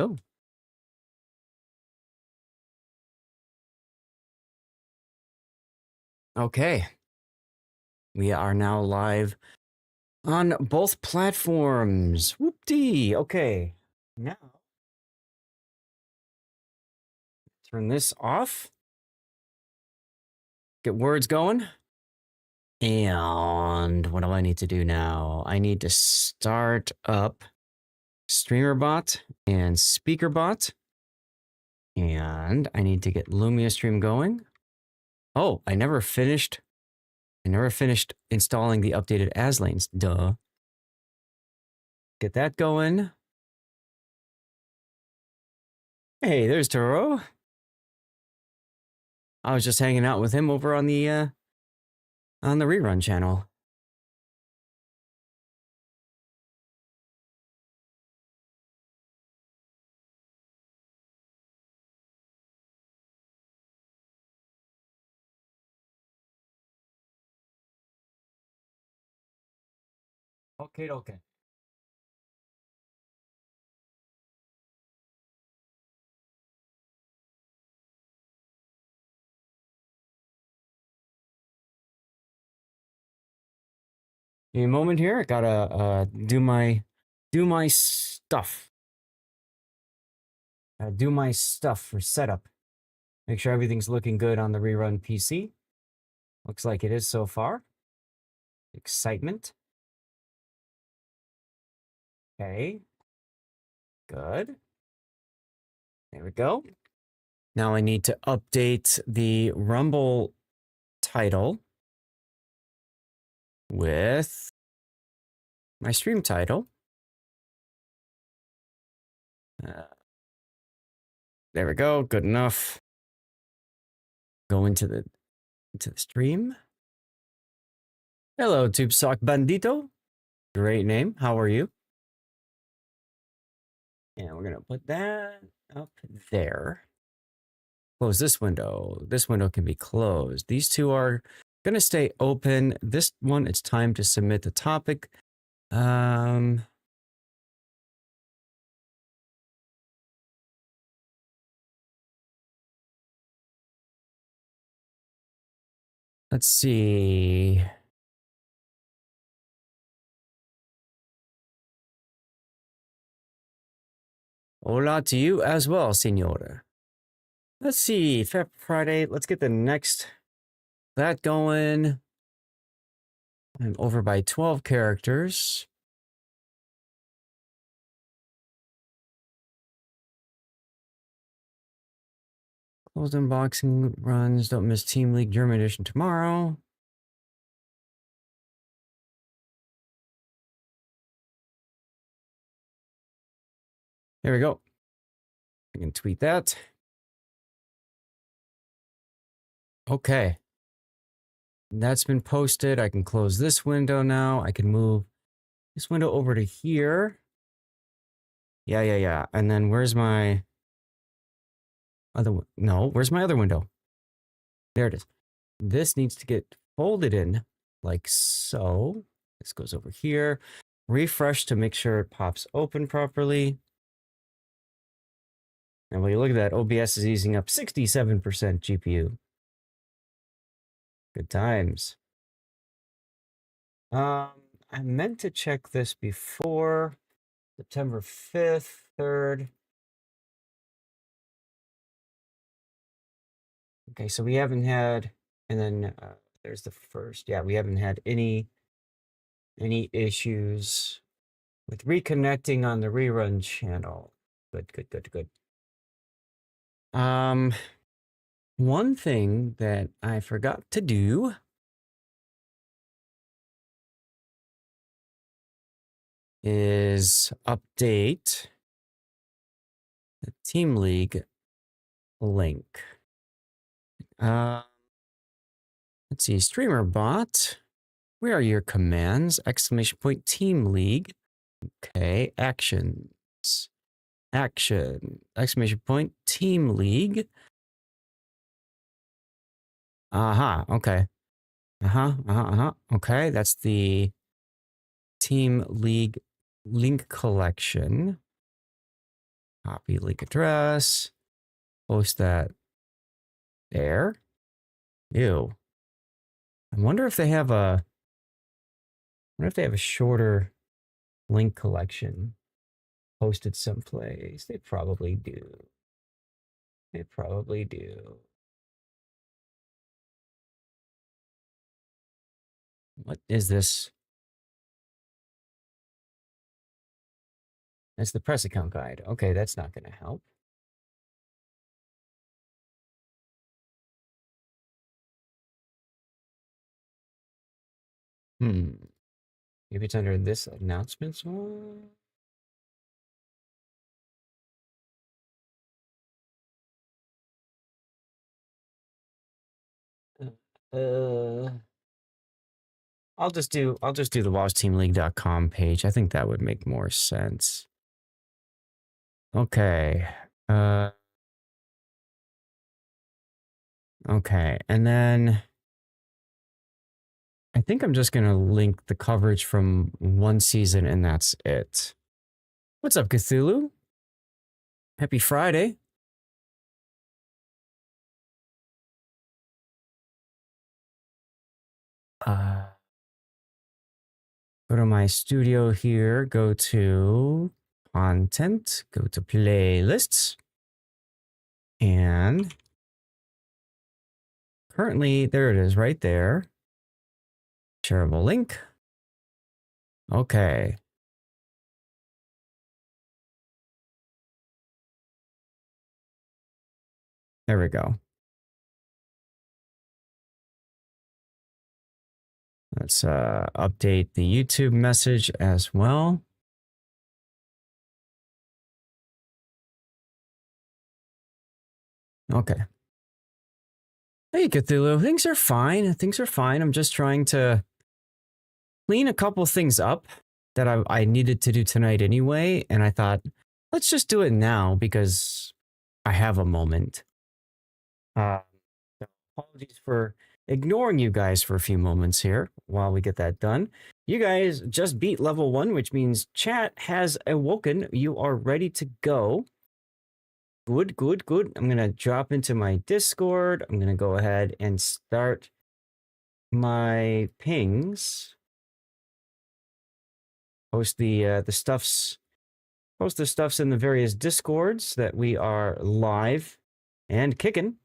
Oh, okay. We are now live on both platforms. Whoop-dee. Okay. Now, turn this off. Get words going. And what do I need to do now? I need to start up StreamerBot and SpeakerBot. And I need to get Lumia Stream going. Oh, I never finished installing the updated as lanes. Duh. Get that going. Hey, there's Turo. I was just hanging out with him over on the rerun channel. Okay, okay. Give me a moment here. I gotta do my stuff. Do my stuff for setup. Make sure everything's looking good on the rerun PC. Looks like it is so far. Excitement. Okay. Good. There we go. Now I need to update the Rumble title with my stream title. There we go. Good enough. Go into the stream. Hello, TubeSock Bandito. Great name. How are you? And we're gonna put that up there. Close this window. This window can be closed. These two are gonna stay open. This one, it's time to submit the topic. Let's see. Hola to you as well, senora. Let's see. Fab Friday. Let's get the next that going. I'm over by 12 characters. Closed unboxing runs. Don't miss Team League German edition tomorrow. There we go. I can tweet that. Okay. That's been posted. I can close this window now. I can move this window over to here. Yeah. And then where's my other one? No, where's my other window? There it is. This needs to get folded in like so. This goes over here. Refresh to make sure it pops open properly. And when you look at that, OBS is using up 67% GPU. Good times. I meant to check this before September 5th, 3rd. Okay, so we haven't had, and then there's the first. Yeah, we haven't had any issues with reconnecting on the rerun channel. Good. One thing that I forgot to do is update the Team League link. Let's see, streamer bot. Where are your commands? Exclamation point Team League. Okay, actions. Action. Exclamation point Team League. Okay. Okay, that's the Team League link collection. Copy link address. Post that there. Ew. I wonder if they have a shorter link collection posted someplace. They probably do. They probably do. What is this? That's the press account guide. Okay, that's not going to help. Maybe it's under this announcements one. I'll just do the WashTeamLeague.com page. I think that would make more sense. Okay. Okay, and then I think I'm just gonna link the coverage from one season, and that's it. What's up, Cthulhu? Happy Friday. Go to my studio here, go to content, go to playlists, and currently, there it is right there. Shareable link. Okay. There we go. Let's update the YouTube message as well. Okay. Hey, Cthulhu. Things are fine. Things are fine. I'm just trying to clean a couple things up that I needed to do tonight anyway. And I thought, let's just do it now because I have a moment. Apologies for ignoring you guys for a few moments here while we get that done. You guys just beat level 1, which means chat has awoken. You are ready to go. Good, good, good. I'm going to drop into my Discord. I'm going to go ahead and start my pings. Post the stuffs in the various Discords that we are live and kicking.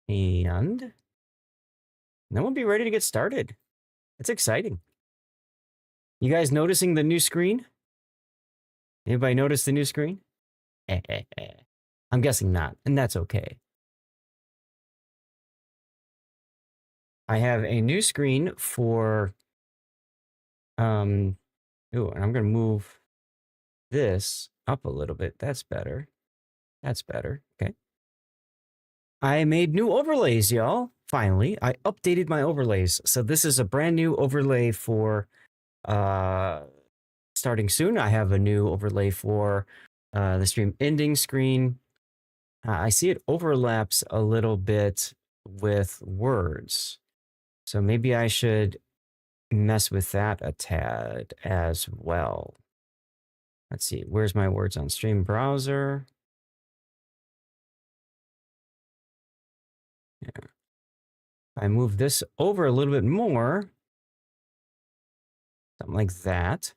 And then we'll be ready to get started. It's exciting. You guys noticing the new screen? Anybody notice the new screen? I'm guessing not, and that's okay. I have a new screen for and I'm gonna move this up a little bit. That's better. That's better. Okay. I made new overlays, y'all. Finally, I updated my overlays. So this is a brand new overlay for starting soon. I have a new overlay for the stream ending screen. I see it overlaps a little bit with words. So maybe I should mess with that a tad as well. Let's see, where's my words on stream browser? Yeah. I move this over a little bit more, something like that.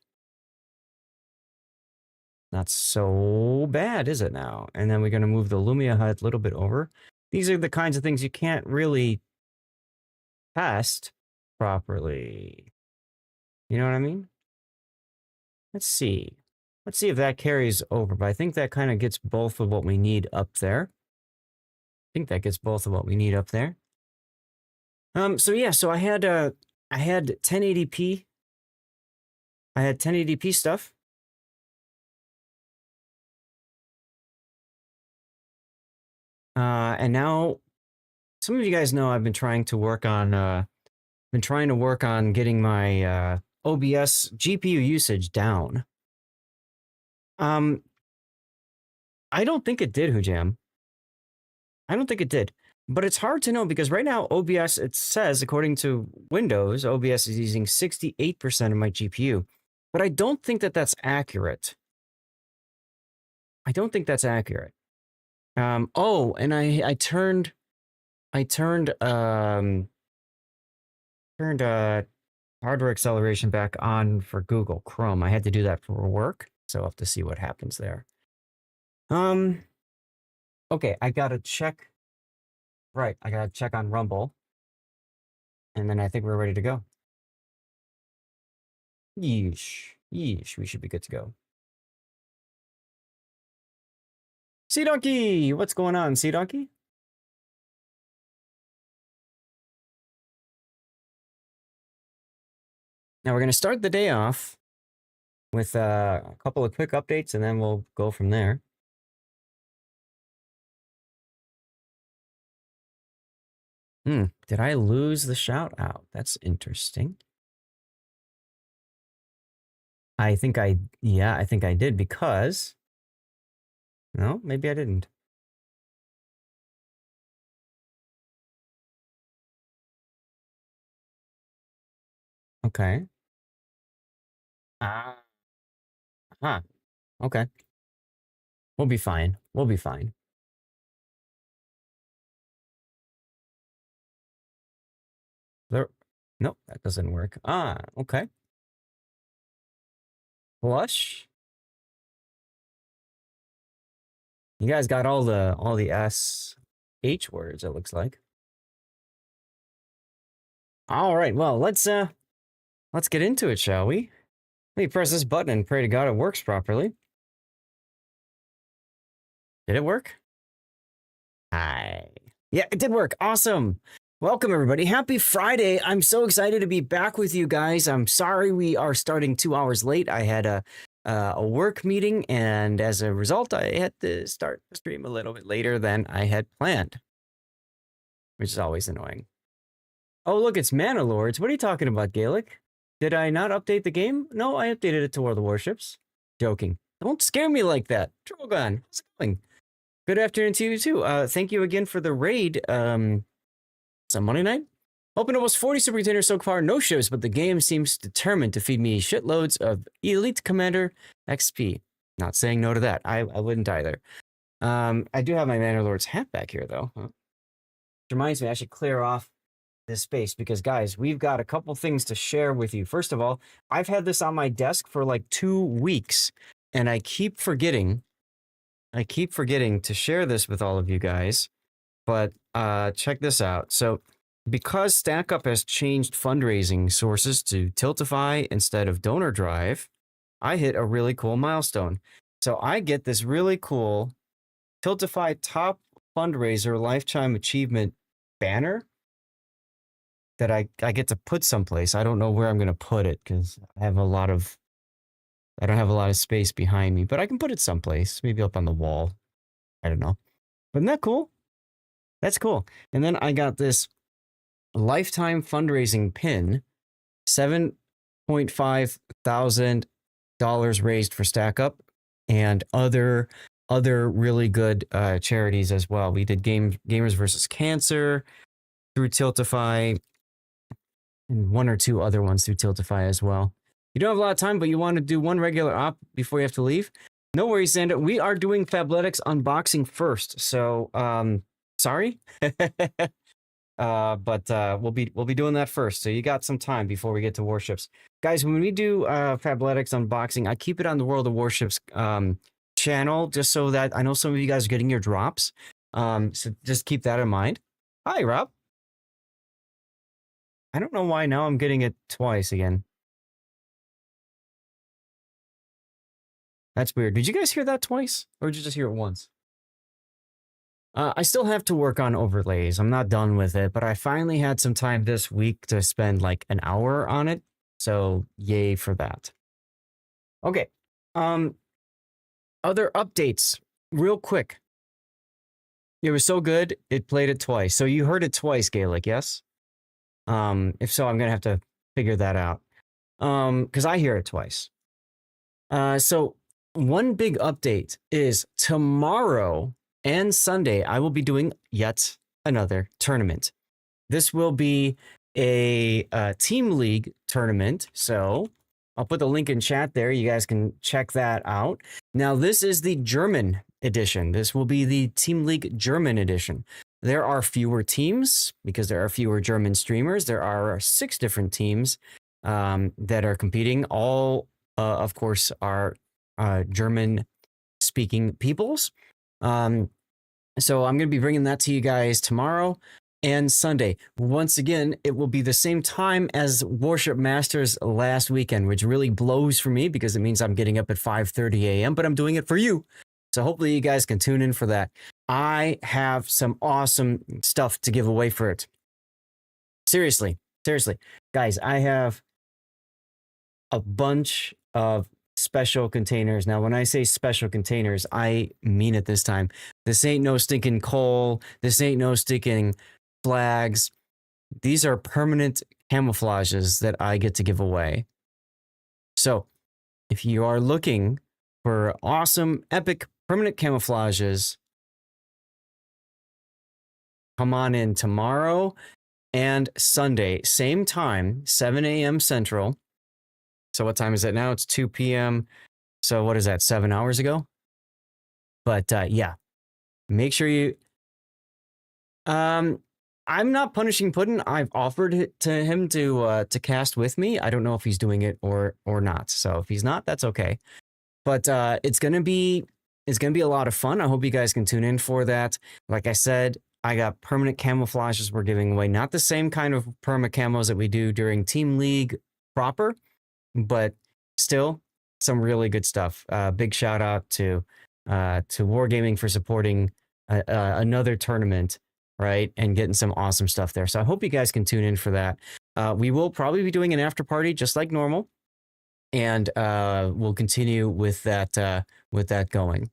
Not so bad, is it now? And then we're going to move the Lumia HUD a little bit over. These are the kinds of things you can't really test properly. You know what I mean? Let's see. Let's see if that carries over, but I think that kind of gets both of what we need up there. I think that gets both of what we need up there. So yeah, so I had 1080p. I had 1080p stuff. And now some of you guys know I've been trying to work on getting my OBS GPU usage down. I don't think it did, Hujam. I don't think it did. But it's hard to know because right now OBS, it says, according to Windows, OBS is using 68% of my GPU. But I don't think that that's accurate. I don't think that's accurate. Oh, and I turned hardware acceleration back on for Google Chrome. I had to do that for work, so I'll have to see what happens there. Okay, I gotta check. Right, I gotta check on Rumble, and then I think we're ready to go. Yeesh, yeesh, we should be good to go. Sea Donkey, what's going on, Sea Donkey? Now we're gonna start the day off with a couple of quick updates, and then we'll go from there. Did I lose the shout out? That's interesting. I think I did because... No, maybe I didn't. Okay. Ah. Huh. Okay. We'll be fine. We'll be fine. There... Nope, that doesn't work. Ah, okay. Flush? You guys got all the S-H words, it looks like. All right, well, let's get into it, shall we? Let me press this button and pray to God it works properly. Did it work? Hi. Yeah, it did work. Awesome. Welcome, everybody. Happy Friday. I'm so excited to be back with you guys. I'm sorry we are starting 2 hours late. I had a work meeting, and as a result, I had to start the stream a little bit later than I had planned, which is always annoying. Oh, look, it's Mana Lords. What are you talking about, Gaelic? Did I not update the game? No, I updated it to World of Warships. Joking. Don't scare me like that. Drogon, how's it going? Good afternoon to you, too. Thank you again for the raid. It's on Monday night. Open almost 40 super containers so far, no shows, but the game seems determined to feed me shitloads of Elite Commander XP. Not saying no to that. I wouldn't either. I do have my Manor Lord's hat back here, though. Which reminds me, I should clear off this space because, guys, we've got a couple things to share with you. First of all, I've had this on my desk for like 2 weeks, and I keep forgetting to share this with all of you guys. But check this out. So because StackUp has changed fundraising sources to Tiltify instead of Donor Drive, I hit a really cool milestone. So I get this really cool Tiltify Top Fundraiser Lifetime Achievement banner that I get to put someplace. I don't know where I'm going to put it because I don't have a lot of space behind me, but I can put it someplace, maybe up on the wall. I don't know. But isn't that cool? That's cool. And then I got this lifetime fundraising pin, $7.5 thousand raised for StackUp and other really good charities as well. We did Gamers versus Cancer through Tiltify and 1 or 2 other ones through Tiltify as well. You don't have a lot of time, but you want to do one regular op before you have to leave? No worries, Xander. We are doing Fabletics unboxing first. So, sorry. But we'll be doing that first. So you got some time before we get to Warships. Guys, when we do Fabletics unboxing, I keep it on the World of Warships channel just so that I know some of you guys are getting your drops. So just keep that in mind. Hi, Rob. I don't know why now I'm getting it twice again. That's weird. Did you guys hear that twice? Or did you just hear it once? I still have to work on overlays. I'm not done with it, but I finally had some time this week to spend like an hour on it. So yay for that. Okay. Other updates real quick. It was so good. It played it twice. So you heard it twice, Gaelic, yes? If so, I'm going to have to figure that out. Cause I hear it twice. So one big update is tomorrow and Sunday, I will be doing yet another tournament. This will be a team league tournament. So I'll put the link in chat there. You guys can check that out. Now, this is the German edition. This will be the Team League German edition. There are fewer teams because there are fewer German streamers. There are 6 different teams that are competing. All, of course, are German-speaking peoples. So I'm going to be bringing that to you guys tomorrow and Sunday. Once again, it will be the same time as Warship Masters last weekend, which really blows for me because it means I'm getting up at 5:30 a.m., but I'm doing it for you. So hopefully you guys can tune in for that. I have some awesome stuff to give away for it. Seriously, guys, I have a bunch of special containers. Now, when I say special containers, I mean it this time. This ain't no stinking coal. This ain't no stinking flags. These are permanent camouflages that I get to give away. So if you are looking for awesome, epic, permanent camouflages, come on in tomorrow and Sunday, same time, 7 a.m. Central. So what time is it now? It's 2 p.m. So what is that, 7 hours ago? But yeah, make sure you... I'm not punishing Puddin'. I've offered it to him to cast with me. I don't know if he's doing it or not. So if he's not, that's okay. But it's gonna be a lot of fun. I hope you guys can tune in for that. Like I said, I got permanent camouflages we're giving away. Not the same kind of perma camos that we do during Team League proper, but still some really good stuff. Big shout out to Wargaming for supporting another tournament, right? And getting some awesome stuff there. So I hope you guys can tune in for that. We will probably be doing an after party just like normal. And we'll continue with that going.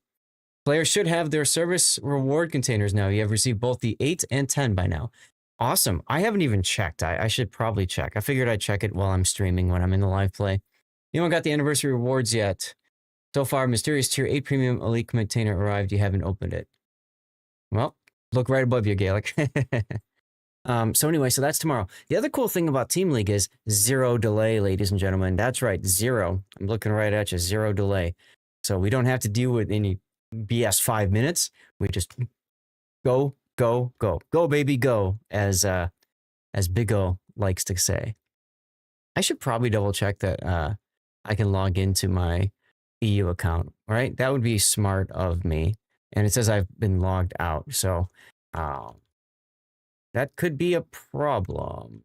Players should have their service reward containers now. You have received both the 8 and 10 by now. Awesome. I haven't even checked. I should probably check. I figured I'd check it while I'm streaming when I'm in the live play. You haven't got the anniversary rewards yet. So far, Mysterious Tier 8 Premium Elite container arrived. You haven't opened it. Well, look right above you, Gaelic. So anyway, so that's tomorrow. The other cool thing about Team League is 0 delay, ladies and gentlemen. That's right, 0. I'm looking right at you, 0 delay. So we don't have to deal with any BS 5 minutes. We just go, go, go. Go, baby, go, as Big O likes to say. I should probably double check that I can log into my EU account, right? That would be smart of me. And it says I've been logged out, so that could be a problem.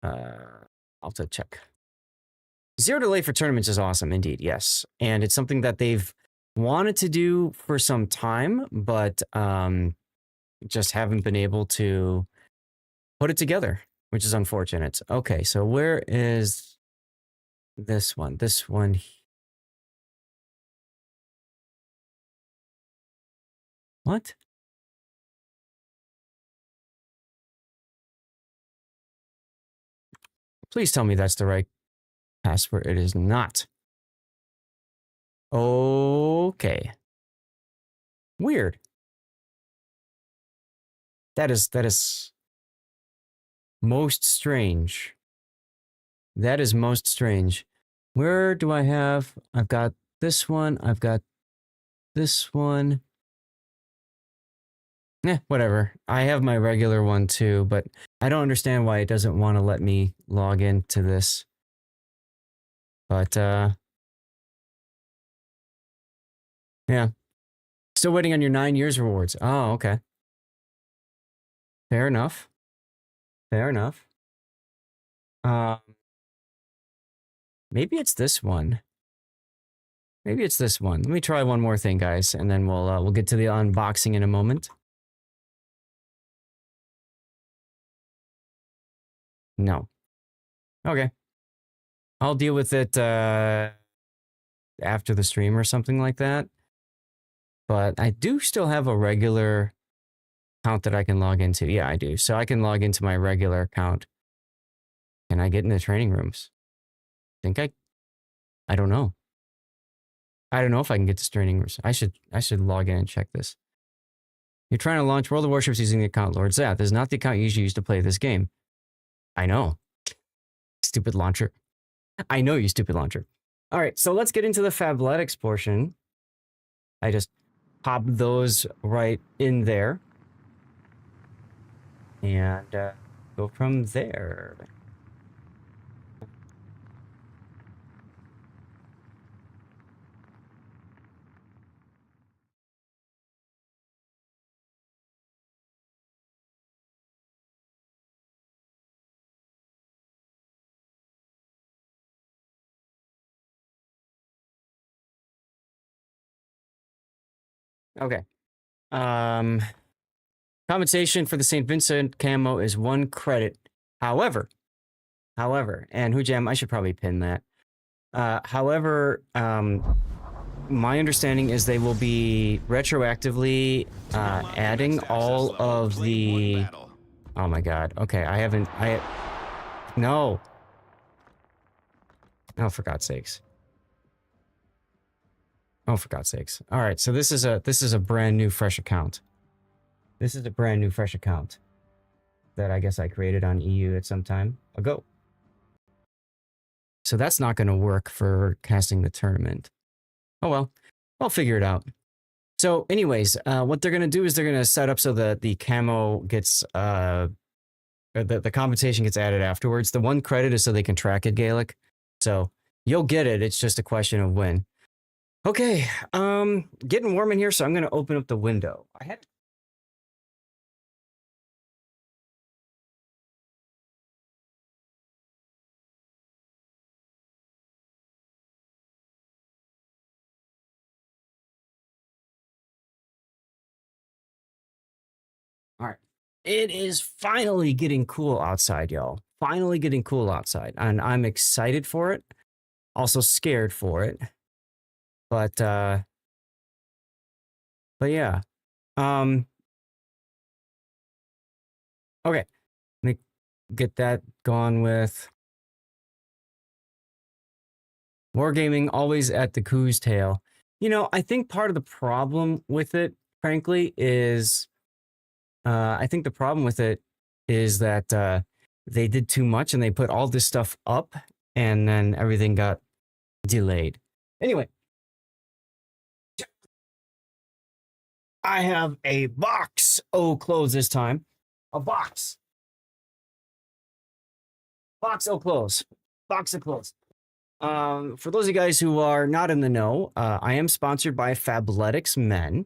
I'll have to check. 0 delay for tournaments is awesome, indeed, yes. And it's something that they've wanted to do for some time, but just haven't been able to put it together, which is unfortunate. Okay, so where is this one? This one. What? Please tell me that's the right password. It is not. Okay. Weird. That is most strange. That is most strange. Where do I have? I've got this one. I've got this one. Whatever. I have my regular one too, but I don't understand why it doesn't want to let me log into this. But, yeah. Still waiting on your 9 years rewards. Oh, okay. Fair enough. Fair enough. Maybe it's this one. Maybe it's this one. Let me try one more thing, guys, and then we'll get to the unboxing in a moment. No. Okay. I'll deal with it after the stream or something like that. But I do still have a regular account that I can log into. Yeah, I do. So I can log into my regular account. Can I get in the training rooms? I don't know. I don't know if I can get this training. I should log in and check this. You're trying to launch World of Warships using the account Lord Zath. This is not the account you usually use to play this game. I know. Stupid launcher. I know, you stupid launcher. All right, so let's get into the Fabletics portion. I just pop those right in there. And go from there. Okay. Compensation for the St. Vincent camo is 1 credit. However, and Hujam, I should probably pin that. However, my understanding is they will be retroactively adding all of the... Oh my god. Okay, no. Oh, for God's sakes. Oh, for God's sakes. All right, so this is a brand new fresh account. This is a brand new fresh account that I guess I created on EU at some time ago. So that's not going to work for casting the tournament. Oh well, I'll figure it out. So anyways, what they're going to do is they're going to set up so that the camo gets, the compensation gets added afterwards. The 1 credit is so they can track it, Gaelic. So you'll get it. It's just a question of when. Okay, getting warm in here, so I'm going to open up the window. All right. It is finally getting cool outside, y'all. Finally getting cool outside. And I'm excited for it. Also scared for it. But yeah. Okay. Let me get that gone with. Wargaming always at the coos tail. You know, I think part of the problem with it, frankly, is I think the problem with it is that they did too much and they put all this stuff up and then everything got delayed. Anyway, I have a box. Oh, clothes this time. A box. Box of clothes. Box of clothes. For those of you guys who are not in the know, I am sponsored by Fabletics Men.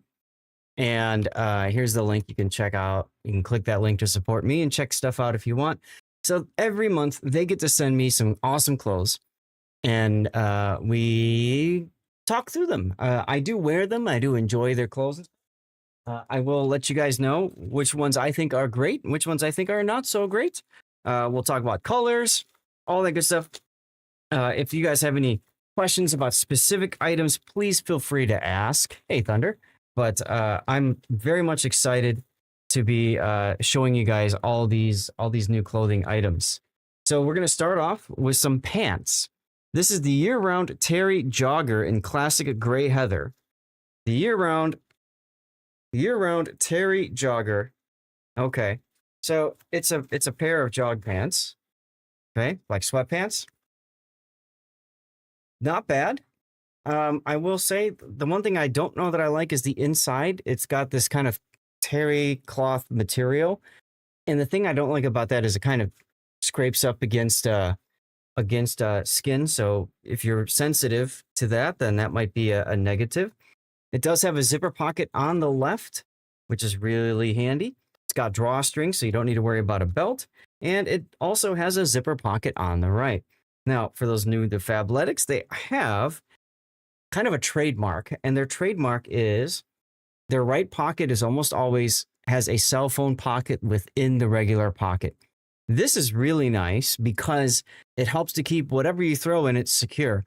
And here's the link you can check out. You can click that link to support me and check stuff out if you want. So every month they get to send me some awesome clothes. And we talk through them. I do wear them. I do enjoy their clothes. I will let you guys know which ones I think are great and which ones I think are not so great. We'll talk about colors, all that good stuff. If you guys have any questions about specific items, please feel free to ask. Hey, Thunder. But I'm very much excited to be showing you guys all these new clothing items. So we're going to start off with some pants. This is the year-round Terry jogger in classic gray heather. The year-round Terry jogger. Okay, so it's a pair of jog pants. Okay, like sweatpants. Not bad. I will say the one thing I don't know that I like is the inside. It's got this kind of terry cloth material, and the thing I don't like about that is it kind of scrapes up against skin. So if you're sensitive to that, then that might be a negative. It does have a zipper pocket on the left, which is really handy. It's got drawstrings, so you don't need to worry about a belt. And it also has a zipper pocket on the right. Now, for those new to Fabletics, they have kind of a trademark, and their trademark is their right pocket is almost always has a cell phone pocket within the regular pocket. This is really nice because it helps to keep whatever you throw in it secure.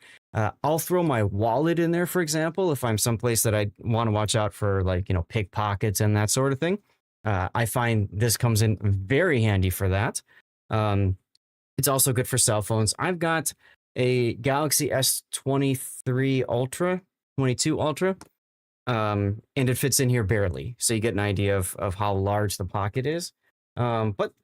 I'll throw my wallet in there, for example, if I'm someplace that I want to watch out for, like, you know, pickpockets and that sort of thing. I find this comes in very handy for that. It's also good for cell phones. I've got a Galaxy S23 Ultra 22 Ultra. And it fits in here barely. So you get an idea of how large the pocket is. But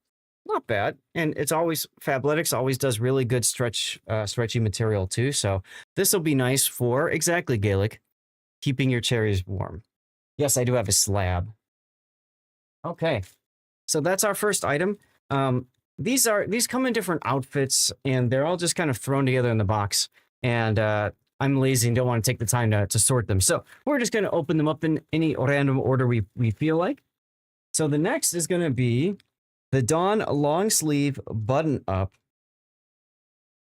not bad. And it's always, Fabletics always does really good stretchy material too. So this will be nice for, exactly, Gaelic, keeping your cherries warm. Yes, I do have a slab. Okay. So that's our first item. These come in different outfits, and they're all just kind of thrown together in the box. And I'm lazy and don't want to take the time to sort them. So we're just going to open them up in any random order we feel like. So the next is going to be the Dawn long sleeve button up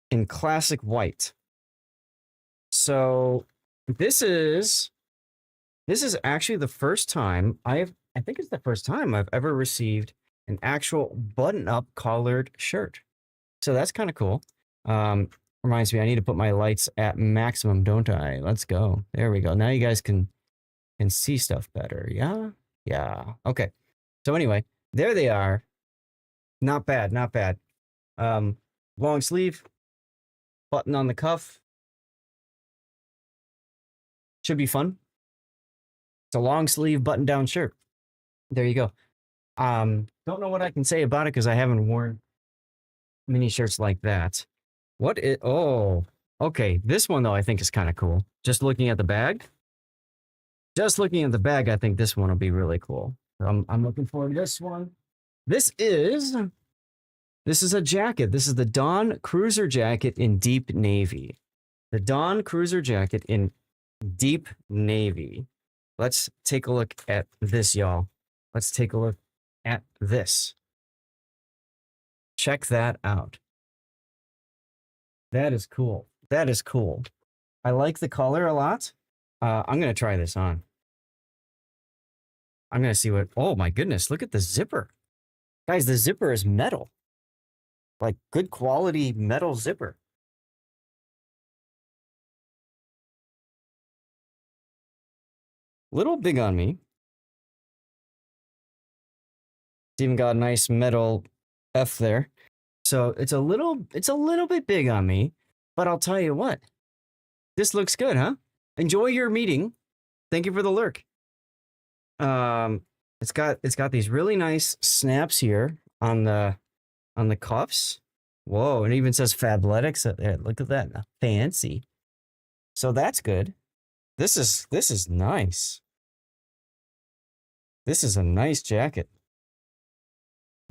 in classic white. So this is actually the first time I think it's the first time I've ever received an actual button up collared shirt. So that's kind of cool. Reminds me, I need to put my lights at maximum, don't I? Let's go. There we go. Now you guys can see stuff better. Yeah? Yeah. Okay. So anyway, there they are. Not bad, not bad. Long sleeve, button on the cuff. Should be fun. It's a long sleeve button down shirt. There you go. Don't know what I can say about it because I haven't worn mini shirts like that. Oh, okay. This one though, I think is kind of cool. Just looking at the bag. Just looking at the bag, I think this one will be really cool. I'm looking for this one. This is a jacket. This is the Dawn Cruiser Jacket in Deep Navy. The Dawn Cruiser Jacket in Deep Navy. Let's take a look at this, y'all. Let's take a look at this. Check that out. That is cool. That is cool. I like the color a lot. I'm going to try this on. I'm going to see what... Oh my goodness, look at the zipper. Guys, the zipper is metal. Like good quality metal zipper. Little big on me. It's even got a nice metal F there. So it's a little bit big on me, but I'll tell you what. This looks good, huh? Enjoy your meeting. Thank you for the lurk. It's got these really nice snaps here on the cuffs. Whoa, it even says Fabletics. Look at that. Fancy. So that's good. This is nice. This is a nice jacket.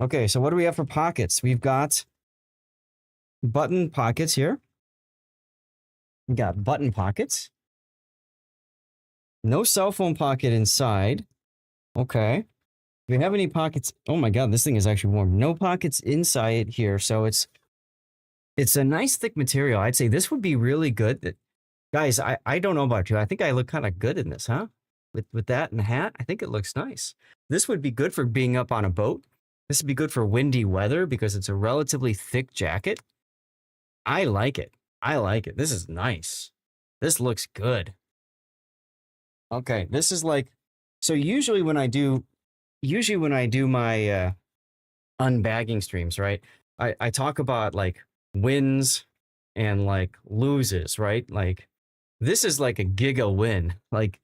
Okay, so what do we have for pockets? We've got button pockets here. We got button pockets. No cell phone pocket inside. Okay. Do we have any pockets? Oh my god, this thing is actually warm. No pockets inside here, so it's a nice thick material. I'd say this would be really good. Guys, I don't know about you. I think I look kind of good in this, huh? With that and the hat, I think it looks nice. This would be good for being up on a boat. This would be good for windy weather because it's a relatively thick jacket. I like it. I like it. This is nice. This looks good. Okay, this is like, so usually when I do my unbagging streams, right? I talk about like wins and like loses, right? Like this is like a giga win. Like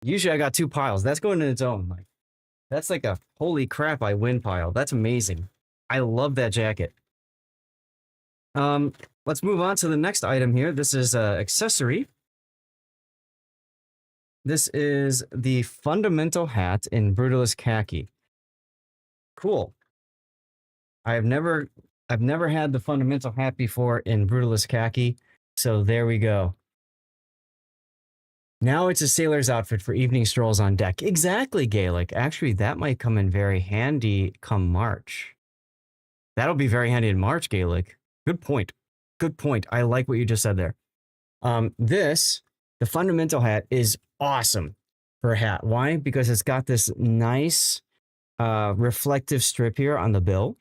usually I got 2 piles. That's going in its own. Like that's like a holy crap I win pile. That's amazing. I love that jacket. Let's move on to the next item here. This is an accessory. This is the fundamental hat in Brutalist khaki. Cool. I've never had the fundamental hat before in Brutalist khaki, so there we go. Now it's a sailor's outfit for evening strolls on deck. Exactly, Gaelic. Actually, that might come in very handy come March. That'll be very handy in March, Gaelic. Good point. Good point. I like what you just said there. The fundamental hat is awesome for a hat. Why? Because it's got this nice reflective strip here on the bill.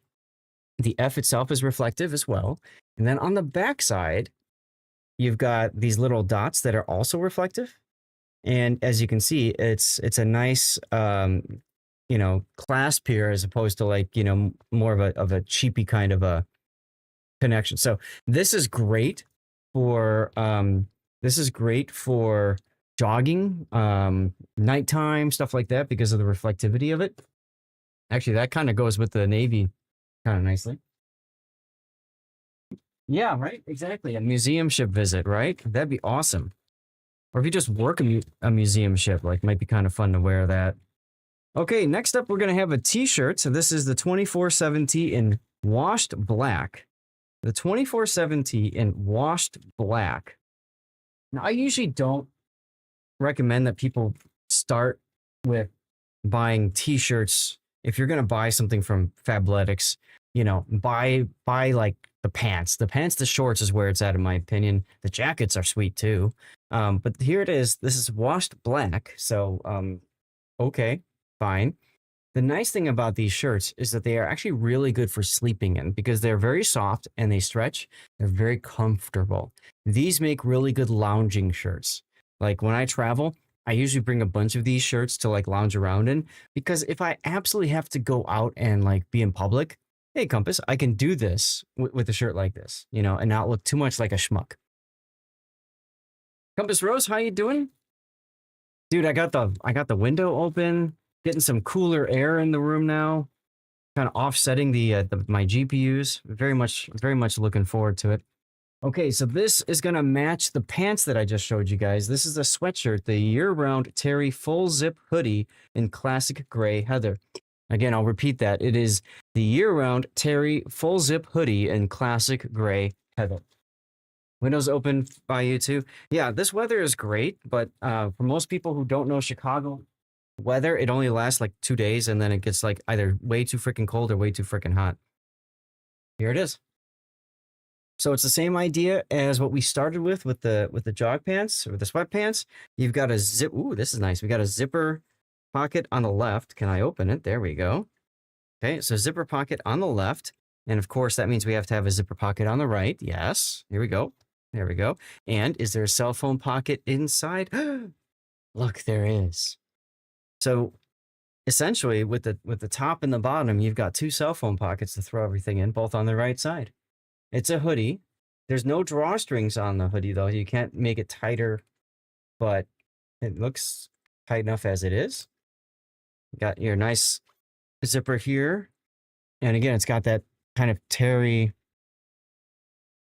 The F itself is reflective as well. And then on the back side, you've got these little dots that are also reflective. And as you can see, it's a nice, clasp here as opposed to like, more of a cheapy kind of a connection. So this is great for This is great for jogging, nighttime, stuff like that because of the reflectivity of it. Actually, that kind of goes with the navy kind of nicely. Yeah, right. Exactly. A museum ship visit, right? That'd be awesome. Or if you just work a museum ship, like might be kind of fun to wear that. Okay, next up we're gonna have a t-shirt. So this is the 24/7 tee in washed black. The 24/7 tee in washed black. Now I usually don't recommend that people start with buying t-shirts. If you're gonna buy something from Fabletics, you know, buy like the pants. The shorts is where it's at in my opinion. The jackets are sweet too. But here it is. This is washed black. So okay, fine. The nice thing about these shirts is that they are actually really good for sleeping in because they're very soft and they stretch. They're very comfortable. These make really good lounging shirts. Like when I travel, I usually bring a bunch of these shirts to like lounge around in because if I absolutely have to go out and like be in public, hey Compass, I can do this with a shirt like this, you know, and not look too much like a schmuck. Compass Rose, how you doing? Dude, I got the window open, getting some cooler air in the room now, kind of offsetting the my GPUs. Very much looking forward to it. Okay, so this is gonna match the pants that I just showed you guys. This is a sweatshirt, the year-round Terry full zip hoodie in classic gray heather. Again, I'll repeat that. It is the year-round Terry full zip hoodie in classic gray heather. Windows open by you too. Yeah, this weather is great, but for most people who don't know Chicago weather, it only lasts like 2 days and then it gets like either way too freaking cold or way too freaking hot. Here it is. So it's the same idea as what we started with the jog pants or the sweatpants. You've got a zip. Ooh, this is nice. We got a zipper pocket on the left. Can I open it? There we go. Okay, so zipper pocket on the left. And of course, that means we have to have a zipper pocket on the right. Yes. Here we go. There we go. And is there a cell phone pocket inside? Look, there is. So essentially with the top and the bottom, you've got two cell phone pockets to throw everything in, both on the right side. It's a hoodie. There's no drawstrings on the hoodie though. You can't make it tighter, but it looks tight enough as it is. You got your nice zipper here. And again, it's got that kind of terry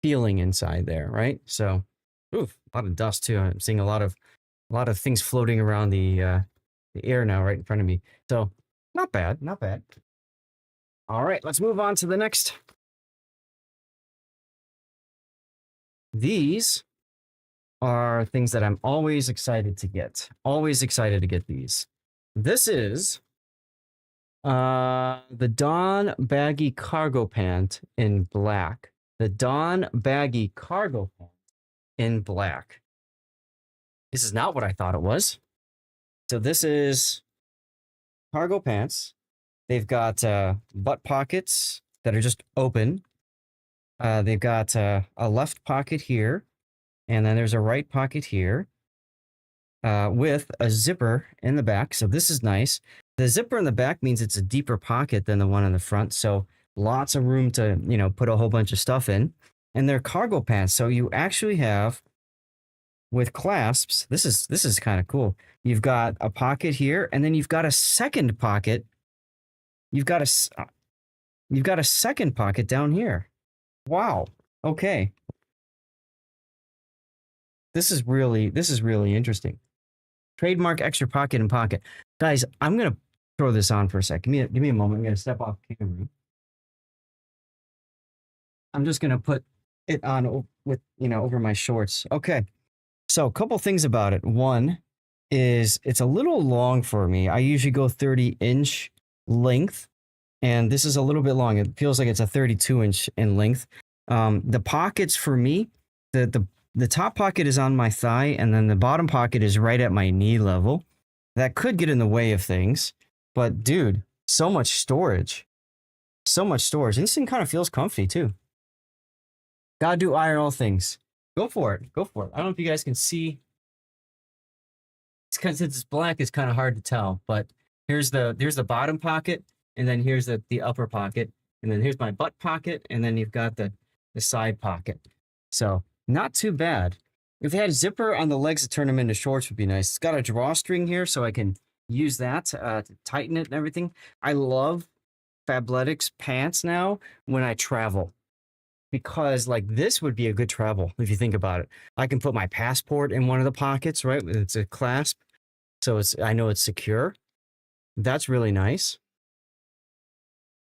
feeling inside there, right? So, oof, a lot of dust too. I'm seeing a lot of things floating around the air now, right in front of me. So, not bad, not bad. All right, let's move on to the next. These are things that I'm always excited to get. Always excited to get these. This is the Dawn baggy cargo pant in black. The Dawn baggy cargo pant in black. This is not what I thought it was. So this is cargo pants. They've got butt pockets that are just open. They've got a left pocket here, and then there's a right pocket here with a zipper in the back. So this is nice. The zipper in the back means it's a deeper pocket than the one in the front. So lots of room to, you know, put a whole bunch of stuff in. And they're cargo pants. So you actually have with clasps, this is kind of cool. You've got a pocket here, and then you've got a second pocket. You've got a second pocket down here. Wow. Okay. This is really interesting. Trademark extra pocket and pocket. Guys, I'm gonna throw this on for a sec. Give me a moment. I'm gonna step off camera. I'm just gonna put it on with, you know, over my shorts. Okay. So a couple things about it. One is it's a little long for me. I usually go 30-inch length, and this is a little bit long. It feels like it's a 32-inch in length. The pockets for me, the top pocket is on my thigh, and then the bottom pocket is right at my knee level. That could get in the way of things, but dude, so much storage. So much storage. And this thing kind of feels comfy too. Gotta do IRL things. Go for it. Go for it. I don't know if you guys can see. It's because it's black, it's kind of hard to tell, but here's the bottom pocket, and then here's the upper pocket, and then here's my butt pocket, and then you've got the side pocket. So not too bad. If they had a zipper on the legs to turn them into shorts would be nice. It's got a drawstring here so I can use that to tighten it and everything. I love Fabletics pants now when I travel because like this would be a good travel if you think about it. I can put my passport in one of the pockets, right? It's a clasp, so I know it's secure. That's really nice.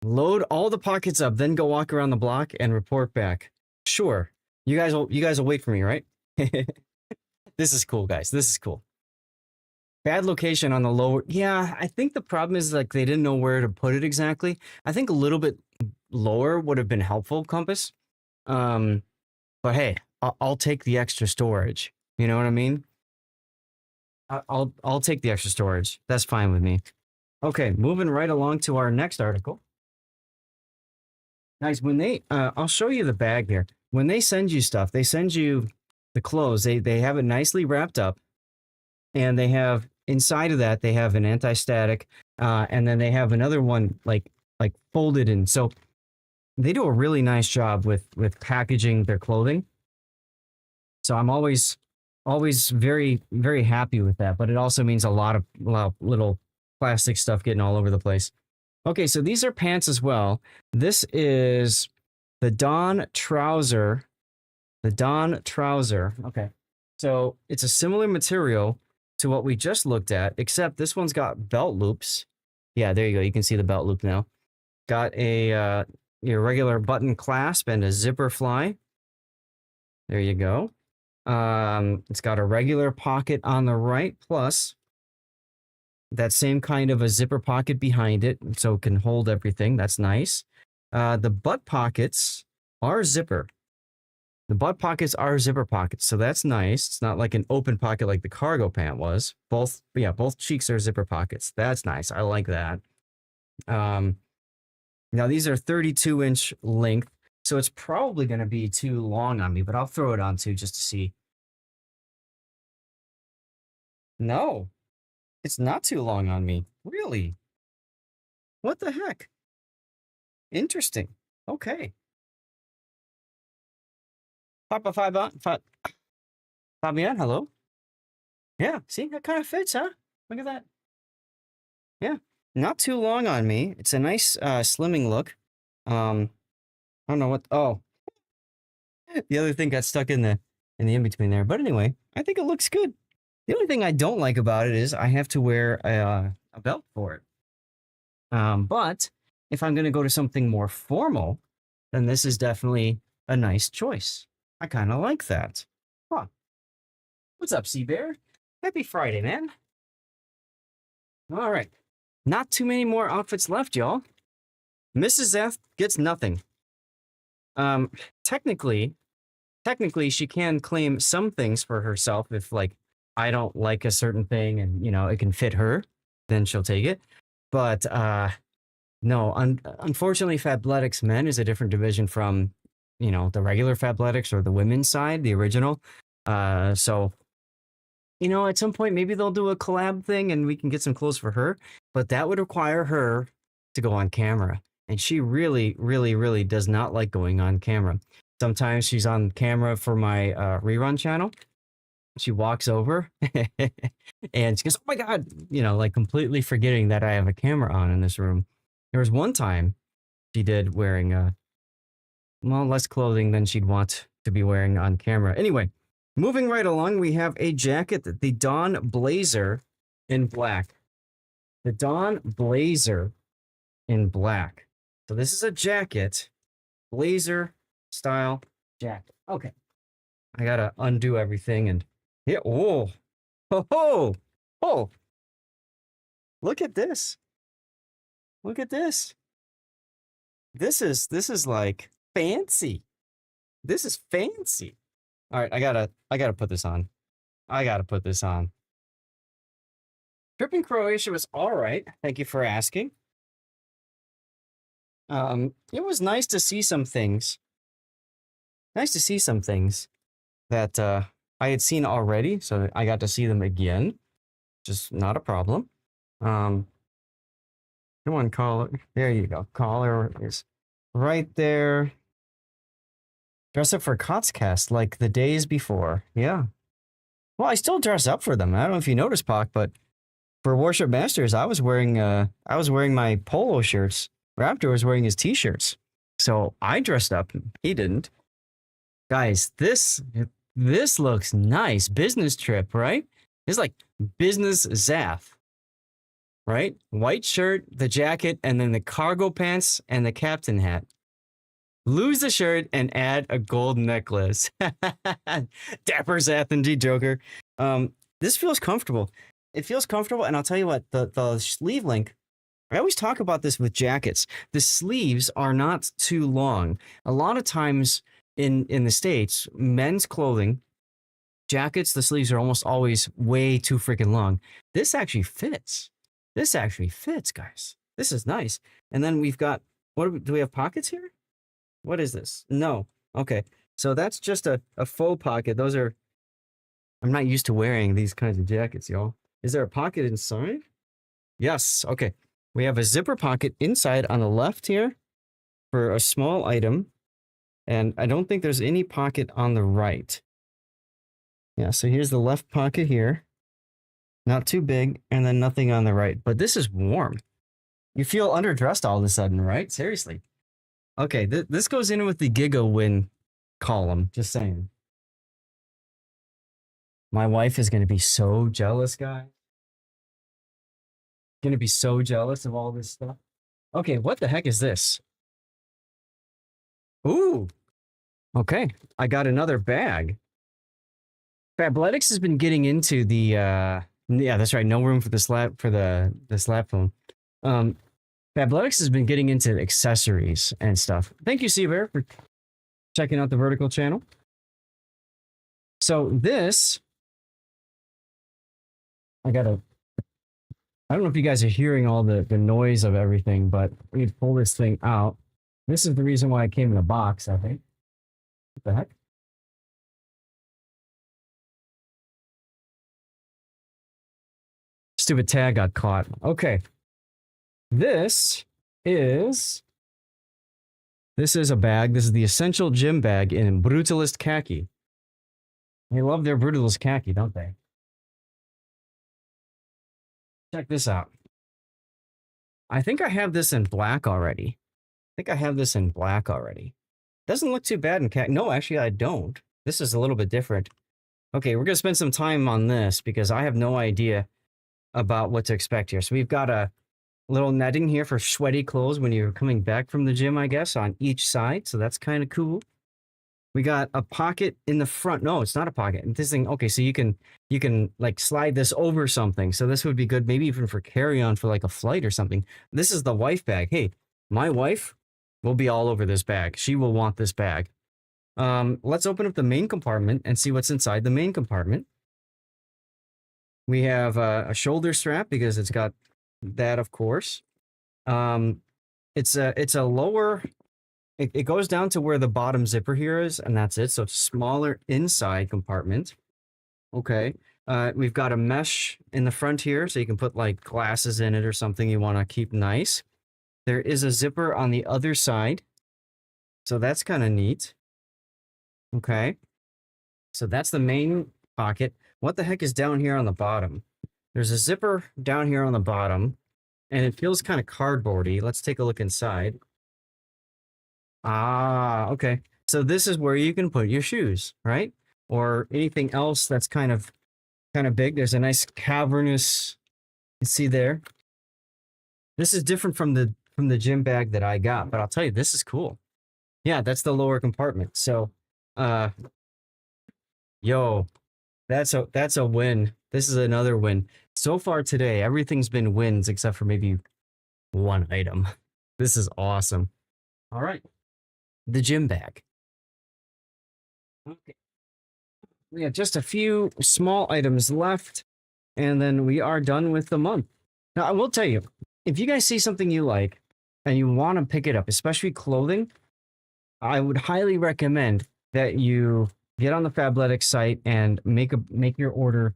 Load all the pockets up, then go walk around the block and report back. Sure. You guys will wait for me, right? This is cool, guys. This is cool. Bad location on the lower. Yeah, I think the problem is like they didn't know where to put it exactly. I think a little bit lower would have been helpful, Compass. Um, but hey, I'll take the extra storage. You know what I mean? I'll take the extra storage. That's fine with me. Okay, moving right along to our next article. Guys, when I'll show you the bag here. When they send you stuff, they send you the clothes. They have it nicely wrapped up, and they have inside of that they have an anti-static, and then they have another one like folded in. So they do a really nice job with packaging their clothing. So I'm always very very happy with that. But it also means a lot of little plastic stuff getting all over the place. Okay, so these are pants as well. This is the Dawn trouser. The Dawn trouser. Okay. So it's a similar material to what we just looked at, except this one's got belt loops. Yeah, there you go. You can see the belt loop now. Got a your regular button clasp and a zipper fly. There you go. It's got a regular pocket on the right, plus that same kind of a zipper pocket behind it, so it can hold everything. That's nice. The butt pockets are zipper. The butt pockets are zipper pockets, so that's nice. It's not like an open pocket like the cargo pant was. Both cheeks are zipper pockets. That's nice. I like that. Now these are 32-inch length, so it's probably going to be too long on me, but I'll throw it on too just to see. No, it's not too long on me. Really? What the heck? Interesting. Okay. Papa Fabian, hello. Yeah, see, that kind of fits, huh? Look at that. Yeah, not too long on me. It's a nice slimming look. I don't know what. Oh, the other thing got stuck in the in between there. But anyway, I think it looks good. The only thing I don't like about it is I have to wear a belt for it. But if I'm going to go to something more formal, then this is definitely a nice choice. I kind of like that. Huh. What's up, Sea Bear? Happy Friday, man. All right. Not too many more outfits left, y'all. Mrs. F gets nothing. Um, technically, she can claim some things for herself if, like, I don't like a certain thing and, you know, it can fit her, then she'll take it. But, no, unfortunately, Fabletics Men is a different division from, you know, the regular Fabletics or the women's side, the original. So, you know, at some point, maybe they'll do a collab thing and we can get some clothes for her. But that would require her to go on camera. And she really, really, really does not like going on camera. Sometimes she's on camera for my rerun channel. She walks over and she goes, "Oh my God," you know, like completely forgetting that I have a camera on in this room. There was one time she did wearing, well, less clothing than she'd want to be wearing on camera. Anyway, moving right along, we have a jacket, the Dawn Blazer in black. The Dawn Blazer in black. So this is a jacket, blazer style jacket. Okay. I gotta undo everything and yeah. Oh, oh, oh. Look at this. Look at this. This is like fancy. This is fancy. All right, I gotta put this on. I gotta put this on. Trip in Croatia was all right. Thank you for asking. It was nice to see some things. Nice to see some things that I had seen already, so I got to see them again. Just not a problem. Come on, caller. There you go. Caller is right there. Dress up for Cotscast like the days before. Yeah. Well, I still dress up for them. I don't know if you noticed, Pac, but for Warship Masters, I was wearing my polo shirts. Raptor was wearing his t-shirts. So I dressed up. He didn't. Guys, this looks nice. Business trip, right? It's like business Zath, right? White shirt, the jacket, and then the cargo pants and the captain hat. Lose the shirt and add a gold necklace. Dapper Zath indeed, Joker. This feels comfortable. It feels comfortable, and I'll tell you what, the sleeve length, I always talk about this with jackets. The sleeves are not too long. A lot of times in the States, men's clothing, jackets, the sleeves are almost always way too freaking long. This actually fits. This actually fits, guys. This is nice. And then we've got, do we have pockets here? What is this? No. Okay. So that's just a faux pocket. Those are, I'm not used to wearing these kinds of jackets, y'all. Is there a pocket inside? Yes. Okay. We have a zipper pocket inside on the left here for a small item. And I don't think there's any pocket on the right. Yeah, so here's the left pocket here. Not too big, and then nothing on the right. But this is warm. You feel underdressed all of a sudden, right? Seriously. Okay, this goes in with the Giga Win column. Just saying. My wife is going to be so jealous, guys. Going to be so jealous of all this stuff. Okay, what the heck is this? Ooh. Okay, I got another bag. Fabletics has been getting into the yeah, that's right, no room for the slap phone. Fabletics has been getting into accessories and stuff. Thank you, Seabear, for checking out the vertical channel. So this, I don't know if you guys are hearing all the noise of everything, but we pull this thing out. This is the reason why it came in a box, I think. What the heck? Stupid tag got caught. Okay. This is a bag. This is the Essential Gym Bag in Brutalist Khaki. They love their Brutalist Khaki, don't they? Check this out. I think I have this in black already. Doesn't look too bad in khaki. No, actually, I don't. This is a little bit different. Okay, we're going to spend some time on this because I have no idea about what to expect here. So we've got a little netting here for sweaty clothes when you're coming back from the gym, I guess, on each side. So that's kind of cool. We got a pocket in the front. No, it's not a pocket. This thing, okay, so you can like slide this over something. So this would be good, maybe even for carry-on for like a flight or something. This is the wife bag. Hey, my wife will be all over this bag. She will want this bag. Let's open up the main compartment and see what's inside the main compartment. We have a shoulder strap because it's got that, of course. It's a lower. It goes down to where the bottom zipper here is, and that's it. So it's a smaller inside compartment. Okay. We've got a mesh in the front here, so you can put like glasses in it or something you want to keep nice. There is a zipper on the other side. So that's kind of neat. Okay. So that's the main pocket. What the heck is down here on the bottom? There's a zipper down here on the bottom, and it feels kind of cardboardy. Let's take a look inside. Ah, okay. So this is where you can put your shoes, right? Or anything else that's kind of big. There's a nice cavernous, you see there. This is different from the gym bag that I got, but I'll tell you, this is cool. Yeah, that's the lower compartment. So, yo, that's a win. This is another win. So far today, everything's been wins except for maybe one item. This is awesome. All right. The gym bag. Okay. We have just a few small items left, and then we are done with the month. Now, I will tell you, if you guys see something you like and you want to pick it up, especially clothing, I would highly recommend that you get on the Fabletics site and make your order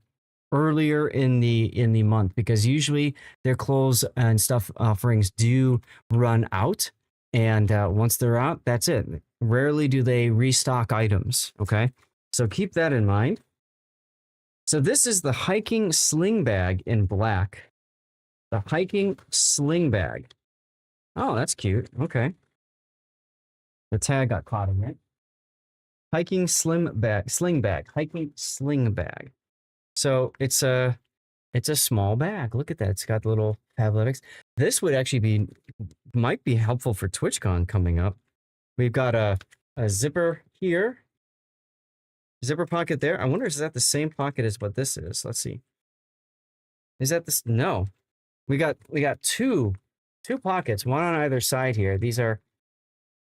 earlier in the month, because usually their clothes and stuff offerings do run out, and once they're out, that's it. Rarely do they restock items. Okay, so keep that in mind. So this is the hiking sling bag in black. The hiking sling bag. Oh, that's cute. Okay. The tag got caught in it. Hiking sling bag, hiking sling bag. So it's a small bag. Look at that. It's got little Fabletics. This would actually might be helpful for TwitchCon coming up. We've got a zipper here. Zipper pocket there. I wonder is that the same pocket as what this is? Let's see. Is that this? No. We got two pockets, one on either side here. These are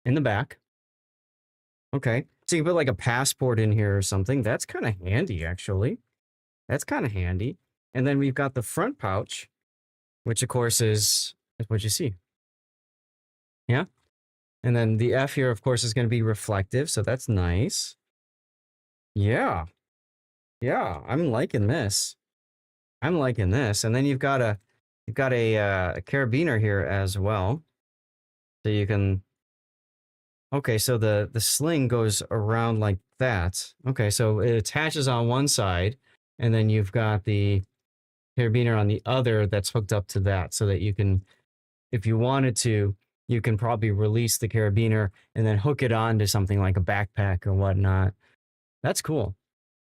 in the back. Okay. So you can put like a passport in here or something. That's kind of handy, actually. That's kind of handy. And then we've got the front pouch, which of course is what you see. Yeah. And then the F here, of course, is going to be reflective. So that's nice. Yeah. Yeah. I'm liking this. I'm liking this. And then you've got a carabiner here as well. So you can, okay, so the sling goes around like that. Okay, so it attaches on one side, and then you've got the carabiner on the other that's hooked up to that so that you can, if you wanted to, you can probably release the carabiner and then hook it on to something like a backpack or whatnot. That's cool.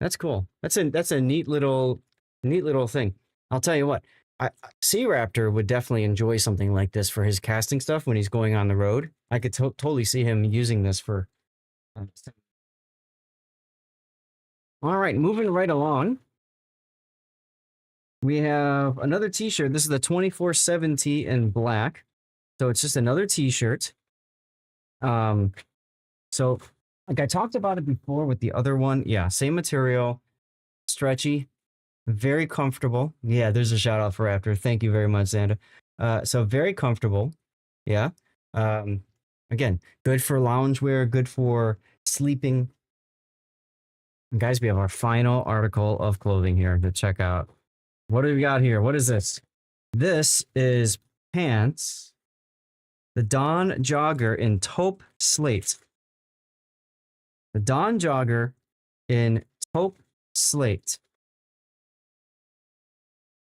That's cool. That's a neat little thing. I'll tell you what, Sea Raptor would definitely enjoy something like this for his casting stuff when he's going on the road. I could totally see him using this for. All right, moving right along. We have another t-shirt. This is the 24/7 tee in black. So it's just another t-shirt. So like I talked about it before with the other one. Yeah, same material, stretchy, very comfortable. Yeah, there's a shout out for Raptor. Thank you very much, Xanda. So very comfortable. Yeah. Again, good for loungewear, good for sleeping. And guys, we have our final article of clothing here to check out. What do we got here? What is this? This is pants. The Dawn Jogger in taupe slate. The Dawn Jogger in taupe slate.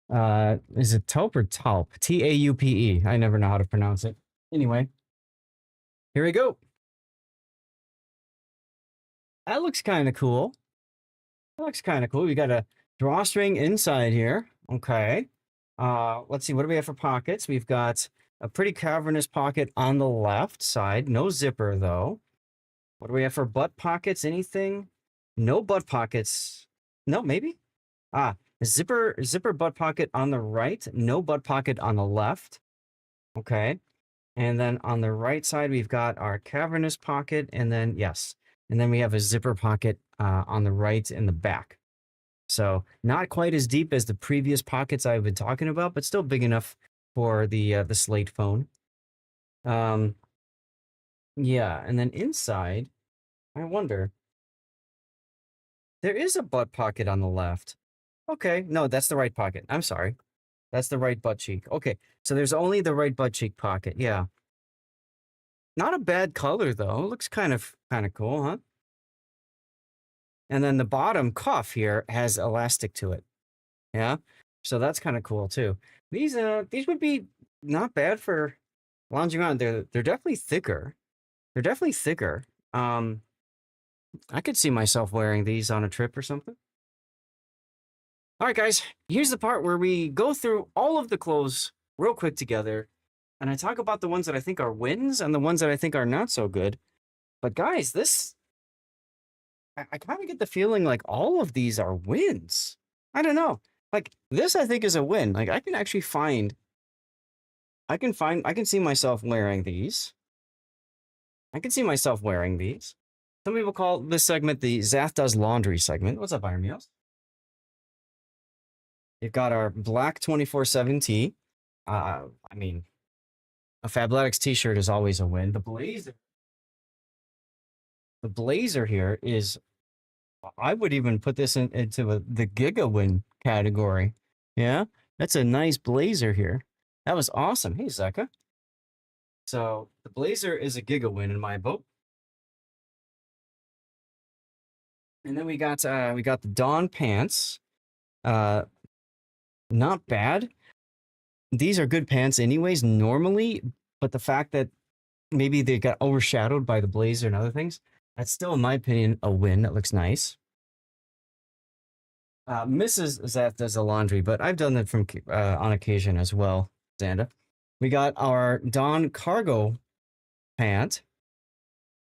Is it taupe or taupe? Taupe. I never know how to pronounce it. Anyway, here we go. That looks kind of cool. That looks kind of cool. We got a drawstring inside here. Okay. Let's see. What do we have for pockets? We've got a pretty cavernous pocket on the left side. No zipper, though. What do we have for butt pockets? Anything? No butt pockets. No, maybe? Zipper butt pocket on the right. No butt pocket on the left. Okay. And then on the right side, we've got our cavernous pocket. And then, yes. And then we have a zipper pocket on the right in the back. So not quite as deep as the previous pockets I've been talking about, but still big enough for the Slate phone. Yeah, and then inside, I wonder. There is a butt pocket on the left. Okay, no, that's the right pocket. I'm sorry. That's the right butt cheek. Okay, so there's only the right butt cheek pocket. Yeah. Not a bad color though. Looks kind of cool, huh? And then the bottom cuff here has elastic to it. Yeah. So that's kind of cool too. These would be not bad for lounging around. They're definitely thicker. They're definitely thicker. I could see myself wearing these on a trip or something. All right, guys, here's the part where we go through all of the clothes real quick together. And I talk about the ones that I think are wins and the ones that I think are not so good. But guys, I kind of get the feeling like all of these are wins. I don't know. Like this, I think is a win. Like I can actually I can see myself wearing these. I can see myself wearing these. Some people call this segment the Zath Does Laundry segment. What's up, Iron Meals? You've got our black 24/7 tee. I mean, a Fabletics t-shirt is always a win. The blazer here is, I would even put this into the Giga win category. Yeah, that's a nice blazer here. That was awesome. Hey, Zeka. So the blazer is a Giga win in my book. And then we got the Dawn pants. Uh, not bad. These are good pants anyways, normally, but the fact that maybe they got overshadowed by the blazer and other things, that's still, in my opinion, a win. That looks nice. Mrs. Zeth does the laundry, but I've done that from on occasion as well, Xanda. We got our Dawn cargo pant.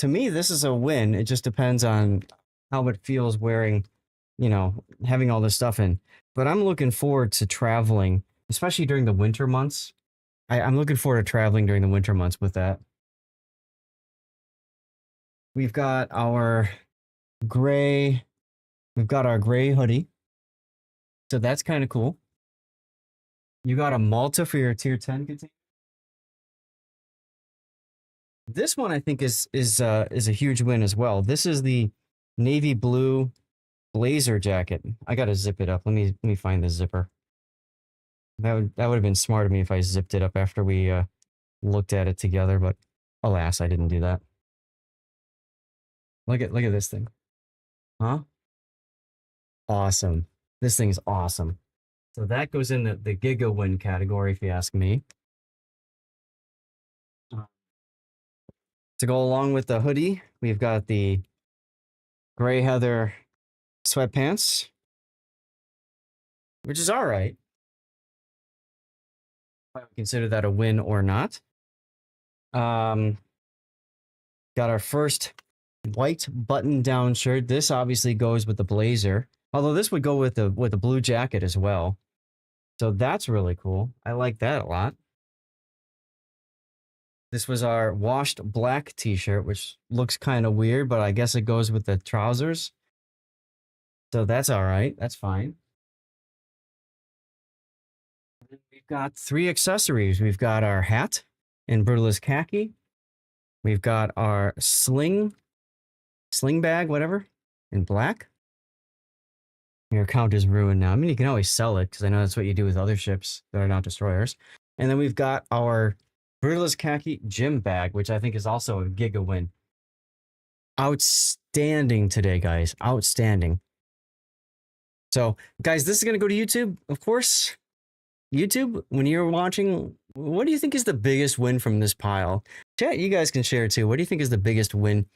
To me, this is a win. It just depends on how it feels wearing, having all this stuff in. But I'm looking forward to traveling, especially during the winter months. I'm looking forward to traveling during the winter months with that. We've got our gray, we've got our gray hoodie. So that's kind of cool. You got a Malta for your tier 10 container. This one I think is a huge win as well. This is the navy blue blazer jacket. I gotta zip it up. Let me find the zipper. That would have been smart of me if I zipped it up after we looked at it together, but alas, I didn't do that. Look at this thing. Huh? Awesome. This thing is awesome. So that goes in the Giga win category, if you ask me. To go along with the hoodie, we've got the gray heather sweatpants, which is all right. I would consider that a win or not. Got our first white button-down shirt. This obviously goes with the blazer, although this would go with the blue jacket as well. So that's really cool. I like that a lot. This was our washed black t-shirt, which looks kind of weird, but I guess it goes with the trousers. So that's all right. That's fine. We've got 3 accessories. We've got our hat in Brutalist khaki. We've got our sling bag, whatever, in black. Your account is ruined now. I mean, you can always sell it because I know that's what you do with other ships that are not destroyers. And then we've got our Brutalist khaki gym bag, which I think is also a giga win. Outstanding today, guys. Outstanding. So, guys, this is going to go to YouTube, of course. YouTube, when you're watching, what do you think is the biggest win from this pile? Chat, you guys can share too. What do you think is the biggest win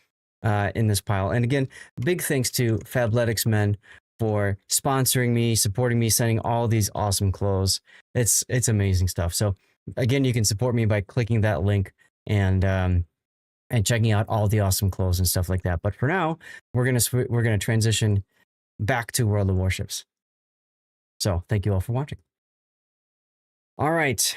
in this pile? And again, big thanks to Fabletics Men for sponsoring me, supporting me, sending all these awesome clothes. It's amazing stuff. So again, you can support me by clicking that link and checking out all the awesome clothes and stuff like that. But for now, we're gonna transition back to World of Warships. So thank you all for watching. All right,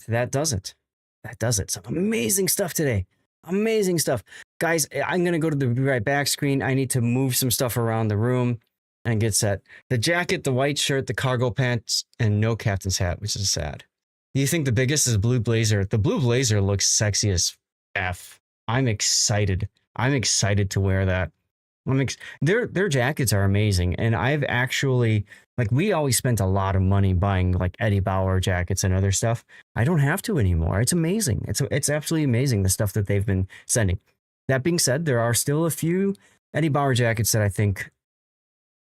that does it. That does it. Some amazing stuff today. Amazing stuff. Guys, I'm going to go to the Be Right Back screen. I need to move some stuff around the room and get set. The jacket, the white shirt, the cargo pants, and no captain's hat, which is sad. Do you think the biggest is blue blazer? The blue blazer looks sexy as F. I'm excited. I'm excited to wear that. Their jackets are amazing, and I've actually, like, we always spent a lot of money buying like Eddie Bauer jackets and other stuff. I don't have to anymore. It's amazing. It's absolutely amazing, the stuff that they've been sending. That being said, there are still a few Eddie Bauer jackets that I think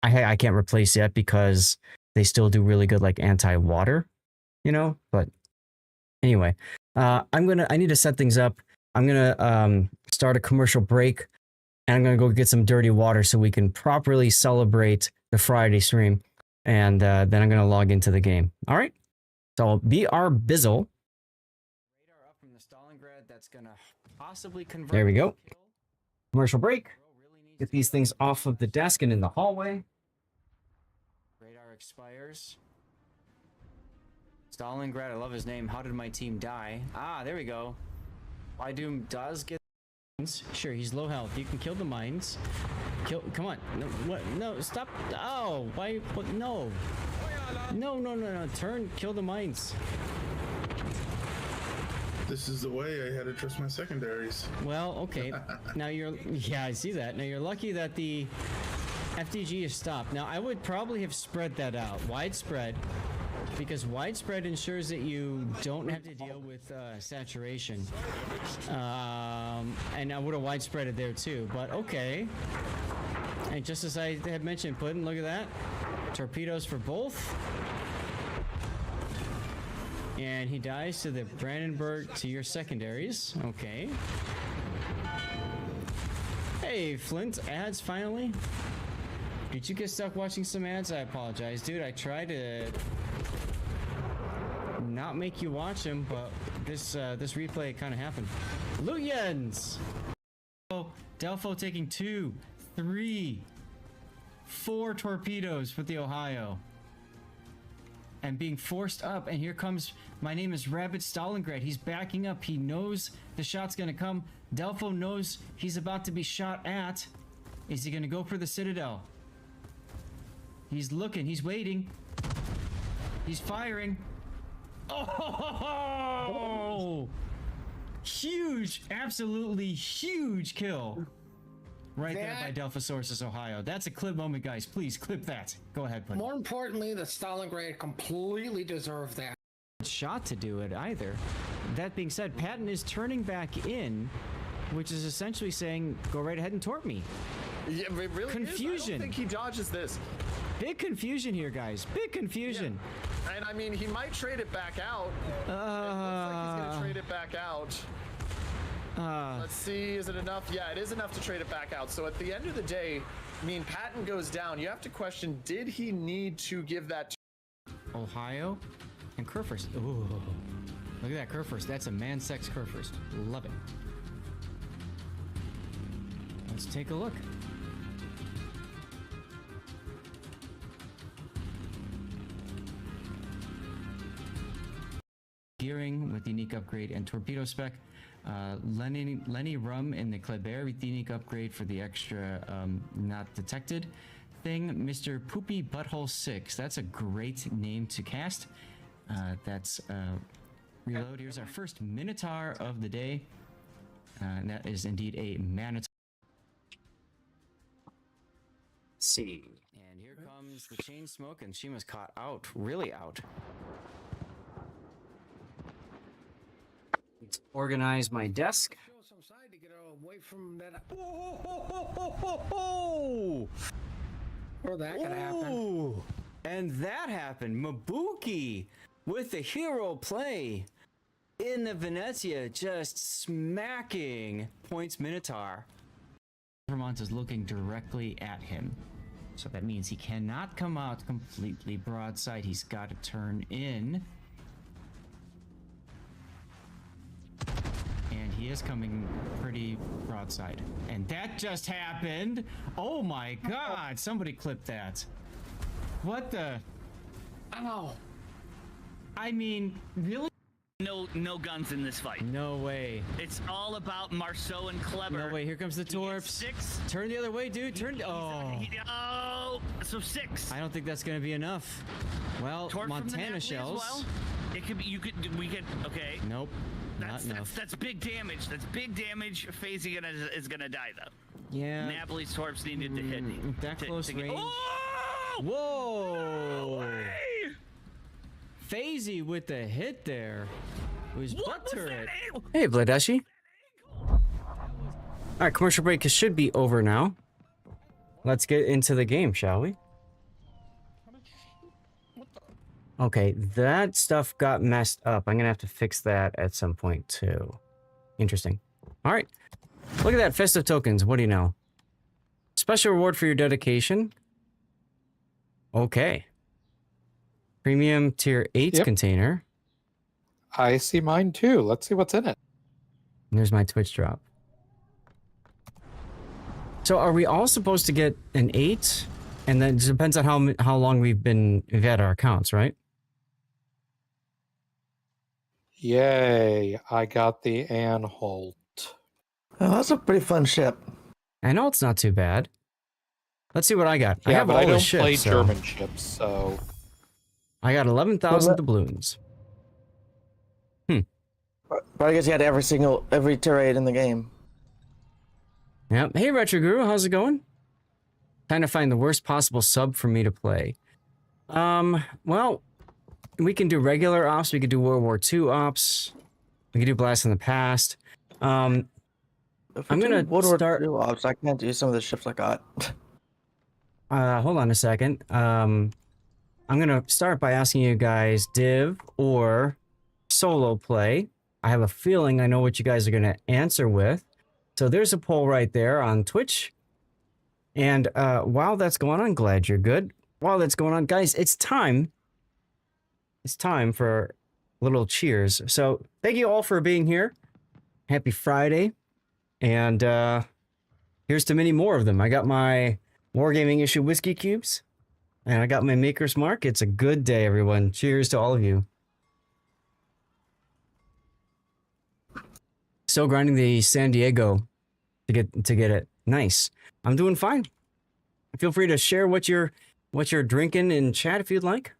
I can't replace yet because they still do really good, like anti-water, but anyway, I need to set things up. I'm gonna start a commercial break. And I'm going to go get some dirty water so we can properly celebrate the Friday stream. And then I'm going to log into the game. All right. So be our bizzle. Radar up from the Stalingrad. That's going to possibly convert. There we go. Commercial break. Get these things off of the desk and in the hallway. Radar expires. Stalingrad. I love his name. How did my team die? Ah, there we go. Doom does get. Sure, he's low health. You can kill the mines. Come on. No, what? No, stop. Oh, why? What? No. No. Kill the mines. This is the way. I had to trust my secondaries. Well, okay. Now yeah, I see that. Now you're lucky that the FDG is stopped. Now I would probably have spread that out. Widespread. Because widespread ensures that you don't have to deal with saturation. And I would have widespread it there too, but okay. And just as I had mentioned, Puddin', look at that. Torpedoes for both. And he dies to the Brandenburg to your secondaries. Okay. Hey, Flint, ads finally. Did you get stuck watching some ads? I apologize, dude. I tried to not make you watch them, but this replay kind of happened. Luyens! Oh, Delpho taking 2, 3, 4 torpedoes for the Ohio. And being forced up, and here comes, my name is Rabbit Stalingrad. He's backing up. He knows the shot's gonna come. Delpho knows he's about to be shot at. Is he gonna go for the Citadel? He's looking, he's waiting. He's firing. Oh! Huge, absolutely huge kill. Right there by Delphosaurus, Ohio. That's a clip moment, guys. Please clip that. Go ahead, please. More importantly, the Stalingrad completely deserved that. Shot to do it either. That being said, Patton is turning back in, which is essentially saying, go right ahead and torp me. Yeah, it really Confusion. Is. I don't think he dodges this. Big confusion here, guys. Big confusion. Yeah. And I mean, he might trade it back out. It looks like he's gonna trade it back out. Let's see, is it enough? Yeah, it is enough to trade it back out. So at the end of the day, I mean, Patton goes down. You have to question, did he need to give that to Ohio and Kerfurst. Ooh, look at that Kerfurst. That's a man-sex Kerfurst. Love it. Let's take a look. Gearing with unique upgrade and torpedo spec. Lenny Rum in the Kleber with unique upgrade for the extra not detected thing. Mr. Poopy Butthole 6. That's a great name to cast. That's reload. Here's our first Minotaur of the day. And that is indeed a Manotaur. See. And here comes the chain smoke, and she was caught out. Really out. Let's organize my desk. Show some side to get away from that. Or that could happen. And that happened. Mabuki with the hero play in the Venezia, just smacking Points Minotaur. Vermont is looking directly at him. So that means he cannot come out completely broadside. He's got to turn in. And he is coming pretty broadside. And that just happened. Oh my god, somebody clipped that. What the? Ow. I mean, really? No guns in this fight. No way. It's all about Marceau and Kleber. No way, here comes the torps. 6. Turn the other way, dude. Turn. Oh, so 6. I don't think that's gonna be enough. Well, Torp Montana shells. well. It could be. We could. Okay. Nope. Not enough. That's big damage. That's big damage. FaZe is gonna die though. Yeah. Napoli's torps needed to hit. That close range. Oh! Whoa! No way! FaZe with the hit there. It was butt turret. Angle? Hey, Vladeshi. Alright, commercial break should be over now. Let's get into the game, shall we? Okay, that stuff got messed up. I'm gonna have to fix that at some point too. Interesting. Alright. Look at that, festive tokens. What do you know? Special reward for your dedication. Okay. Premium tier 8 container. I see mine too. Let's see what's in it. There's my Twitch drop. So are we all supposed to get an 8? And then it depends on how long we've had our accounts, right? Yay, I got the Ann Holt. Oh, that's a pretty fun ship. I know it's not too bad. Let's see what I got. I Yeah, have but all I the don't ships, play so German ships, so... I got 11,000 doubloons. But I guess you had every turret in the game. Yep. Hey, Retro Guru, how's it going? Trying to find the worst possible sub for me to play. Well, we can do regular ops. We could do World War II ops. We could do Blast in the Past. I'm gonna start. Ops, I can't do some of the ships I got. Hold on a second. I'm gonna start by asking you guys div or solo play. I have a feeling I know what you guys are gonna answer with. So there's a poll right there on Twitch. And while that's going on, glad you're good. While that's going on, guys, it's time. It's time for little cheers. So thank you all for being here. Happy Friday. And here's to many more of them. I got my Wargaming issue whiskey cubes. And I got my Maker's Mark. It's a good day, everyone. Cheers to all of you. Still grinding the San Diego to get it. Nice. I'm doing fine. Feel free to share what you're drinking in chat if you'd like.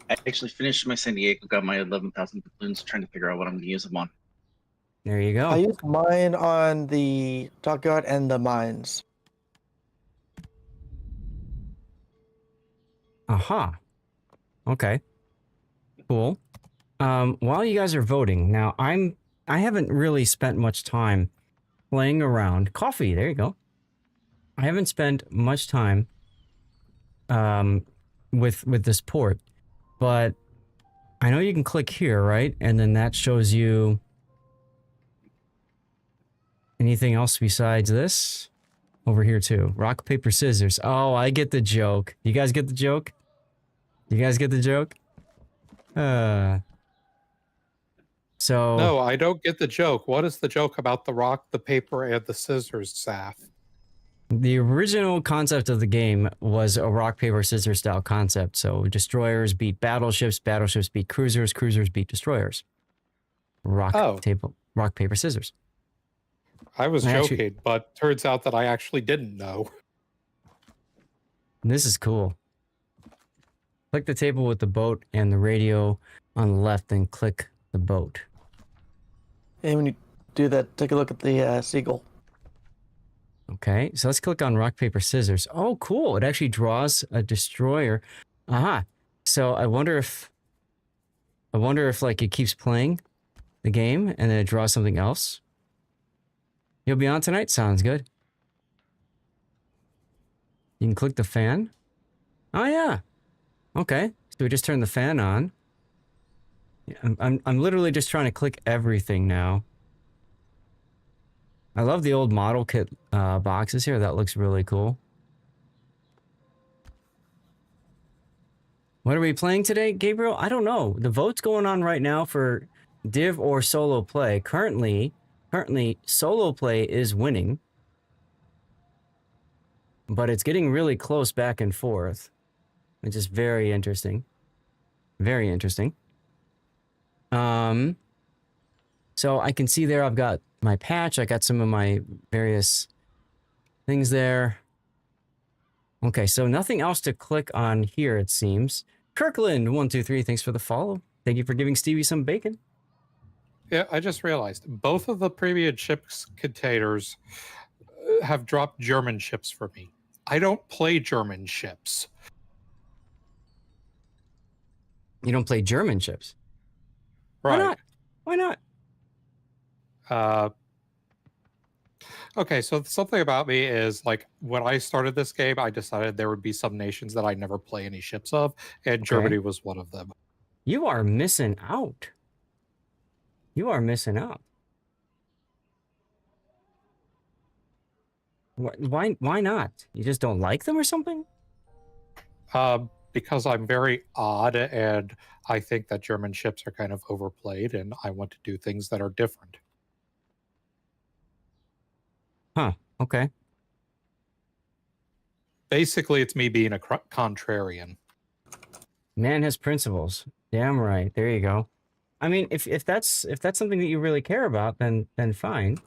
I actually finished my San Diego, got my 11,000 balloons, trying to figure out what I'm going to use them on. There you go. I used mine on the dockyard and the mines. Aha. Okay. Cool. While you guys are voting, now I haven't really spent much time playing around. Coffee, there you go. I haven't spent much time with this port, but I know you can click here, right? And then that shows you anything else besides this. Over here too. Rock, paper, scissors. Oh, I get the joke. You guys get the joke? You guys get the joke? So No, I don't get the joke. What is the joke about the rock, the paper, and the scissors, Saf? the original concept of the game was a rock, paper, scissors style concept. So destroyers beat battleships, battleships beat cruisers, cruisers beat destroyers. Rock, paper, scissors. I was I joking, actually- but turns out that I actually didn't know. This is cool. Click the table with the boat and the radio on the left, then click the boat. And when you do that, take a look at the seagull. Okay, so let's click on rock, paper, scissors. Oh, cool. It actually draws a destroyer. Aha. So I wonder if like it keeps playing the game and then it draws something else. You'll be on tonight? Sounds good. You can click the fan. Oh yeah. Okay. So we just turn the fan on. I'm literally just trying to click everything now. I love the old model kit boxes here. That looks really cool. What are we playing today, Gabriel? I don't know. The vote's going on right now for div or solo play. Currently, solo play is winning. But it's getting really close back and forth. Which is very interesting. Very interesting. So I can see there I've got my patch. I got some of my various things there. Okay, so nothing else to click on here, it seems. Kirkland123, thanks for the follow. Thank you for giving Stevie some bacon. Yeah, I just realized both of the previous ships containers have dropped German ships for me. I don't play German ships. You don't play German ships? Right. Why not? Why not? Okay, so something about me is like when I started this game, I decided there would be some nations that I never play any ships of, and Germany was one of them. You are missing out. You are missing out. Why not? You just don't like them or something? Because I'm very odd, and I think that German ships are kind of overplayed, and I want to do things that are different. Huh, okay. Basically, it's me being a contrarian. Man has principles. Damn right. There you go. I mean, if that's something that you really care about, then fine.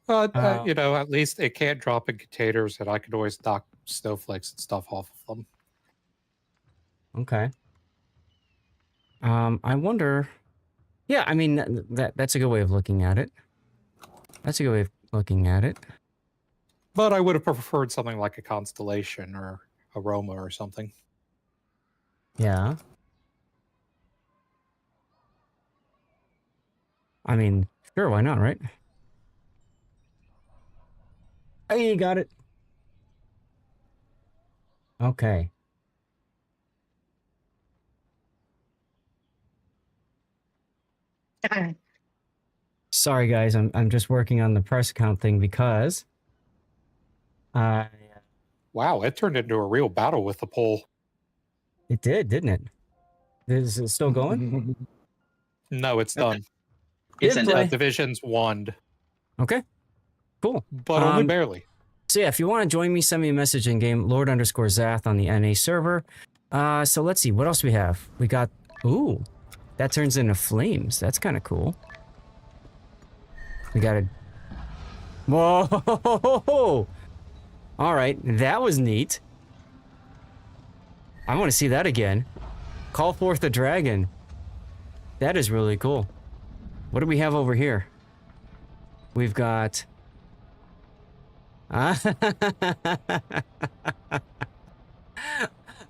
But, you know, at least it can't drop in containers, and I could always knock snowflakes and stuff off of them. Okay. I wonder... Yeah, I mean, that's a good way of looking at it. That's a good way of looking at it. But I would have preferred something like a Constellation or a Roma or something. Yeah. I mean, sure, why not, right? Hey, you got it. Okay. Sorry, guys. I'm just working on the press account thing because Wow, it turned into a real battle with the poll. it did, didn't it? Is it still going? No, it's done. It's Did ended. play. Divisions won, Okay. Cool. but only barely. So yeah, if you want to join me, send me a message in game, Lord_Zath on the NA server. So let's see, what else we have? We got, ooh, that turns into flames. That's kind of cool. We got a, whoa! All right, that was neat. I want to see that again. Call forth the dragon. That is really cool. What do we have over here? We've got...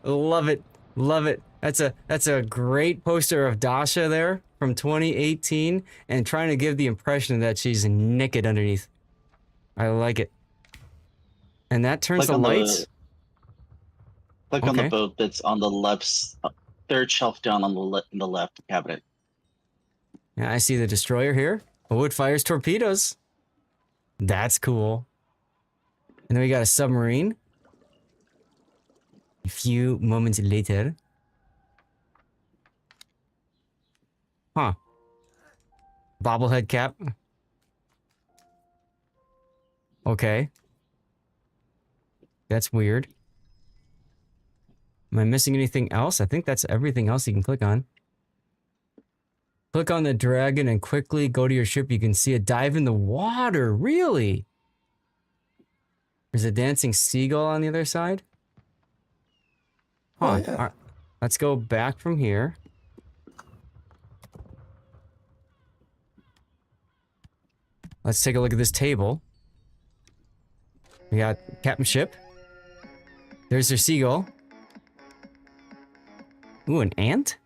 Love it. Love it. That's a great poster of Dasha there from 2018 and trying to give the impression that she's naked underneath. I like it. And that turns the lights. Click on the Okay. boat that's on the left, third shelf down on in the left cabinet. Yeah, I see the destroyer here. Oh, it fires torpedoes. That's cool. And then we got a submarine. A few moments later. Huh. Bobblehead cap. Okay. That's weird. Am I missing anything else? I think that's everything else you can click on. Click on the dragon and quickly go to your ship. You can see it dive in the water. Really? There's a dancing seagull on the other side. Huh. Oh, yeah. All right. Let's go back from here. Let's take a look at this table. We got Captain Ship. There's their seagull. Ooh, an ant?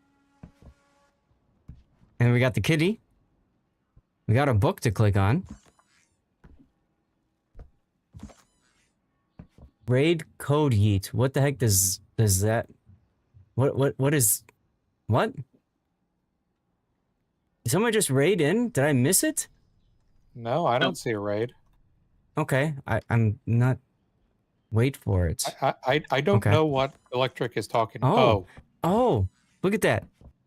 And we got the kitty. We got a book to click on. Raid code yeet. What the heck does that? What is? What? Did someone just raid in? Did I miss it? No, I don't see a raid. Okay, I'm not. Wait for it. I don't Okay. know what Electric is talking about. Oh. Oh, look at that.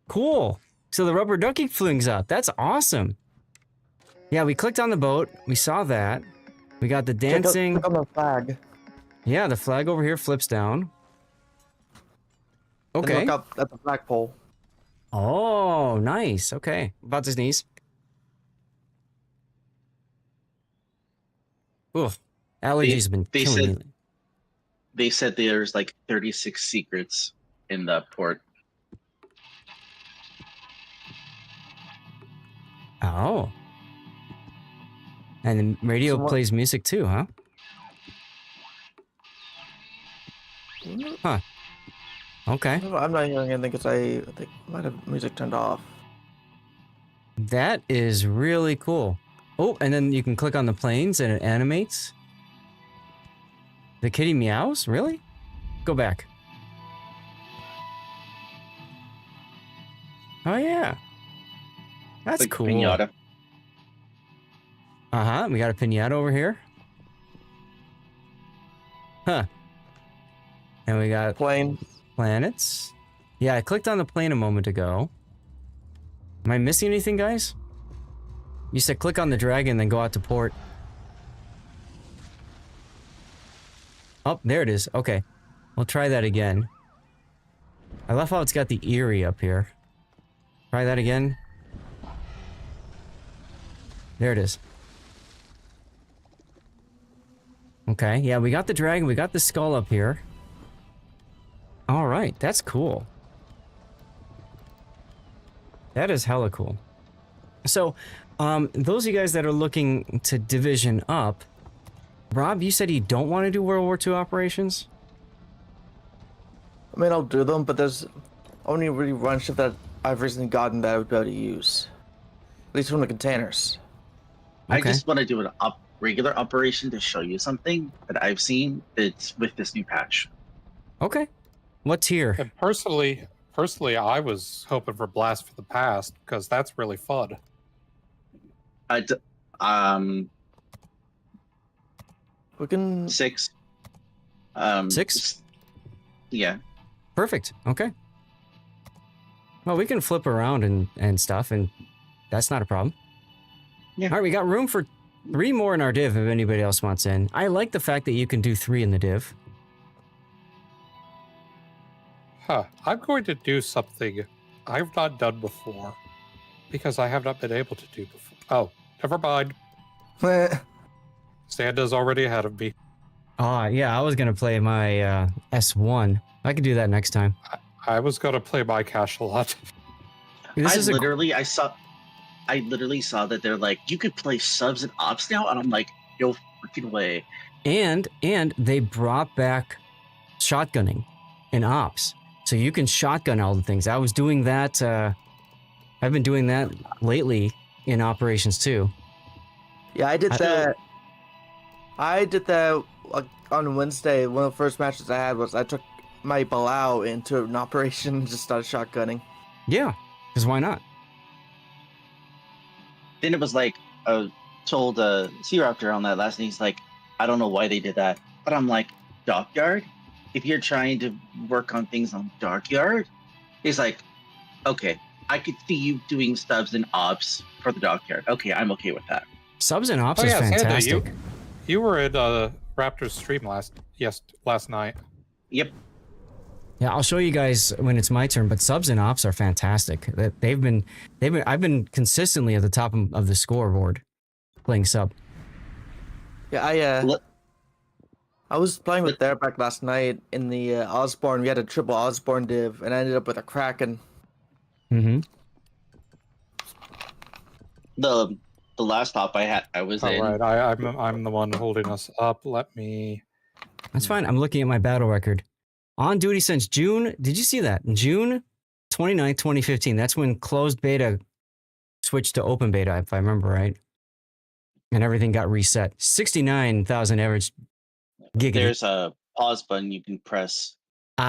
Cool. So the rubber ducky flings up. That's awesome. Yeah, we clicked on the boat. We saw that. We got the dancing. Click on the flag. Yeah, the flag over here flips down. And Okay. look up at the flagpole. Oh, nice. Okay. About to sneeze. Ooh, allergies have been they killing said- me. They said there's like 36 secrets in the port. Oh. And the radio So what- plays music too, huh? Huh. Okay. I'm not hearing anything because I think I might have music turned off. That is really cool. Oh, and then you can click on the planes and it animates. The kitty meows? Really? Go back. Oh, yeah. That's Like cool. Pinata. Uh-huh. We got a pinata over here. Huh. And we got Plane. planets. Yeah, I clicked on the plane a moment ago. Am I missing anything, guys? You said click on the dragon, then go out to port. Oh, there it is. Okay. We'll try that again. I love how it's got the Erie up here. Try that again. There it is. Okay, yeah, we got the dragon, we got the skull up here. All right, that's cool. That is hella cool. So, those of you guys that are looking to division up, Rob, you said you don't want to do World War II operations? I mean, I'll do them, but there's only really one ship that I've recently gotten that I would be able to use. At least from the containers. I Okay. just want to do an regular operation to show you something that I've seen that's with this new patch. Okay. What tier? And personally, I was hoping for Blast for the Past because that's really fun. Um, We can. 6. 6? Yeah. Perfect. Okay. Well, we can flip around and stuff, and that's not a problem. Yeah. All right, we got room for 3 more in our div if anybody else wants in. I like the fact that you can do 3 in the div. Huh. I'm going to do something I've not done before because I have not been able to do before. Oh, never mind. Sanda's already ahead of me. Yeah, I was going to play my S1. I could do that next time. I was going to play my cash a lot. This is I literally saw that they're like, you could play subs and ops now, and I'm like, no freaking way. And they brought back shotgunning in ops. So you can shotgun all the things. I was doing that. I've been doing that lately in operations too. Yeah, I did that. I did that on Wednesday. One of the first matches I had was I took my Balau into an operation and just started shotgunning. Yeah, because why not? Then it was like, told Sea Raptor on that last, and he's like, I don't know why they did that. But I'm like, Dockyard? If you're trying to work on things on Dockyard? He's like, okay, I could see you doing subs and ops for the Dockyard. Okay, I'm okay with that. Subs and ops Oh is yeah, Santa, fantastic. you were at Raptor's stream last night. Yep. Yeah, I'll show you guys when it's my turn. But subs and ops are fantastic. I've been consistently at the top of the scoreboard playing sub. Yeah, I was playing with Back last night in the Osborne. We had a triple Osborne div, and I ended up with a Kraken. Mm-hmm. The last stop I was in. All right, I'm the one holding us up. Let me. That's fine. I'm looking at my battle record. On duty since June. Did you see that? June 29th, 2015. That's when closed beta switched to open beta, if I remember right. And everything got reset. 69,000 average gigabytes. There's a pause button you can press. Where?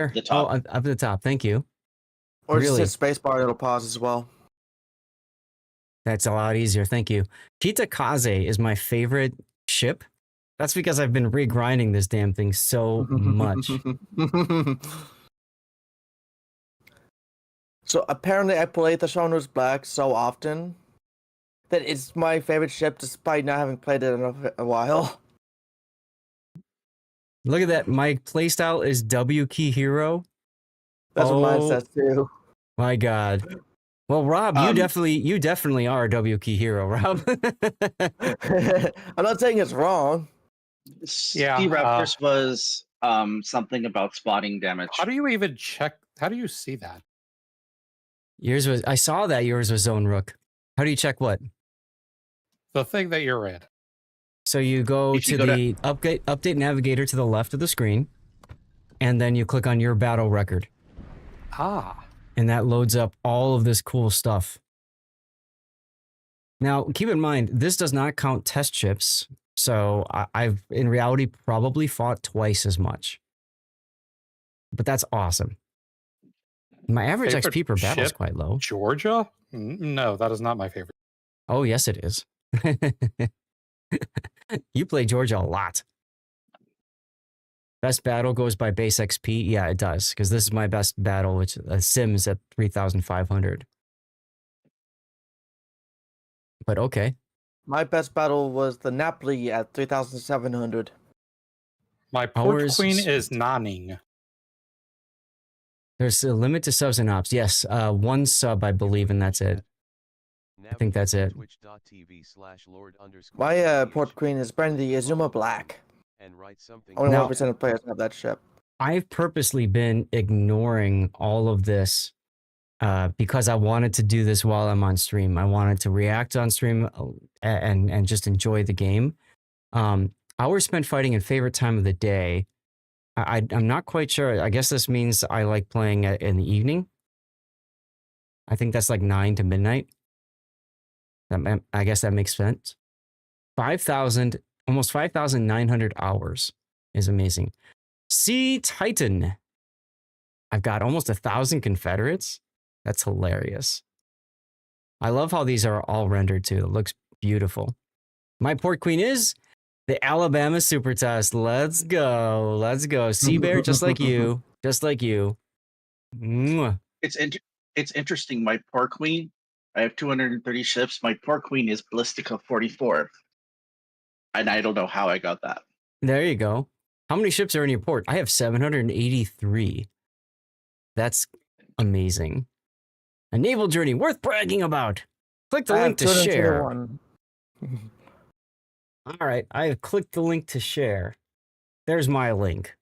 Up the top. Oh, up at the top. Thank you. Or Really? just hit spacebar, it'll pause as well. That's a lot easier. Thank you. Kitakaze is my favorite ship. That's because I've been regrinding this damn thing so much. So apparently I played the Shoners Black so often that it's my favorite ship despite not having played it in a while. Look at that. My playstyle is W key hero. That's what mine says too. My God. Well, Rob, you definitely are a W key hero, Rob. I'm not saying it's wrong. Yeah, Sea Raptors was something about spotting damage. How do you even check? How do you see that? Yours was. I saw that yours was Zone Rook. How do you check what? The thing that you're in. So you go to the update navigator to the left of the screen, and then you click on your battle record. And that loads up all of this cool stuff. Now, keep in mind, this does not count test ships, so I've, in reality, probably fought twice as much. But that's awesome. My average Favorite XP per battle is ship? quite low. Georgia? No, that is not my favorite. Oh, yes, it is. You play Georgia a lot. Best battle goes by base XP. Yeah, it does, because this is my best battle, which Sims at 3,500. But okay. My best battle was the Napoli at 3,700. My port Ours queen is- is Nanning. There's a limit to subs and ops. Yes, 1 sub, I believe, and that's it. I think that's it. My port queen is Brandy Azuma Black. Only Now- 1% of players have that ship. I've purposely been ignoring all of this because I wanted to do this while I'm on stream. I wanted to react on stream and just enjoy the game. Hours spent fighting in favorite time of the day. I'm not quite sure. I guess this means I like playing in the evening. I think that's like 9 to midnight. I guess that makes sense. 5,000, almost 5,900 hours is amazing. Sea Titan. I've got almost 1,000 Confederates. That's hilarious. I love how these are all rendered too. It looks beautiful. My port queen is the Alabama Super Test. Let's go. Let's go. Sea Bear, just like you. Just like you. Mwah. It's interesting. My port queen, I have 230 ships. My port queen is Ballistica 44, and I don't know how I got that. There you go. How many ships are in your port? I have 783. That's amazing. A naval journey worth bragging about. Click the link to share. 221. All right, I have clicked the link to share. There's my link.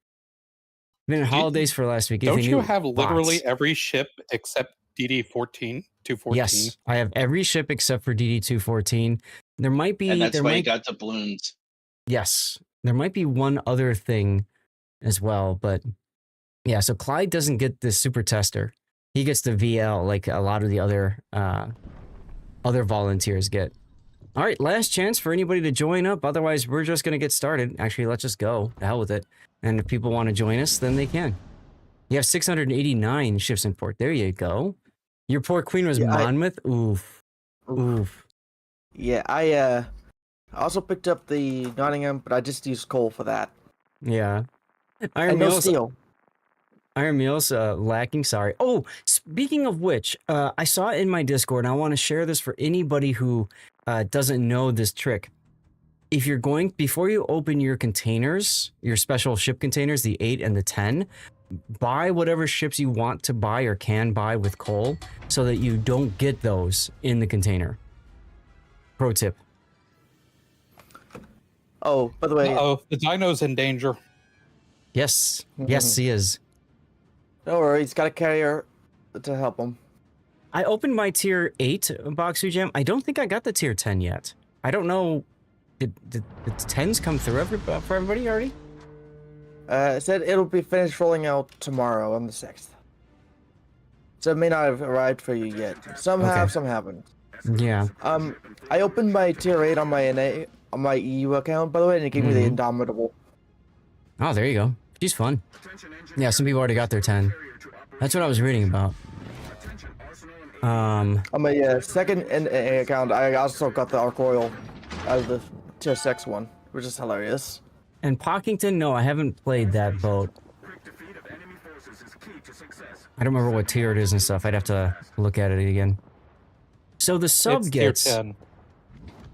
Been holidays for last week. Don't you have bots. literally every ship except DD-14, 214? Yes, I have every ship except for DD-214. There might be... And that's there why might, you got doubloons. Yes, there might be one other thing as well, but... Yeah, so Clyde doesn't get the super tester. He gets the VL like a lot of the other volunteers get. All right, last chance for anybody to join up. Otherwise, we're just going to get started. Actually, let's just go. The hell with it. And if people want to join us, then they can. You have 689 ships in port. There you go. Your port queen was Monmouth? Oof. Oof. Yeah, I also picked up the Nottingham, but I just used coal for that. Yeah. And no steel. Iron Meal's lacking, sorry. Oh, speaking of which, I saw it in my Discord, and I want to share this for anybody who doesn't know this trick. If you're going, before you open your containers, your special ship containers, the 8 and the 10, buy whatever ships you want to buy or can buy with coal so that you don't get those in the container. Pro tip. Oh, by the way... Uh-oh, the dino's in danger. Yes. Yes, he is. Don't worry, he's got a carrier to help him. I opened my tier 8 Boxu Jam. I don't think I got the tier 10 yet. I don't know. Did the 10s come through for everybody already? It said it'll be finished rolling out tomorrow on the 6th. So it may not have arrived for you yet. Some have, some haven't. Yeah. I opened my tier 8 on my EU account, by the way, and it gave me the Indomitable. Oh, there you go. She's fun. Yeah, some people already got their 10. That's what I was reading about. On my second NA account, I also got the Ark Royal out of the tier 6 one, which is hilarious. And Pockington, no, I haven't played that boat. I don't remember what tier it is and stuff. I'd have to look at it again. So the sub gets... tier 10.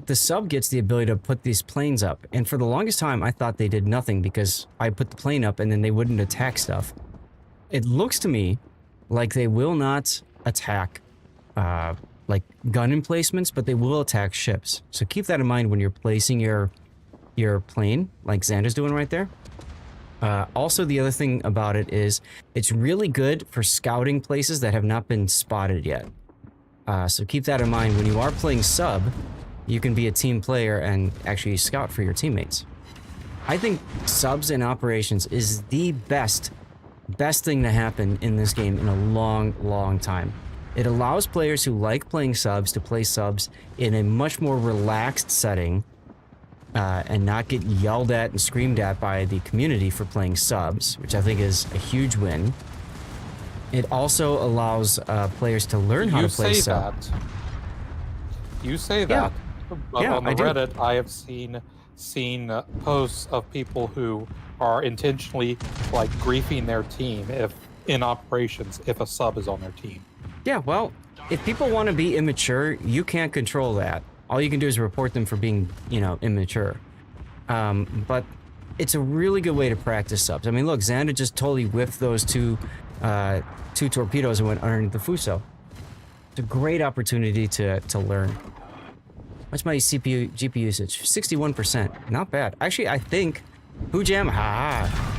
The sub gets the ability to put these planes up. And for the longest time, I thought they did nothing because I put the plane up and then they wouldn't attack stuff. It looks to me like they will not attack like gun emplacements, but they will attack ships. So keep that in mind when you're placing your plane, like Xander's doing right there. Also, the other thing about it is it's really good for scouting places that have not been spotted yet. So keep that in mind when you are playing sub. You can be a team player and actually scout for your teammates. I think subs in operations is the best thing to happen in this game in a long time. It allows players who like playing subs to play subs in a much more relaxed setting and not get yelled at and screamed at by the community for playing subs, which I think is a huge win. It also allows players to learn how to play sub. You say that. But yeah, on the Reddit, I have seen posts of people who are intentionally like griefing their team if in operations if a sub is on their team. Yeah, well, if people want to be immature, you can't control that. All you can do is report them for being, you know, immature. But it's a really good way to practice subs. I mean, look, Xander just totally whiffed those two torpedoes and went underneath the Fuso. It's a great opportunity to learn. What's my GPU usage? 61%. Not bad. Actually, I think... Hoojam,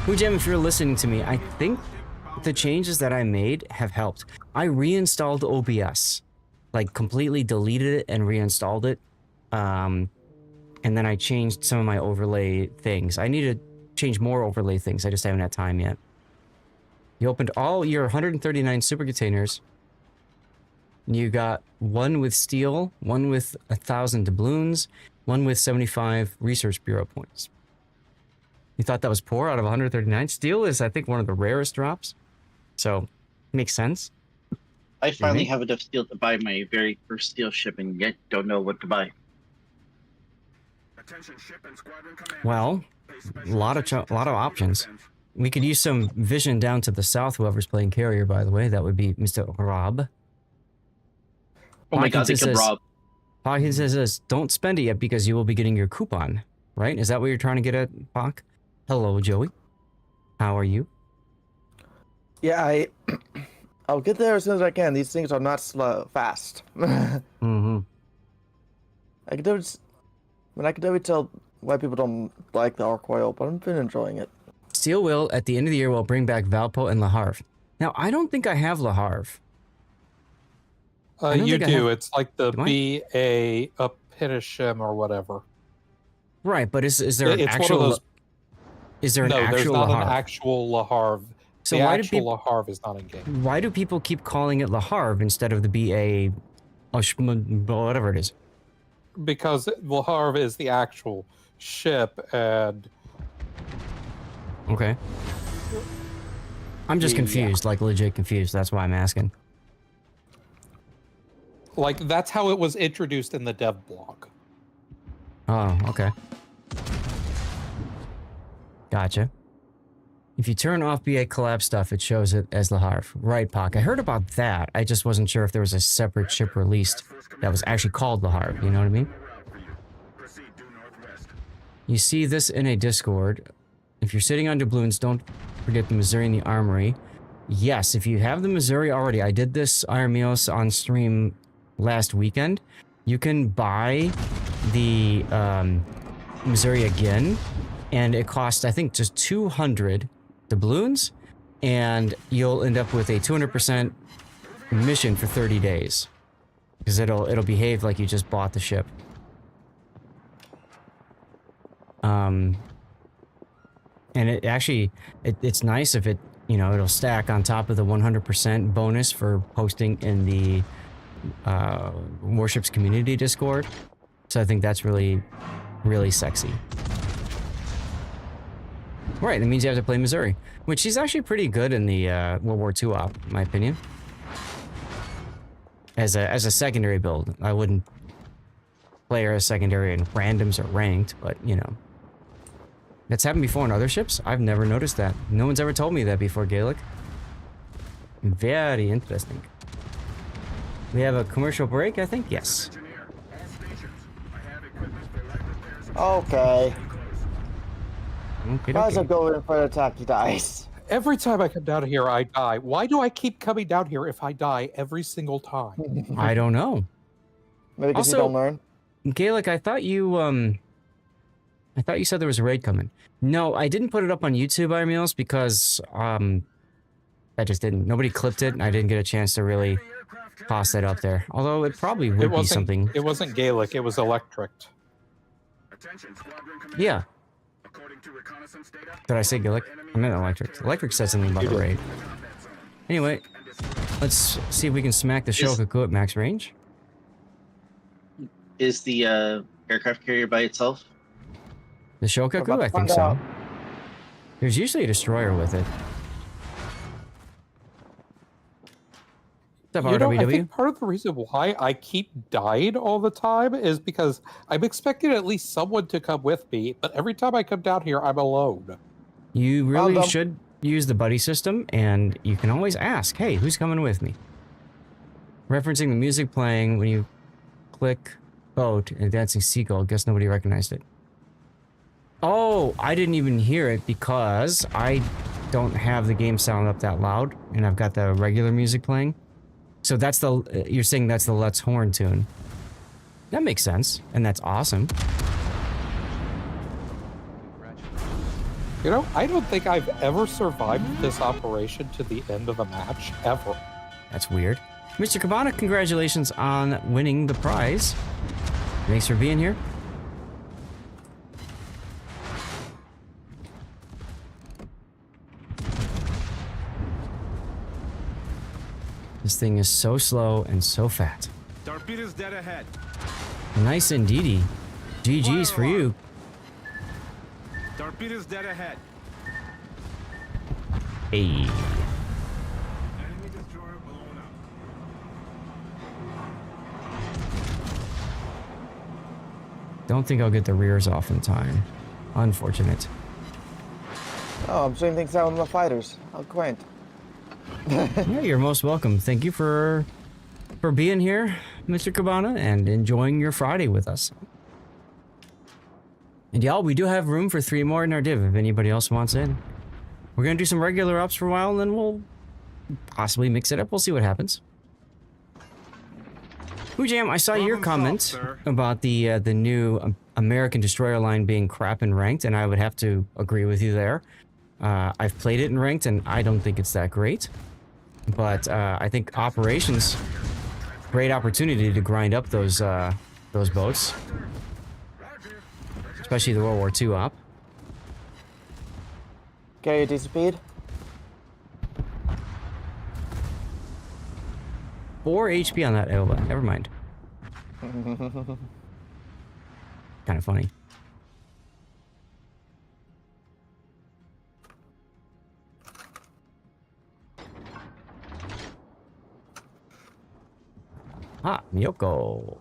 Hoojam, if you're listening to me, I think the changes that I made have helped. I reinstalled OBS. Like, completely deleted it and reinstalled it. And then I changed some of my overlay things. I need to change more overlay things. I just haven't had time yet. You opened all your 139 super containers. You got one with steel, one with 1,000 doubloons, one with 75 Research Bureau points. You thought that was poor out of 139? Steel is, I think, one of the rarest drops. So, makes sense. I finally have enough steel to buy my very first steel ship, and yet don't know what to buy. Well, a lot of options. We could use some vision down to the south. Whoever's playing carrier, by the way, that would be Mr. Rob. Oh my god, they killed Rob. Hawkins says, don't spend it yet because you will be getting your coupon. Right? Is that what you're trying to get at, Bach? Hello, Joey. How are you? Yeah, I'll get there as soon as I can. These things are not fast. Mm-hmm. I can definitely tell why people don't like the arc oil, but I've been enjoying it. Steel will, at the end of the year, will bring back Valpo and Le Havre. Now, I don't think I have Le Havre. You do. It's like the BA Epitishim or whatever. Right, but is there an it's actual... One of those, is there an actual there's not Le Havre? an actual Le Havre. So the why actual Le Havre is not in game. Why do people keep calling it Le Havre instead of the BA... whatever it is? Because Le Havre is the actual ship, and... Okay. I'm just confused, like legit confused. That's why I'm asking. Like, that's how it was introduced in the dev blog. Oh, okay. Gotcha. If you turn off BA collab stuff, it shows it as Le Havre. Right, Pac. I heard about that. I just wasn't sure if there was a separate ship released that was actually called Le Havre. You know what I mean? You see this in a Discord. If you're sitting on doubloons, don't forget the Missouri in the Armory. Yes, if you have the Missouri already, I did this Armios on stream last weekend. You can buy the Missouri again, and it costs, I think, just 200 doubloons, and you'll end up with a 200% mission for 30 days. Because it'll behave like you just bought the ship. And it actually, it's nice if it, you know, it'll stack on top of the 100% bonus for posting in the Warships community Discord. So I think that's really, really sexy. Right, that means you have to play Missouri, which is actually pretty good in the World War II op, in my opinion. As a secondary build, I wouldn't play her as secondary in randoms or ranked, but you know. That's happened before on other ships? I've never noticed that. No one's ever told me that before, Gaelic. Very interesting. We have a commercial break, I think? Yes. Okay. Okay, Why does it go in for an attack? He dies. Every time I come down here, I die. Why do I keep coming down here if I die every single time? I don't know. Maybe because you Also, don't learn? Gaelic, I thought you said there was a raid coming. No, I didn't put it up on YouTube, Armios, because I just didn't. Nobody clipped it, and I didn't get a chance to really toss that up there. Although it probably would be something. It wasn't Gaelic, it was electric. Yeah. Did I say Gaelic? I meant electric. Electric said something about a raid. Anyway, let's see if we can smack the Shokaku at max range. Is the aircraft carrier by itself? The Shokaku? I think so. There's usually a destroyer with it. What's up, You know, I RWW? think part of the reason why I keep dying all the time is because I'm expecting at least someone to come with me, but every time I come down here, I'm alone. You really should use the buddy system, and you can always ask, hey, who's coming with me? Referencing the music playing when you click boat and dancing seagull. Guess nobody recognized it. Oh, I didn't even hear it because I don't have the game sound up that loud, and I've got the regular music playing. So that's you're saying that's the Let's Horn tune. That makes sense, and that's awesome. You know, I don't think I've ever survived this operation to the end of the match, ever. That's weird. Mr. Cabana, congratulations on winning the prize. Thanks for being here. This thing is so slow and so fat. Torpedoes dead ahead. Nice indeedy. GG's for you. Torpedoes dead ahead. Hey. Enemy destroyer blown up. Don't think I'll get the rears off in time. Unfortunate. Oh, I'm shooting things down with my fighters. How quaint. Yeah, you're most welcome. Thank you for being here, Mr. Cabana, and enjoying your Friday with us. And y'all, we do have room for 3 more in our div if anybody else wants in. We're gonna do some regular ups for a while, and then we'll possibly mix it up. We'll see what happens. Jam, I saw your comment about the new American Destroyer line being crap in ranked, and I would have to agree with you there. I've played it in ranked, and I don't think it's that great. But I think operations, great opportunity to grind up those boats, especially the World War II op. Carry a decent speed. 4 HP on that Elva. Never mind. Kind of funny. Ah, Miyoko.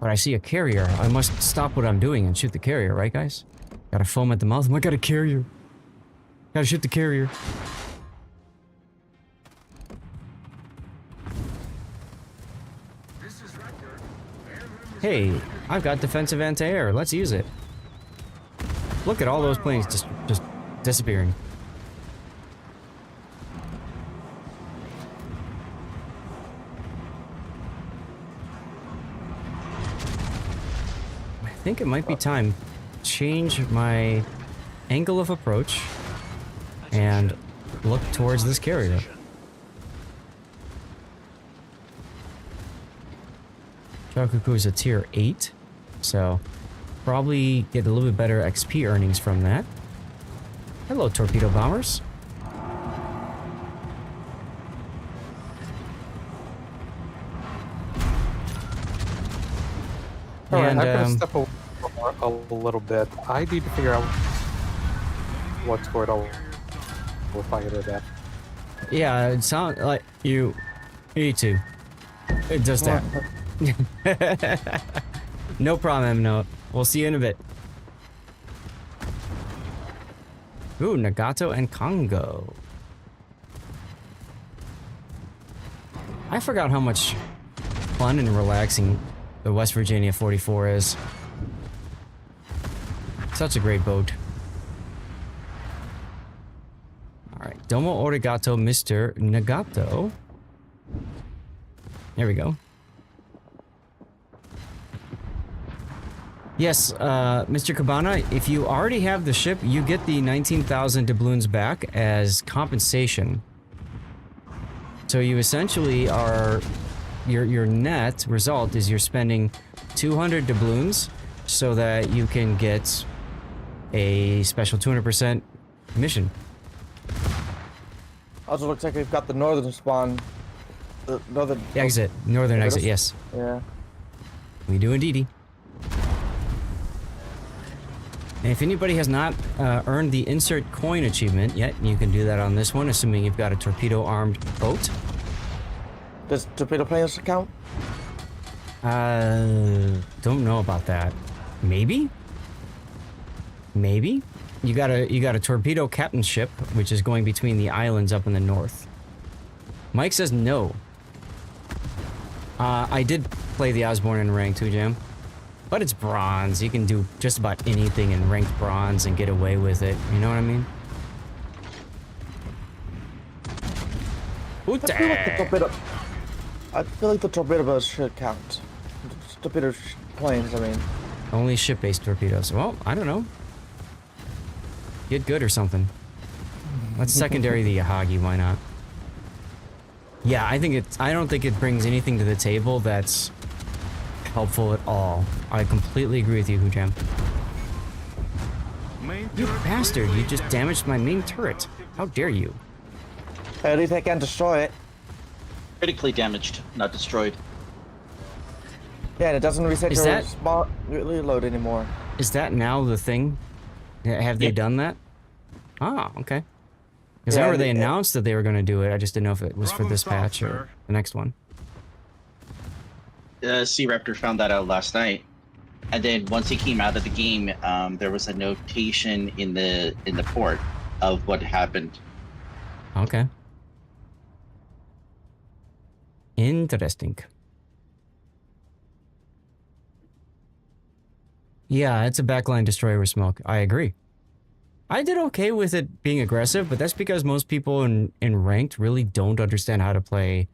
But I see a carrier. I must stop what I'm doing and shoot the carrier, right, guys? Gotta foam at the mouth. I got a carrier. Gotta shoot the carrier. Hey, I've got defensive anti-air. Let's use it. Look at all those planes just disappearing. I think it might be time to change my angle of approach and look towards this carrier. Chakuku is a tier 8, so probably get a little bit better XP earnings from that. Hello, torpedo bombers. Alright, And, I'm gonna step away a little bit. I need to figure out what's going on with my internet. Yeah, it sounds like you too. It does that. No problem, no. We'll see you in a bit. Ooh, Nagato and Congo. I forgot how much fun and relaxing the West Virginia 44 is. Such a great boat. Alright, Domo Origato, Mr. Nagato. There we go. Yes, Mr. Cabana, if you already have the ship, you get the 19,000 doubloons back as compensation. So you essentially are... Your net result is you're spending 200 doubloons so that you can get a special 200% mission. Also looks like we've got the northern spawn. The northern... Exit. Northern exit, yes. Yeah. We do indeedy. And if anybody has not earned the insert coin achievement yet, you can do that on this one, assuming you've got a torpedo-armed boat. Does torpedo planes count? Don't know about that. Maybe? Maybe? You got a torpedo captain ship, which is going between the islands up in the north. Mike says no. I did play the Osborne in rank 2, Jam. But it's bronze. You can do just about anything in ranked bronze and get away with it. You know what I mean? I feel like the torpedo boats should count. Torpedo planes, I mean. Only ship-based torpedoes. Well, I don't know. Get good or something. Let's secondary the Yahagi, why not? Yeah, I don't think it brings anything to the table that's helpful at all. I completely agree with you, Hujam. You bastard, you just damaged my main turret. How dare you? At least I can destroy it. Critically damaged, not destroyed. Yeah, and it doesn't reset Is your that- small reload anymore. Is that now the thing? Have they Yep. done that? Ah, okay. Because Yeah, I remember they and- announced that they were going to do it. I just didn't know if it was for Problem this solved, patch or sir. the next one. Sea Raptor found that out last night, and then once he came out of the game, there was a notation in the port of what happened. Okay. Interesting. Yeah, it's a backline destroyer with smoke. I agree. I did okay with it being aggressive, but that's because most people in ranked really don't understand how to play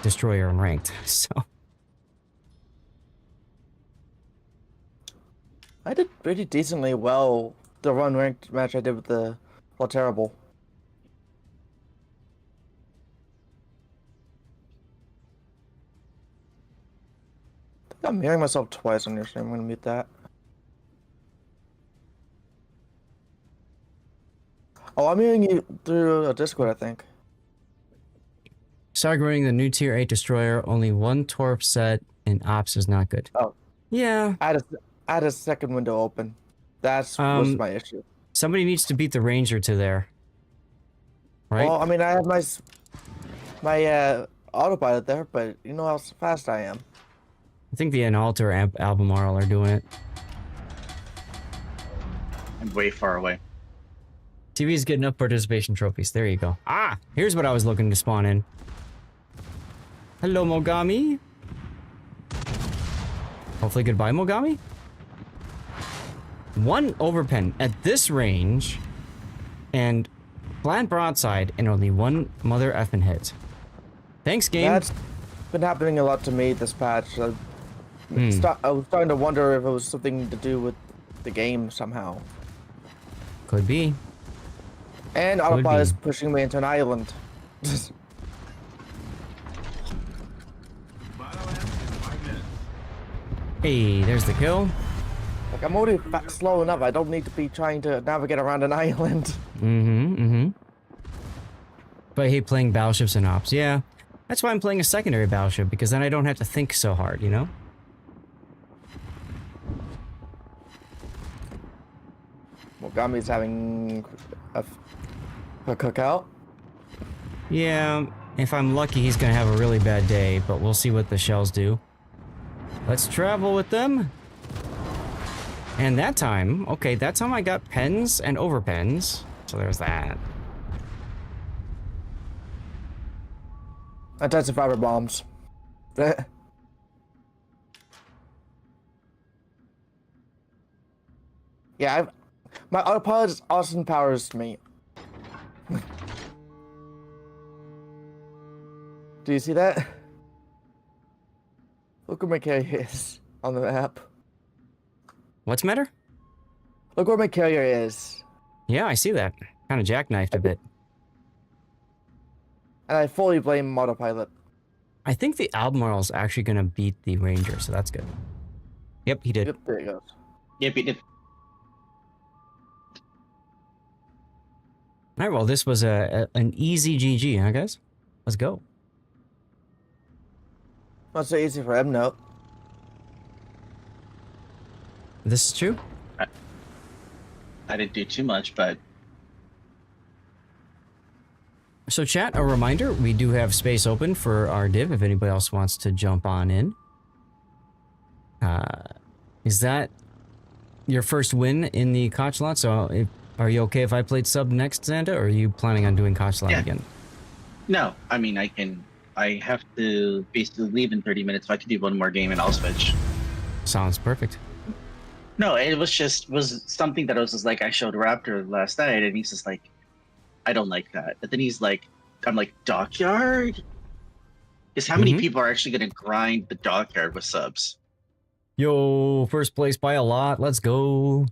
destroyer in ranked. So I did pretty decently well the one ranked match I did with the Terrible. I think I'm hearing myself twice on your stream. I'm gonna mute that. Oh, I'm hearing you through a Discord, I think. Started running the new tier 8 destroyer, only one torp set and ops is not good. Oh. Yeah. I had a second window open. That's was my issue. Somebody needs to beat the ranger to there. Right? Well, I mean, I have my autopilot there, but you know how fast I am. I think the Analta or Albemarle are doing it. I'm way far away. TV's getting up participation trophies. There you go. Ah, here's what I was looking to spawn in. Hello, Mogami. Hopefully goodbye, Mogami. One overpen at this range and flat broadside and only one mother effing hit. Thanks, game. That's been happening a lot to me this patch. I was starting to wonder if it was something to do with the game somehow. Could be. And autopilot is pushing me into an island. Battle ends in 5 minutes. Hey, there's the kill. Like, I'm already slow enough. I don't need to be trying to navigate around an island. But I hate playing battleships and ops. Yeah. That's why I'm playing a secondary battleship, because then I don't have to think so hard, you know? Mogami's having a cookout. Yeah, if I'm lucky, he's gonna have a really bad day, but we'll see what the shells do. Let's travel with them. And that time, okay, that time I got pens and overpens. So there's that. Intensive fiber bombs. Yeah, my autopilot is Austin Powers to me. Do you see that? Look where my carrier is on the map. What's the matter? Look where my carrier is. Yeah, I see that. Kind of jackknifed a bit. And I fully blame autopilot. I think the Albemarle is actually gonna beat the Ranger, so that's good. Yep, he did. Yep, there it goes. Yep, it did. All right, well, this was an easy GG, huh, guys? Let's go. Not so easy for him, no. This is true. I didn't do too much, but So chat, a reminder, we do have space open for our div if anybody else wants to jump on in. Is that your first win in the Koch lot? So are you okay if I played sub next, Xanda, or are you planning on doing Koch lot Yeah. again? no. I mean, I have to basically leave in 30 minutes, so I can do one more game and I'll switch. Sounds perfect. No, it was something that I was just like, I showed Raptor last night, and he's just like, I don't like that. But then he's like, I'm like, Dockyard? Because how many people are actually going to grind the Dockyard with subs? Yo, first place by a lot. Let's go.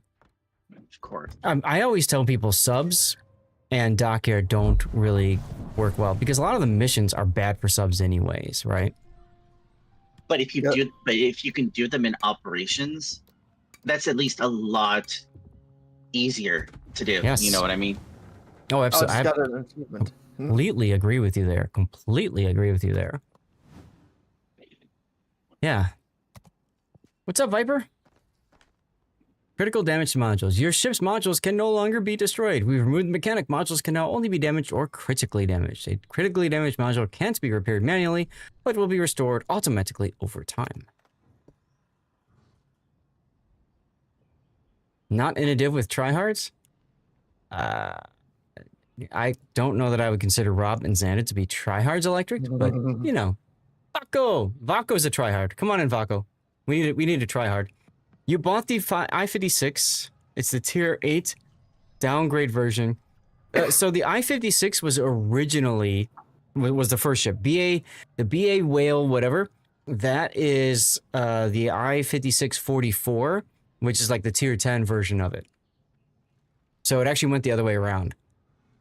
Of course. I always tell people subs and Dockyard don't really work well because a lot of the missions are bad for subs anyways, right? But if you can do them in operations, that's at least a lot easier to do. Yes. You know what I mean? Oh, Oh, absolutely. it's I got an achievement. completely agree with you there. Completely agree with you there. Yeah. What's up, Viper? Critical damage to modules. Your ship's modules can no longer be destroyed. We've removed the mechanic. Modules can now only be damaged or critically damaged. A critically damaged module can't be repaired manually, but will be restored automatically over time. Not in a div with tryhards? I don't know that I would consider Rob and Xander to be tryhards electric, but, you know. Vaco! Vaco's a tryhard. Come on in, Vaco. We need a tryhard. You bought the I-56. It's the tier 8 downgrade version. So the I-56 was originally was the first ship. The BA Whale, whatever. That is the I-56-44, which is like the tier 10 version of it. So it actually went the other way around.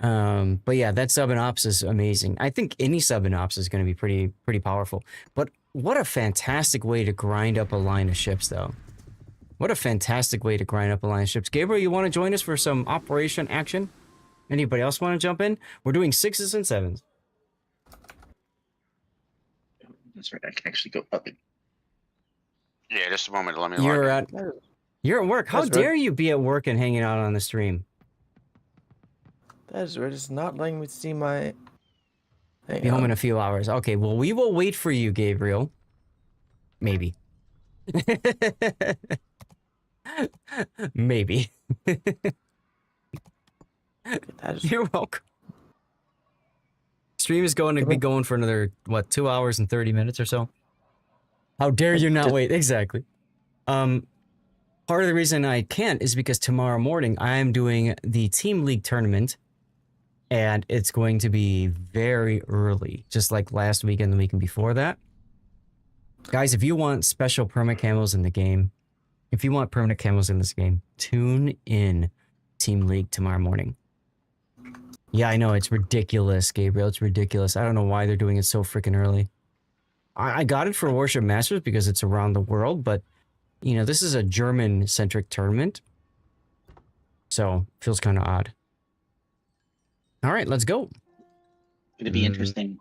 But yeah, that sub and ops is amazing. I think any sub and ops is going to be pretty powerful. But what a fantastic way to grind up a line of ships, though. What a fantastic way to grind up a line of ships. Gabriel, you want to join us for some operation action? Anybody else want to jump in? We're doing 6s and 7s. That's right. I can actually go up. Yeah, just a moment. Let me. You're log in. at work. How dare you be at work and hanging out on the stream? That is weird. It's not letting me see my. Be home in a few hours. Okay, well, we will wait for you, Gabriel. Maybe. Maybe. You're welcome. Stream is going to be going for another, what, 2 hours and 30 minutes or so? How dare you not wait? Exactly. Part of the reason I can't is because tomorrow morning I am doing the Team League tournament. And it's going to be very early, just like last week and the weekend before that. Guys, if you want special permanent camos in the game, if you want permanent camos in this game, tune in Team League tomorrow morning. Yeah, I know, it's ridiculous, Gabriel. It's ridiculous. I don't know why they're doing it so freaking early. I got it for Warship Masters because it's around the world, but, you know, this is a German-centric tournament. So, feels kind of odd. All right, let's go. It'll be interesting.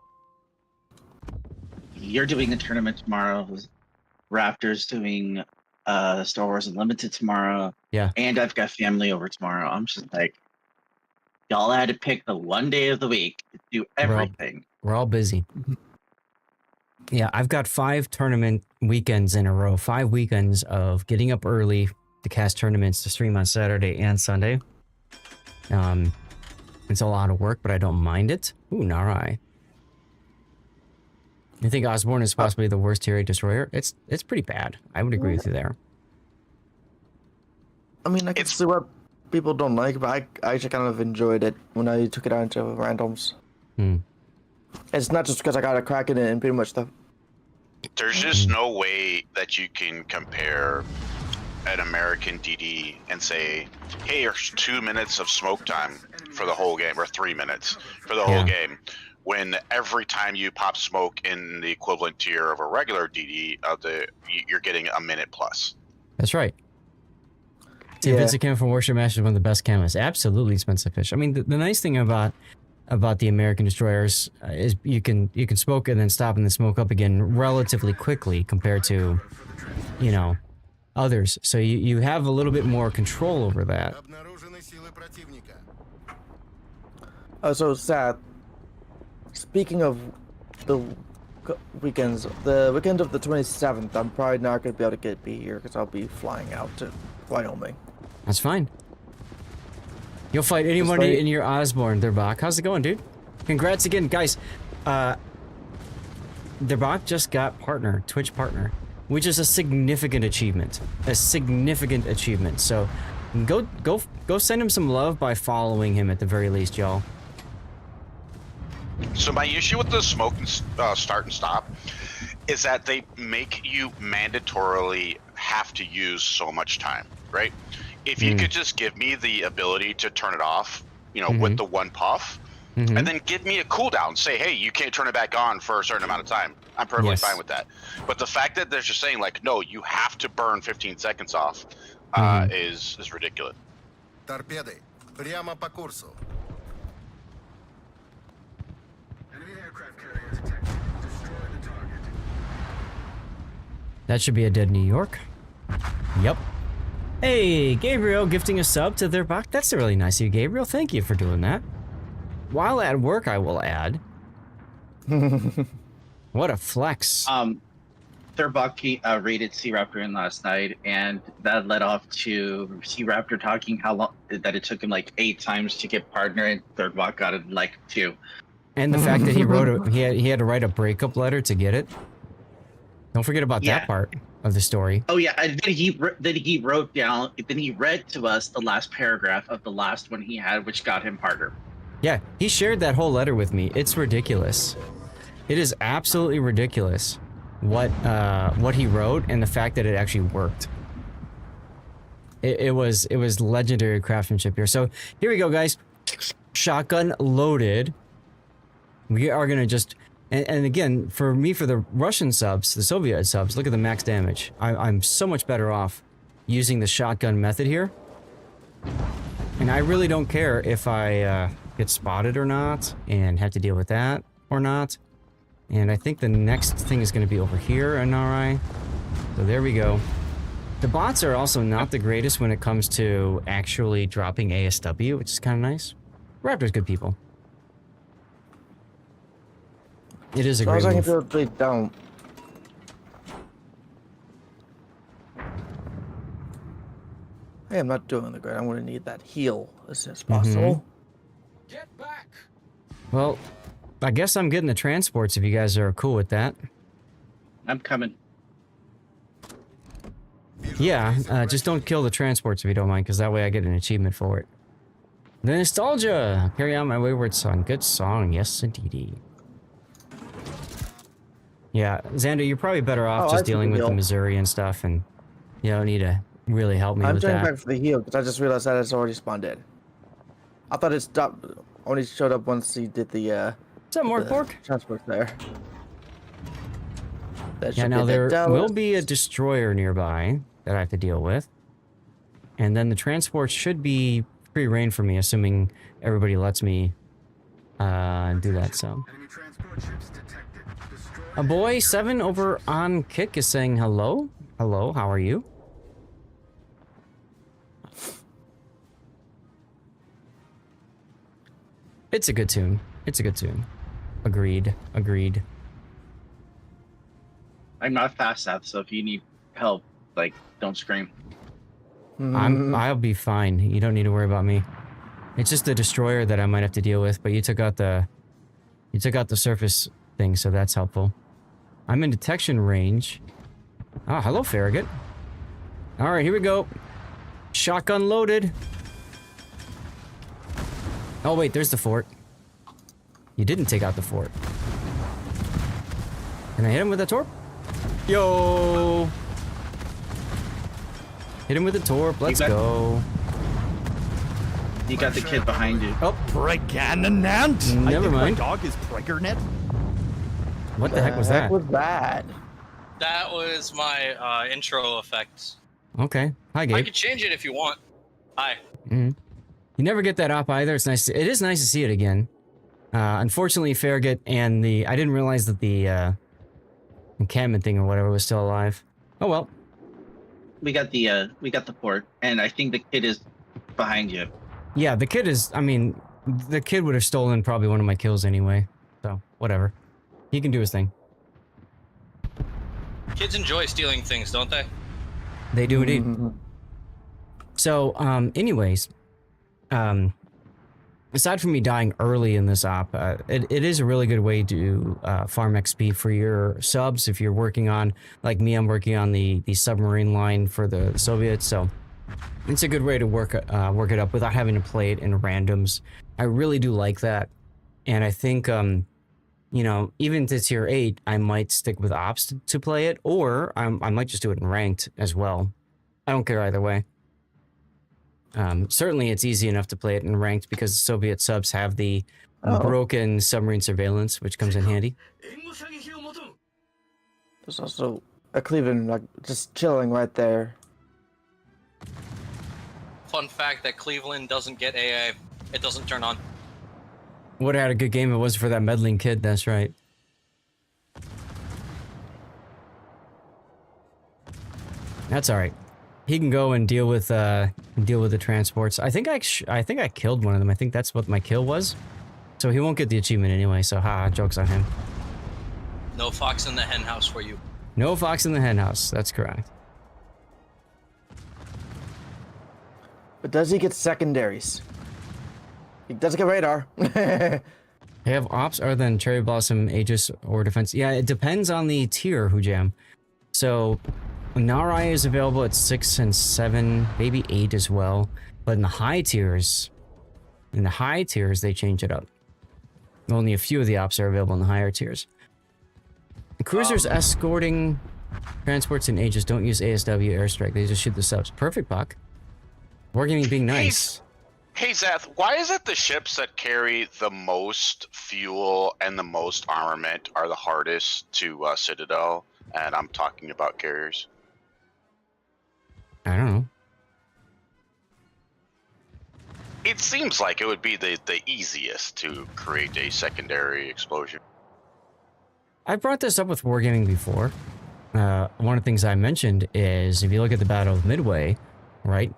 You're doing a tournament tomorrow. Raptors doing Star Wars Unlimited tomorrow. Yeah. And I've got family over tomorrow. I'm just like, y'all had to pick the one day of the week to do everything. We're all busy. Yeah, I've got 5 tournament weekends in a row. 5 weekends of getting up early to cast tournaments to stream on Saturday and Sunday. It's a lot of work, but I don't mind it. Ooh, Narai. You think Osborne is possibly the worst tier 8 destroyer? It's pretty bad. I would agree with you there. I mean, I can see what people don't like, but I actually kind of enjoyed it when I took it out into randoms. It's not just because I got a crack in it and pretty much stuff. There's just no way that you can compare an American DD and say, hey, here's 2 minutes of smoke time for the whole game, or 3 minutes for the whole game, when every time you pop smoke in the equivalent tier of a regular DD, you're getting a minute plus. That's right. Team Vincent Cam from Warship Masters is one of the best cameras. Absolutely expensive fish. I mean, the nice thing about the American destroyers is you can smoke and then stop and then smoke up again relatively quickly compared to, you know, others. So you have a little bit more control over that. Oh, so sad. Speaking of the weekends, the weekend of the 27th, I'm probably not going to be able to be here because I'll be flying out to Wyoming. That's fine. You'll fight anybody in your Osborne, Derbach. How's it going, dude? Congrats again, guys. Derbach just got Twitch partner, which is a significant achievement. A significant achievement. So go send him some love by following him at the very least, y'all. So my issue with the smoke and start and stop is that they make you mandatorily have to use so much time, right? If you could just give me the ability to turn it off, you know, with the one puff, and then give me a cooldown, say, hey, you can't turn it back on for a certain amount of time. I'm perfectly fine with that. But the fact that they're just saying, like, no, you have to burn 15 seconds off is ridiculous. Торпеды. Прямо по курсу. That should be a dead New York. Yep. Hey, Gabriel gifting a sub to their box. That's really nice of you, Gabriel. Thank you for doing that. While at work, I will add. What a flex. Thurbach raided Sea Raptor in last night, and that led off to Sea Raptor talking how long that it took him like 8 times to get partner, and Thurbach got it in like 2. And the fact that he wrote he had to write a breakup letter to get it. Don't forget about that part of the story. Oh yeah, and then he wrote down. Then he read to us the last paragraph of the last one he had, which got him partner. Yeah, he shared that whole letter with me. It's ridiculous. It is absolutely ridiculous what he wrote and the fact that it actually worked. It was legendary craftsmanship here. So here we go, guys. Shotgun loaded. We are gonna just and again for the Russian subs, the Soviet subs. Look at the max damage. I'm so much better off using the shotgun method here. And I really don't care if I get spotted or not and have to deal with that or not. And I think the next thing is going to be over here, NRI. So there we go. The bots are also not the greatest when it comes to actually dropping ASW, which is kind of nice. Raptor's good people. It is a great move. As they don't. Hey, I'm not doing the great. I'm going to need that heal as soon as possible. Get back! Well, I guess I'm getting the transports if you guys are cool with that. I'm coming. Yeah, just don't kill the transports if you don't mind, because that way I get an achievement for it. The nostalgia! Carry on my wayward son. Good song, yes indeedy. Yeah, Xander, you're probably better off just dealing with the Missouri and stuff, and you don't need to really help me with that. I'm turning back for the heal, because I just realized that it's already spawned in. I thought it stopped, only showed up once he did the, What's up, more pork? transport there. Yeah, now there will be a destroyer nearby that I have to deal with. And then the transport should be free reign for me, assuming everybody lets me do that, so. A boy 7 over on Kick is saying hello. Hello, how are you? It's a good tune. It's a good tune. Agreed. Agreed. I'm not fast enough, so if you need help, like, don't scream. I'll be fine. You don't need to worry about me. It's just the destroyer that I might have to deal with, but you took out the surface thing, so that's helpful. I'm in detection range. Ah, hello, Farragut. All right, here we go. Shotgun loaded. Oh wait, there's the fort. You didn't take out the fort. Can I hit him with a torp? Yo! Hit him with a torp. Let's go. You got the kid behind you. Oh, Pregnant? Never mind. My dog is pregnant. What the heck was that? What was that? That was my intro effect. Okay. Hi, Gabe. I can change it if you want. Hi. You never get that up either. It's nice. It is nice to see it again. Unfortunately, Farragut and I didn't realize that the encampment thing or whatever was still alive. Oh well. We got the port, and I think the kid is behind you. Yeah, the kid is. I mean, the kid would have stolen probably one of my kills anyway. So whatever. He can do his thing. Kids enjoy stealing things, don't they? They do indeed. So, anyways, aside from me dying early in this op, it is a really good way to farm XP for your subs if you're working on, like me, I'm working on the submarine line for the Soviets, so it's a good way to work it up without having to play it in randoms. I really do like that, and I think, you know, even to tier 8, I might stick with ops to play it, or I might just do it in ranked as well. I don't care either way. Certainly it's easy enough to play it in ranked because Soviet subs have the broken submarine surveillance, which comes in handy. There's also a Cleveland, like, just chilling right there. Fun fact that Cleveland doesn't get AA. It doesn't turn on. Would have had a good game if it wasn't for that meddling kid, that's right. That's all right. He can go and deal with the transports. I think I killed one of them. I think that's what my kill was. So he won't get the achievement anyway. So joke's on him. No fox in the hen house for you. No fox in the hen house. That's correct. But does he get secondaries? He doesn't get radar. They have ops other than Cherry Blossom, Aegis, or Defense. Yeah, it depends on the tier, Hujam. So, Narai is available at 6 and 7, maybe 8 as well. But in the high tiers, they change it up. Only a few of the ops are available in the higher tiers. The cruisers escorting transports and Aegis don't use ASW airstrike. They just shoot the subs. Perfect, Buck. Wargaming being nice. Hey, Zath, why is it the ships that carry the most fuel and the most armament are the hardest to Citadel? And I'm talking about carriers. I don't know. It seems like it would be the easiest to create a secondary explosion. I brought this up with Wargaming before. One of the things I mentioned is if you look at the Battle of Midway, right?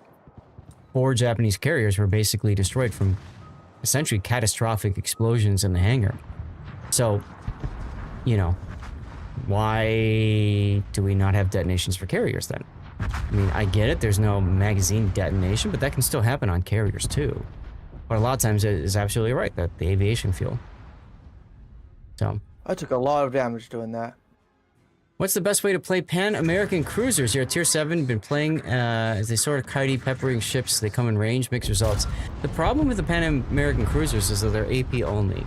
4 Japanese carriers were basically destroyed from essentially catastrophic explosions in the hangar. So, you know, why do we not have detonations for carriers then? I mean, I get it, there's no magazine detonation, but that can still happen on carriers too. But a lot of times it is absolutely right, that the aviation fuel. So. I took a lot of damage doing that. What's the best way to play Pan-American cruisers? You're at tier 7, been playing as they sort of kitey, peppering ships. They come in range, mixed results. The problem with the Pan-American cruisers is that they're AP only.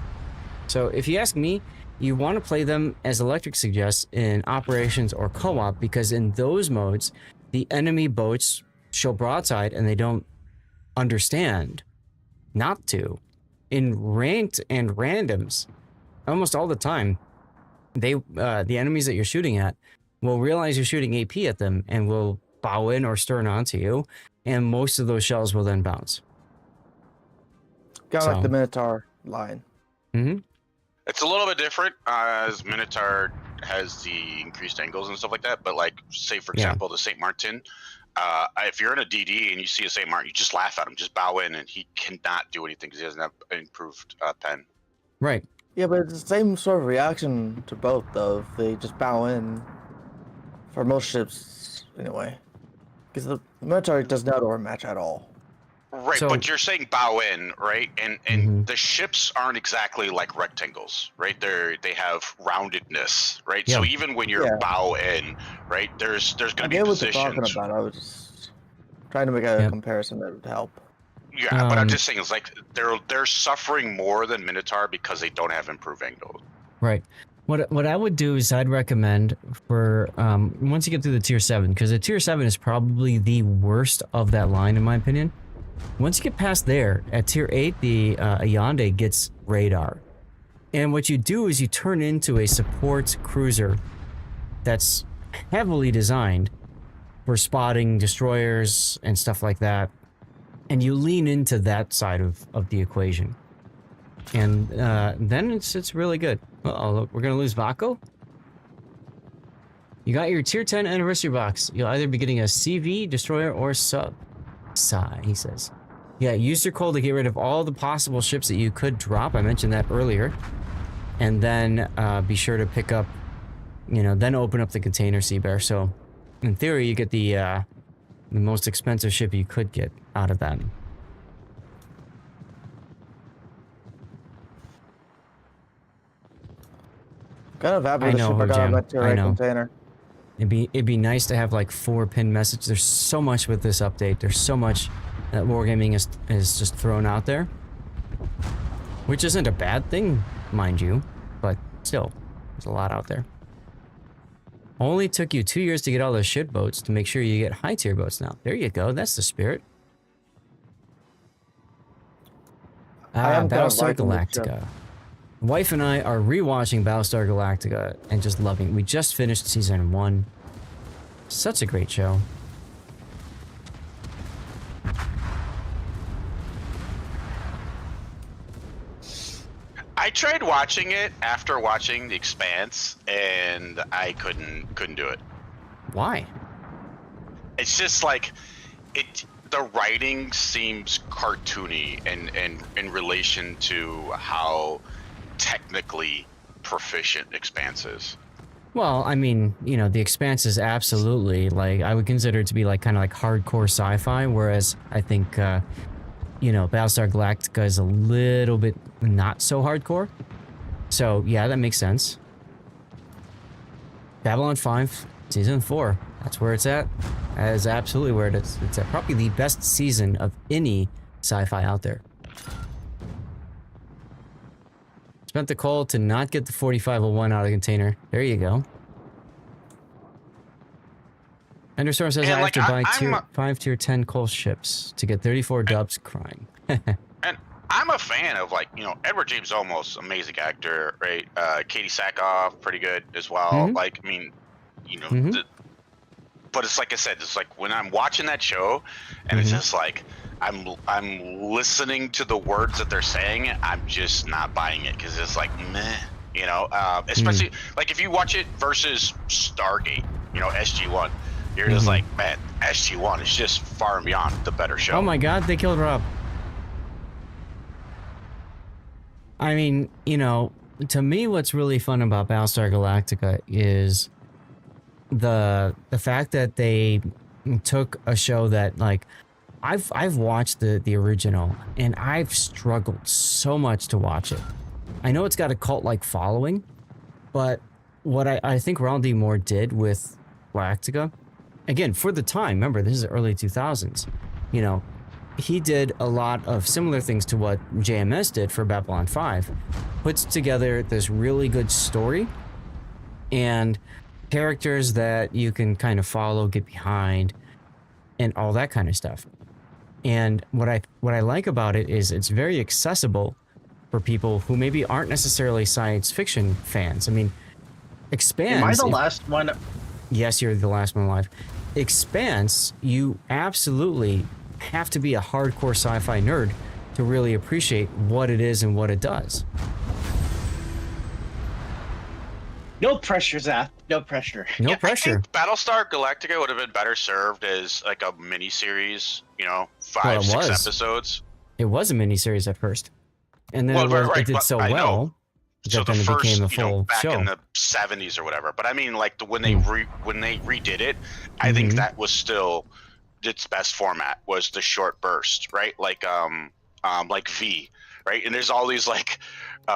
So if you ask me, you want to play them as Electric suggests in operations or co-op, because in those modes, the enemy boats show broadside and they don't understand not to. In ranked and randoms, almost all the time, the enemies that you're shooting at will realize you're shooting AP at them and will bow in or stern onto you, and most of those shells will then bounce. Kind of like the Minotaur line. Mm-hmm. It's a little bit different as Minotaur has the increased angles and stuff like that, but like, say for example, the St. Martin, if you're in a DD and you see a St. Martin, you just laugh at him, just bow in, and he cannot do anything because he doesn't have an improved pen. Right. Yeah, but it's the same sort of reaction to both, though. If they just bow in, for most ships, anyway. Because the Minotaur does not overmatch at all. Right, So- but you're saying bow in, right? And the ships aren't exactly like rectangles, right? They have roundedness, right? Yeah. So even when you're Yeah. bow in, right, there's I going to be get what you're talking positions. about. I was just trying to make a Yep. comparison that would help. Yeah, but I'm just saying, it's like they're suffering more than Minotaur because they don't have improved angles. Right. What I would do is I'd recommend for once you get through the tier 7, because the tier 7 is probably the worst of that line in my opinion. Once you get past there, at tier 8, the Ayande gets radar. And what you do is you turn into a support cruiser that's heavily designed for spotting destroyers and stuff like that. And you lean into that side of the equation. And then it's really good. Uh-oh, look, we're going to lose Vaco. You got your tier 10 anniversary box. You'll either be getting a CV, destroyer, or sub. Sigh, he says. Yeah, use your coal to get rid of all the possible ships that you could drop. I mentioned that earlier. And then be sure to pick up, then open up the container, Sea Bear. So, in theory, you get the most expensive ship you could get out of that. Kind of happy I with the know, ship I got on Jam. that tier I 8 know. container. It'd be nice to have like 4 pin message. There's so much with this update. There's so much that Wargaming is just thrown out there, which isn't a bad thing, mind you, but still, there's a lot out there. Only took you 2 years to get all those shit boats to make sure you get high tier boats now. There you go. That's the spirit. I am kind of Battlestar liking this show. Galactica. Wife and I are rewatching Battlestar Galactica and just loving it. We just finished season 1. Such a great show. I tried watching it after watching The Expanse, and I couldn't do it. Why? it's just like it. The writing seems cartoony in relation to how technically proficient Expanse is. Well, I mean, you know, The Expanse is absolutely, like, I would consider it to be, like, kind of like hardcore sci-fi, whereas I think, you know, Battlestar Galactica is a little bit not so hardcore. So, yeah, that makes sense. Babylon 5, Season 4, that's where it's at. That is absolutely where it is. It's probably the best season of any sci-fi out there. Spent the coal to not get the 4501 out of the container. There you go. Enderstorm says I have to buy tier 5 tier 10 coal ships to get 34 dubs. Crying. And I'm a fan of, like, you know, Edward James Olmos, amazing actor, right? Katie Sackhoff, pretty good as well. Like, I mean, you know, but it's like I said, it's like when I'm watching that show, and it's just like I'm listening to the words that they're saying, I'm just not buying it because it's like meh, you know. Especially like if you watch it versus Stargate, you know, SG-1, you're just like, man, SG-1 is just far and beyond the better show. Oh my God, they killed Rob. I mean, you know, to me, what's really fun about Battlestar Galactica is the fact that they took a show that, like, I've watched the original and I've struggled so much to watch it. I know it's got a cult-like following, but what I think Ronald D. Moore did with Galactica, again, for the time, remember, this is the early 2000s, you know, he did a lot of similar things to what JMS did for Babylon 5, puts together this really good story and characters that you can kind of follow, get behind, and all that kind of stuff. And what I like about it is it's very accessible for people who maybe aren't necessarily science fiction fans. I mean, Expanse... Am I the last one? Yes, you're the last one alive. Expanse, you absolutely have to be a hardcore sci-fi nerd to really appreciate what it is and what it does. No pressure, Zach. No pressure. No pressure. I think Battlestar Galactica would have been better served as like a mini-series, you know, 5-6 episodes. It was a mini-series at first. And then it did so well that then it became a full back show. in the 70s or whatever. But I mean, like, when they redid it, I think that was still its best format, was the short burst, right? Like V, right? And there's all these like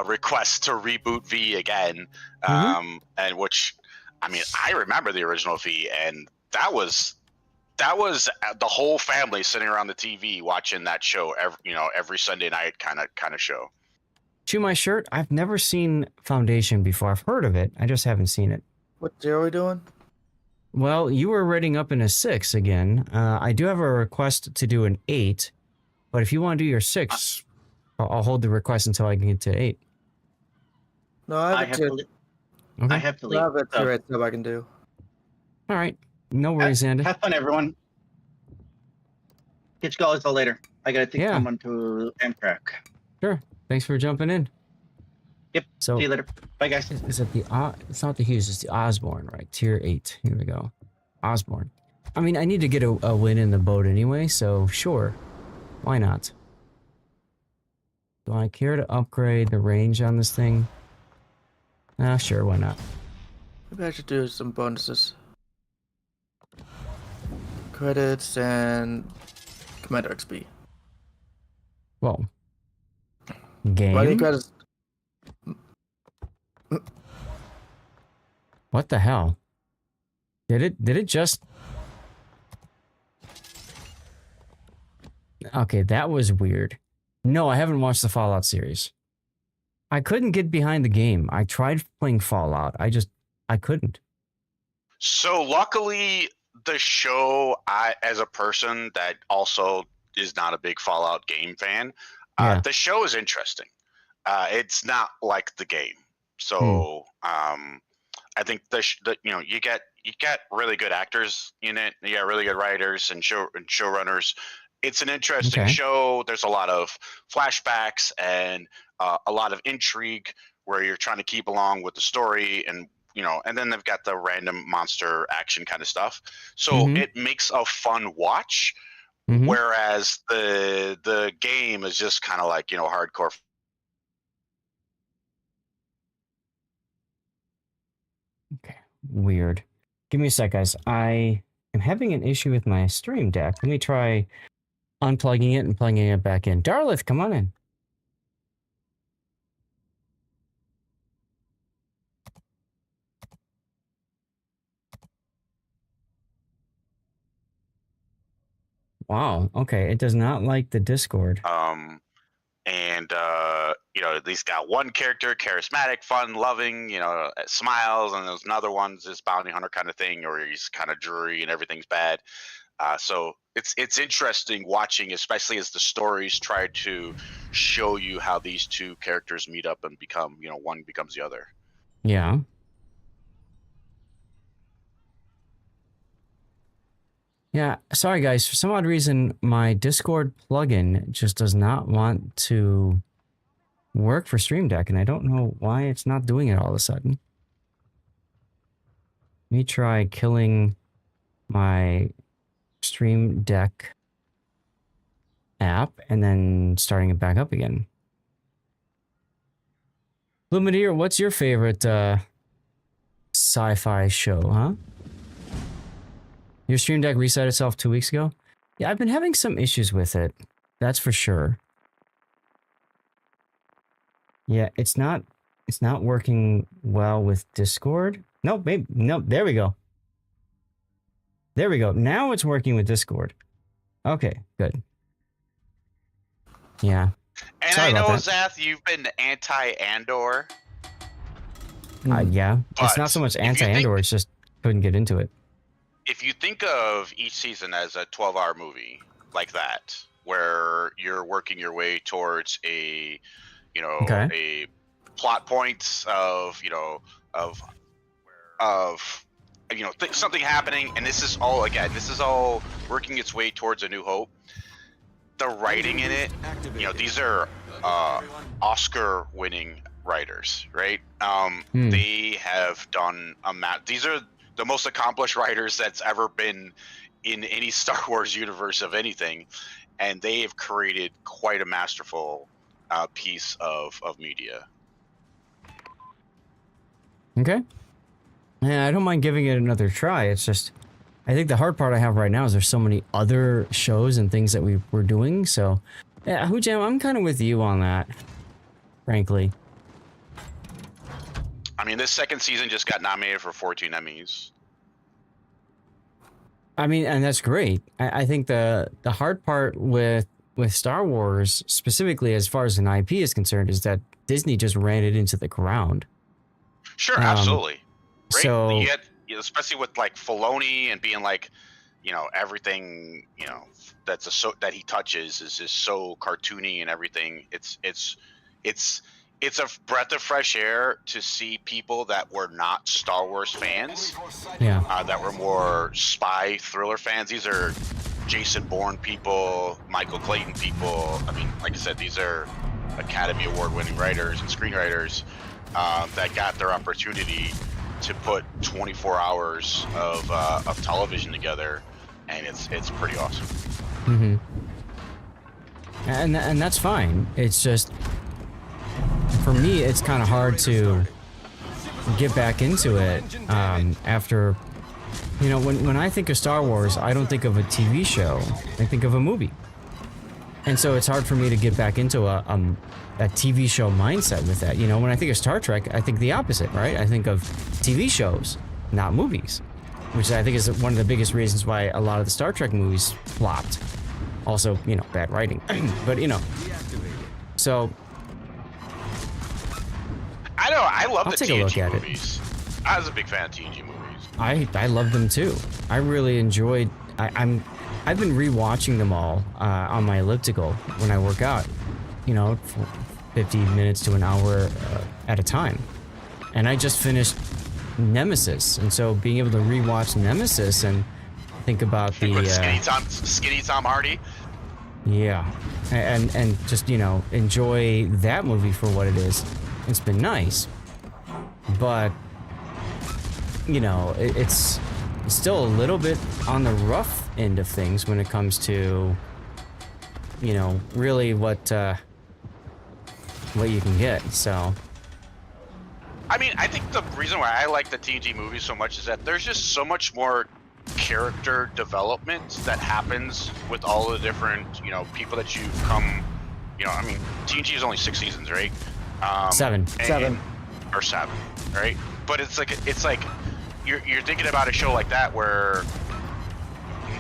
requests to reboot V again, and which, I mean, I remember the original V, and that was the whole family sitting around the TV watching that show every Sunday night kind of show. Chew my shirt. I've never seen Foundation before. I've heard of it. I just haven't seen it. What tier are we doing? Well, you were rating up in a 6 again. I do have a request to do an 8, but if you want to do your 6, I'll hold the request until I can get to 8. No, I have to I have to leave. I have a tier 8 sub I can do. All right. No worries, Andy. Have fun, everyone. Get you guys all later. I gotta take someone to Amtrak. Sure. Thanks for jumping in. Yep. So, see you later. Bye, guys. Is it the it's not the Hughes, it's the Osborne, right? Tier 8. Here we go. Osborne. I mean, I need to get a win in the boat anyway, so sure. Why not? Do I care to upgrade the range on this thing? Sure, why not? Maybe I should do some bonuses. Credits and Commander XP. Well. Game? Writing credits. What the hell? Did it just... Okay, that was weird. No, I haven't watched the Fallout series. I couldn't get behind the game. I tried playing Fallout. I couldn't. So luckily, the show, as a person that also is not a big Fallout game fan, the show is interesting. It's not like the game. So I think you get really good actors in it. You got really good writers and showrunners. It's an interesting show. There's a lot of flashbacks and a lot of intrigue where you're trying to keep along with the story and and then they've got the random monster action kind of stuff. So it makes a fun watch. Whereas the game is just kind of like, hardcore. Okay, weird. Give me a sec, guys. I am having an issue with my stream deck. Let me try unplugging it and plugging it back in. Darlith, come on in. Wow. Okay, it does not like the Discord. And he's got one character, charismatic, fun, loving, smiles, and there's another one's this bounty hunter kind of thing, or he's kind of dreary and everything's bad. So it's interesting watching, especially as the stories try to show you how these two characters meet up and become, one becomes the other. Yeah. Yeah, sorry guys, for some odd reason, my Discord plugin just does not want to work for Stream Deck, and I don't know why it's not doing it all of a sudden. Let me try killing my Stream Deck app and then starting it back up again. Lumineer, what's your favorite sci-fi show, huh? Your Stream Deck reset itself 2 weeks ago? Yeah, I've been having some issues with it. That's for sure. Yeah, it's not working well with Discord. Nope, maybe, nope, there we go. There we go. Now it's working with Discord. Okay, good. Yeah. And sorry I know, about that. Zath, you've been anti-Andor. Yeah, it's But not so much if you think- anti-Andor, it's just couldn't get into it. If you think of each season as a 12-hour movie like that, where you're working your way towards a plot points of something happening, and this is all working its way towards A New Hope. The writing in it, these are Oscar-winning writers, right? They have done these are the most accomplished writers that's ever been in any Star Wars universe of anything, and they have created quite a masterful piece of media. Okay. Yeah, I don't mind giving it another try. It's just, I think the hard part I have right now is there's so many other shows and things that we're doing. So, yeah, Hujam, I'm kind of with you on that, frankly. I mean, this second season just got nominated for 14 Emmys. I mean, and that's great. I think the hard part with Star Wars, specifically as far as an IP is concerned, is that Disney just ran it into the ground. Sure, absolutely. Right? So, you had, especially with like Filoni and being like, everything, that he touches is just so cartoony and everything. It's a breath of fresh air to see people that were not Star Wars fans, that were more spy thriller fans. These are Jason Bourne people, Michael Clayton people. I mean, like I said, these are Academy Award-winning writers and screenwriters that got their opportunity to put 24 hours of television together, and it's pretty awesome. And that's fine. It's just, for me, it's kind of hard to get back into it after, when I think of Star Wars, I don't think of a TV show. I think of a movie. And so it's hard for me to get back into a TV show mindset with that. When I think of Star Trek, I think the opposite, right? I think of TV shows, not movies, which I think is one of the biggest reasons why a lot of the Star Trek movies flopped. Also, bad writing, but so. I love I'll the take a look TNG at movies. I was a big fan of TNG movies. I love them too. I really enjoyed. I've been rewatching them all on my elliptical when I work out. For 50 minutes to an hour at a time, and I just finished Nemesis, and so being able to rewatch Nemesis and think about the skinny Tom Hardy. Yeah, and just enjoy that movie for what it is. It's been nice, but you know, it's still a little bit on the rough end of things when it comes to, you know, really what you can get. So I mean, I think the reason why I like the TNG movies so much is that there's just so much more character development that happens with all the different, you know, people that you come, you know, I mean, TNG is only 6 seasons, right? Seven, or 7, right? But it's like you're thinking about a show like that where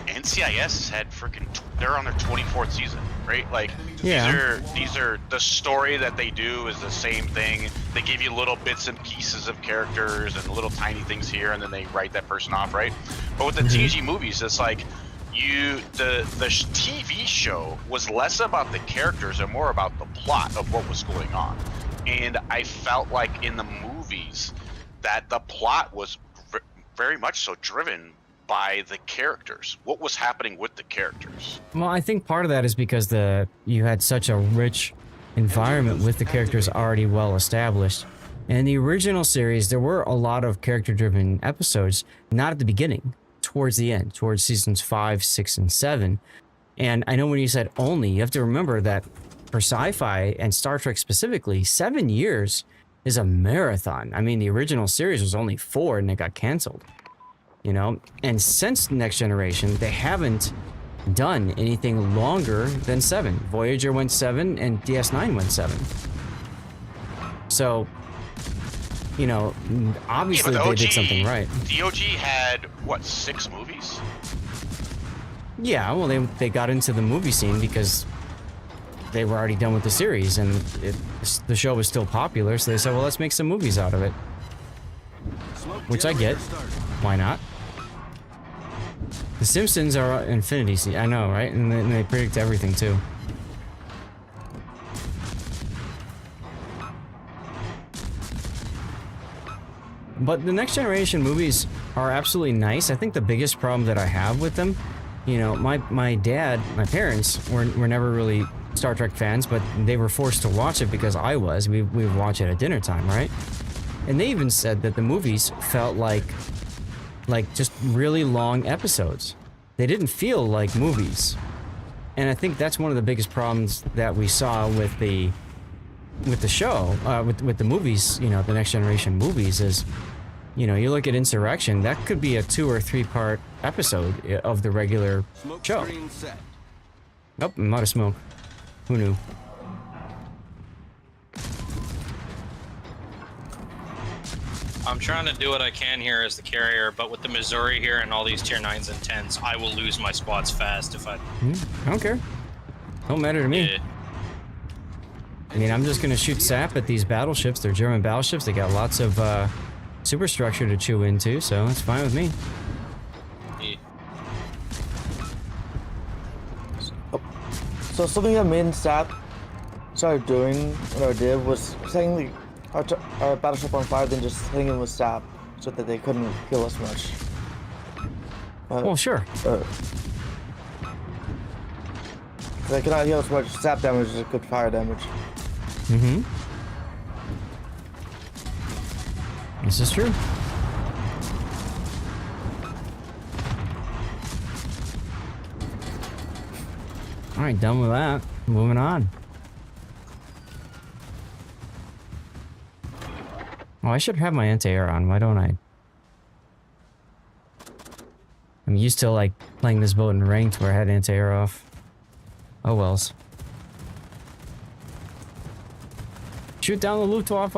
NCIS had they're on their 24th season, right? Like these are the story that they do is the same thing. They give you little bits and pieces of characters and little tiny things here, and then they write that person off, right? But with the TNG movies, it's like the TV show was less about the characters and more about the plot of what was going on. And I felt like in the movies that the plot was very much so driven by the characters. What was happening with the characters? well, I think part of that is because you had such a rich environment with the characters already well established. In the original series, there were a lot of character-driven episodes, not at the beginning, towards the end, towards seasons 5, 6, and 7. And I know when you said only, you have to remember that for sci-fi and Star Trek specifically, 7 years is a marathon. I mean, the original series was only 4 and it got canceled. You know, and since Next Generation, they haven't done anything longer than 7. Voyager went 7 and DS9 went 7. So, you know, obviously they did something right. The OG had, what, 6 movies? Yeah, well, they got into the movie scene because they were already done with the series and the show was still popular, so they said, well, let's make some movies out of it. Which I get. Why not? The Simpsons are infinity. I know, right? And they predict everything too. But the Next Generation movies are absolutely nice. I think the biggest problem that I have with them, you know, my parents were never really Star Trek fans, but they were forced to watch it because I was. We would watch it at dinner time, right? And they even said that the movies felt like just really long episodes. They didn't feel like movies. And I think that's one of the biggest problems that we saw with the show, with the movies, you know, the Next Generation movies is, you know, you look at Insurrection, that could be a 2 or 3 part episode of the regular show. Oh, I'm out of smoke. Who knew? I'm trying to do what I can here as the carrier, but with the Missouri here and all these tier 9s and 10s, I will lose my squads fast if I... I don't care. Don't matter to me. Yeah. I mean, I'm just gonna shoot sap at these battleships. They're German battleships. They got lots of superstructure to chew into, so it's fine with me. Yeah. So something that me and Sap started doing, what I did was setting our battleship on fire, then just hitting it with sap, so that they couldn't kill us much. Well, sure. They cannot heal as much sap damage as good fire damage. Mm-hmm. This is true. Alright, done with that. Moving on. Oh, I should have my anti-air on. Why don't I? I'm used to like playing this boat in ranked where I had anti-air off. Oh wells. Shoot down the Luftwaffe.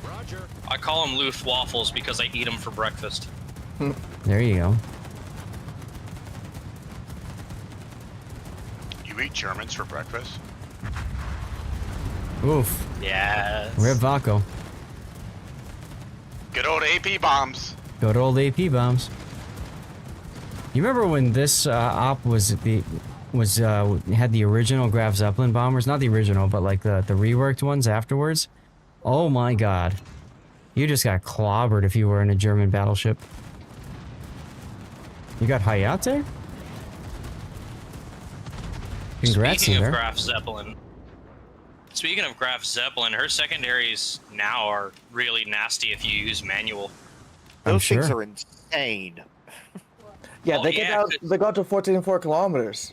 Roger. I call them Luftwaffles because I eat them for breakfast. There you go. You eat Germans for breakfast? Oof. Yes. Rip Vaco. Good old AP bombs. Good old AP bombs. You remember when this op had the original Graf Zeppelin bombers? Not the original, but like the reworked ones afterwards. Oh my god. You just got clobbered if you were in a German battleship. You got Hayate? Congrats, Speaking there. of Graf Zeppelin, Speaking of Graf Zeppelin, her secondaries now are really nasty if you use manual. Those things sure. are insane. Yeah, Oh, they get yeah, out. They got to 14.4 kilometers.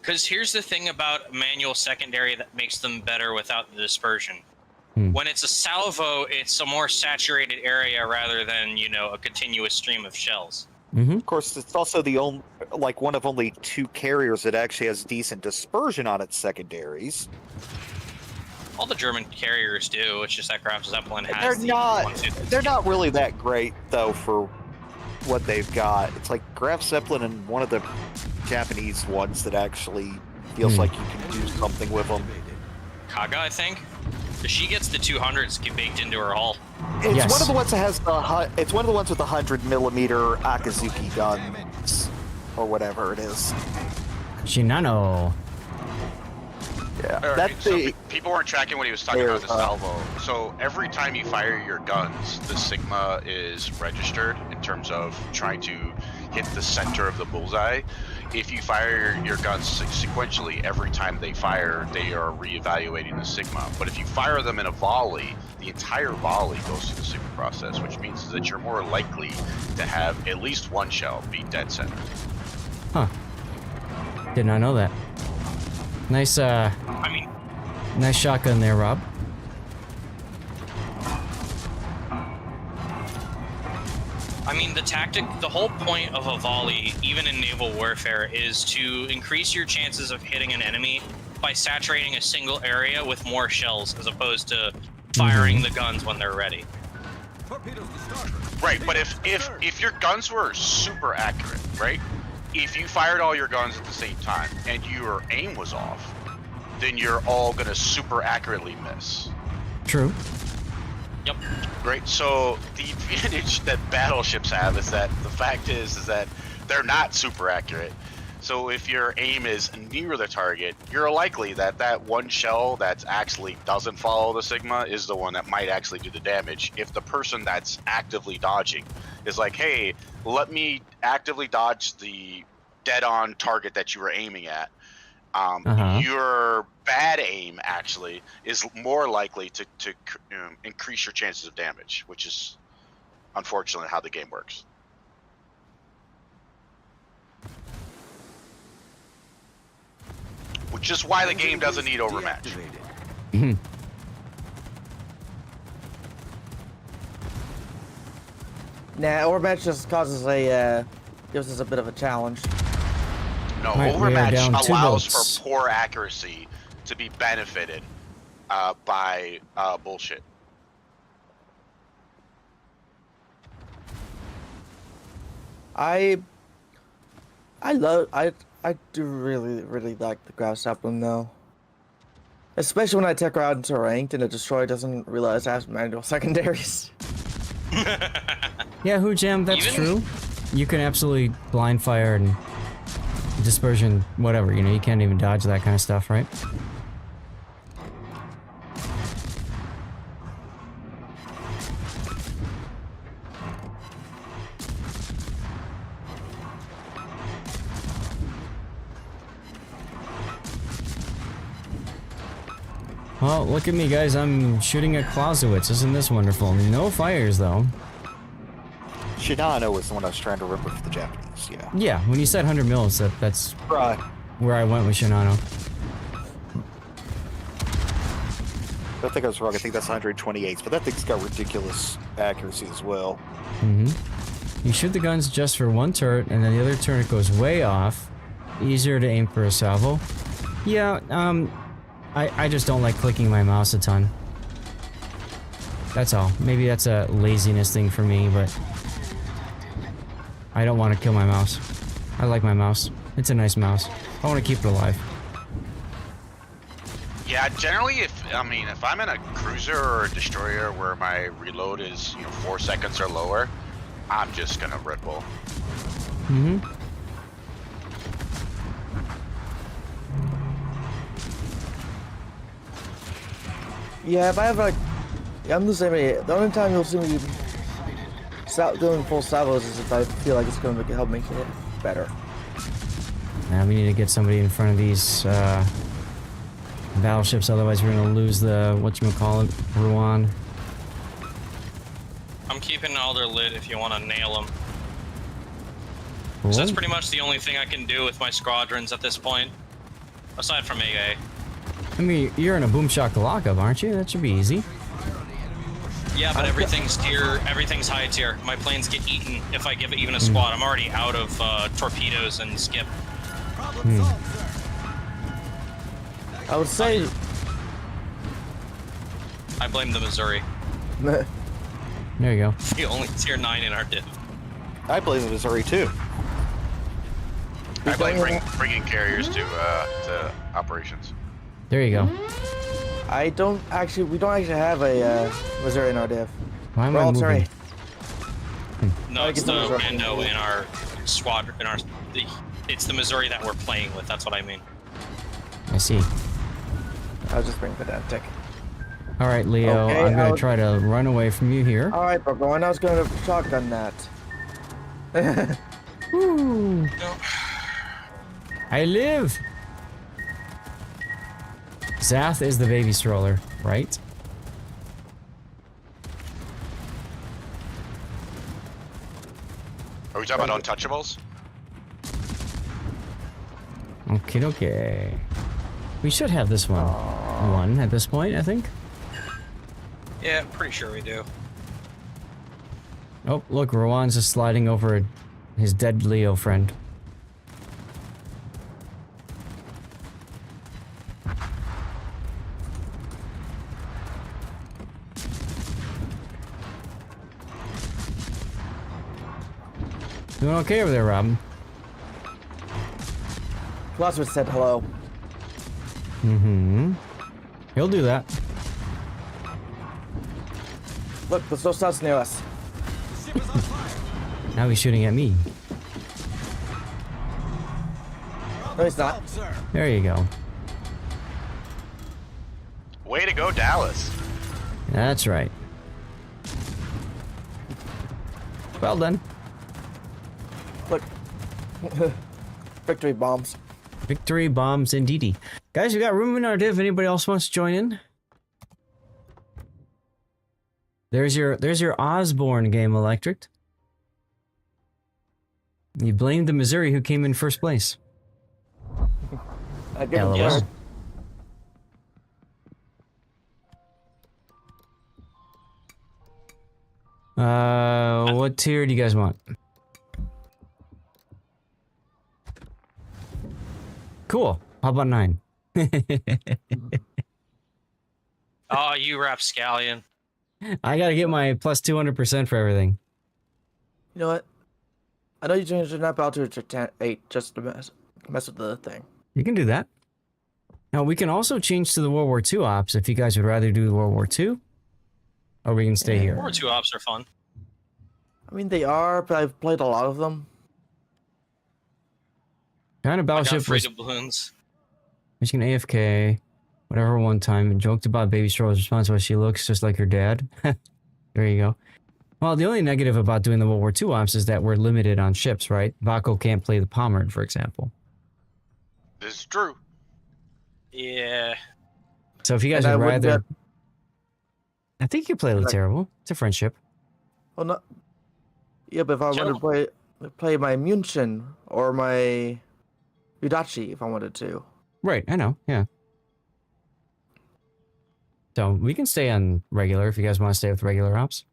Because here's the thing about manual secondary that makes them better without the dispersion. When it's a salvo, it's a more saturated area rather than, you know, a continuous stream of shells. Of course, it's also the only, like, one of only 2 carriers that actually has decent dispersion on its secondaries. All the German carriers do. It's just that Graf Zeppelin has. They're not really that great though for what they've got. It's like Graf Zeppelin and one of the Japanese ones that actually feels like you can do something with them. Kaga, I think. She gets the 200s baked into her hull. It's one of the ones that has the. It's one of the ones with the 100mm Akazuki guns, or whatever it is. Shinano. Yeah, All right, that's so the. people weren't tracking what he was talking about the salvo. So every time you fire your guns, the sigma is registered in terms of trying to hit the center of the bullseye. If you fire your guns sequentially, every time they fire, they are reevaluating the sigma. But if you fire them in a volley, the entire volley goes through the sigma process, which means that you're more likely to have at least one shell be dead center. Huh. Did not know that. Nice, nice shotgun there, Rob. I mean, the whole point of a volley, even in naval warfare, is to increase your chances of hitting an enemy by saturating a single area with more shells, as opposed to firing the guns when they're ready. Right, but if your guns were super accurate, right? If you fired all your guns at the same time and your aim was off, then you're all gonna super accurately miss. True. Yep. Right. So the advantage that battleships have is that the fact is that they're not super accurate. So if your aim is near the target, you're likely that that one shell that actually doesn't follow the sigma is the one that might actually do the damage. If the person that's actively dodging is like, hey, let me actively dodge the dead-on target that you were aiming at, your bad aim actually is more likely to increase your chances of damage, which is unfortunately how the game works. Which is why the game doesn't need overmatch. Nah, overmatch just causes a gives us a bit of a challenge. No, Right, we are overmatch down 2 allows votes. for poor accuracy to be benefited by bullshit. I do really like the Graf Zeppelin though. Especially when I take her out into ranked and the destroyer doesn't realize I have manual secondaries. Yeah, Jam, that's true. You can absolutely blind fire and dispersion, whatever, you know, you can't even dodge that kind of stuff, right? Well, look at me, guys. I'm shooting at Clausewitz. Isn't this wonderful? No fires, though. Shinano was the one I was trying to remember for the Japanese, yeah. Yeah, when you said 100 mils, that's right where I went with Shinano. I think I was wrong. I think that's 128, but that thing's got ridiculous accuracy as well. You shoot the guns just for one turret, and then the other turret goes way off. Easier to aim for a salvo. Yeah, I just don't like clicking my mouse a ton. That's all. Maybe that's a laziness thing for me, but I don't want to kill my mouse. I like my mouse. It's a nice mouse. I want to keep it alive. Yeah, generally, if I'm in a cruiser or a destroyer where my reload is 4 seconds or lower, I'm just gonna ripple. Yeah, if I have like, I'm the same way. The only time you'll see me doing full salvos is if I feel like it's going to help make it better. Now we need to get somebody in front of these battleships, otherwise we're gonna lose the whatchamacallit, Ruan. I'm keeping Alder lit if you want to nail them. Cool. So that's pretty much the only thing I can do with my squadrons at this point, aside from AA. I mean, you're in a boom shakalaka, aren't you? That should be easy. Yeah, but everything's high tier. My planes get eaten if I give it even a squad. I'm already out of torpedoes and skip. I would say. I blame the Missouri. There you go. The only tier 9 in our div. I blame the Missouri too. I blame bringing carriers to operations. There you go. I don't actually. We don't actually have a Missouri in our div. Why am We're I all moving? No, it's the rando in our squad. It's the Missouri that we're playing with. That's what I mean. I see. I was just being pedantic. All right, Leo. Okay, I'm gonna try to run away from you here. All right, Bubba. And I was going to shotgun that. Woo. I live. Zath is the baby stroller, right? Are we talking about untouchables? Okay. We should have this one at this point, I think. Yeah, pretty sure we do. Oh, look, Rowan's just sliding over his dead Leo friend. Doing okay over there, Rob? Philosopher said hello. Mm-hmm. He'll do that. Look, there's no stars near us. Now he's shooting at me. No, he's not. There you go. Way to go, Dallas. That's right. Well done. Look. Victory bombs. Victory bombs indeedy. Guys, we got room in our div. Anybody else wants to join in? There's your Osborne game, Electric. You blamed the Missouri who came in first place. I give him LOL. What tier do you guys want? Cool. How about 9? Oh, you rapscallion. I gotta get my plus 200% for everything. You know what? I know you changed your not to 8 just to mess with the thing. You can do that. Now, we can also change to the World War II ops if you guys would rather do the World War II. Or we can stay here. World War II ops are fun. I mean, they are, but I've played a lot of them. Kind of I got battleship was freedom balloons. Michigan AFK, whatever, one time, and joked about Baby Stroll's response was she looks just like her dad. There you go. Well, the only negative about doing the World War II ops is that we're limited on ships, right? Vaco can't play the Pommern, for example. This is true. Yeah. So if you guys would rather... I think you play the Terrible. It's a friendship. Well, not... Yeah, but if I wanted to play my München or my Udachi, if I wanted to. Right, I know, yeah. So we can stay on regular if you guys want to stay with regular ops.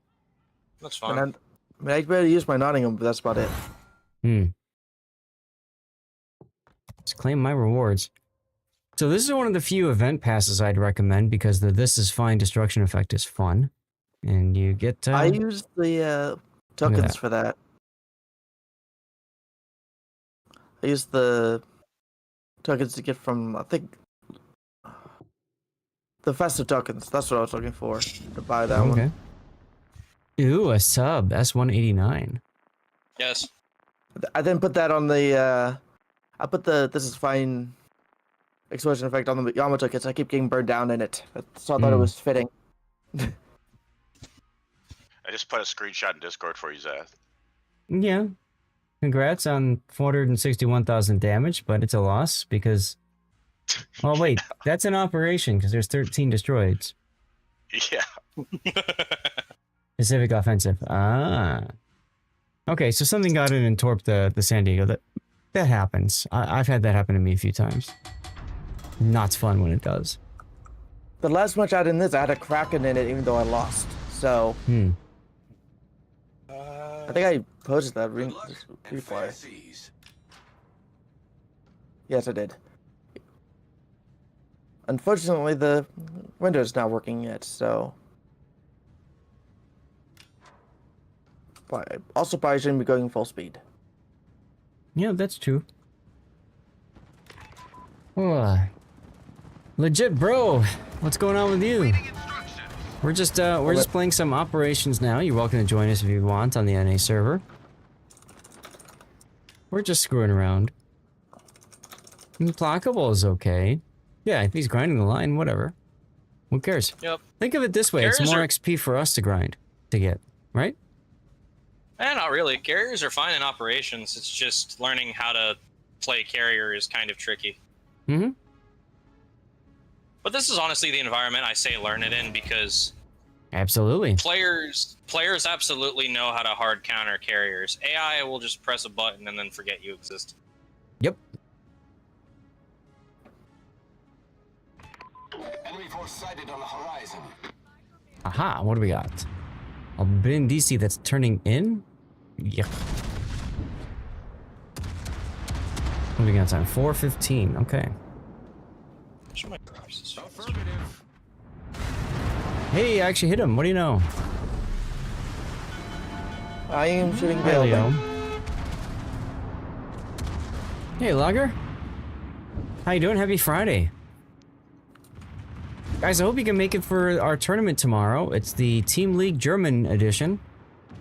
That's fine. I mean, I better use my Nottingham, but that's about it. Let's claim my rewards. So this is one of the few event passes I'd recommend because the This Is Fine destruction effect is fun. And you get... I used the tokens for that. I used the tokens to get from, I think, the festive tokens. That's what I was looking for, to buy that one. Ooh, a sub. S189. Yes. I didn't put that on the, I put the This Is Fine explosion effect on the Yamato kits. I keep getting burned down in it. So I thought it was fitting. I just put a screenshot in Discord for you, Zath. Yeah. Congrats on 461,000 damage, but it's a loss because Oh wait, that's an operation because there's 13 destroyed. Yeah. Pacific offensive. Ah. Okay, so something got in and torped the San Diego. That happens. I've had that happen to me a few times. Not fun when it does. The last match I had in this, I had a Kraken in it, even though I lost. So. I think I posted that replay. Yes, I did. Unfortunately, the window's not working yet, so. But also, probably shouldn't be going full speed. Yeah, that's true. Legit, bro. What's going on with you? We're just playing some operations now. You're welcome to join us if you want on the NA server. We're just screwing around. Implacable is okay. Yeah, if he's grinding the line, whatever. Who cares? Yep. Think of it this way: Carriers it's more are... XP for us to grind to get, right? Not really. Carriers are fine in operations. It's just learning how to play carrier is kind of tricky. Mm-hmm. But this is honestly the environment I say learn it in because absolutely players absolutely know how to hard counter carriers. AI will just press a button and then forget you exist. Yep. Enemy force sighted on the horizon. Aha, what do we got? A Brindisi that's turning in? Yep. What do we got time? 4:15, okay. Hey, I actually hit him. What do you know? I am shooting Leo. Hey, Logger. How you doing? Happy Friday. Guys, I hope you can make it for our tournament tomorrow. It's the Team League German edition.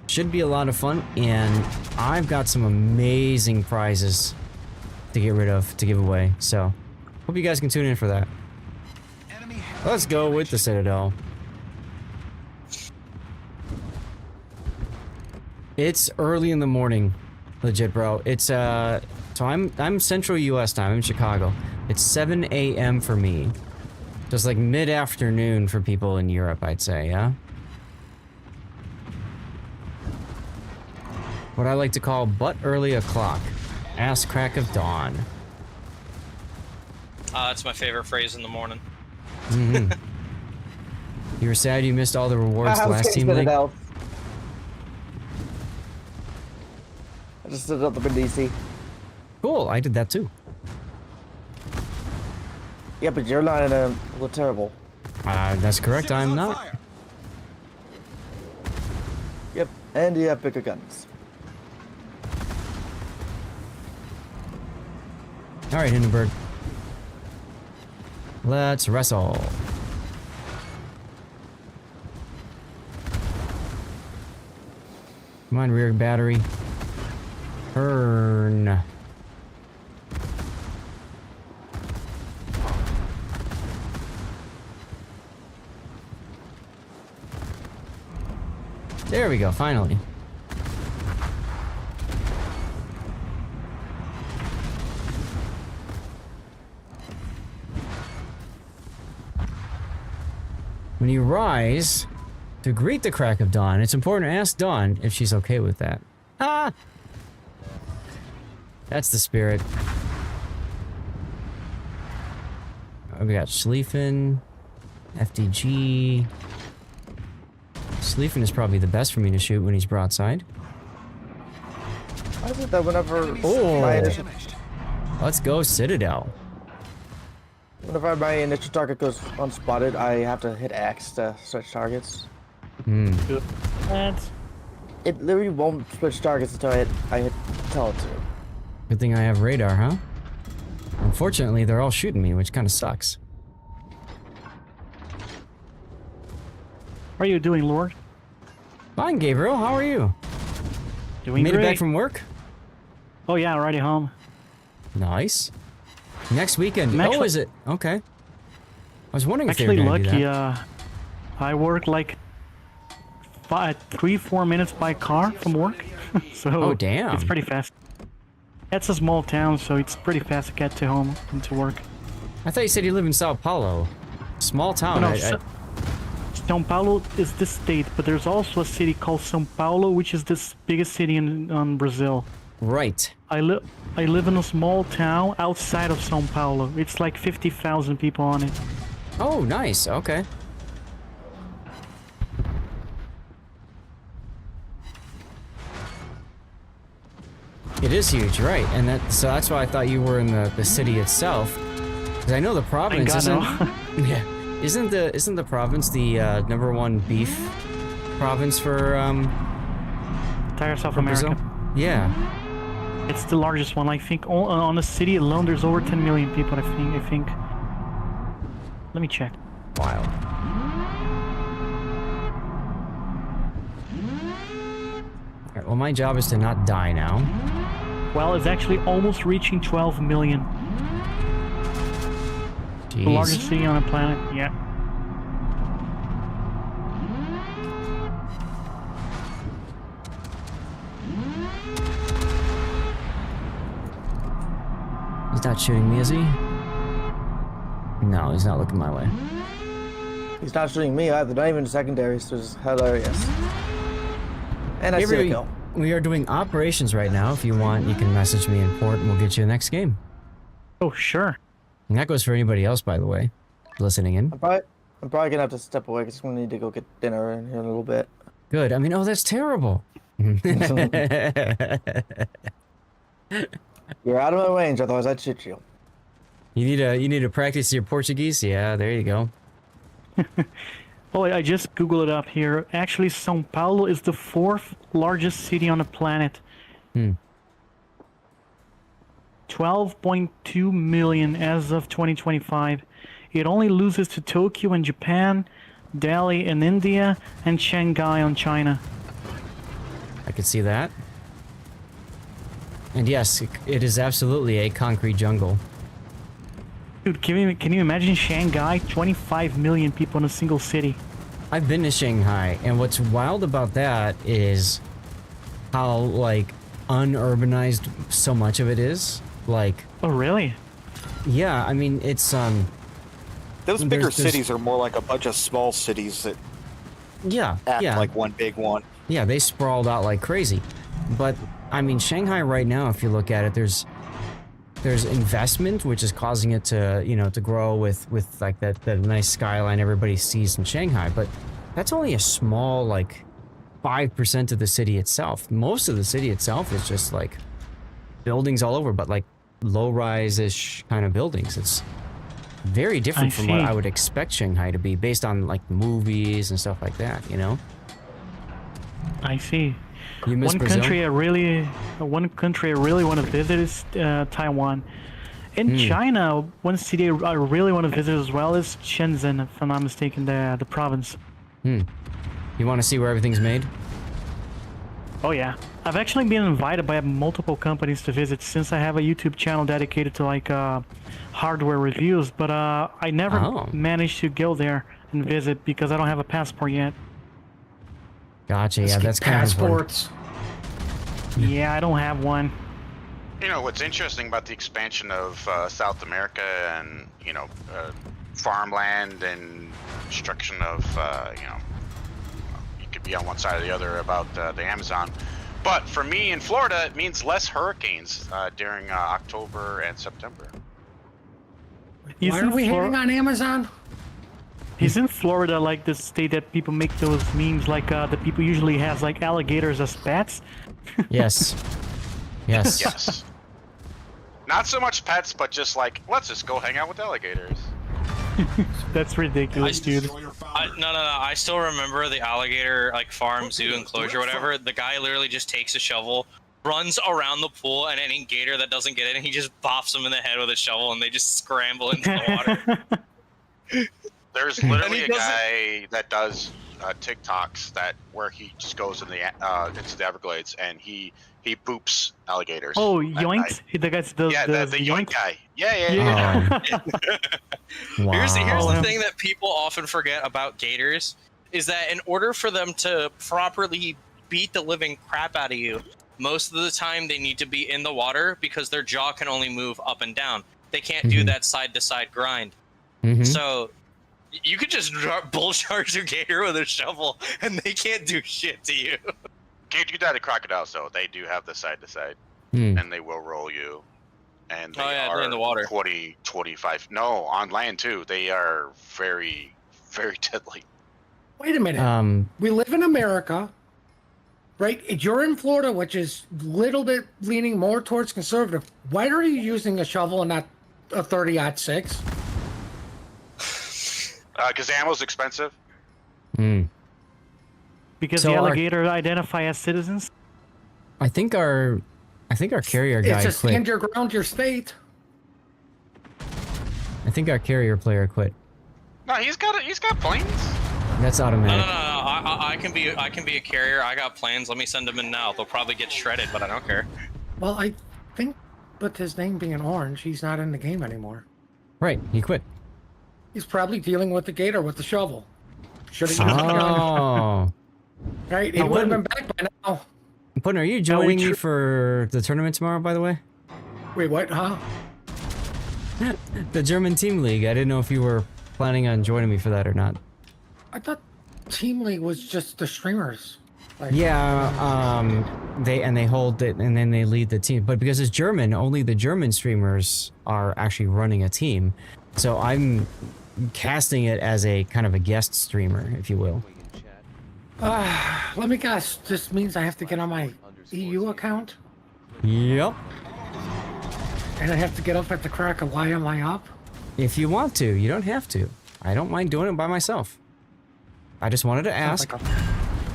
Should be a lot of fun, and I've got some amazing prizes to get rid of, to give away. So, hope you guys can tune in for that. Let's go with the Citadel. It's early in the morning, legit, bro. It's so I'm Central U.S. time. I'm in Chicago. It's 7 a.m. for me. Just like mid-afternoon for people in Europe, I'd say, yeah? What I like to call butt early o'clock. Ass crack of dawn. That's my favorite phrase in the morning. Mm-hmm. You were sad you missed all the rewards the last Team League? I just stood up the DC. Cool, I did that too. Yeah, but you're not in a well, terrible. That's correct, I'm not. Yep, and you have bigger guns. Alright, Hindenburg. Let's wrestle. Come on, rear battery. Burn. There we go, finally. When you rise to greet the crack of dawn, it's important to ask Dawn if she's okay with that. Ah! That's the spirit. We got Schlieffen, FDG. Schlieffen is probably the best for me to shoot when he's broadside. Why is it that whenever let's go Citadel. Whenever my initial target goes unspotted, I have to hit X to switch targets. It literally won't switch targets until I hit tell it to. Good thing I have radar, huh? Unfortunately, they're all shooting me, which kind of sucks. How are you doing, Lord? Fine, Gabriel. How are you? Doing Made great. it back from work? Oh yeah, already home. Nice. Next weekend. I'm actually, is it? Okay. I was wondering if they were actually going to do that. lucky. I work like 3-4 minutes by car from work. So oh damn! It's pretty fast. It's a small town, so it's pretty fast to get to home and to work. I thought you said you live in Sao Paulo. Small town. No, São Paulo is the state, but there's also a city called São Paulo, which is the biggest city in Brazil. Right. I live in a small town outside of São Paulo. It's like 50,000 people on it. Oh, nice. Okay. It is huge, right? And so that's why I thought you were in the city itself, because I know the province isn't. Yeah, isn't the province the #1 beef province for entire South America? Brazil? Yeah. It's the largest one. I think on the city alone, there's over 10 million people. I think. Let me check. Wild. All right, well, my job is to not die now. Well, it's actually almost reaching 12 million. Jeez. The largest city on the planet. Yeah. He's not shooting me, is he? No, he's not looking my way. He's not shooting me either, not even secondaries, which is hilarious. And I see a kill. We are doing operations right now. If you want, you can message me in port and we'll get you the next game. Oh, sure. And that goes for anybody else, by the way, listening in. I'm probably gonna have to step away because I'm gonna need to go get dinner in here in a little bit. Good. I mean, oh, that's terrible. You're out of my range, otherwise I'd shoot you. You need to practice your Portuguese? Yeah, there you go. Oh, I just Googled it up here. Actually, São Paulo is the 4th largest city on the planet. 12.2 million as of 2025. It only loses to Tokyo in Japan, Delhi in India, and Shanghai on China. I could see that. And yes, it is absolutely a concrete jungle. Dude, can you imagine Shanghai? 25 million people in a single city. I've been to Shanghai, and what's wild about that is how, like, unurbanized so much of it is. Like... Oh, really? Yeah, I mean, it's, Those bigger cities are more like a bunch of small cities that act like one big one. Yeah, they sprawled out like crazy. But, I mean, Shanghai right now, if you look at it, there's investment, which is causing it to, you know, to grow with like that nice skyline everybody sees in Shanghai. But that's only a small, like, 5% of the city itself. Most of the city itself is just, like, buildings all over, but, like, low-rise-ish kind of buildings. It's very different from what I would expect Shanghai to be, based on, like, movies and stuff like that, you know? I see. You miss Brazil? One country I really want to visit is Taiwan. In China, one city I really want to visit as well is Shenzhen, if I'm not mistaken, the province. You want to see where everything's made? Oh yeah. I've actually been invited by multiple companies to visit since I have a YouTube channel dedicated to like hardware reviews, but I never managed to go there and visit because I don't have a passport yet. Gotcha, yeah, that's kind of passports. Yeah, I don't have one. You know, what's interesting about the expansion of South America and, you know, farmland and destruction of, you know, you could be on one side or the other about the Amazon. But for me in Florida, it means less hurricanes during October and September. Why are we hating on Amazon? Isn't Florida like the state that people make those memes like the people usually have like alligators as pets? Yes. Yes. Yes. Not so much pets, but just like, let's just go hang out with alligators. That's ridiculous, dude. No. I still remember the alligator like farm, zoo, enclosure, whatever. The guy literally just takes a shovel, runs around the pool, and any gator that doesn't get in, he just bops them in the head with a shovel, and they just scramble into the water. There's literally a guy that does TikToks where he just goes in into the Everglades and he boops alligators. Oh, yoinks! The guy's the yoink guy. Yeah. Wow. Here's the thing that people often forget about gators is that in order for them to properly beat the living crap out of you, most of the time they need to be in the water because their jaw can only move up and down. They can't do that side-to-side grind. So you could just bull charge your gator with a shovel, and they can't do shit to you. Can't do that to crocodiles though. They do have the side to side, and they will roll you. And they are in the water. 20, 25. No, on land too. They are very, very deadly. Wait a minute. We live in America, right? You're in Florida, which is a little bit leaning more towards conservative. Why are you using a shovel and not a 30-06? Because ammo's expensive. Because So the our- alligator identify as citizens. I think our carrier guy It's just quit. stand your ground, your state. I think our carrier player quit. No, he's got planes. That's No, automatic. I can be a carrier. I got plans. Let me send them in now. They'll probably get shredded, but I don't care. Well, I think with his name being orange, he's not in the game anymore. Right, he quit. He's probably dealing with the gator with the shovel. Should have Oh. Right, he would have been back by now. Putin, are you joining me for the tournament tomorrow, by the way? Wait, what? Huh? The German Team League. I didn't know if you were planning on joining me for that or not. I thought Team League was just the streamers. Like, Yeah, they hold it and then they lead the team. But because it's German, only the German streamers are actually running a team. So I'm casting it as a kind of a guest streamer, if you will. let me guess. This means I have to get on my EU account, Yep. and I have to get up at the crack of why am I up? If you want to, you don't have to. I don't mind doing it by myself. I just wanted to ask. Sounds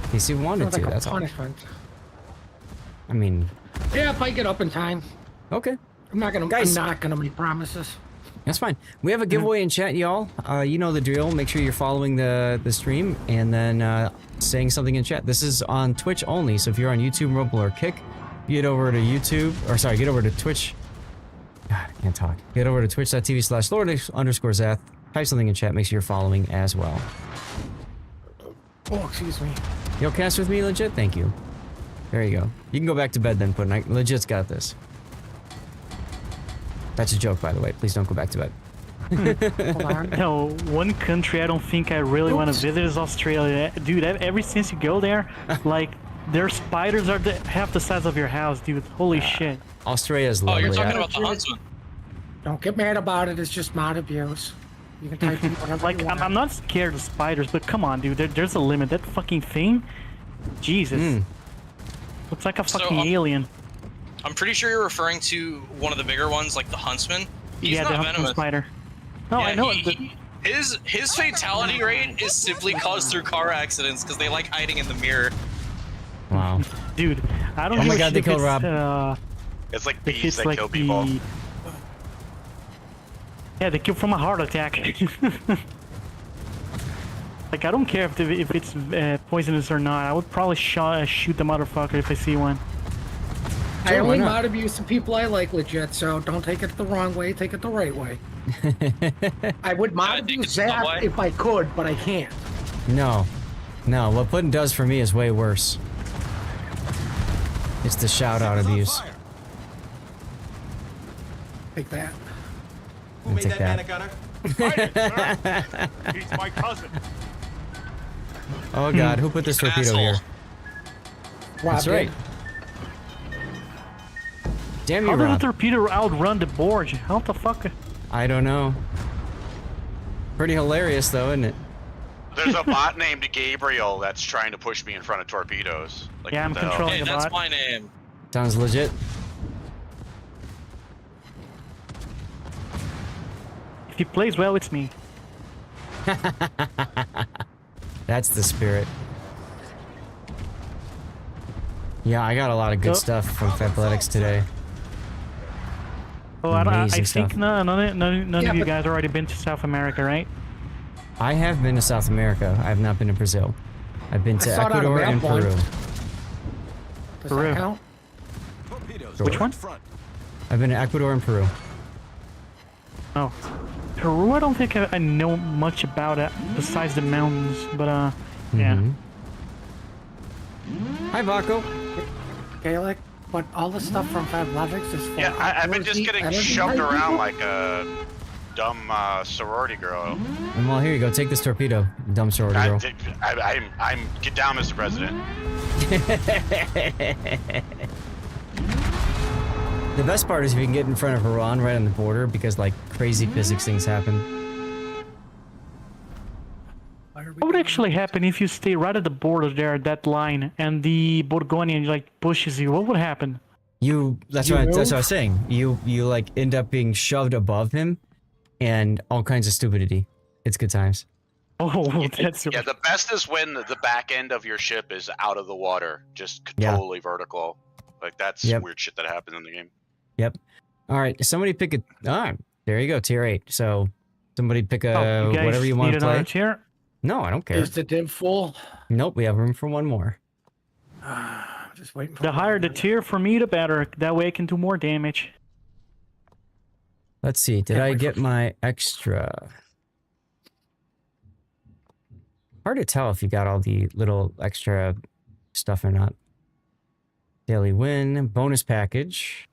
In case you wanted Sounds to, like a that's all. punishment. I mean, Yeah, if I get up in time. okay. I'm not gonna make promises. That's fine. We have a giveaway in chat, y'all. You know the drill. Make sure you're following the stream and then saying something in chat. This is on Twitch only, so if you're on YouTube, Rumble, or Kick, get over to YouTube, or sorry, get over to Twitch. God, I can't talk. Get over to twitch.tv/Lord_Zath. Type something in chat. Make sure you're following as well. Oh, excuse me. You'll cast with me, legit? Thank you. There you go. You can go back to bed then, Puddin'. Legit's got this. That's a joke, by the way. Please don't go back to bed. Hold on. No, one country I don't think I really want to visit is Australia. Dude, ever since you go there, like, their spiders are half the size of your house, dude. Holy shit. Australia's Oh, lovely. you're talking about the huntsman. Don't get mad about it. It's just mod abuse. You can type in whatever Like, you want. I'm not scared of spiders, but come on, dude. There's a limit. That fucking thing, Jesus. Looks like a fucking alien. I'm pretty sure you're referring to one of the bigger ones, like the huntsman. He's Yeah, not the huntsman venomous. spider. No, Yeah, I know. His fatality rate is simply caused through car accidents because they like hiding in the mirror. Wow. Dude, I don't Oh give my a God, shit they if killed it's, Rob. It's like if bees it's that like kill people. Yeah, they kill from a heart attack. Like, I don't care if it's poisonous or not. I would probably shoot the motherfucker if I see one. I only mod abuse the people I like legit, so don't take it the wrong way, take it the right way. I would mod abuse Zap if I could, but I can't. No. No, what Puddin' does for me is way worse. It's the shout-out abuse. Take that. Who made that man a gunner? He's my cousin. Oh god, who put this torpedo here? That's right. Damn you, How did Rob. the torpedo outrun the barge? How the fuck? I don't know. Pretty hilarious though, isn't it? There's a bot named Gabriel that's trying to push me in front of torpedoes. Like, Yeah, I'm what the hell? controlling Hey, the that's bot. my name. Sounds legit. If he plays well, it's me. That's the spirit. Yeah, I got a lot of good So- stuff from Fabletics today. Oh, I Amazing think stuff. none Yeah, of you but- guys already been to South America, right? I have been to South America. I have not been to Brazil. I've been to I saw it on a Ecuador map and Peru. once. Does Peru. that count? Which one? I've been to Ecuador and Peru. Oh, Peru. I don't think I know much about it besides the mountains, but yeah. Hi, Vaco. Gaelic? But all the stuff from Fabletics is for Yeah, I've been just outdoorsy getting energy shoved type around people. like a dumb sorority girl. And well, here you go. Take this torpedo, dumb sorority girl. I'm get down, Mr. President. The best part is if you can get in front of Iran right on the border because like crazy physics things happen. What would actually happen if you stay right at the border there, that line, and the Borgonian like pushes you? What would happen? That's what I was saying. You like end up being shoved above him, and all kinds of stupidity. It's good times. Oh, that's Yeah, the best is when the back end of your ship is out of the water, just totally vertical. Like that's weird shit that happens in the game. Yep. All right, somebody pick a. Ah, there you go, tier 8. So somebody pick a you guys whatever you want need to play. another tier? No, I don't care. Is the div full? Nope, we have room for one more. Just waiting for The higher the tier for me, the better. That way I can do more damage. Let's see. Did I get my extra? Hard to tell if you got all the little extra stuff or not. Daily win, bonus package.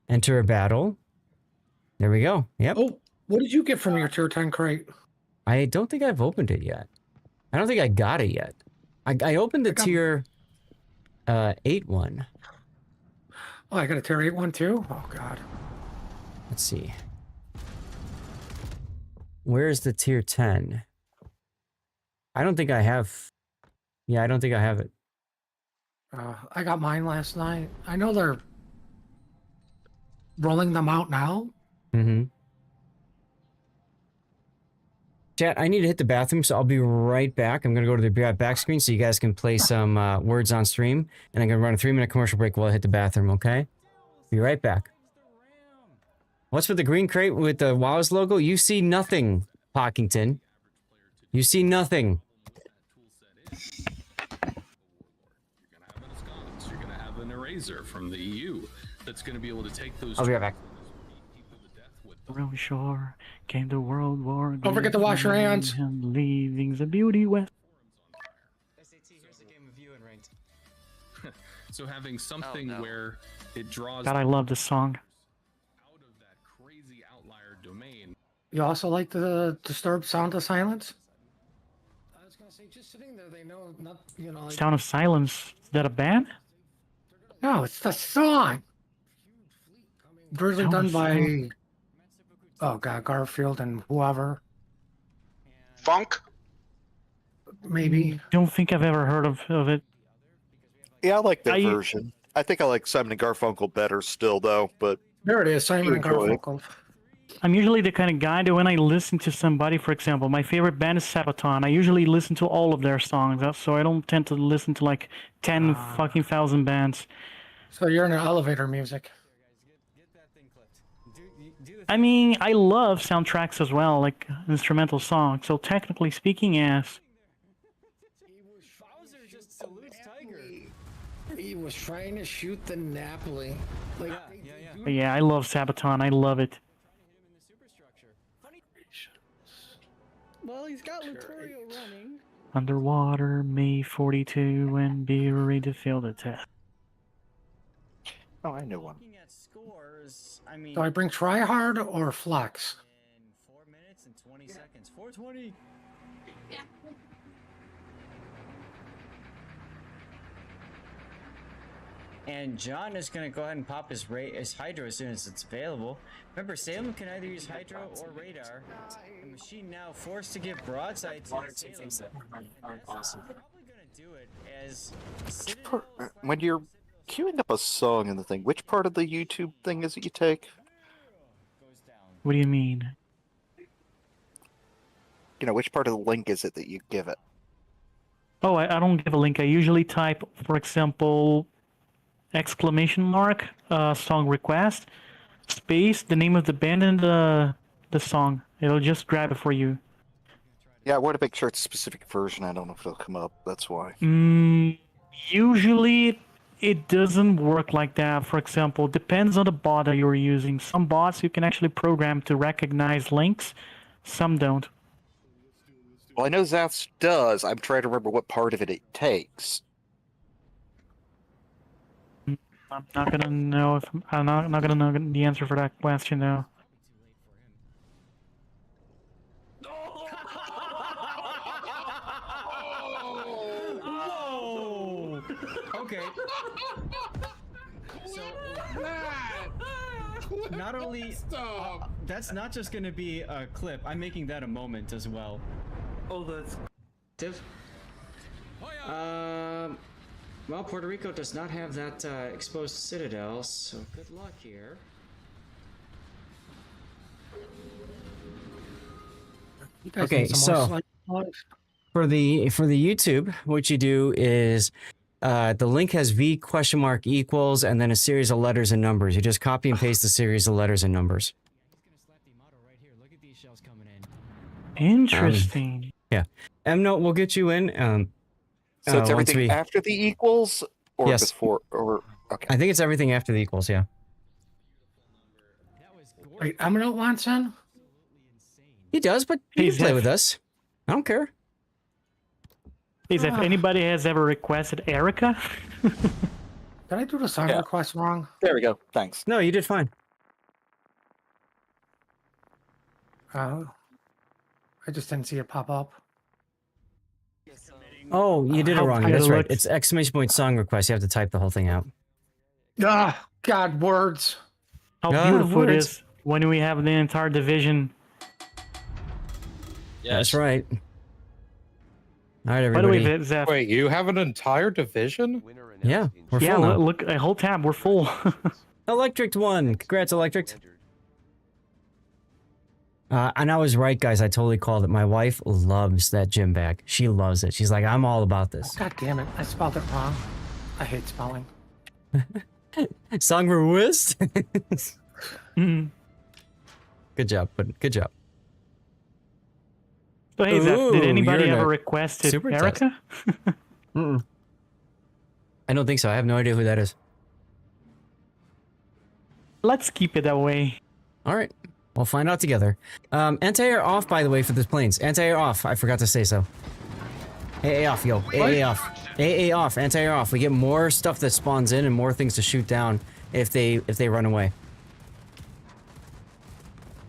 Enter a battle. There we go. Yep. Oh, what did you get from your tier 10 crate? I don't think I've opened it yet. I don't think I got it yet. I opened the tier 8 one. Oh, I got a tier 8 one too? Oh, God. Let's see. Where's the tier 10? I don't think I have. Yeah, I don't think I have it. I got mine last night. I know they're rolling them out now. Mm-hmm. Chat, I need to hit the bathroom, so I'll be right back. I'm going to go to the back screen so you guys can play some words on stream. And I'm going to run a 3-minute commercial break while I hit the bathroom, okay? Be right back. What's with the green crate with the WoW's logo? You see nothing, Pockington. You see nothing. You're going to have an eraser from the EU that's going to be able to take those... I'll be right back. Really sure came the World War. Don't forget to wash your hands. And leaving the beauty west. So having something where it draws... God, I love this song. ...out of that crazy outlier domain. You also like the disturbed sound of silence? I was gonna say, just sitting there, they know not, you know. Like, Sound of Silence. Is that a band? no, it's the song. Originally Sound done of by, Silence. oh God, Garfield and whoever. Funk? Maybe. Don't think I've ever heard of it. Yeah, I like that version. I think I like Simon and Garfunkel better still, though. But there it is, Simon and enjoy. Garfunkel. I'm usually the kind of guy that when I listen to somebody, for example, my favorite band is Sabaton. I usually listen to all of their songs, so I don't tend to listen to like 10 fucking thousand bands. So you're into elevator music. I mean, I love soundtracks as well, like instrumental songs. So technically speaking, yes. He was trying to shoot the Napoli. Like, But yeah, I love Sabaton. I love it. Well, he's got Littorio running. Underwater, May 42, and be ready to fill the test. Oh, I know one. Scores, I mean, do I bring Tryhard or Flex? in 4 minutes and 20 seconds. 420. And John is going to go ahead and pop his Hydro as soon as it's available. Remember, Salem can either use Hydro or Radar. The machine now forced to give broadside to Salem. Awesome. Probably going to do it as When you're queuing up a song in the thing, which part of the YouTube thing is it you take? What do you mean? You know, which part of the link is it that you give it? Oh, I don't give a link. I usually type, for example, exclamation mark, song request, space, the name of the band and the song. It'll just grab it for you. Yeah, I want to make sure it's a specific version. I don't know if it'll come up. That's why. Usually it doesn't work like that. For example, depends on the bot that you're using. Some bots you can actually program to recognize links. Some don't. Well, I know Zath's does. I'm trying to remember what part of it takes. I'm not gonna know if I'm not gonna know the answer for that question though. Whoa! Okay. So not only that's not just gonna be a clip. I'm making that a moment as well. Oh, that's. Well, Puerto Rico does not have that exposed citadel, so good luck here. Okay, so for the YouTube, what you do is the link has V # equals and then a series of letters and numbers. You just copy and paste the series of letters and numbers. Interesting. Yeah, M-Note will get you in. So it's once everything after the equals, or Yes. before, or okay. I think it's everything after the equals. Yeah. Wait, M-Note wants in? He does, but he can play with us. I don't care. If anybody has ever requested Erica, Did I do the song request wrong? There we go. Thanks. No, you did fine. I just didn't see it pop up. Oh, you did it wrong. I That's right. looked. It's ! song request. You have to type the whole thing out. Ah, God, words. how Ah, beautiful it words. is when we have the entire division. That's right. All right, By the everybody. way, Zeph, Wait, you have an entire division? Yeah, we're yeah, full now. look, a whole tab, we're full. Electric won. Congrats, Electric. And I was right, guys. I totally called it. My wife loves that gym bag. She loves it. She's like, I'm all about this. God damn it. I spelled it wrong. I hate spelling. Song request. Mhm. Good job, but good job. So hey, Zeph, Ooh, did anybody you're in ever a request super Erica? Mm-mm. I don't think so. I have no idea who that is. Let's keep it that way. All right. We'll find out together. Anti-air off, by the way, for this planes. Anti-air off. I forgot to say so. AA off, yo. AA off. AA off. Anti-air off. We get more stuff that spawns in and more things to shoot down if they run away.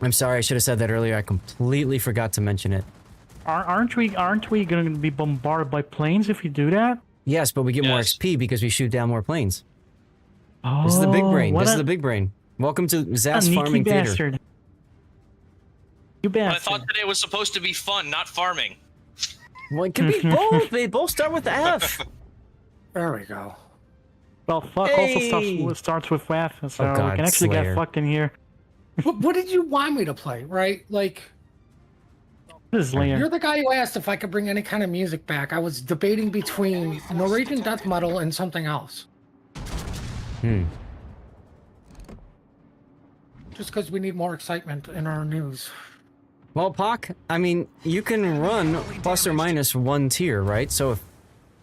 I'm sorry. I should have said that earlier. I completely forgot to mention it. Aren't we going to be bombarded by planes if you do that? Yes, but we get more XP because we shoot down more planes. Oh, This is the big brain. what This is a- the big brain. Welcome to a Zaz sneaky Farming Theater. bastard. You But I bastard. thought today was supposed to be fun, not farming. Well, it could be both. They both start with F. There we go. Well, fuck Hey! also starts with F, so Oh, God, we can actually Slayer. get fucked in here. What did you want me to play, right? Like, This is you're Slayer. the guy who asked if I could bring any kind of music back. I was debating between Norwegian death metal and something else. Just because we need more excitement in our news. Well, Pac, I mean, you can run ±1 tier, right? So if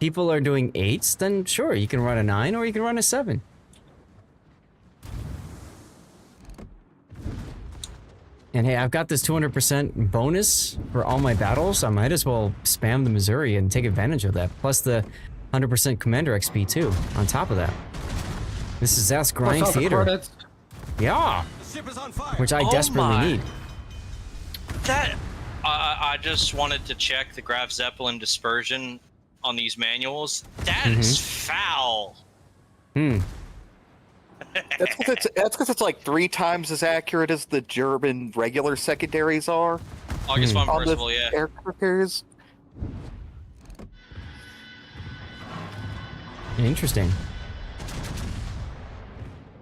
people are doing 8s, then sure, you can run a 9 or you can run a 7. And hey, I've got this 200% bonus for all my battles. I might as well spam the Missouri and take advantage of that. Plus the 100% Commander XP too, on top of that. This is Zaz Grind Plus all the Theater. credits. Yeah! Which I Oh desperately my. need. That I just wanted to check the Graf Zeppelin dispersion on these manuals. That is foul. That's because it's like 3 times as accurate as the German regular secondaries are. August von On the Percival, yeah. aircraft carriers. Interesting.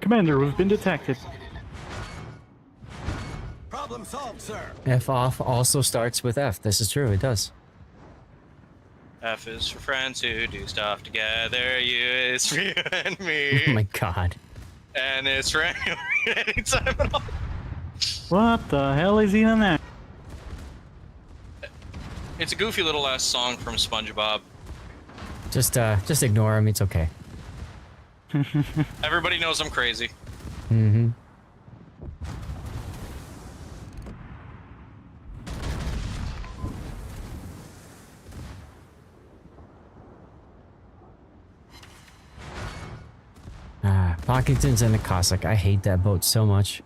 Commander, we've been detected. Problem solved, sir. F off also starts with F. This is true, it does. F is for friends who do stuff together. U is for you and me. Oh my god. And it's for anytime at all. What the hell is even that? It's a goofy little ass song from SpongeBob. Just ignore him, it's okay. Everybody knows I'm crazy. Mm-hmm. Ah. Pockington's and the Cossack. I hate that boat so much.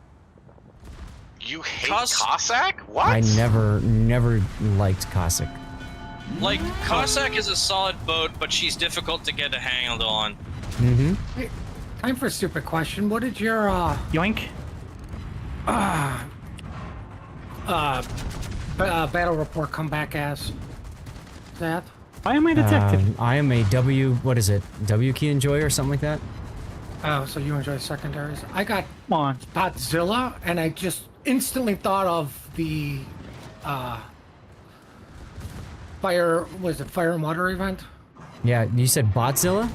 You hate Cossack? What? I never liked Cossack. Like, Cossack is a solid boat, but she's difficult to get a handle on. Mm-hmm. Hey, time for a stupid question. What did your yoink? Battle report come back as? That? I am a detective. I am a W. What is it? W key enjoyer or something like that. Oh, so you enjoy secondaries? I got Spotzilla, and I just instantly thought of the fire and water event? Yeah, you said Botzilla?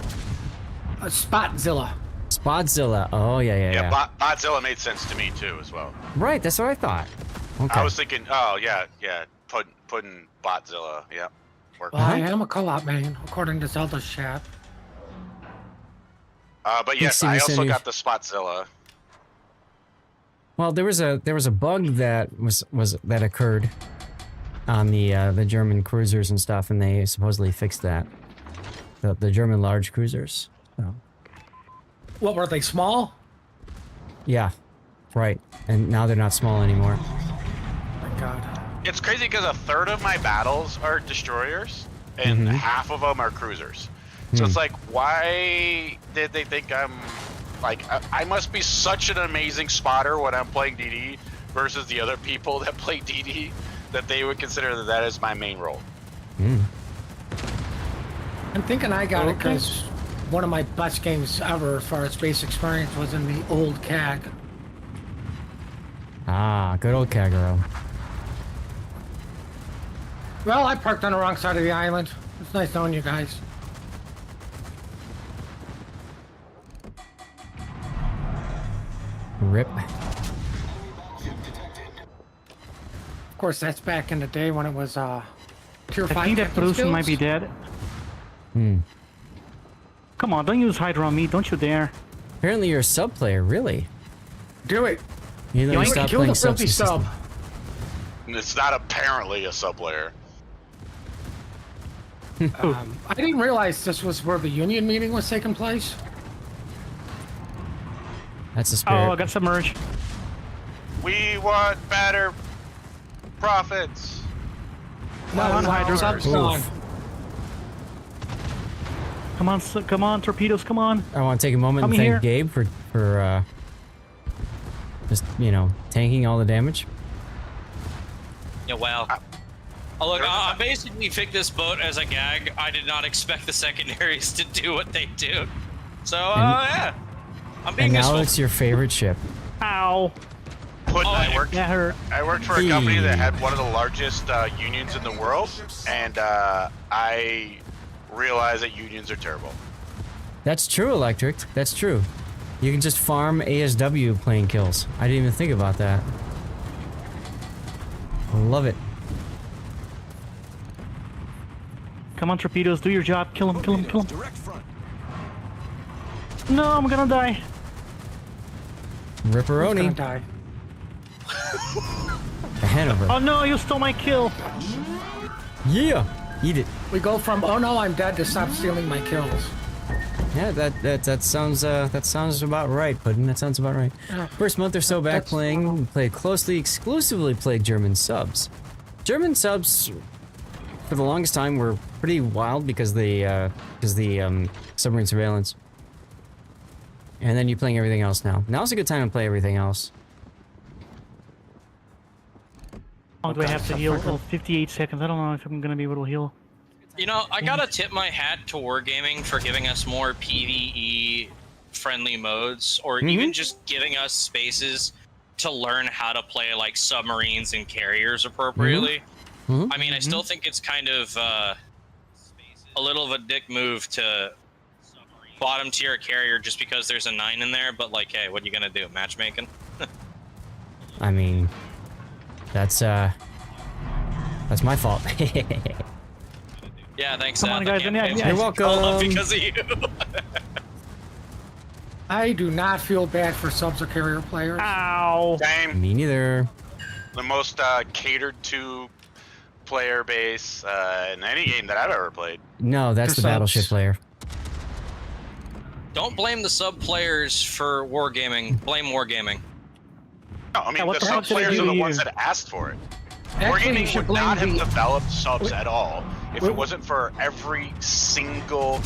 Spotzilla. Spotzilla. Oh yeah. Botzilla made sense to me too as well. Right, that's what I thought. Okay. I was thinking, oh yeah, putting Botzilla, yeah. Well, I am a co-op main, according to Zelda's chat. But yes, I also got the Spotzilla. Well, there was a bug that that occurred on the German cruisers and stuff, and they supposedly fixed that. The German large cruisers. So. What were they, small? Yeah, right. And now they're not small anymore. Oh my God. It's crazy because a third of my battles are destroyers, and half of them are cruisers. So it's like, why did they think I'm like I must be such an amazing spotter when I'm playing DD versus the other people that play DD that they would consider that as my main role. I'm thinking I got it because one of my best games ever as far as base experience was in the old CAG. Ah, good old Kagero. Well, I parked on the wrong side of the island. It's nice knowing you guys. Rip. Of course, that's back in the day when it was tier 5. I think that Bruce might be dead. Come on, don't use Hydra on me, don't you dare. Apparently you're a sub player, really? Do it. You know, you stopped kill playing the filthy sub. It's not apparently a sub player. I didn't realize this was where the union meeting was taking place. That's the spirit. Oh, I got submerged. We want better profits. No, Hydra. Sub's gone. Come on, torpedoes, come on. I want to take a moment and thank Gabe for just, you know, tanking all the damage. Yeah, wow. Oh, look, I basically picked this boat as a gag. I did not expect the secondaries to do what they do. So, yeah. I'm being And now useful. it's your favorite ship. Ow. I worked for a company that had one of the largest unions in the world, and I realized that unions are terrible. That's true, Electric. That's true. You can just farm ASW plane kills. I didn't even think about that. I love it. Come on, torpedoes, do your job. Kill him, kill him, kill him. No, I'm gonna die. Ripperoni. Die. The Hanover. Oh no, you stole my kill. Yeah, eat it. We go from oh no, I'm dead to stop stealing my kills. Yeah, that sounds about right, Puddin'. That sounds about right. First month or so back playing, we played closely, exclusively played German subs. German subs, for the longest time, were pretty wild because the submarine surveillance. And then you're playing everything else now. Now's a good time to play everything else. How long do I have to heal? Oh, 58 seconds. I don't know if I'm gonna be able to heal. You know, I gotta tip my hat to Wargaming for giving us more PvE friendly modes, or even just giving us spaces to learn how to play like submarines and carriers appropriately. I mean, I still think it's kind of a little of a dick move to bottom tier carrier just because there's a 9 in there, but like, hey, what are you gonna do? Matchmaking? I mean, that's my fault. Yeah, thanks. Come on, guys. You're welcome. Because of you. I do not feel bad for subs or carrier players. Ow. Same. Me neither. The most catered to player base in any game that I've ever played. No, that's the subs. battleship player. Don't blame the sub players for wargaming. Blame wargaming. No, I mean, what the the sub fuck did I players do are the to ones you? that asked for it. Actually, you Wargaming should would not have blame the. developed subs at all if Wait. it wasn't for every single,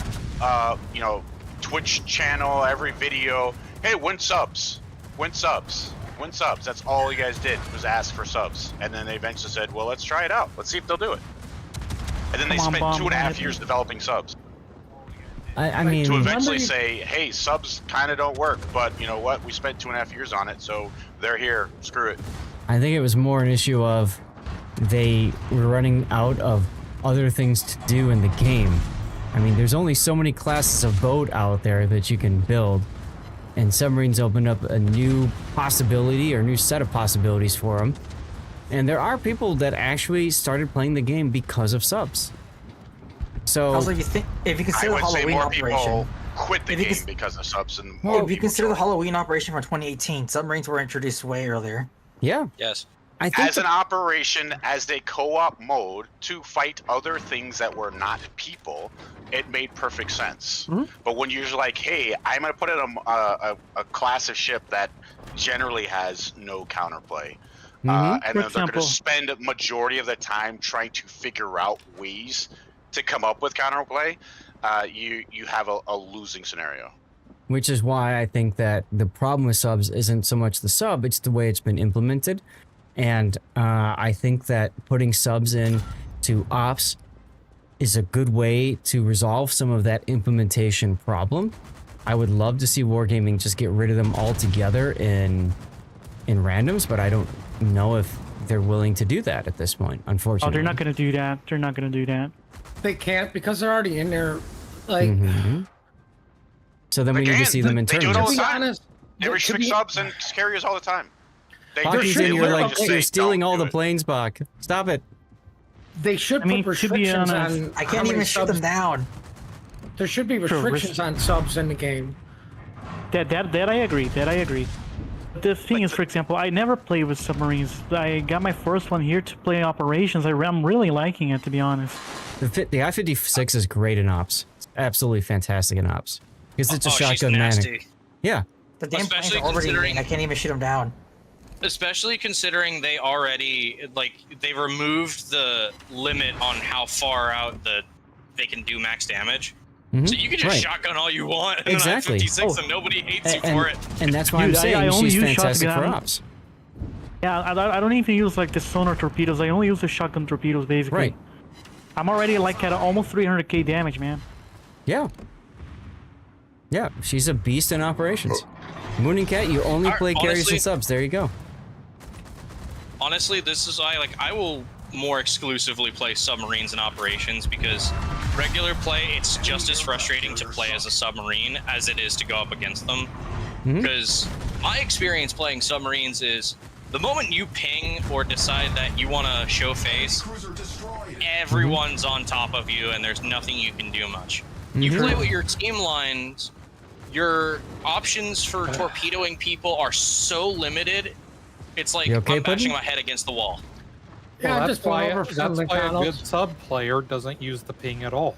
Twitch channel, every video. Hey, win subs. Win subs. Win subs. That's all you guys did was ask for subs. And then they eventually said, well, let's try it out. Let's see if they'll do it. And then they spent 2.5 years developing subs. I mean, to eventually say, hey, subs kind of don't work, but you know what? We spent 2.5 years on it, so they're here. Screw it. I think it was more an issue of they were running out of other things to do in the game. I mean, there's only so many classes of boat out there that you can build, and submarines opened up a new possibility or new set of possibilities for them. And there are people that actually started playing the game because of subs. So Also, if you consider the Halloween operation, quit the game because of subs, and if you consider the Halloween operation from 2018, submarines were introduced way earlier. Yeah. Yes. I think as an operation, as a co-op mode to fight other things that were not people, it made perfect sense. Mm-hmm. But when you're like, hey, I'm going to put in a class of ship that generally has no counterplay, and then they're going to spend a majority of the time trying to figure out ways to come up with counterplay, you have a losing scenario. Which is why I think that the problem with subs isn't so much the sub, it's the way it's been implemented. And I think that putting subs in to ops is a good way to resolve some of that implementation problem. I would love to see Wargaming just get rid of them altogether in randoms, but I don't know if they're willing to do that at this point, unfortunately. Oh, they're not going to do that. They're not going to do that. They can't because they're already in there. Like, so then we need to see them in They do it all the time. honest, They restrict subs and carriers all the time. Bocky's in, you're stealing all the planes, Bach. Stop it. They should put restrictions on. I can't even shut them down. There should be restrictions on subs in the game. That I agree. That I agree. The thing is, for example, I never played with submarines. I got my first one here to play operations. I'm really liking it, to be honest. The I-56 is great in ops. It's absolutely fantastic in ops. Because it's a shotgun manic. Yeah. The damn planes are already. I can't even shoot them down. Especially considering they already, they removed the limit on how far out they can do max damage. So you can just shotgun all you want in an I-56 and nobody hates you for it. And that's why I'm saying she's fantastic for ops. Yeah, I don't even use the sonar torpedoes. I only use the shotgun torpedoes, basically. Right. I'm already at almost 300k damage, man. Yeah. Yeah, she's a beast in operations. Moon and Cat, you only play carriers and subs. There you go. Honestly, this is I will more exclusively play submarines in operations because regular play, it's just as frustrating to play as a submarine as it is to go up against them. Because my experience playing submarines is the moment you ping or decide that you want to show face, everyone's on top of you and there's nothing you can do much. You play with your team lines, your options for torpedoing people are so limited, it's like I'm bashing my head against the wall. Yeah, that's why a good sub player doesn't use the ping at all.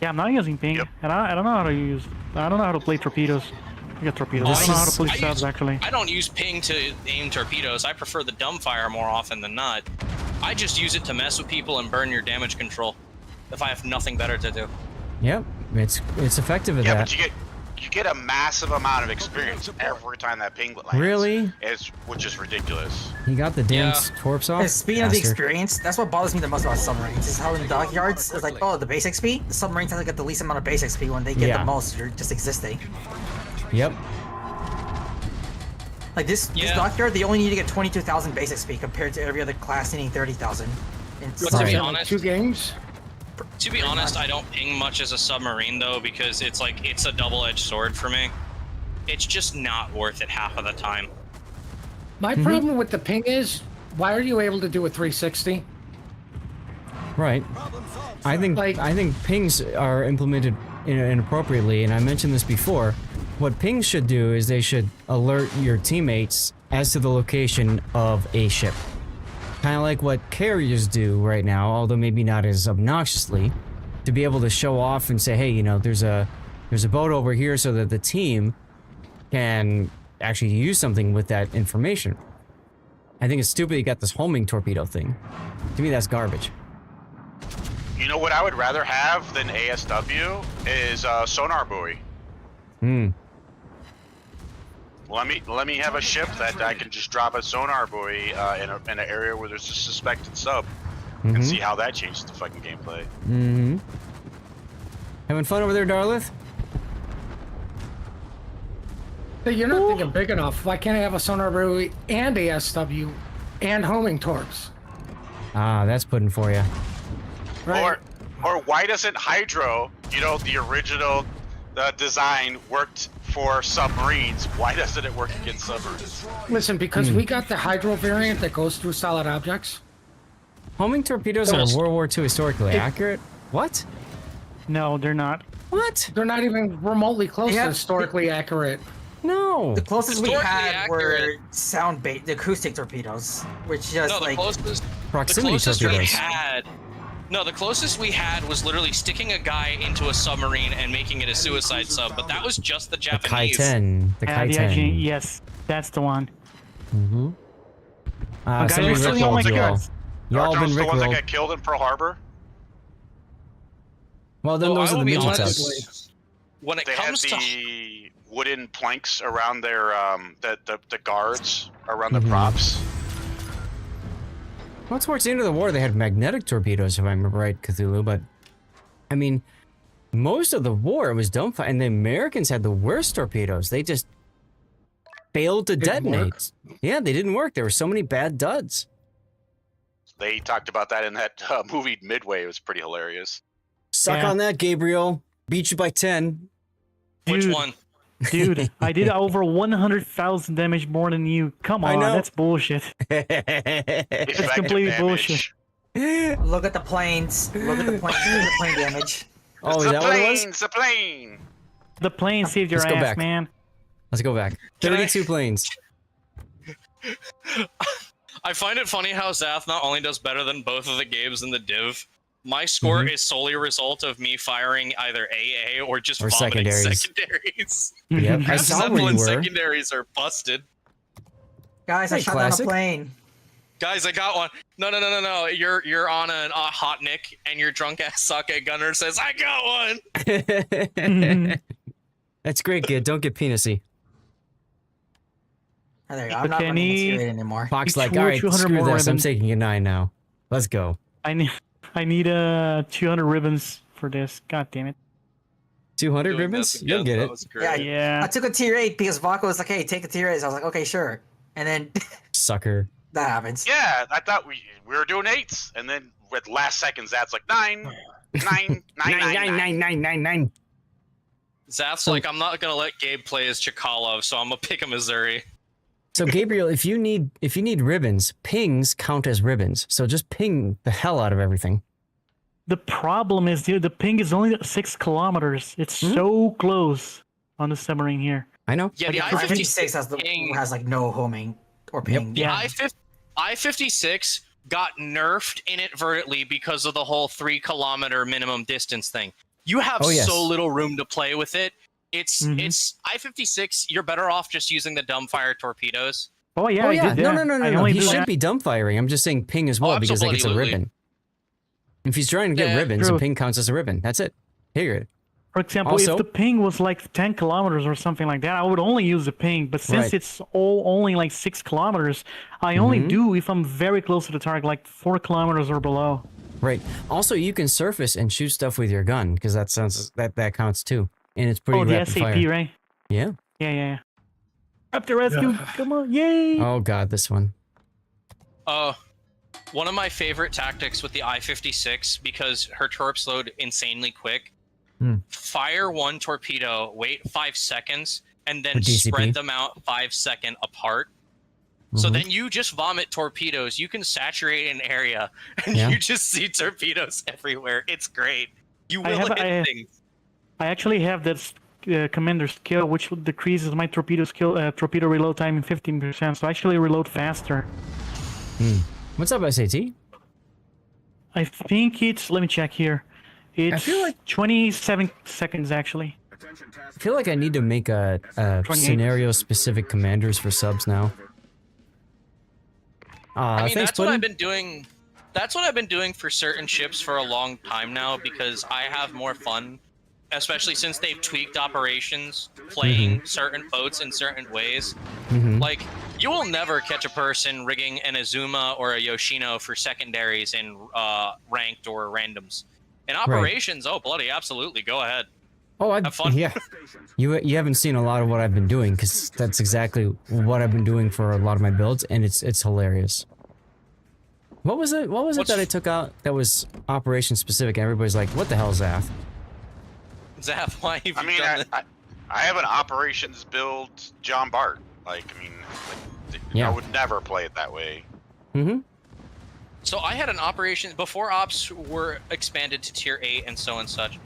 Yeah, I'm not using ping, and I don't know how to use. I don't know how to play torpedoes. I got torpedoes. I don't know how to play subs actually. I don't use ping to aim torpedoes. I prefer the dumbfire more often than not. I just use it to mess with people and burn your damage control if I have nothing better to do. Yep, it's effective at that. Yeah, but you get a massive amount of experience every time that ping lands. Really? Which is ridiculous. He got the damn torps off. And speaking of the experience, that's what bothers me the most about submarines. Is how in the dockyards, it's like, oh, the base XP. The submarines have to get the least amount of base XP when they get the most. You're just existing. Yep. Like this dockyard, they only need to get 22,000 base XP compared to every other class needing 30,000. To be honest, 2 games. To be honest, I don't ping much as a submarine though because it's a double-edged sword for me. It's just not worth it half of the time. My problem with the ping is, why are you able to do a 360? Right. I think pings are implemented inappropriately, and I mentioned this before. What pings should do is they should alert your teammates as to the location of a ship. Kind of like what carriers do right now, although maybe not as obnoxiously, to be able to show off and say, hey, there's a There's a boat over here so that the team can actually use something with that information. I think it's stupid you got this homing torpedo thing. To me, that's garbage. You know what I would rather have than ASW is a sonar buoy. Let me have a ship that I can just drop a sonar buoy in an area where there's a suspected sub, and see how that changes the fucking gameplay. Having fun over there, Darlith? Hey, you're not thinking big enough. Why can't I have a sonar buoy and ASW and homing torps? Ah, that's pudding for you. Right. Or why doesn't Hydro, the original design worked for submarines? Why doesn't it work against submarines? Listen, because we got the Hydro variant that goes through solid objects. Homing torpedoes are World War II historically accurate? What? No, they're not. What? They're not even remotely close to historically accurate. No. The closest we had accurate. were sound bait, the acoustic torpedoes, which just No, the closest proximity we torpedoes. had. No, the closest we had was literally sticking a guy into a submarine and making it a suicide sub, but that was just the Japanese. Kai-10. The Kai-10. Yes, that's the one. Somebody rickrolled you all. Y'all been Darjo's the one that rickrolled. got killed in Pearl Harbor. Well, then those are the midget subs. When it They had comes to the wooden planks around their the guards around the props. Well, towards the end of the war, they had magnetic torpedoes, if I remember right, Cthulhu, but... I mean, most of the war, it was dumbfire, and the Americans had the worst torpedoes. They just failed to detonate. Yeah, they didn't work. There were so many bad duds. They talked about that in that movie Midway. It was pretty hilarious. Suck on that, Gabriel. Beat you by 10. Which one? Dude, I did over 100,000 damage more than you. Come on, that's bullshit. That's completely bullshit. Look at the planes. Look at the planes. Look at the plane damage. Oh, is that what it was? The plane. The plane saved your Let's go ass, back. man. Let's go back. 32 planes. I find it funny how Zath not only does better than both of the games in the div, my score is solely a result of me firing either AA or just vomiting secondaries. Yep, I saw where you were. Secondaries are busted. Guys, I shot down a plane. Guys, I got one. No. You're on a hot nick, and your drunk ass socket gunner says, "I got one." That's great, kid. Don't get penisy. Oh, there you go. I'm not running Insecurity anymore. Fox like, all right, screw this. I'm taking a 9 now. Let's go. I need 200 ribbons for this. God damn it. 200 ribbons? You'll get it. Yeah. I took a tier 8 because Vaco was like, hey, take a tier 8. So I was like, okay, sure. And then Sucker. that happens. Yeah, I thought we were doing 8s, and then with last seconds, that's like 9. Zath's like, I'm not gonna let Gabe play as Chikalo, so I'm gonna pick a Missouri. So Gabriel, if you need ribbons, pings count as ribbons. So just ping the hell out of everything. The problem is, dude, the ping is only 6 kilometers. It's so close on the submarine here. I know. Yeah, the I-56 has like no homing or ping. The I-56 got nerfed inadvertently because of the whole 3 kilometer minimum distance thing. You have so little room to play with it. It's I-56. You're better off just using the dumbfire torpedoes. Oh yeah, I did that. No. He should be dumbfiring. I'm just saying ping as well because like it's a ribbon. If he's trying to get ribbons, a ping counts as a ribbon. That's it. Here. For example, if the ping was like 10 kilometers or something like that, I would only use the ping. But since it's only like 6 kilometers, I only do if I'm very close to the target, like 4 kilometers or below. Right. Also, you can surface and shoot stuff with your gun because that counts too, and it's pretty rapid SAP, fire. right? Yeah. Yeah. Up to rescue! Come on, yay! Oh god, this one. One of my favorite tactics with the I-56, because her torps load insanely quick, fire one torpedo, wait 5 seconds, and then spread them out 5 second apart. So then you just vomit torpedoes. You can saturate an area, and you just see torpedoes everywhere. It's great. You will hit things. I actually have this commander skill, which decreases my torpedo reload time in 15%. So I actually reload faster. What's up, SAT? I think it's. Let me check here. It's I feel like 27 seconds actually. I feel like I need to make a scenario-specific commanders for subs now. I mean, thanks, that's what Puddin'. I've been doing. That's what I've been doing for certain ships for a long time now because I have more fun, especially since they've tweaked operations, playing certain boats in certain ways. Like, you will never catch a person rigging an Azuma or a Yoshino for secondaries in ranked or randoms. In operations, oh bloody, absolutely, go ahead. Oh, have fun. Yeah. You haven't seen a lot of what I've been doing because that's exactly what I've been doing for a lot of my builds, and it's hilarious. What was it? What was it that I took out that was operation specific? And everybody's like, "What the hell, Zath?" Zath, why have you I mean, done I have an operations build John Bart. Like, I mean, I would never play it that way. So I had an operation before ops were expanded to tier 8 and so and such.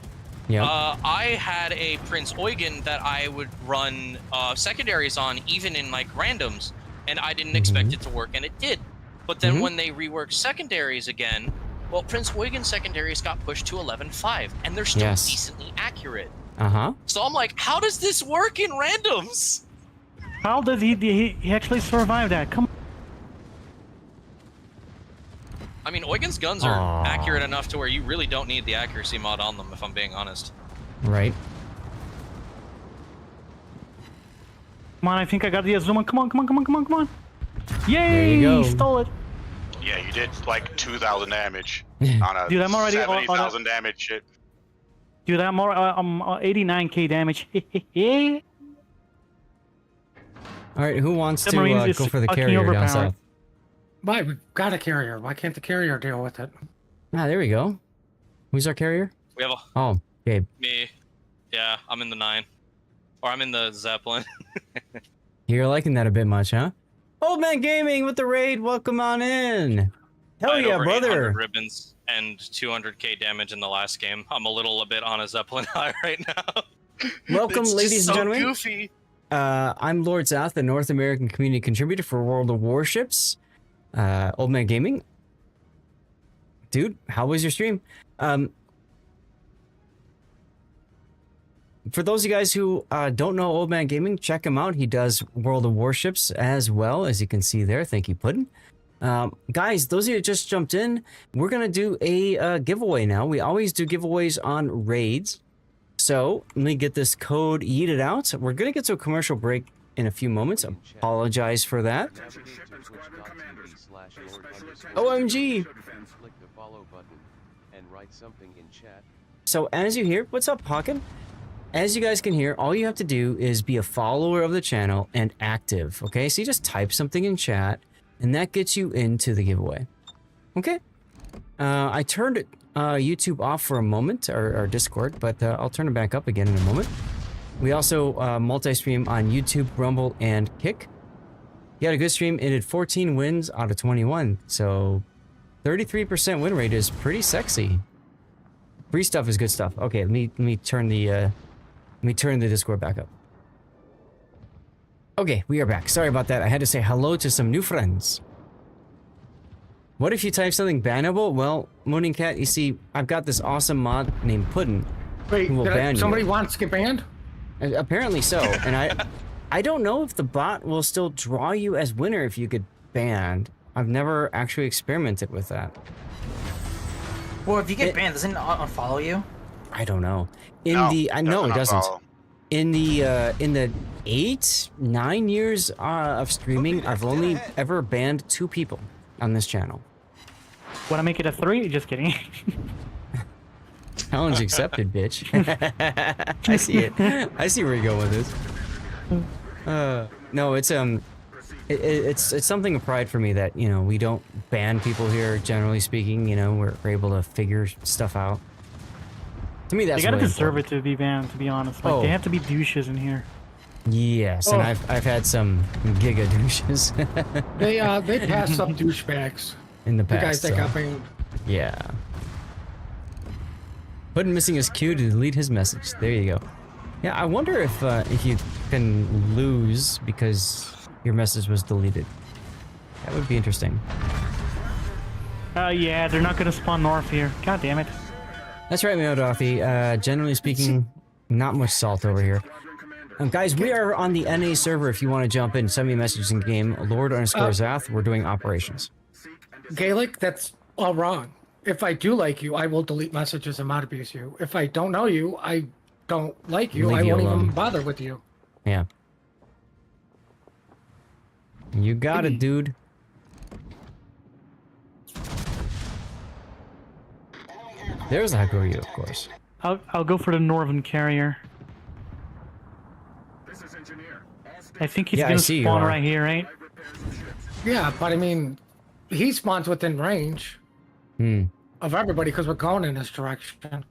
Yeah. I had a Prince Eugen that I would run secondaries on, even in like randoms, and I didn't expect it to work, and it did. But then when they reworked secondaries again, well, Prince Eugen secondaries got pushed to 11.5, and they're still decently accurate. So I'm like, how does this work in randoms? How does he actually survive that? Come on. I mean, Eugen's guns are accurate enough to where you really don't need the accuracy mod on them, if I'm being honest. Right. Come on, I think I got the Azuma. Come on, come on, come on, come on, come on. Yay! There you go. Stole it. Yeah, you did like 2,000 damage on a Dude, I'm already 70,000 damage shit. Dude, I'm 89k damage. All right, who wants to Submarine is go for the fucking carrier down overpowered. south? Why? We've got a carrier. Why can't the carrier deal with it? Ah, there we go. Who's our carrier? We have a... Oh, Gabe. Me. Yeah, I'm in the 9. Or I'm in the Zeppelin. You're liking that a bit much, huh? Old Man Gaming with the raid. Welcome on in. Hell I had yeah, over brother. 800 ribbons and 200k damage in the last game. I'm a bit on a Zeppelin high right now. Welcome, It's ladies just and so gentlemen. Goofy. I'm Lord Zath, the North American community contributor for World of Warships. Old Man Gaming. Dude, how was your stream? For those of you guys who don't know Old Man Gaming, check him out. He does World of Warships as well, as you can see there. Thank you, Puddin'. Guys, those of you who just jumped in, we're going to do a giveaway now. We always do giveaways on raids. So let me get this code yeeted out. We're going to get to a commercial break in a few moments. Apologize for that. OMG. Click the follow button and write something in chat. So as you hear, what's up, Pocket? As you guys can hear, all you have to do is be a follower of the channel and active, okay? So you just type something in chat, and that gets you into the giveaway. Okay? I turned YouTube off for a moment, or Discord, but I'll turn it back up again in a moment. We also multi-stream on YouTube, Rumble, and Kick. You had a good stream. It had 14 wins out of 21, so 33% win rate is pretty sexy. Free stuff is good stuff. Okay, let me turn the Discord back up. Okay, we are back. Sorry about that. I had to say hello to some new friends. What if you type something bannable? Well, Mooning Cat, you see, I've got this awesome mod named Puddin'. Wait, who will ban somebody you. wants to get banned? Apparently so, and I don't know if the bot will still draw you as winner if you get banned. I've never actually experimented with that. Well, if you get banned, doesn't it unfollow you? I don't know. No, it doesn't. In the 8-9 years of streaming, I've only ever banned 2 people on this channel. Want to make it a 3? Just kidding. Challenge accepted, bitch. I see it. I see where you're going with this. No, it's something of pride for me that, you know, we don't ban people here, generally speaking. You know, we're able to figure stuff out. To me, that's they gotta really deserve important. it to be banned, to be honest. Like, they have to be douches in here. Yes, and I've had some giga douches. They passed up douchebags. In the past. The guys that got banned. Yeah. Puddin' missing his cue to delete his message. There you go. Yeah, I wonder if you can lose because your message was deleted. That would be interesting. Yeah, they're not gonna spawn north here. God damn it. That's right, Meodothi. Generally speaking, Not much salt over here. Guys, we are on the NA server. If you want to jump in, send me a message in game. Lord_Zath. We're doing operations. Gaelic, that's all wrong. If I do like you, I will delete messages and not abuse you. If I don't know you, I don't like you. Leave I you won't alone. even bother with you. Yeah. You got it, dude. There's a Hakuyu, of course. I'll go for the Northern carrier. I think he's gonna spawn right here, right? Yeah, but I mean, he spawns within range of everybody because we're going in this direction.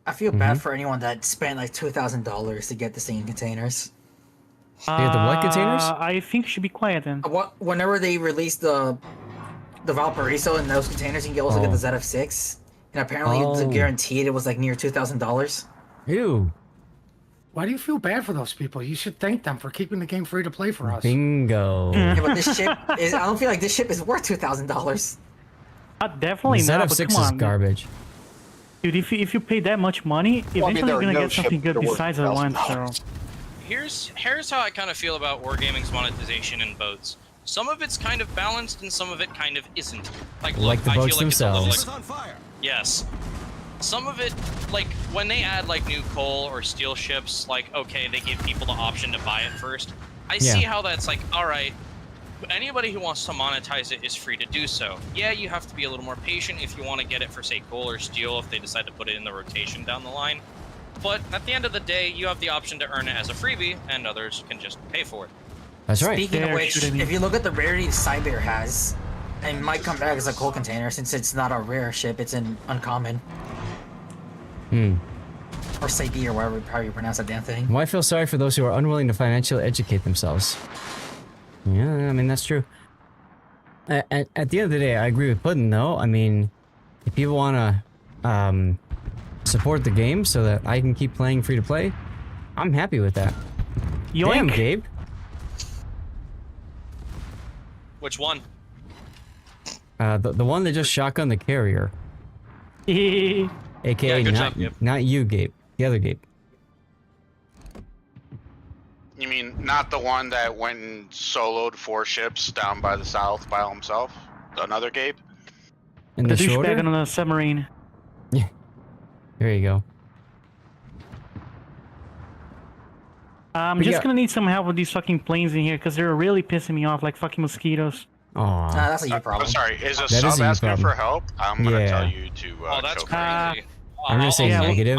I feel bad for anyone that spent like $2,000 to get the same containers. The what containers? I think you should be quiet then. Whenever they release the Valparaiso in those containers, you can also get the ZF6. And apparently, it's guaranteed it was like near $2,000. Ew. Why do you feel bad for those people? You should thank them for keeping the game free to play for us. Bingo. Yeah, but this ship is, I don't feel like this ship is worth $2,000. Definitely not, but ZF6 come is on. garbage. Dude, if you pay that much money, eventually you're gonna get something good besides that one, so... Here's how I kind of feel about Wargaming's monetization in boats. Some of it's kind of balanced, and some of it kind of isn't. Like, look, the I feel boats like themselves. It's a little, like, yes. Some of it, like, when they add, like, new coal or steel ships, like, okay, they give people the option to buy it first. I see how that's like, alright, anybody who wants to monetize it is free to do so. Yeah, you have to be a little more patient if you want to get it for, say, coal or steel if they decide to put it in the rotation down the line. But at the end of the day, you have the option to earn it as a freebie, and others can just pay for it. That's right. Speaking of which, if you look at the rarity Cyber has, it might come back as a coal container since it's not a rare ship, it's an uncommon. Or Sabi, or whatever how you pronounce that damn thing. Well, I feel sorry for those who are unwilling to financially educate themselves. Yeah, I mean, that's true. At the end of the day, I agree with Puddin, though. I mean, if people want to support the game so that I can keep playing free-to-play, I'm happy with that. Yoink. Damn, Gabe. Which one? The one that just shotgunned the carrier. AKA Yeah, good job, Gabe. Not you, Gabe. The other Gabe. You mean not the one that went and soloed 4 ships down by the south by himself? Another Gabe? And the the shorter? douchebag on the submarine. Yeah. There you go. I'm just gonna need some help with these fucking planes in here because they're really pissing me off like fucking mosquitoes. Aww. That's a you problem. I'm sorry, is a That sub is a you asking problem. for help? I'm gonna Yeah. tell you to Oh, that's choke. crazy. I'm gonna say negative.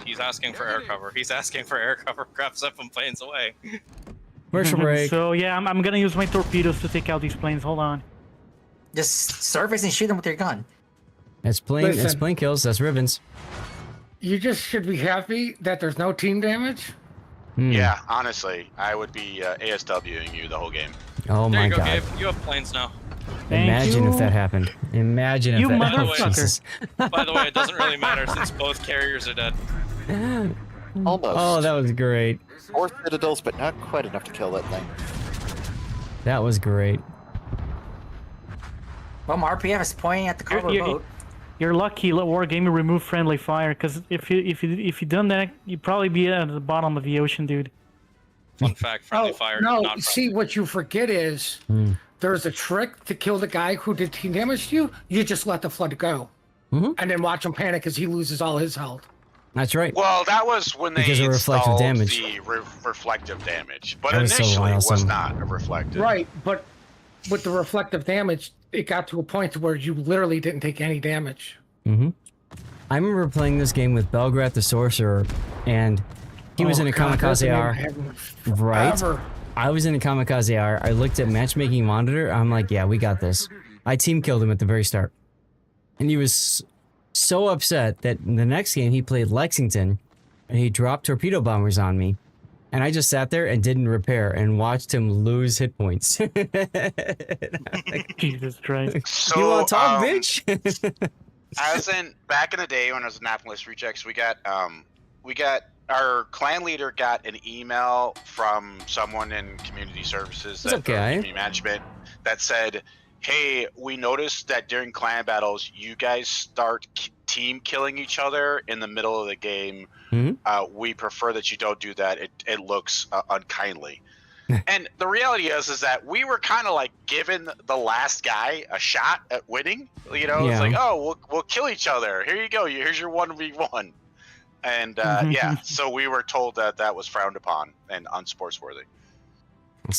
He's asking for air cover. He's asking for air cover. Grab 7 planes away. Commercial break. So yeah, I'm gonna use my torpedoes to take out these planes. Hold on. Just surface and shoot them with your gun. That's plane. That's Listen. plane kills. That's ribbons. You just should be happy that there's no team damage. Yeah, honestly, I would be ASWing you the whole game. Oh There my you go, god. Gabe. You have planes now. Imagine if that happened. Imagine if You that happened. motherfucker. Jesus. By the way, it doesn't really matter since both carriers are dead. Almost. Oh, that was great. 4 citadels, but not quite enough to kill that thing. That was great. Well, my RPF is pointing at the cargo boat. You're lucky. Let Wargaming remove friendly fire, because if you done that, you'd probably be at the bottom of the ocean, dude. Fun fact: friendly fire. No, not see, what you forget is there's a trick to kill the guy who did team damage to you. You just let the flood go. And then watch him panic as he loses all his health. That's right. Well, that was when they Because of reflective installed damage. the reflective damage, but That was so initially it was awesome. not a reflective. Right, but with the reflective damage, it got to a point where you literally didn't take any damage. I remember playing this game with Belgrat the Sorcerer, and he was in a Kamikaze R. Right? Forever. I was in a Kamikaze R. I looked at matchmaking monitor. I'm like, yeah, we got this. I team killed him at the very start. And he was so upset that in the next game he played Lexington, and he dropped torpedo bombers on me. And I just sat there and didn't repair and watched him lose hit points. Jesus Christ. So, you want to talk, bitch? As in back in the day when I was in Napolis Rejects, we got our clan leader got an email from someone in community services, What's up, guy? community management, that said, "Hey, we noticed that during clan battles, you guys start team killing each other in the middle of the game, we prefer that you don't do that. It looks unkindly. And the reality is that we were kind of like giving the last guy a shot at winning. You know, it's like, oh, we'll kill each other. Here you go. Here's your 1v1. And yeah, so we were told that that was frowned upon and unsportsworthy.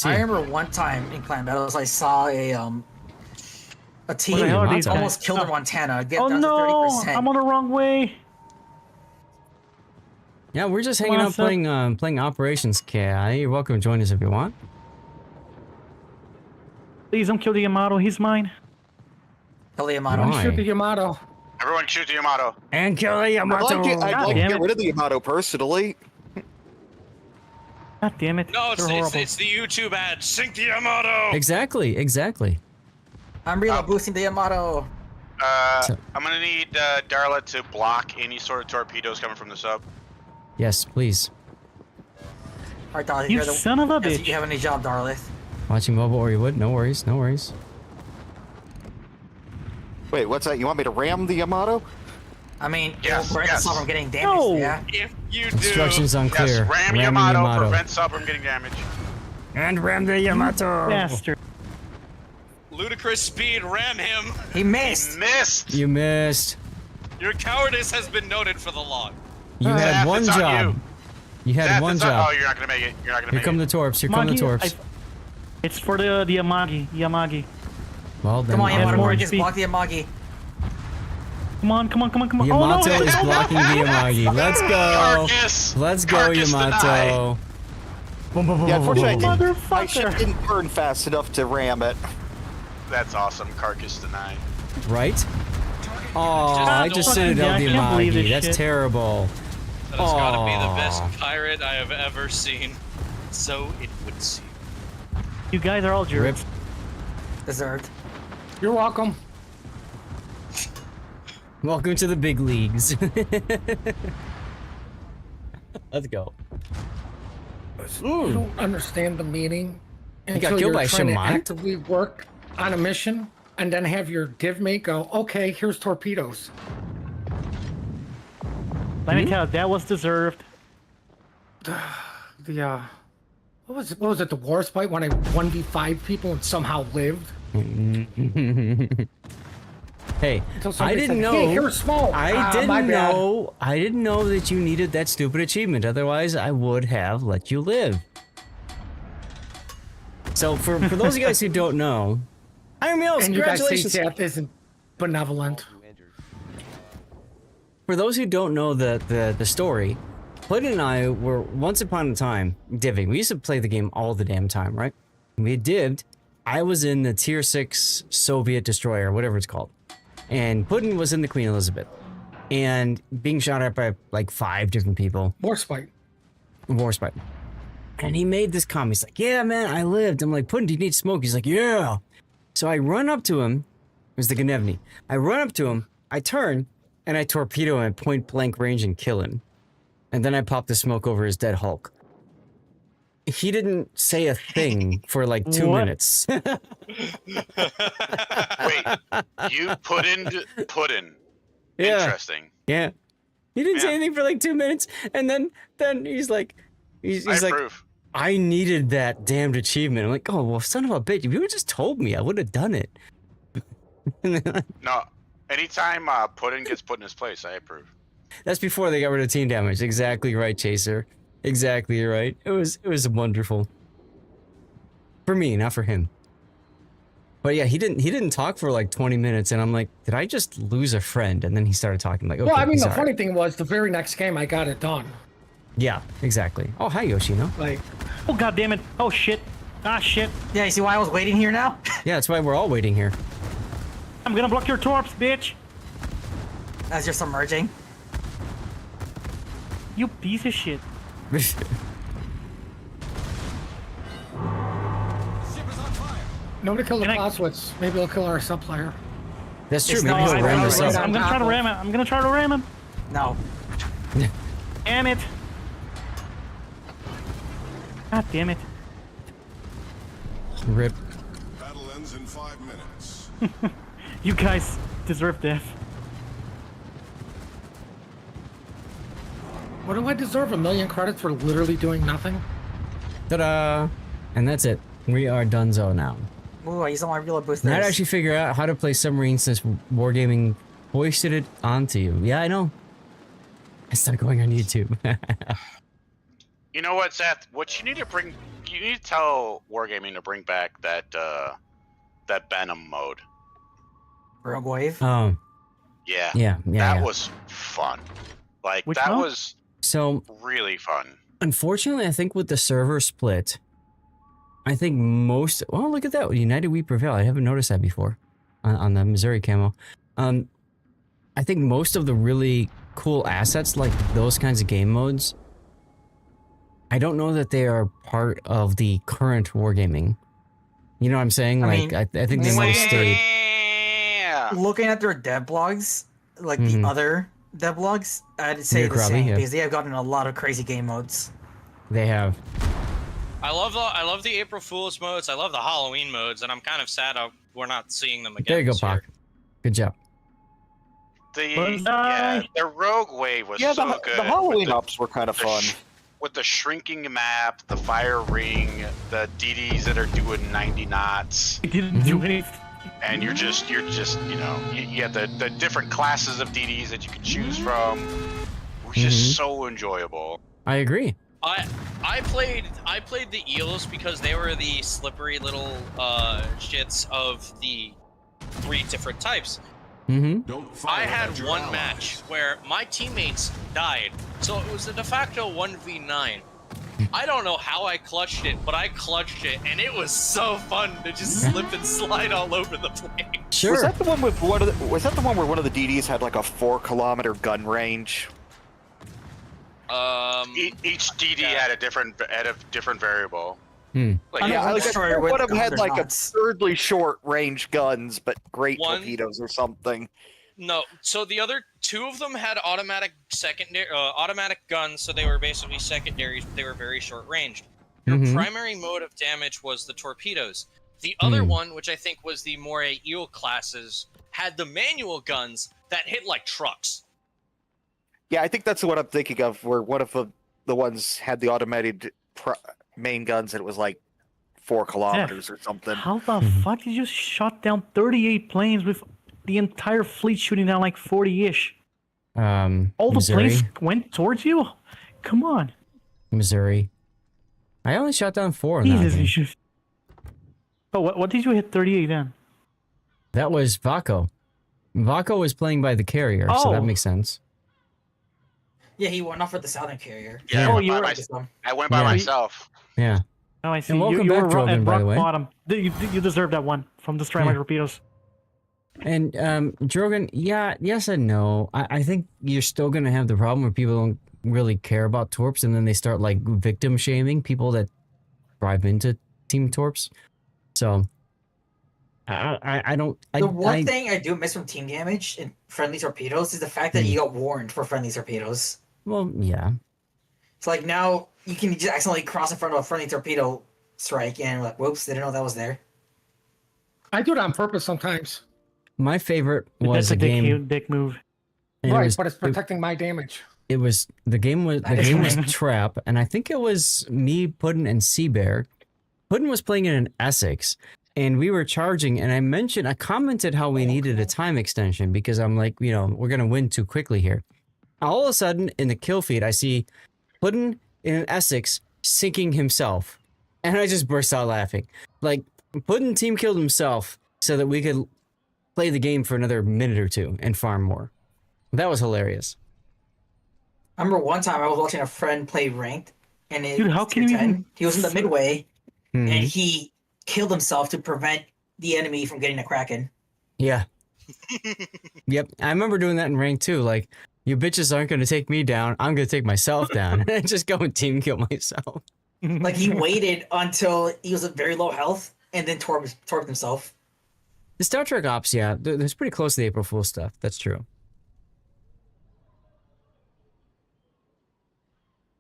I remember one time in Clan Battles, I saw a team almost killed in Montana. Get down to 30%. I'm on the wrong way. Yeah, we're just hanging out playing Operations K. You're welcome to join us if you want. Please don't kill the Yamato. He's mine. Kill the Yamato. Shoot the Yamato. Everyone shoot the Yamato. And kill the Yamato. I'd like to get rid of the Yamato personally. God damn it. No, it's the YouTube ad. Sink the Yamato. Exactly. I'm reload boosting the Yamato. I'm gonna need Darla to block any sort of torpedoes coming from the sub. Yes, please. Alright, Darla, You son of a bitch. You have any job, Darla. Watching mobile or you would. No worries. Wait, what's that? You want me to ram the Yamato? I mean, it'll prevent the sub from getting damaged, yeah? If you do. Instructions unclear. Yes, ram Yamato, prevent sub from getting damaged. And ram the Yamato. Bastard. Ludicrous speed, ram him. He missed. You missed. Your cowardice has been noted for the log. You had one job. You had one job. Oh, you're not gonna make it. You're not gonna Here make come it. the torps. Here come the torps. It's for the Yamagi. Well, then Come on, Yamato, just block the Yamagi. Come on. Yamato is blocking the Yamagi. Let's go. Let's go, Yamato. Yeah, unfortunately, my ship didn't burn fast enough to ram it. That's awesome. Carcass denied. Right? Oh, I just citadelled the Yamagi. That's terrible. That has got to be the best pirate I have ever seen. So it would seem. You guys are all jerks. Deserved. You're welcome. Welcome to the big leagues. Let's go. You don't understand the meaning got until killed you're by trying to Shaman? actively work on a mission and then have your div mate go, okay, here's torpedoes. Let me tell you, that was deserved. What was it, the war spite when I 1v5 people and somehow lived? Hey, I didn't know. Hey, here's smoke. I didn't know that you needed that stupid achievement. Otherwise, I would have let you live. So for those of you guys who don't know, Iron Meals, and you guys congratulations. say death isn't benevolent. For those who don't know the story, Puddin and I were once upon a time divving. We used to play the game all the damn time, right? We divved. I was in the Tier 6 Soviet destroyer, whatever it's called. And Puddin was in the Queen Elizabeth. And being shot at by like 5 different people. Warspite. And he made this comment. He's like, yeah, man, I lived. I'm like, Puddin, do you need smoke? He's like, yeah. So I run up to him. It was the Gnevny. I run up to him. I turn. And I torpedo him at point blank range and kill him. And then I pop the smoke over his dead Hulk. He didn't say a thing for like 2 minutes. Wait, you Puddin. Yeah. Interesting. Yeah. He didn't say anything for like 2 minutes. And then he's like, he's like, approve. I needed that damned achievement. I'm like, oh, well, son of a bitch. If you would have just told me, I would have done it. No. Anytime Puddin gets put in his place, I approve. That's before they got rid of team damage. Exactly right, Chaser. Exactly right. It was wonderful. For me, not for him. But yeah, he didn't talk for like 20 minutes, and I'm like, did I just lose a friend? And then he started talking like, okay, well, I mean, the sorry. funny thing was, the very next game, I got it done. Yeah, exactly. Oh, hi, Yoshino. Like, oh, god damn it. Oh, shit. Ah, shit. Yeah, you see why I was waiting here now? Yeah, that's why we're all waiting here. I'm gonna block your torps, bitch. As you're submerging. You piece of shit. Nobody killed the Clausewitz. Maybe they'll kill our sub-player. That's true. Maybe he'll ram this up. I'm gonna try to ram it. I'm gonna try to ram him. No. Damn it. God damn it. Rip. Battle ends in 5 minutes. You guys deserve death. What do I deserve? 1,000,000 credits for literally doing nothing? Ta-da! And that's it. We are donezo now. Ooh, I used all my reload boosters. Now to actually figure out how to play submarine since Wargaming hoisted it onto you. Yeah, I know. It's not going on YouTube. You know what, Seth? What you need to tell Wargaming to bring back that that Venom mode. Rogue Wave? Yeah. Yeah. That was fun. Like, Which that one? was So really fun. unfortunately, I think with the server split, I think most. Oh, look at that! United We Prevail. I haven't noticed that before, on the Missouri camo. I think most of the really cool assets, like those kinds of game modes, I don't know that they are part of the current wargaming. You know what I'm saying? I think they might have stayed. Looking at their dev blogs, like the other dev blogs, I'd say the same because they have gotten a lot of crazy game modes. They have. I love the April Fool's modes. I love the Halloween modes, and I'm kind of sad we're not seeing them again. There you go, Pac. Good job. The Rogue Wave was so good. The Halloween ups were kind of fun. With the shrinking map, the fire ring, the DDs that are doing 90 knots. It didn't do anything. And you're just, you know, you have the different classes of DDs that you can choose from. It was just so enjoyable. I agree. I played the eels because they were the slippery little shits of the 3 different types. I had one match where my teammates died, so it was a de facto 1v9. I don't know how I clutched it, but I clutched it, and it was so fun to just slip and slide all over the place. Sure. Was that the one with was that the one where one of the DDs had like a 4-kilometer gun range? Each DD had a different variable. Like, I would have had like absurdly short range guns, but great torpedoes or something. No, so the other 2 of them had automatic guns, so they were basically secondaries, but they were very short ranged. Your primary mode of damage was the torpedoes. The other one, which I think was the more eel classes, had the manual guns that hit like trucks. Yeah, I think that's what I'm thinking of, where one of the ones had the automated main guns and it was like 4 kilometers or something. How the fuck did you shot down 38 planes with the entire fleet shooting down like 40-ish? All the planes went towards you? Come on. Missouri. I only shot down 4 in that game. Jesus. Oh, what did you hit 38 then? That was Vaco. Vaco was playing by the carrier, so that makes sense. Yeah, he went off for the Southern carrier. Yeah, I went by myself. Yeah. Oh, I see. And welcome you back, were Drogan, at by rock the way. bottom. You deserve that one from destroying my torpedoes. And Drogan, yes and no. I think you're still going to have the problem where people don't really care about torps, and then they start like victim shaming people that drive into Team Torps. So I don't. The one thing I do miss from team damage in friendly torpedoes is the fact that you got warned for friendly torpedoes. Well, yeah. So like now you can just accidentally cross in front of a friendly torpedo strike and like, whoops, didn't know that was there. I do it on purpose sometimes. My favorite was That's a game. dick move. Right, but it's protecting my damage. It was the game was Trap, and I think it was me, Puddin, and Seabear. Puddin was playing in an Essex, and we were charging. And I commented how we needed a time extension because I'm like, we're gonna win too quickly here. All of a sudden, in the kill feed, I see Puddin in an Essex sinking himself, and I just burst out laughing. Like Puddin team killed himself so that we could play the game for another minute or 2 and farm more. That was hilarious. I remember one time I was watching a friend play ranked, and Dude, how can you even... he was in the midway, and he killed himself to prevent the enemy from getting a Kraken. Yeah. Yep. I remember doing that in rank too. Like, you bitches aren't going to take me down. I'm going to take myself down and just go and team kill myself. Like, he waited until he was at very low health and then torped himself. The Star Trek ops, yeah, that's pretty close to the April Fool's stuff. That's true.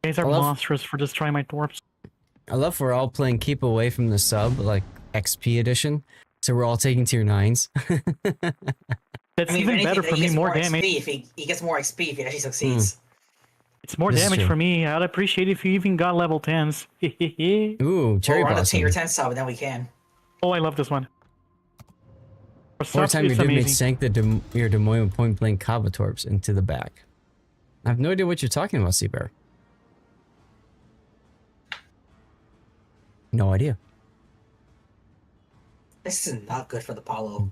You guys are monstrous for destroying my torps. I love we're all playing Keep Away from the Sub, like XP edition. So we're all taking tier 9s. That's even better for me, more damage. If he gets more XP if he actually succeeds. It's more This is damage true. for me. I'd appreciate if you even got level 10s. Ooh, cherry We're on the blossom. tier 10 sub, and then we can. Oh, I love this one. For Fourth subs, time your it's dude may amazing. sank your Des Moines point blank Cavatorps into the back. I have no idea what you're talking about, Seabear. No idea. This is not good for the Apollo.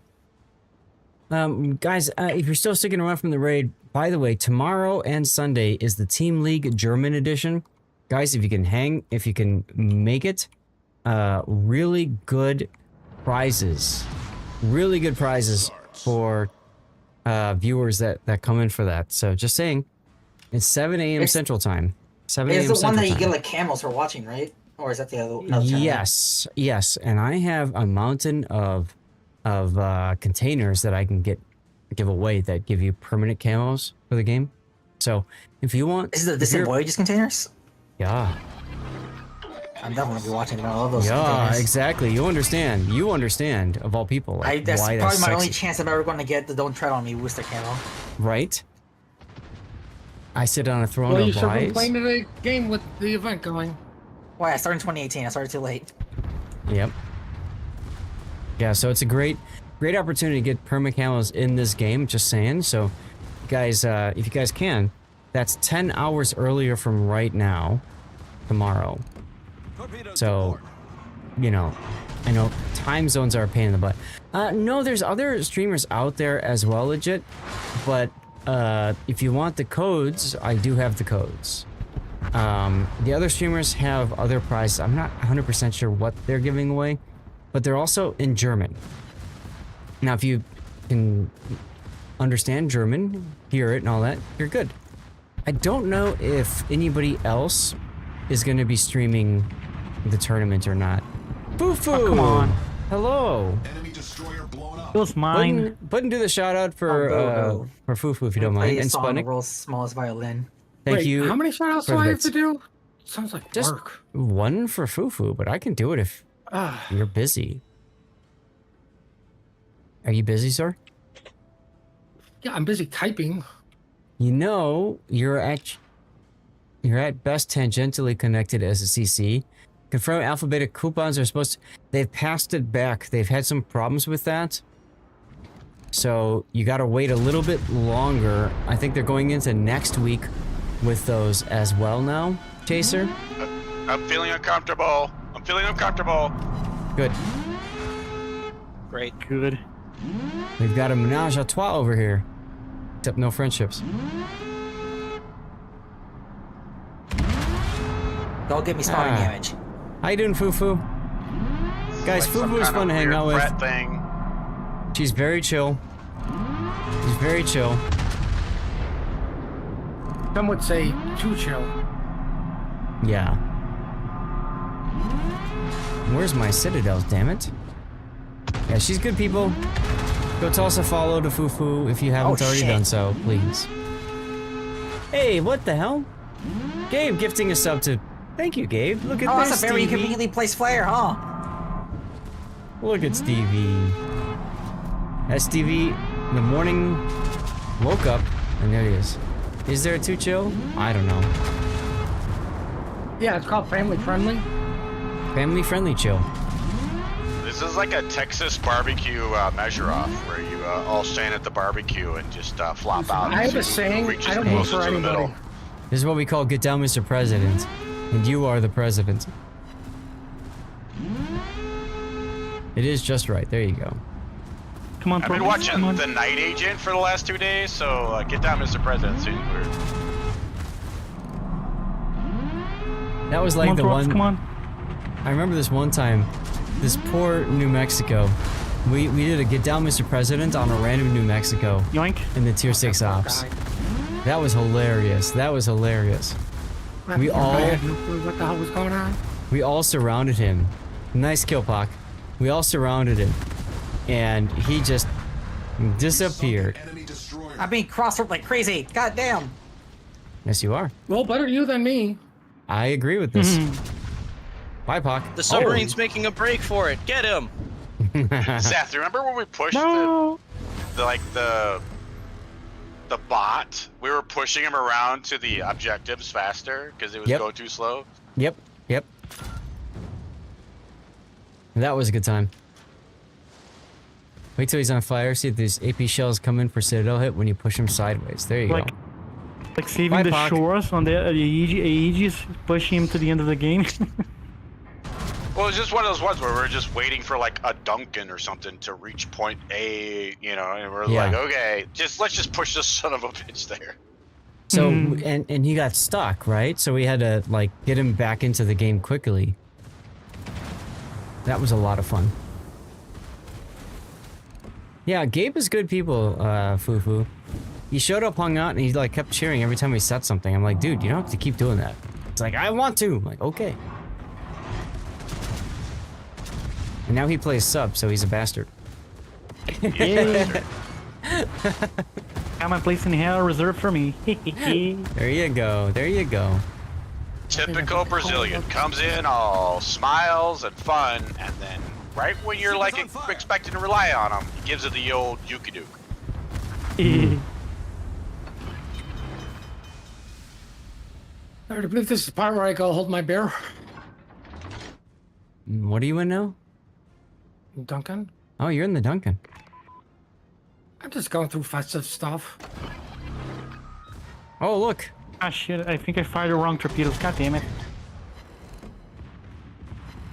Guys, if you're still sticking around from the raid, by the way, tomorrow and Sunday is the Team League German edition. Guys, if you can make it, really good prizes. Really good prizes for viewers that come in for that. So just saying, it's 7 a.m. Central Time. 7 a.m. It's the one Central that you Time. get like camels for watching, right? Or is that the other? Another Yes, yes, and I have a mountain of containers that I can give away that give you permanent camos for the game. So if you want, Is it the distant voyages containers? Yeah. I'm definitely gonna be watching all of those Yeah, containers. exactly. You understand of all people. Like, That's why probably my sexy. only chance I'm ever going to get the Don't Tread on Me booster camo. Right? I sit on a throne Well, you of should have been lies. playing the game with the event going. Why? I started in 2018. I started too late. Yep. Yeah, so it's a great opportunity to get permacamos in this game, just saying. So, guys, if you guys can, that's 10 hours earlier from right now, tomorrow. So, you know, I know time zones are a pain in the butt. No, there's other streamers out there as well, legit. But if you want the codes, I do have the codes. The other streamers have other prizes. I'm not 100% sure what they're giving away, but they're also in German. Now, if you can understand German, hear it and all that, you're good. I don't know if anybody else is going to be streaming the tournament or not. Foo-foo! Oh, come on. Hello! It was mine. Button do the shout out for Foo-foo if you don't mind. Play a And song on the Sputnik. world's smallest violin. Thank Wait, you. How many shoutouts for do the I have bits. to do? Sounds like Just work. one for Foo-foo, but I can do it if you're busy. Are you busy, sir? Yeah, I'm busy typing. You know, you're at best tangentially connected as a CC. Confirm alpha beta coupons are supposed to... They've passed it back. They've had some problems with that. So you gotta wait a little bit longer. I think they're going into next week with those as well now, Chaser. I'm feeling uncomfortable. I'm feeling uncomfortable. Good. Great. Good. We've got a menage a trois over here. Except no friendships. Don't get me spawning damage. How you doing, Foo-foo? Guys, Like some Foo-foo is kind fun to of hang weird out with. threat thing. She's very chill. She's very chill. Some would say too chill. Yeah. Where's my citadels, damn it? Yeah, she's good, people. Go toss a follow to Foo-foo if you haven't already done so, please. Hey, what the hell? Gabe gifting a sub to... Thank you, Gabe. Look at Oh, this, that's a very Stevie. conveniently placed flare, huh? Look at Stevie. As Stevie, the morning woke up, and there he is. Is there a too chill? I don't know. Yeah, it's called family friendly. Family friendly chill. This is like a Texas barbecue measure-off, where you all stand at the barbecue and just flop out. I have and a see who saying. reaches I don't vote closest for to the anybody. middle. This is what we call get down, Mr. President. And you are the president. It is just right. There you go. Come on, I've been Promise, watching come on. The Night Agent for the last 2 days, so get down, Mr. President. Seems weird. That was like Come on, the Promise, one. come on. I remember this one time, this poor New Mexico. We did a get down, Mr. President on a random New Mexico. Yoink. In the tier 6 ops. That was hilarious. That was hilarious. We all I had no clue what the hell was going on. we all surrounded him. Nice kill, Pac. We all surrounded him, and he just disappeared. I'm being crossword like crazy. God damn. Yes, you are. Well, better you than me. I agree with this. Bye, Pac. The submarine's making a break for it. Get him. Seth, remember when we pushed the the bot, we were pushing him around to the objectives faster because it was going too slow. Yep. That was a good time. Wait till he's on fire. See if these AP shells come in for Citadel hit when you push him sideways. There you go. Like saving the shores on the Aegis, pushing him to the end of the game. Well, it's just one of those ones where we're just waiting for like a Duncan or something to reach point A, you know, and we're like, okay, let's just push this son of a bitch there. So and he got stuck, right? So we had to like get him back into the game quickly. That was a lot of fun. Yeah, Gabe is good people, Fufu. He showed up, hung out, and he like kept cheering every time we said something. I'm like, dude, you don't have to keep doing that. It's like, I want to. I'm like, okay. And now he plays sub, so he's a bastard. Yeah. Got my place in hell reserved for me. There you go. There you go. Typical Brazilian. Comes in all smiles and fun, and then right when you're like expecting to rely on him, he gives it the old yuki duke. I believe this is the part where I go hold my beer. What are you in now? Duncan? Oh, you're in the Duncan. I'm just going through festive stuff. Oh, look. Ah, shit. I think I fired the wrong torpedoes. God damn it.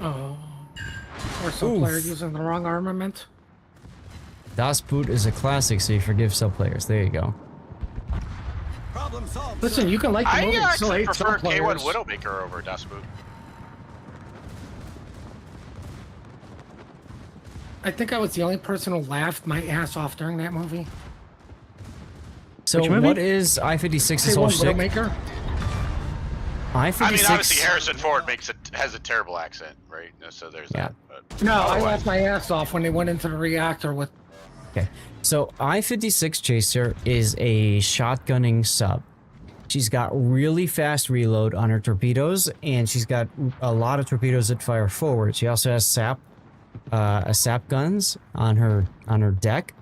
Oh. Or some player using the wrong armament. Das Boot is a classic, so you forgive sub players. There you go. Problem solved. Listen, you can like the movie, I still actually hate prefer sub players. K1 Widowmaker over Das Boot. I think I was the only person who laughed my ass off during that movie. So what is I-56's whole shtick? Widowmaker? I-56... I mean, obviously Harrison Ford has a terrible accent, right? So there's that. But No, I laughed my ass off when they went into the reactor with... Okay, so I-56 Chaser is a shotgunning sub. She's got really fast reload on her torpedoes, and she's got a lot of torpedoes that fire forward. She also has SAP guns on her deck.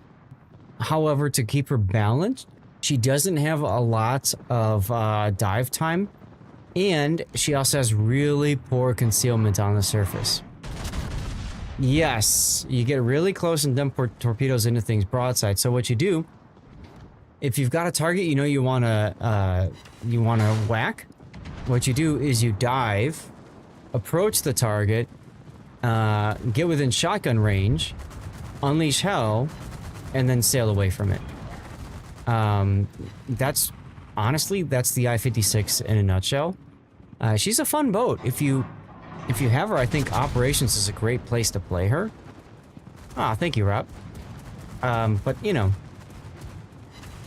However, to keep her balanced, she doesn't have a lot of dive time, and she also has really poor concealment on the surface. Yes, you get really close and dump torpedoes into things broadside. So what you do, if you've got a target you know you wanna whack, what you do is you dive, approach the target, get within shotgun range, unleash hell, and then sail away from it. That's honestly, that's the I-56 in a nutshell. She's a fun boat. If you have her, I think operations is a great place to play her. Ah, thank you, Rob. But you know,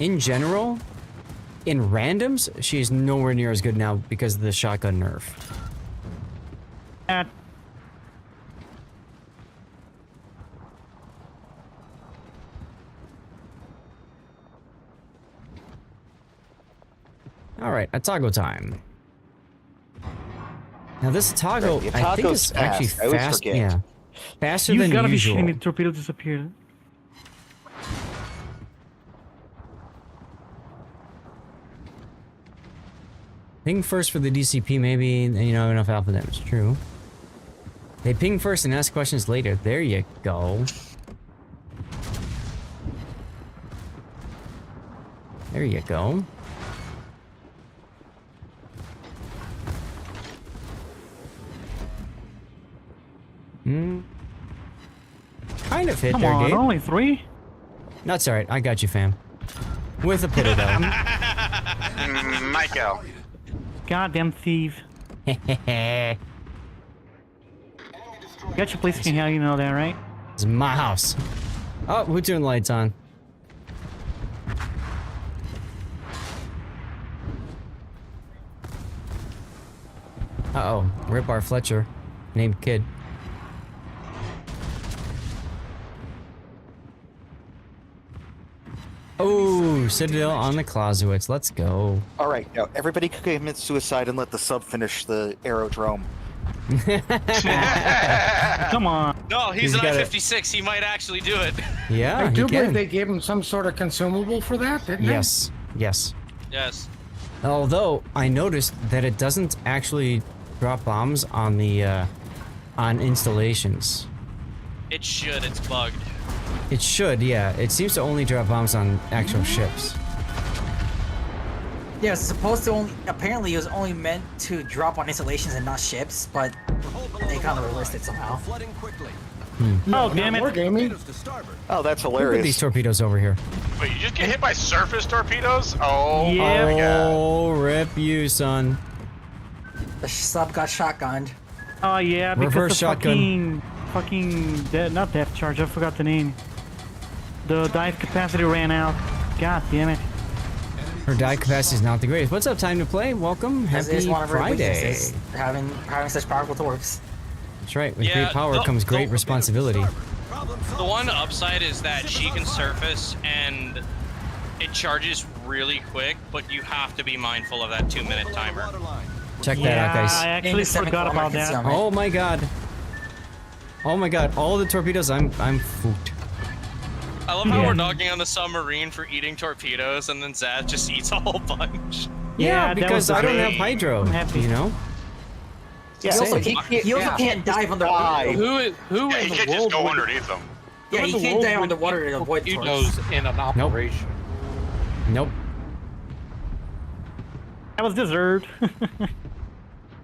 in general, in randoms, she's nowhere near as good now because of the shotgun nerf. All right, Atago time. Now this Atago, I think is actually fast. Yeah, faster than usual. You've gotta be shitting me. The torpedo disappeared. Ping first for the DCP, maybe, and you know, enough alpha damage. True. They ping first and ask questions later. There you go. There you go. Kind of hit Come there, on, Gabe. only 3? That's alright, I got you, fam. With a pitter, though. Michael. Goddamn thief. Got your place in hell, you know that, right? It's my house. Oh, who turned the lights on? Uh-oh, Rip our Fletcher. Named Kid. Oh, Citadel on the Clausewitz. Let's go. All right, now everybody commit suicide and let the sub finish the aerodrome. Come on. No, he's an I-56. He might actually do it. Yeah, I do believe they gave him some sort of consumable for that, didn't they? Yes. Yes. Yes. Although I noticed that it doesn't actually drop bombs on the on installations. It should. It's bugged. It should, yeah. It seems to only drop bombs on actual ships. Yeah, it's supposed to only. Apparently, it was only meant to drop on installations and not ships, but they kind of reversed it somehow. Oh, damn it. Oh, that's Look at hilarious. these torpedoes over here. Wait, you just get hit by surface torpedoes? Oh Yeah. my god. Oh, rip you, son. The sub got shotgunned. Oh yeah, because Reverse the shotgun. not death charge. I forgot the name. The dive capacity ran out. God damn it. Her dive capacity is not the greatest. What's up, time to play? Welcome. This Happy is one of our Friday. weaknesses, having such powerful torps. That's right. With Yeah, great power comes great responsibility. The one upside is that she can surface and it charges really quick, but you have to be mindful of that 2-minute timer. Check that out, guys. I actually forgot about that. Oh my god. Oh my god. All the torpedoes, I'm fooked. I love how we're dogging on the submarine for eating torpedoes, and then Zaz just eats a whole bunch. Yeah, because I don't have hydro, you know? Yeah, he also can't dive underwater. Who Yeah, in he the can't just world go would- underneath them. Yeah, he can't dive underwater to avoid the torps. torpedoes in an operation? Nope. That was deserved.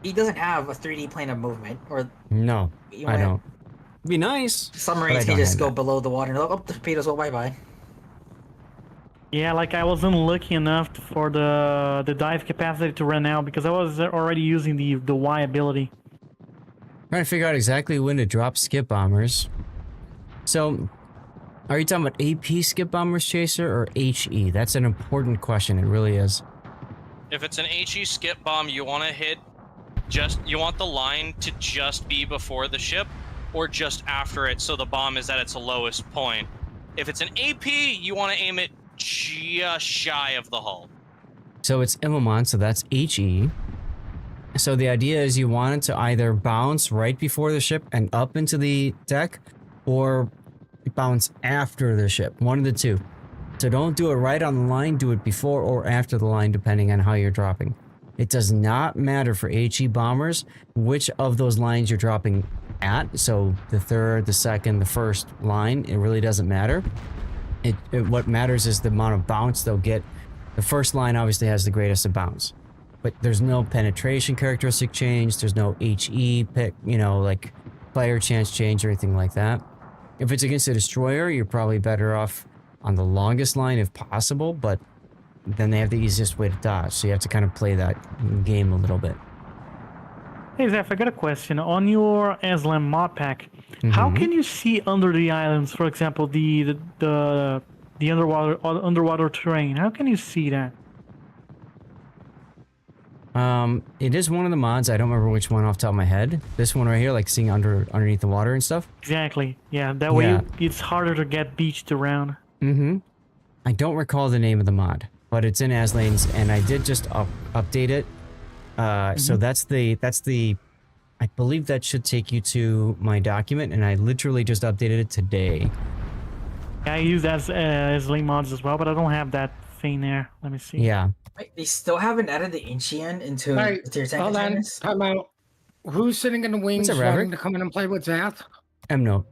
He doesn't have a 3D plane of movement, or No, You I wanna- don't. Be nice. submarines but I can don't just have go that. below the water and look up the torpedoes go bye-bye. Yeah, like I wasn't lucky enough for the dive capacity to run out because I was already using the Y ability. Trying to figure out exactly when to drop skip bombers. So, are you talking about AP skip bombers, Chaser, or HE? That's an important question. It really is. If it's an HE skip bomb, you want to hit you want the line to just be before the ship or just after it, so the bomb is at its lowest point. If it's an AP, you want to aim it just shy of the hull. So it's Imamon, so that's HE. So the idea is you want it to either bounce right before the ship and up into the deck, or bounce after the ship. One of the two. So don't do it right on the line, do it before or after the line, depending on how you're dropping. It does not matter for HE bombers which of those lines you're dropping at. So the third, the second, the first line, it really doesn't matter. What matters is the amount of bounce they'll get. The first line obviously has the greatest of bounce, but there's no penetration characteristic change. There's no HE pick, you know, like fire chance change or anything like that. If it's against a destroyer, you're probably better off on the longest line if possible, but then they have the easiest way to dodge. So you have to kind of play that game a little bit. Hey Zeph, I got a question. On your Aslan mod pack, how can you see under the islands, for example, the underwater terrain? How can you see that? It is one of the mods. I don't remember which one off the top of my head. This one right here, like seeing underneath the water and stuff. Exactly. Yeah, that way it's harder to get beached around. I don't recall the name of the mod, but it's in Aslane's, and I did just update it. So that's the I believe that should take you to my document, and I literally just updated it today. I use Aslan mods as well, but I don't have that thing there. Let me see. Yeah. Wait, they still haven't added the Incheon into the tier 10 hold on, containers? time out. Who's sitting in the wings What's up, wanting Raverick? to come in and play with Zath? Note.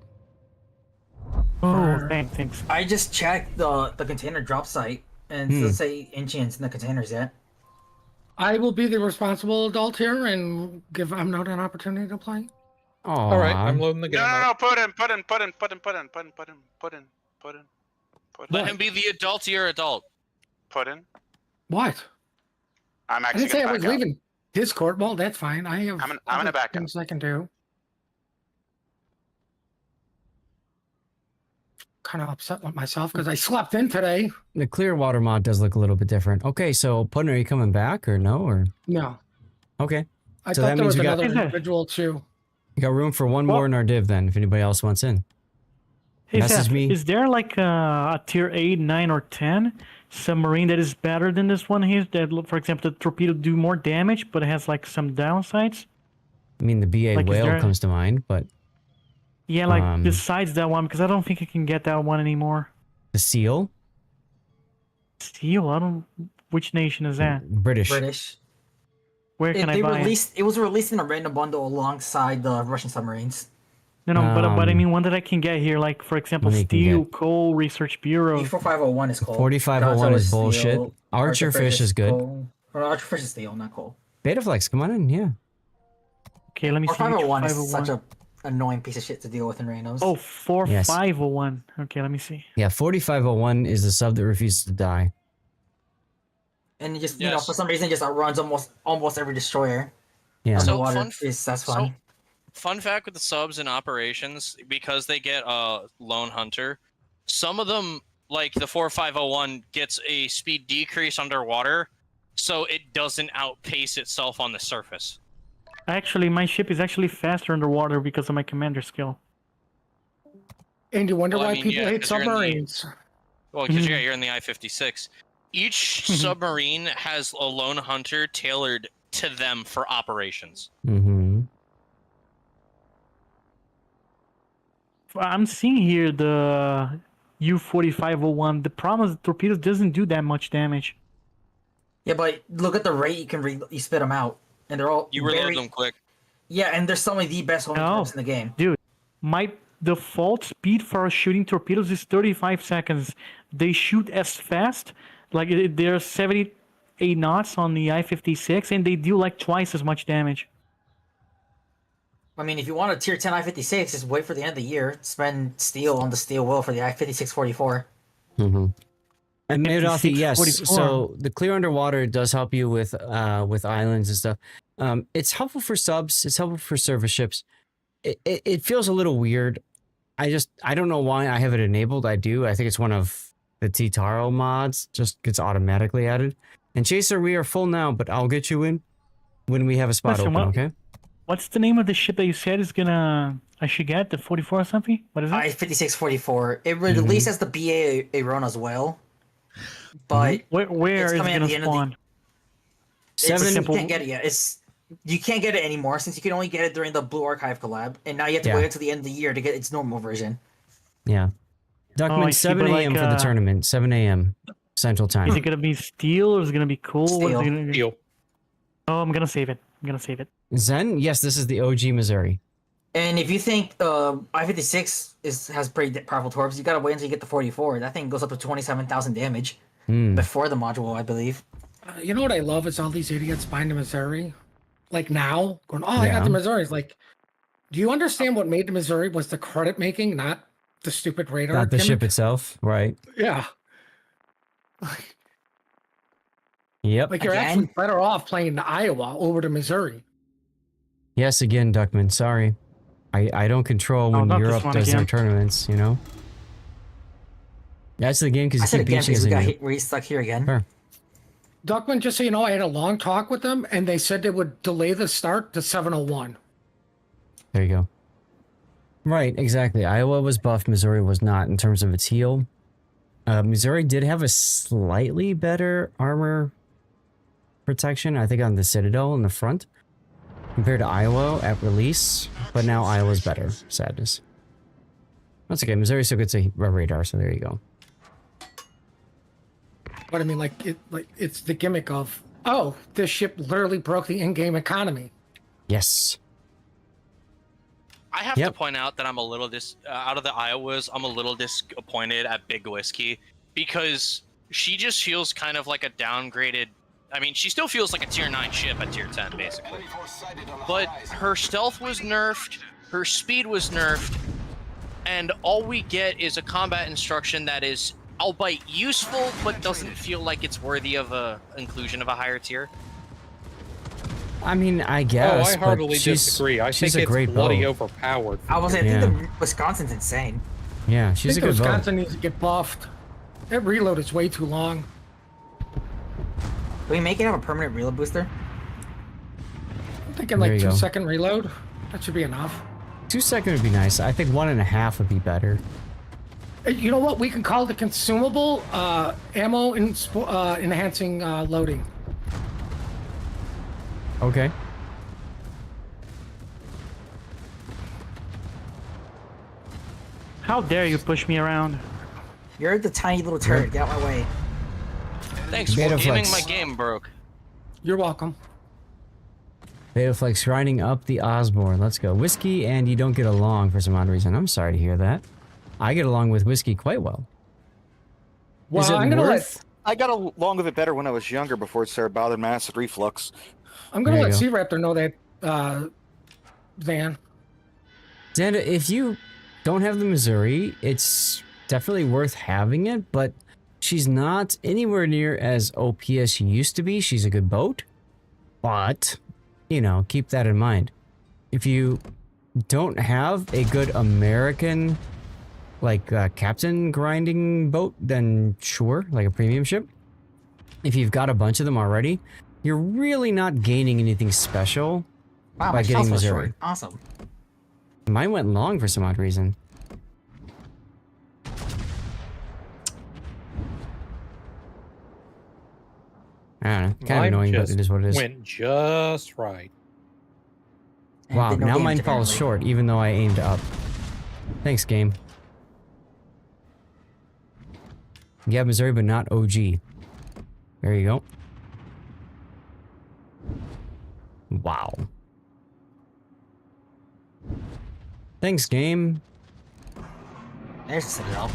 Oh, thanks. I just checked the container drop site, and it doesn't say Incheon's in the containers yet. I will be the responsible adult here and give Note an opportunity to play. All right, I'm loading the game. No, put in. Let him be the adultier adult. Put in. What? I'm I actually didn't say I gonna was back out. leaving Discord. Well, that's fine. I have I'm other gonna back out. things I can do. Kind of upset with myself because I slept in today. The Clearwater mod does look a little bit different. Okay, so Puttin, are you coming back or no? Or No. okay. I So thought that there means was we got another individual too. room for one more in our div then, if anybody else wants in. Hey, Message Zeph, me. is there like a tier 8, 9, or 10 submarine that is better than this one here? That, for example, the torpedo do more damage, but it has like some downsides? I mean, the BA Like, is whale there- comes to mind, but Yeah, like besides that one, because I don't think I can get that one anymore. the seal? Steel? I don't. Which nation is that? British. British. Where can I buy it? It was released in a random bundle alongside the Russian submarines. No, but I mean one that I can get here, like for example, Steel, Coal, Research Bureau. E4501 is coal. 4501 is bullshit. Steel, Archerfish is good. Coal. Or Archerfish is steel, not coal. Betaflex, come on in, yeah. Okay, let me see. 4501 is such a annoying piece of shit to deal with in randoms. Oh, 4501. Okay, let me see. Yeah, 4501 is the sub that refuses to die. And just you know, for some reason, it just outruns almost every destroyer. Yeah. So that's fun. Fun fact with the subs and operations, because they get a lone hunter, some of them, like the 4501, gets a speed decrease underwater, so it doesn't outpace itself on the surface. Actually, my ship is actually faster underwater because of my commander skill. And you wonder why people hate submarines. Well, because you're in the I-56. Each submarine has a lone hunter tailored to them for operations. I'm seeing here the U-4501. The problem is the torpedoes doesn't do that much damage. Yeah, but look at the rate you spit them out, and they're all you reload them quick. Yeah, and they're some of the best home turrets in the game. Dude, my default speed for shooting torpedoes is 35 seconds. They shoot as fast, like they're 78 knots on the I-56, and they do like twice as much damage. I mean, if you want a tier 10 I-56, just wait for the end of the year. Spend steel on the steel will for the I-56-44. And Medothi, yes. So the clear underwater does help you with islands and stuff. It's helpful for subs. It's helpful for service ships. It feels a little weird. I don't know why I have it enabled. I do. I think it's one of the T-Taro mods. Just gets automatically added. And Chaser, we are full now, but I'll get you in when we have a spot open. Okay. What's the name of the ship that you said is gonna I should get? The 44 or something? What is it? I-56-44. It released as the BA Aron as well. But where is it gonna spawn? You can't get it yet. You can't get it anymore since you can only get it during the Blue Archive collab, and now you have to wait until the end of the year to get its normal version. Yeah. Document 7 a.m. for the tournament. 7 a.m. Central Time. Is it gonna be steel or is it gonna be cool? Steel. Oh, I'm gonna save it. Zen? Yes, this is the OG Missouri. And if you think I-56 has pretty powerful torps, you gotta wait until you get the 44. That thing goes up to 27,000 damage before the module, I believe. You know what I love is all these idiots buying the Missouri. Like now, going, I got the Missouri. It's like, do you understand what made the Missouri was the credit making, not the stupid radar? Not the ship itself, right? Yeah. Yep. Like you're actually better off playing the Iowa over the Missouri. Yes, again, Duckman. Sorry. I don't control when Europe does their tournaments, you know? That's the game because you keep beaching as we're stuck here again. Sure. Duckman, just so you know, I had a long talk with them, and they said they would delay the start to 7:01. There you go. Right, exactly. Iowa was buffed, Missouri was not in terms of its heal. Missouri did have a slightly better armor protection, I think on the Citadel in the front, compared to Iowa at release, but now Iowa's better. Sadness. That's okay. Missouri still gets a radar, so there you go. But I mean, it's the gimmick of, this ship literally broke the in-game economy. Yes. I have to point out that I'm a little out of the Iowas, I'm a little disappointed at Big Whiskey because she just feels kind of like a downgraded. I mean, she still feels like a tier 9 ship at tier 10, basically. But her stealth was nerfed, her speed was nerfed, and all we get is a combat instruction that is, albeit useful, but doesn't feel like it's worthy of a inclusion of a higher tier. I mean, I guess. I heartily disagree. I think it's bloody overpowered. I was saying, I think the Wisconsin's insane. Yeah, she's a good vote. Wisconsin needs to get buffed. That reload is way too long. Can we make it have a permanent reload booster? I'm thinking like 2-second reload. That should be enough. 2 second would be nice. I think 1.5 would be better. You know what? We can call it the consumable ammo enhancing loading. Okay. How dare you push me around? You're the tiny little turret. Get out of my way. Thanks for gaming my game broke. You're welcome. Betaflex grinding up the Osborne. Let's go. Whiskey and you don't get along for some odd reason. I'm sorry to hear that. I get along with Whiskey quite well. Well, Is it worth... I got along with it better when I was younger before it started bothering my acid reflux. I'm going to let C-Raptor know that, Zan. Xander, if you don't have the Missouri, it's definitely worth having it, but she's not anywhere near as OP as she used to be. She's a good boat, but, you know, keep that in mind. If you don't have a good American, like, captain grinding boat, then sure, like a premium ship. If you've got a bunch of them already, you're really not gaining anything special by getting Missouri. Awesome. Mine went long for some odd reason. I don't know. Kind of annoying, but it is what it is. Went just right. Wow, now mine falls short, even though I aimed up. Thanks, game. Yeah, Missouri, but not OG. There you go. Wow. Thanks, game. There's the Citadel.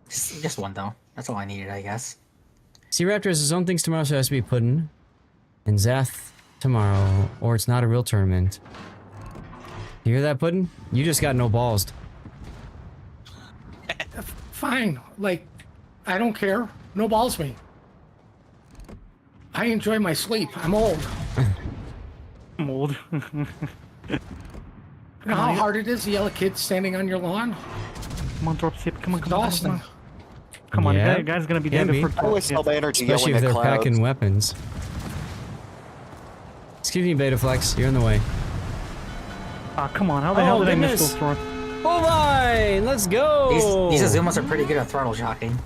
Just one, though. That's all I needed, I guess. C-Raptor has his own things tomorrow, so it has to be Puddin'. And Zeth tomorrow, or it's not a real tournament. You hear that, Puddin'? You just got no balls. Fine. Like, I don't care. No balls me. I enjoy my sleep. I'm old. I'm old. You know how hard it is to yell at kids standing on your lawn? Come on, drop ship. Come on, come on, Exhausting. come on. Come on, Yeah. that guy's gonna be dead before I always tell the energy Especially yelling if at they're clouds. packing weapons. Excuse me, Betaflex. You're in the way. Ah, come on. How the hell did I miss those throws? Bovine! Let's go! These Azumas are pretty good at throttle shocking.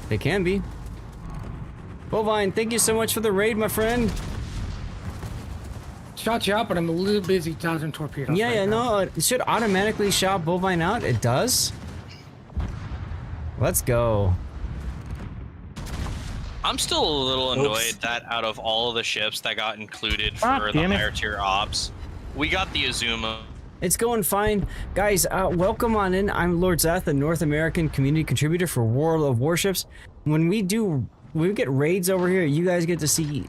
They can be. Bovine, thank you so much for the raid, my friend. Shot you up, but I'm a little busy dodging torpedoes. Yeah, right yeah, now. no, it should automatically shout Bovine out. It does. Let's go. I'm still a little annoyed that out of all of the ships that got included for the higher tier ops, we got the Azuma. It's going fine. Guys, welcome on in. I'm Lord Zeth, a North American community contributor for World of Warships. When we get raids over here, you guys get to see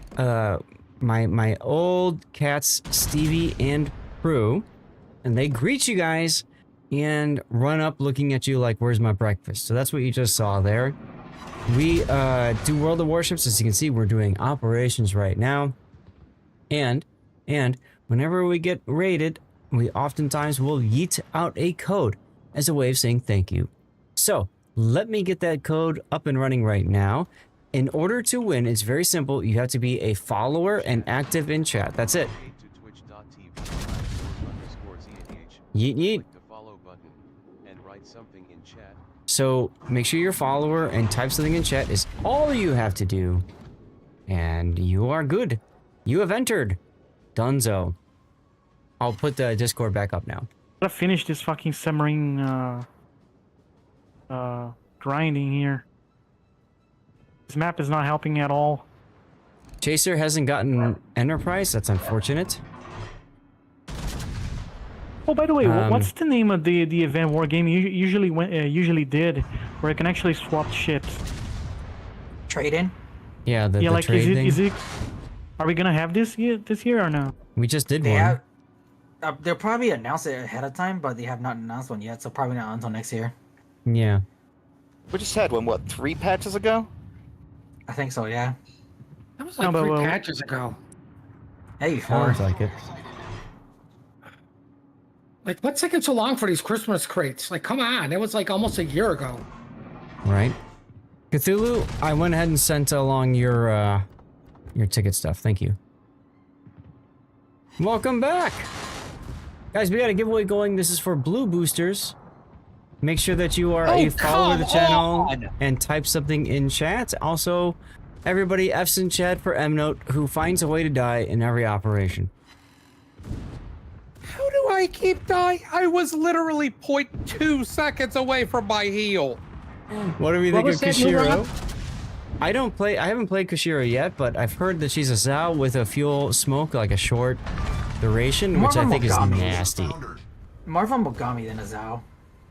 my old cats, Stevie and Prue, and they greet you guys and run up looking at you like, where's my breakfast? So that's what you just saw there. We do World of Warships. As you can see, we're doing operations right now. And whenever we get raided, we oftentimes will yeet out a code as a way of saying thank you. So let me get that code up and running right now. In order to win, it's very simple. You have to be a follower and active in chat. That's it. Yeet yeet. So make sure you're a follower and type something in chat is all you have to do. And you are good. You have entered. Dunzo. I'll put the Discord back up now. Gotta finish this fucking submarine grinding here. This map is not helping at all. Chaser hasn't gotten Enterprise. That's unfortunate. Oh, by the way, what's the name of the event war game you usually did, where you can actually swap ships? Trade in. Yeah, the like trade thing. is it? Are we gonna have this year or no? We just did They one. have, they'll probably announce it ahead of time, but they have not announced one yet, so probably not until next year. Yeah. We just had one, what, 3 patches ago? I think so, yeah. That was like 3 patches ago. Hey, 4. Sounds like it. Like, what's taking so long for these Christmas crates? Like, come on. It was like almost a year ago. Right. Cthulhu, I went ahead and sent along your ticket stuff. Thank you. Welcome back. Guys, we got a giveaway going. This is for blue boosters. Make sure that you are a follower of the channel and type something in chat. Also, everybody F's in chat for M-Note, who finds a way to die in every operation. How do I keep dying? I was literally 0.2 seconds away from my heal. What do we think of Kishiro? I haven't played Kushiro yet, but I've heard that she's a Zao with a fuel smoke, like a short duration, which I think is nasty. More of a Mogami than a Zao.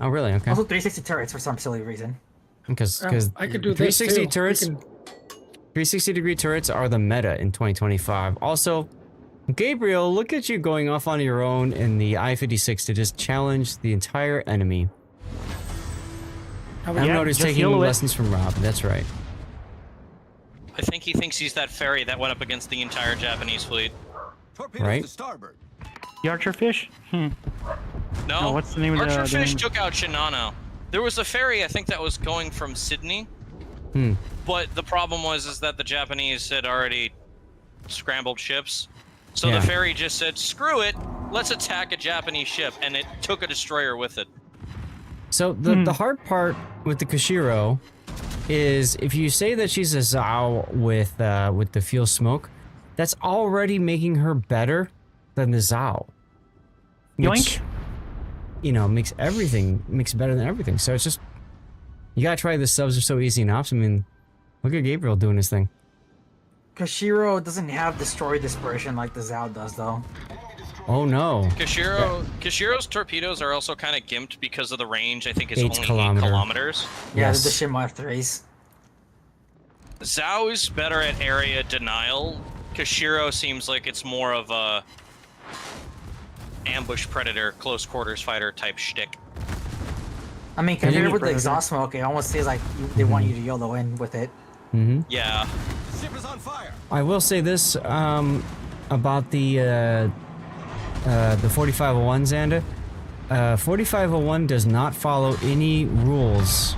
Oh, really? Okay. Also 360 turrets for some silly reason. Because I could do 360 turrets, 360 degree turrets are the meta in 2025. Also, Gabriel, look at you going off on your own in the I-56 to just challenge the entire enemy. I've noticed taking lessons from Rob. That's right. I think he thinks he's that ferry that went up against the entire Japanese fleet. Right? The Archerfish? No, what's the name of the Archerfish took out Shinano. There was a ferry, I think, that was going from Sydney. But the problem was that the Japanese had already scrambled ships. So the ferry just said, screw it, let's attack a Japanese ship. And it took a destroyer with it. So the hard part with the Kushiro is if you say that she's a Zao with the fuel smoke, that's already making her better than the Zao. Which, you know, makes better than everything. So it's just, you gotta try. The subs are so easy enough. I mean, look at Gabriel doing his thing. Kushiro doesn't have destroy dispersion like the Zao does, though. Oh no. Kushiro's torpedoes are also kind of gimped because of the range. I think it's only 8 kilometers. Yeah, the Shima F3s. Zao is better at area denial. Kushiro seems like it's more of a ambush predator, close quarters fighter type shtick. I mean, compared with the exhaust smoke, it almost feels like they want you to YOLO in with it. Yeah. Ship is on fire. I will say this about the 4501 Xanda. 4501 does not follow any rules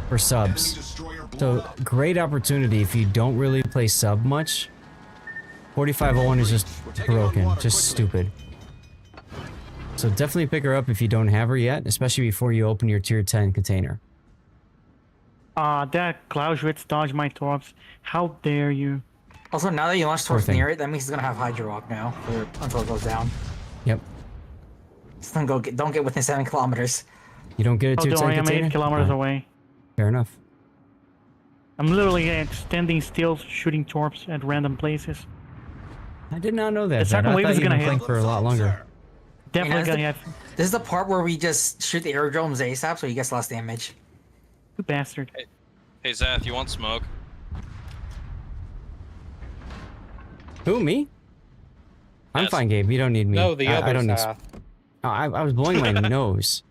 for subs. So great opportunity if you don't really play sub much. 4501 is just broken, just stupid. So definitely pick her up if you don't have her yet, especially before you open your tier 10 container. That Clausewitz dodged my torps. How dare you? Also, now that you launched torps near it, that means he's gonna have Hydro up now until it goes down. Yep. Just don't get within 7 kilometers. You don't get a tier 10 I'm container? 8 kilometers away. Fair enough. I'm literally standing still, shooting torps at random places. I did not know that. The second wave is gonna hit for a lot longer. Definitely gonna hit. This is the part where we just shoot the aerodromes ASAP so he gets less damage. You bastard. Hey Zath, you want smoke? Who, me? I'm fine, Gabe. You don't need me. No, the other I don't need. Zath. Oh, I was blowing my nose.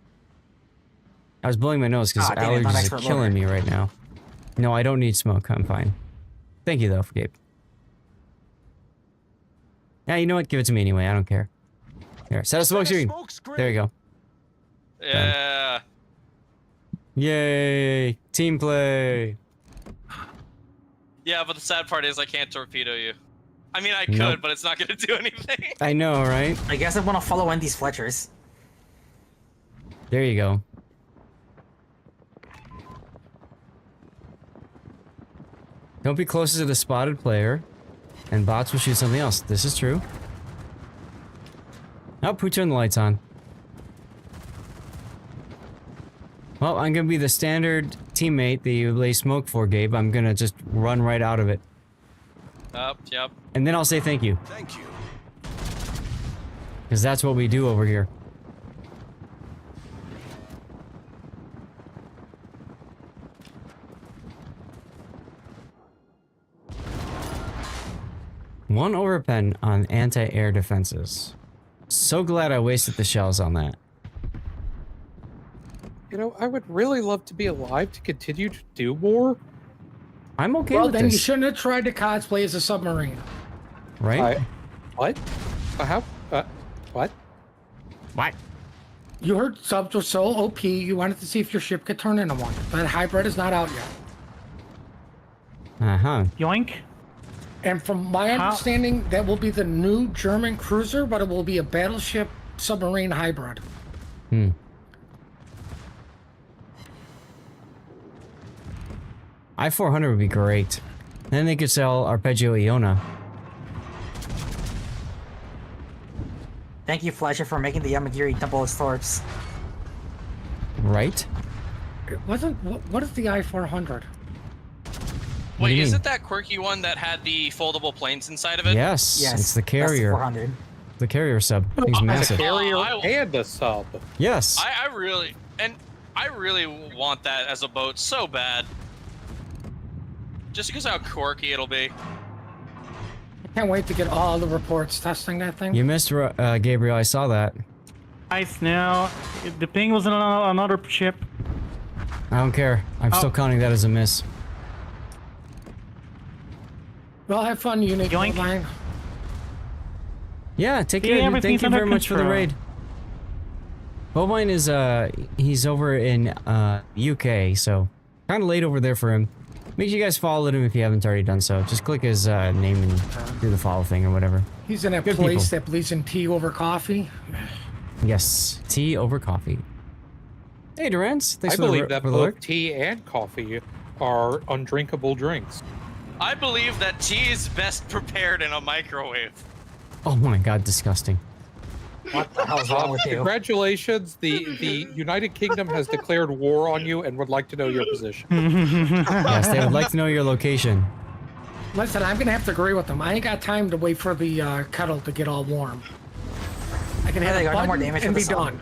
I was blowing my nose because allergies are killing me right now. No, I don't need smoke. I'm fine. Thank you, though, Gabe. Yeah, you know what? Give it to me anyway. I don't care. Here, set a smoke screen. There you go. Yeah. Yay! Team play. Yeah, but the sad part is I can't torpedo you. I mean, I could, but it's not going to do anything. I know, right? I guess I want to follow Wendy's Fletchers. There you go. Don't be closer to the spotted player, and bots will shoot something else. This is true. Oh, who turned the lights on? Well, I'm gonna be the standard teammate that you lay smoke for, Gabe. I'm gonna just run right out of it. Yep. And then I'll say thank you. Thank you. Because that's what we do over here. One overpen on anti-air defenses. So glad I wasted the shells on that. You know, I would really love to be alive to continue to do more. I'm okay well, with then this. you shouldn't have tried to cosplay as a submarine. Right? What? How? What? What? You heard subs were so OP, you wanted to see if your ship could turn into one. That hybrid is not out yet. Uh-huh. Yoink. And from my understanding, that will be the new German cruiser, but it will be a battleship submarine hybrid. I-400 would be great. Then they could sell Arpeggio Iona. Thank you, Fletcher, for making the Yamagiri double as torps. Right? It wasn't. What is the I-400? What do Wait, you is mean? it that quirky one that had the foldable planes inside of it? Yes, Yes, it's the that's carrier. 400. The carrier sub. He's massive. Carrier and a sub. Yes. I really want that as a boat so bad. Just because how quirky it'll be. I can't wait to get all the reports testing that thing. You missed Gabriel. I saw that. Nice. Now, the ping was on another ship. I don't care. I'm still counting that as a miss. Well, have fun, Unique Line. Yeah, take Yeah, care. everything's Thank you under very much for the control. raid. Bovine is he's over in UK, so kind of late over there for him. Make sure you guys follow him if you haven't already done so. Just click his name and do the follow thing or whatever. He's in a Good place people. that believes in tea over coffee. Yes, tea over coffee. Hey, Durance. Thanks I for the, believe that for the both lurk. tea and coffee are undrinkable drinks. I believe that tea is best prepared in a microwave. Oh my god, disgusting. What the hell's wrong with you? Congratulations, the United Kingdom has declared war on you and would like to know your position. Yes, they would like to know your location. Listen, I'm gonna have to agree with them. I ain't got time to wait for the kettle to get all warm. I can Yeah, have they a got no more button damage and for be the sun. done.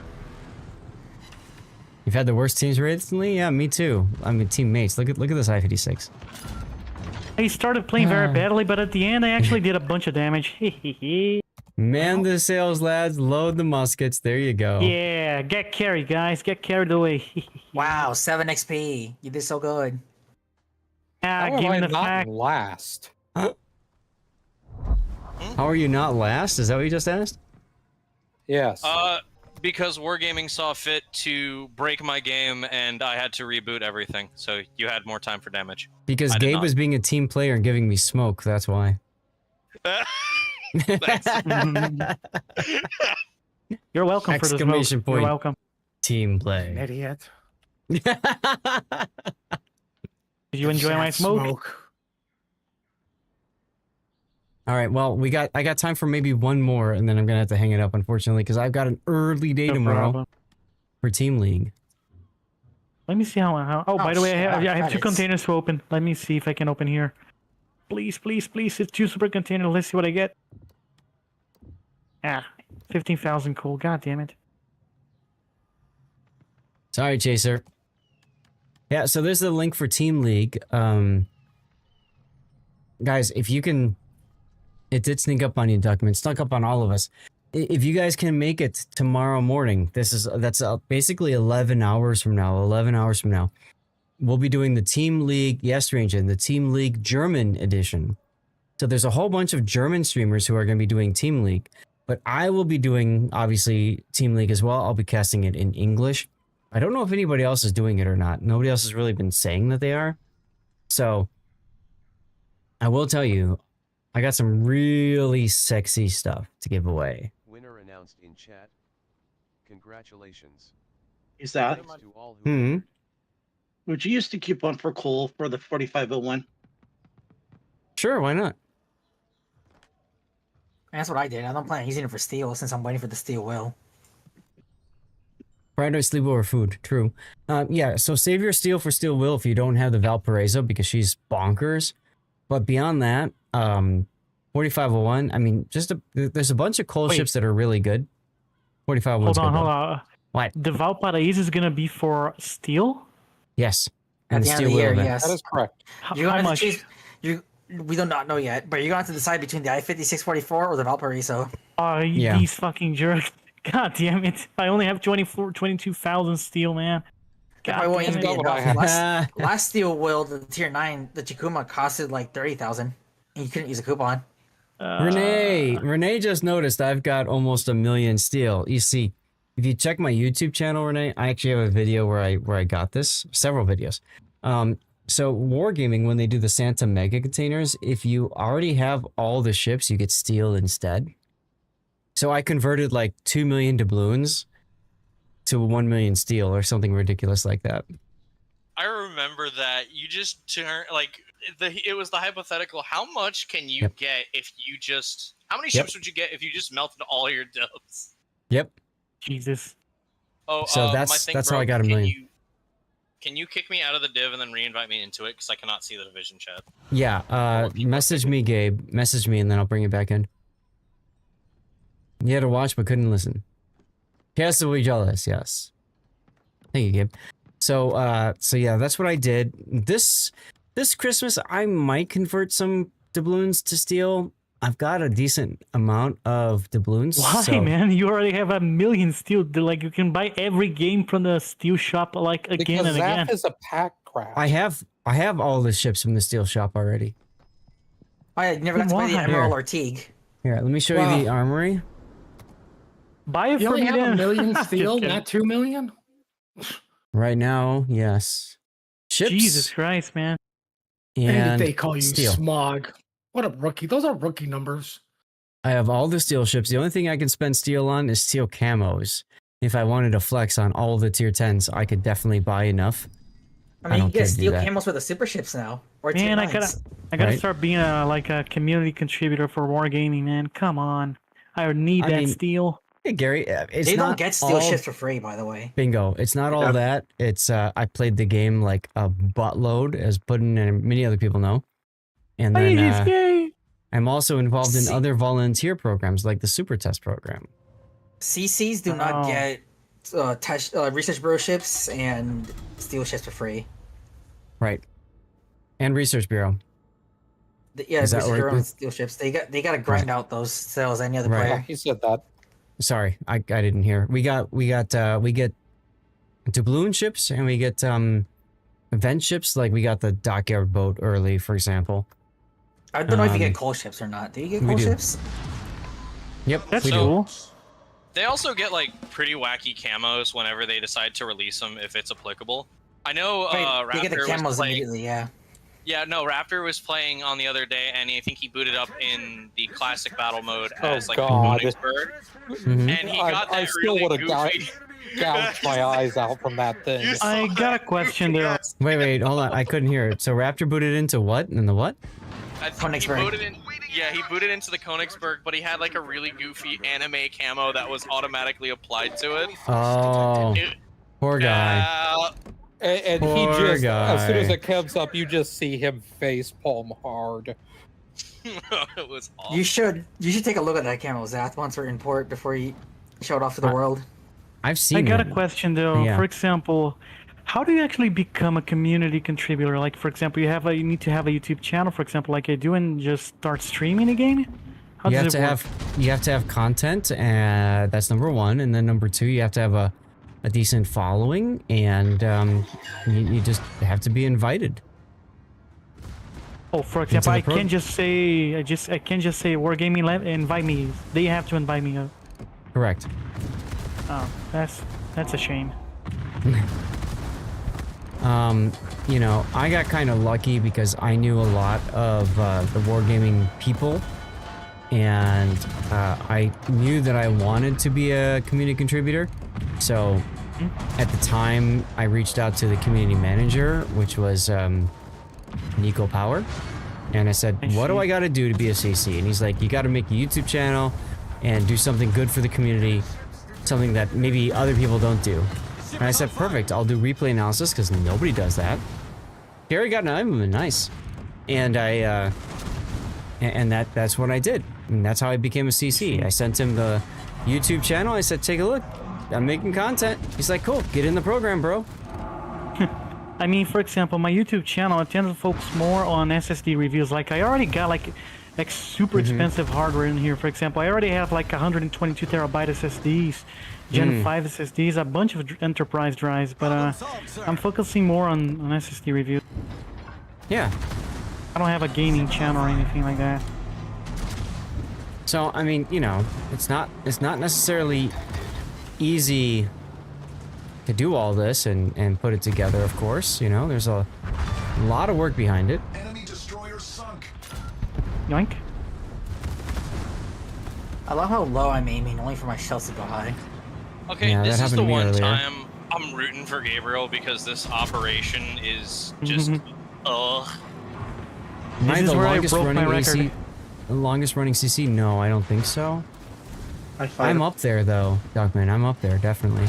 You've had the worst teams recently? Yeah, me too. I mean, teammates. Look at this I-56. I started playing very badly, but at the end I actually did a bunch of damage. Man the sails, lads. Load the muskets. There you go. Yeah, get carried, guys. Get carried away. Wow, 7 XP. You did so good. Ah, How am I given the not fact. last? How are you not last? Is that what you just asked? Yes. Because Wargaming saw fit to break my game and I had to reboot everything, so you had more time for damage. Because I did Gabe not. was being a team player and giving me smoke. That's why. You're welcome for the Exclamation smoke. point. You're welcome. Team play. Idiot. Did you enjoy my smoke? All right. Well, I got time for maybe one more, and then I'm gonna have to hang it up, unfortunately, because I've got an early day No tomorrow problem. for Team League. Let me see how. Oh, by the way, shit, I have two credits. containers to open. Let me see if I can open here. Please, please, please. It's 2 super containers. Let's see what I get. Ah, 15,000 cool. God damn it. Sorry, Chaser. Yeah. So there's the link for Team League. Guys, if you can, it did sneak up on you, Duckman. It snuck up on all of us. If you guys can make it tomorrow morning, that's basically 11 hours from now. 11 hours from now, we'll be doing the Team League, yes, Ranger, the Team League German edition. So there's a whole bunch of German streamers who are going to be doing Team League, but I will be doing, obviously, Team League as well. I'll be casting it in English. I don't know if anybody else is doing it or not. Nobody else has really been saying that they are. So I will tell you, I got some really sexy stuff to give away. Winner announced in chat. Congratulations. Is that? Thanks to all who entered. Would you use the coupon for coal for the 4501? Sure, why not? That's what I did. I don't plan on using it for steel since I'm waiting for the steel will. Friday sleep over food. True. Yeah, so save your steel for steel will if you don't have the Valparaiso because she's bonkers. But beyond that, 4501, I mean, there's a bunch of coal Wait. ships that are really good. 4501's Hold on, good, hold though. on. What? The Valparaiso is gonna be for steel? Yes. At And the end of the year, yes. That is correct. You're How gonna have much? to choose. We do not know yet, but you're gonna have to decide between the I-5644 or the Valparaiso. Yeah. These fucking jerks. God damn it. I only have 22,000 steel, man. God I won't damn even it. be enough. Last steel will, the tier 9, the Chikuma costed like 30,000, and you couldn't use a coupon. Renee just noticed I've got almost 1 million steel. You see, if you check my YouTube channel, Renee, I actually have a video where I got this, several videos. So Wargaming, when they do the Santa Mega containers, if you already have all the ships, you get steel instead. So I converted like 2 million doubloons to 1 million steel or something ridiculous like that. I remember that you just turned it was the hypothetical. How much can you get if you just? How many ships would you get if you just melted all your dubs? Yep. Jesus. Oh, So my that's thing how I broke. got 1 million. Can you kick me out of the div and then re-invite me into it? Because I cannot see the division chat. Yeah, message me, Gabe. Message me and then I'll bring you back in. You had to watch but couldn't listen. Chaos will be jealous, yes. Thank you, Gabe. So yeah, that's what I did. This Christmas, I might convert some doubloons to steel. I've got a decent amount of doubloons. Why, man? You already have 1 million steel. Like, you can buy every game from the steel shop, like, again Because and again. Zap is a pack crap. I have all the ships from the steel shop already. I never got to play the Emerald or Teague. Here, let me show you the armory. Buy it You from only have 1 them. million Just steel, kidding. not 2 million? Right now, yes. Ships. Jesus Christ, man. And they call you steel. smog. What a rookie. Those are rookie numbers. I have all the steel ships. The only thing I can spend steel on is steel camos. If I wanted to flex on all the tier 10s, I could definitely buy enough. I mean, you get steel camos for the super ships now. Or Man, I tier 9s. gotta Right. start being a community contributor for Wargaming, man. Come on. I need that steel. Hey, Gary, it's They not don't get steel all- ships for free, by the way. Bingo. It's not all that. It's I played the game like a buttload, as Puddin and many other people know. And then I'm also involved in other volunteer programs like the Super Test program. CCs do not get research bureau ships and steel ships for free. Right. And Research Bureau. Yeah, Is that research right? bureau and steel ships. They got to grind out those sales any other Right. player. He said that. Sorry, I didn't hear. We get doubloon ships and we get event ships, like we got the dockyard boat early, for example. I don't know if you get coal ships or not. Do you get we coal do. ships? Yep, That's we cool. do. They also get like pretty wacky camos whenever they decide to release them, if it's applicable. I know They get the Raptor camos was playing. immediately, yeah. Yeah, no, Raptor was playing on the other day, and I think he booted up in the classic battle mode as like God. the Königsberg, Mhm. and he got that I still really would have goofy. gouged my eyes out from that thing. You I got a question though. Wait, hold on. I couldn't hear it. So Raptor booted into what? And the what? I think he Königsberg. booted in. Yeah, he booted into the Königsberg, but he had like a really goofy anime camo that was automatically applied to it. Oh, It- poor guy. And he Poor just, as soon as guy. it comes up, you just see him face palm hard. It was awful. You should take a look at that camo, Zath, once we're in port before you show it off to the world. I've seen I got it. a question though. Yeah. For example, how do you actually become a community contributor? Like, for example, you need to have a YouTube channel, for example, like I do, and just start streaming a game. How You have does to it work? you have to have content, and that's number one. And then number two, you have to have a decent following, and you just have to be invited. Oh, for example, the I can't just say I can't just say Wargaming invite me. They have to invite me. Correct. Oh, that's a shame. You know, I got kind of lucky because I knew a lot of the wargaming people, and I knew that I wanted to be a community contributor. So at the time, I reached out to the community manager, which was Nico Power, and I said, "What do I got to do to be a CC?" And he's like, "You got to make a YouTube channel and do something good for the community, something that maybe other people don't do." And I said, "Perfect, I'll do replay analysis because nobody does that." Gary got an item, nice, and that's what I did, and that's how I became a CC. I sent him the YouTube channel. I said, "Take a look, I'm making content." He's like, "Cool, get in the program, bro." I mean, for example, my YouTube channel, I tend to focus more on SSD reviews. Like, I already got like super expensive hardware in here. For example, I already have like 122 terabyte SSDs, Gen 5 SSDs, a bunch of enterprise drives, but I'm focusing more on SSD reviews. Yeah. I don't have a gaming channel or anything like that. So I mean, you know, it's not necessarily easy to do all this and put it together. Of course, you know, there's a lot of work behind it. Enemy destroyer sunk. Yoink. I love how low I'm aiming, only for my shells to go high. Okay, Yeah, this that is the happened to me one earlier. time I'm rooting for Gabriel because this operation is just ugh. Am I This is the where I longest broke my running record. AC? The longest running CC? No, I don't think so. I fight I'm up there though, Dogman. I'm up there, definitely.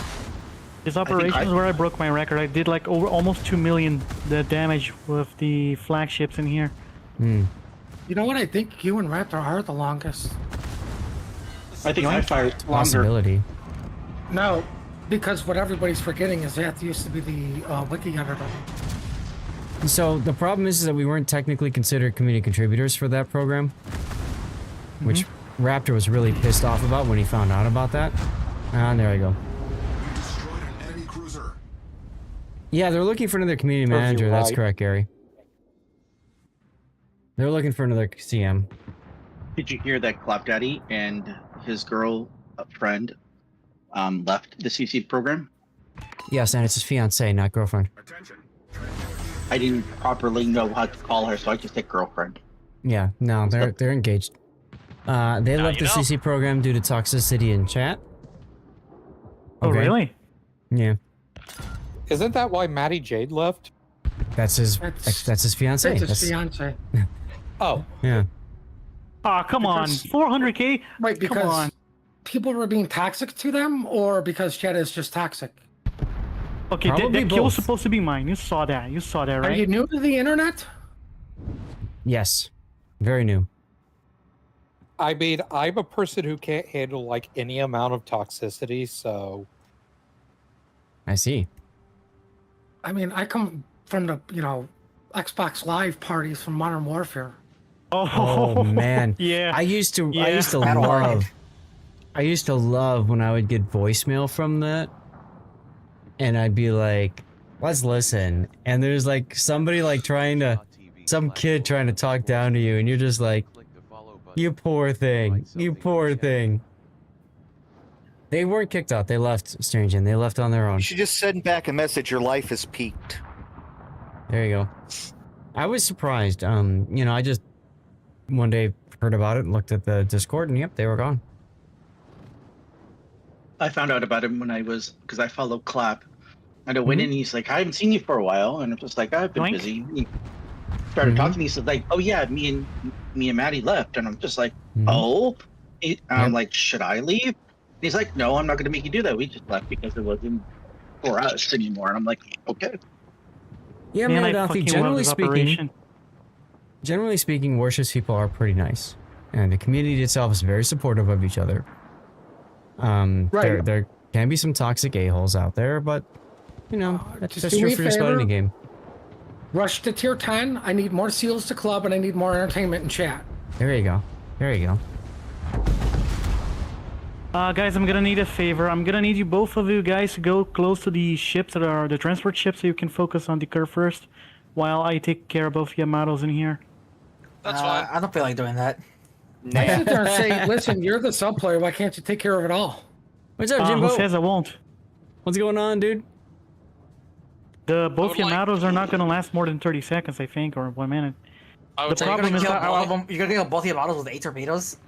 This operation is where I broke my record. I did like over almost 2 million the damage with the flagships in here. You know what? I think you and Raptor are the longest. I think I fired longer. Possibility. No, because what everybody's forgetting is that used to be the wiki editor. So the problem is that we weren't technically considered community contributors for that program, which Raptor was really pissed off about when he found out about that. Ah, there I go. You destroyed an enemy cruiser. Yeah, they're looking for another community manager. That's correct, Gary. They're looking for another CM. Did you hear that Clap Daddy and his girl friend left the CC program? Yes, and it's his fiance, not girlfriend. I didn't properly know how to call her, so I just said girlfriend. Yeah, no, they're engaged. They left the CC program due to toxicity in chat. Oh, really? Yeah. Isn't that why Matty Jade left? That's his fiance. That's his fiance. Oh. Yeah. Ah, come on. 400k? Wait, because come on. People were being toxic to them, or because chat is just toxic? Okay, that kill was supposed to be mine. You saw that. You saw that, right? Are you new to the internet? Yes. Very new. I mean, I'm a person who can't handle like any amount of toxicity, so. I see. I mean, I come from the, Xbox Live parties from Modern Warfare. Oh man. Yeah. I used to love when I would get voicemail from that. And I'd be like, let's listen. And there's like somebody like some kid trying to talk down to you, and you're just like, you poor thing. You poor thing. They weren't kicked out. They left, Strange, and they left on their own. You should just send back a message, your life has peaked. There you go. I was surprised. I just one day heard about it and looked at the Discord, and yep, they were gone. I found out about him because I follow Clap. And I went in and he's like, I haven't seen you for a while. And I'm just like, I've been busy. He started talking to me. He said like, oh yeah, me and Maddie left. And I'm just like, oh? I'm like, should I leave? And he's like, no, I'm not going to make you do that. We just left because it wasn't for us anymore. And I'm like, okay. Yeah, man, generally speaking, Warships people are pretty nice. And the community itself is very supportive of each other. There can be some toxic a-holes out there, but that's true for just about any game. Rush to tier 10. I need more seals to club, and I need more entertainment in chat. There you go. There you go. Guys, I'm gonna need a favor. I'm gonna need both of you guys to go close to the ships that are the transport ships, so you can focus on the curve first, while I take care of both Yamatos in here. That's fine. I don't feel like doing that. I sit there and say, listen, you're the sub player. Why can't you take care of it all? What's up, Jimbo? Who says I won't? What's going on, dude? Both Yamatos are not going to last more than 30 seconds, I think, or 1 minute. The problem is you're going to kill both Yamatos with 8 torpedoes?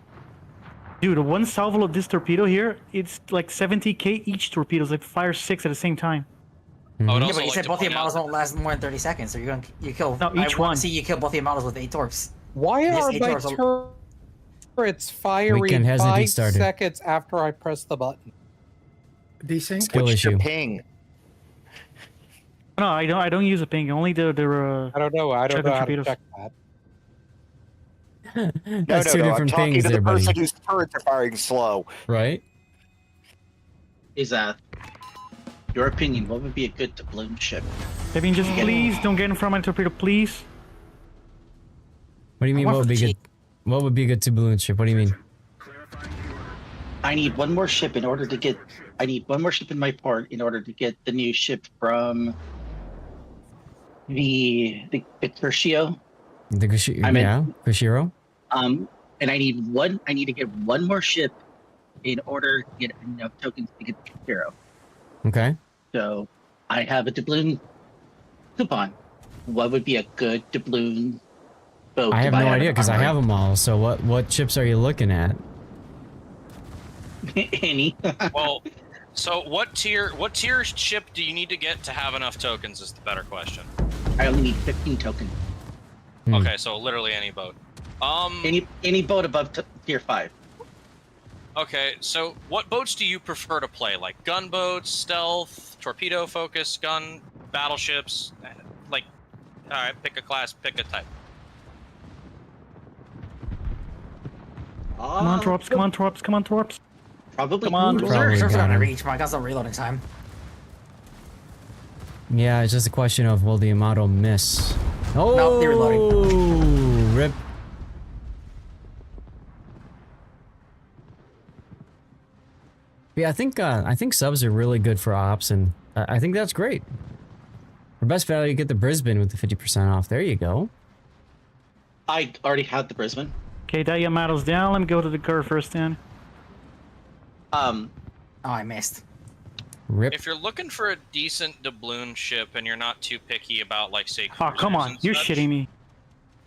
Dude, one salvo of this torpedo here, it's like 70k each torpedoes. It fires 6 at the same time. Yeah, but you said both Yamatos won't last more than 30 seconds, so you kill. No, each I want one. to see you kill both Yamatos with 8 torps. Why are my turrets firing 5 seconds after I press the button? Desync? What's your ping? No, I don't use a ping. Only the I don't know. I don't know how to check that. That's two different I'm talking things to there, the buddy. person whose turrets are firing slow. Right? Is your opinion, what would be a good doubloon ship? I mean, just please don't get in front of my torpedo, please. What do you mean? What would be good? What would be a good two-balloon ship? What do you mean? I need one more ship in order to get. I need one more ship in my port in order to get the new ship from the Crucio. The Kushiro. And I need to get one more ship in order to get enough tokens to get the Kushiro. Okay. So I have a doubloon coupon. What would be a good doubloon boat? I have no idea because I have them all. So what ships are you looking at? Any. Well, so what tier ship do you need to get to have enough tokens is the better question. I only need 15 tokens. Okay, so literally any boat. Any boat above tier 5. Okay, so what boats do you prefer to play? Like gunboats, stealth, torpedo, focus, gun, battleships. Like, all right, pick a class, pick a type. Come on, Torps, come on, Torps, come on, Torps. Probably. Come on, Cruisers Torps. are gonna reach, but I got some reloading time. Yeah, it's just a question of will the Yamato miss? Oh, No, they're reloading. Rip. Yeah, I think subs are really good for ops, and I think that's great. For best value, you get the Brisbane with the 50% off. There you go. I already had the Brisbane. Okay, that Yamato's down. Let me go to the curve first, then. Oh, I missed. Rip. If you're looking for a decent doubloon ship and you're not too picky about, like, say, Oh, come cruisers on. and You're such, shitting me.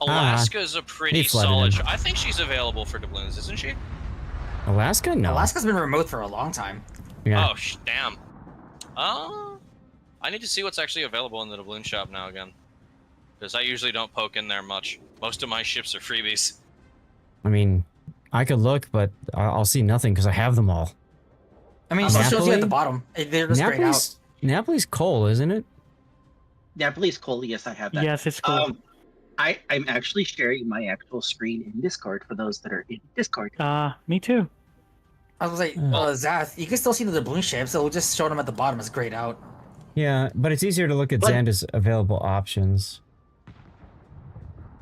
Alaska is a pretty flooded solid him. ship. I think she's available for doubloons, isn't she? Alaska? No. Alaska's been removed for a long time. Yeah. Oh, damn. I need to see what's actually available in the doubloon shop now again. Because I usually don't poke in there much. Most of my ships are freebies. I mean, I could look, but I'll see nothing because I have them all. I mean, it shows you at the bottom. They're just grayed out. Napoli's coal, isn't it? Napoli's coal. Yes, I have that. Yes, it's cool. I'm actually sharing my actual screen in Discord for those that are in Discord. Me too. I was like, Zath, you can still see the doubloon ships, so we'll just show them at the bottom as grayed out. Yeah, but it's easier to look at Xander's available options.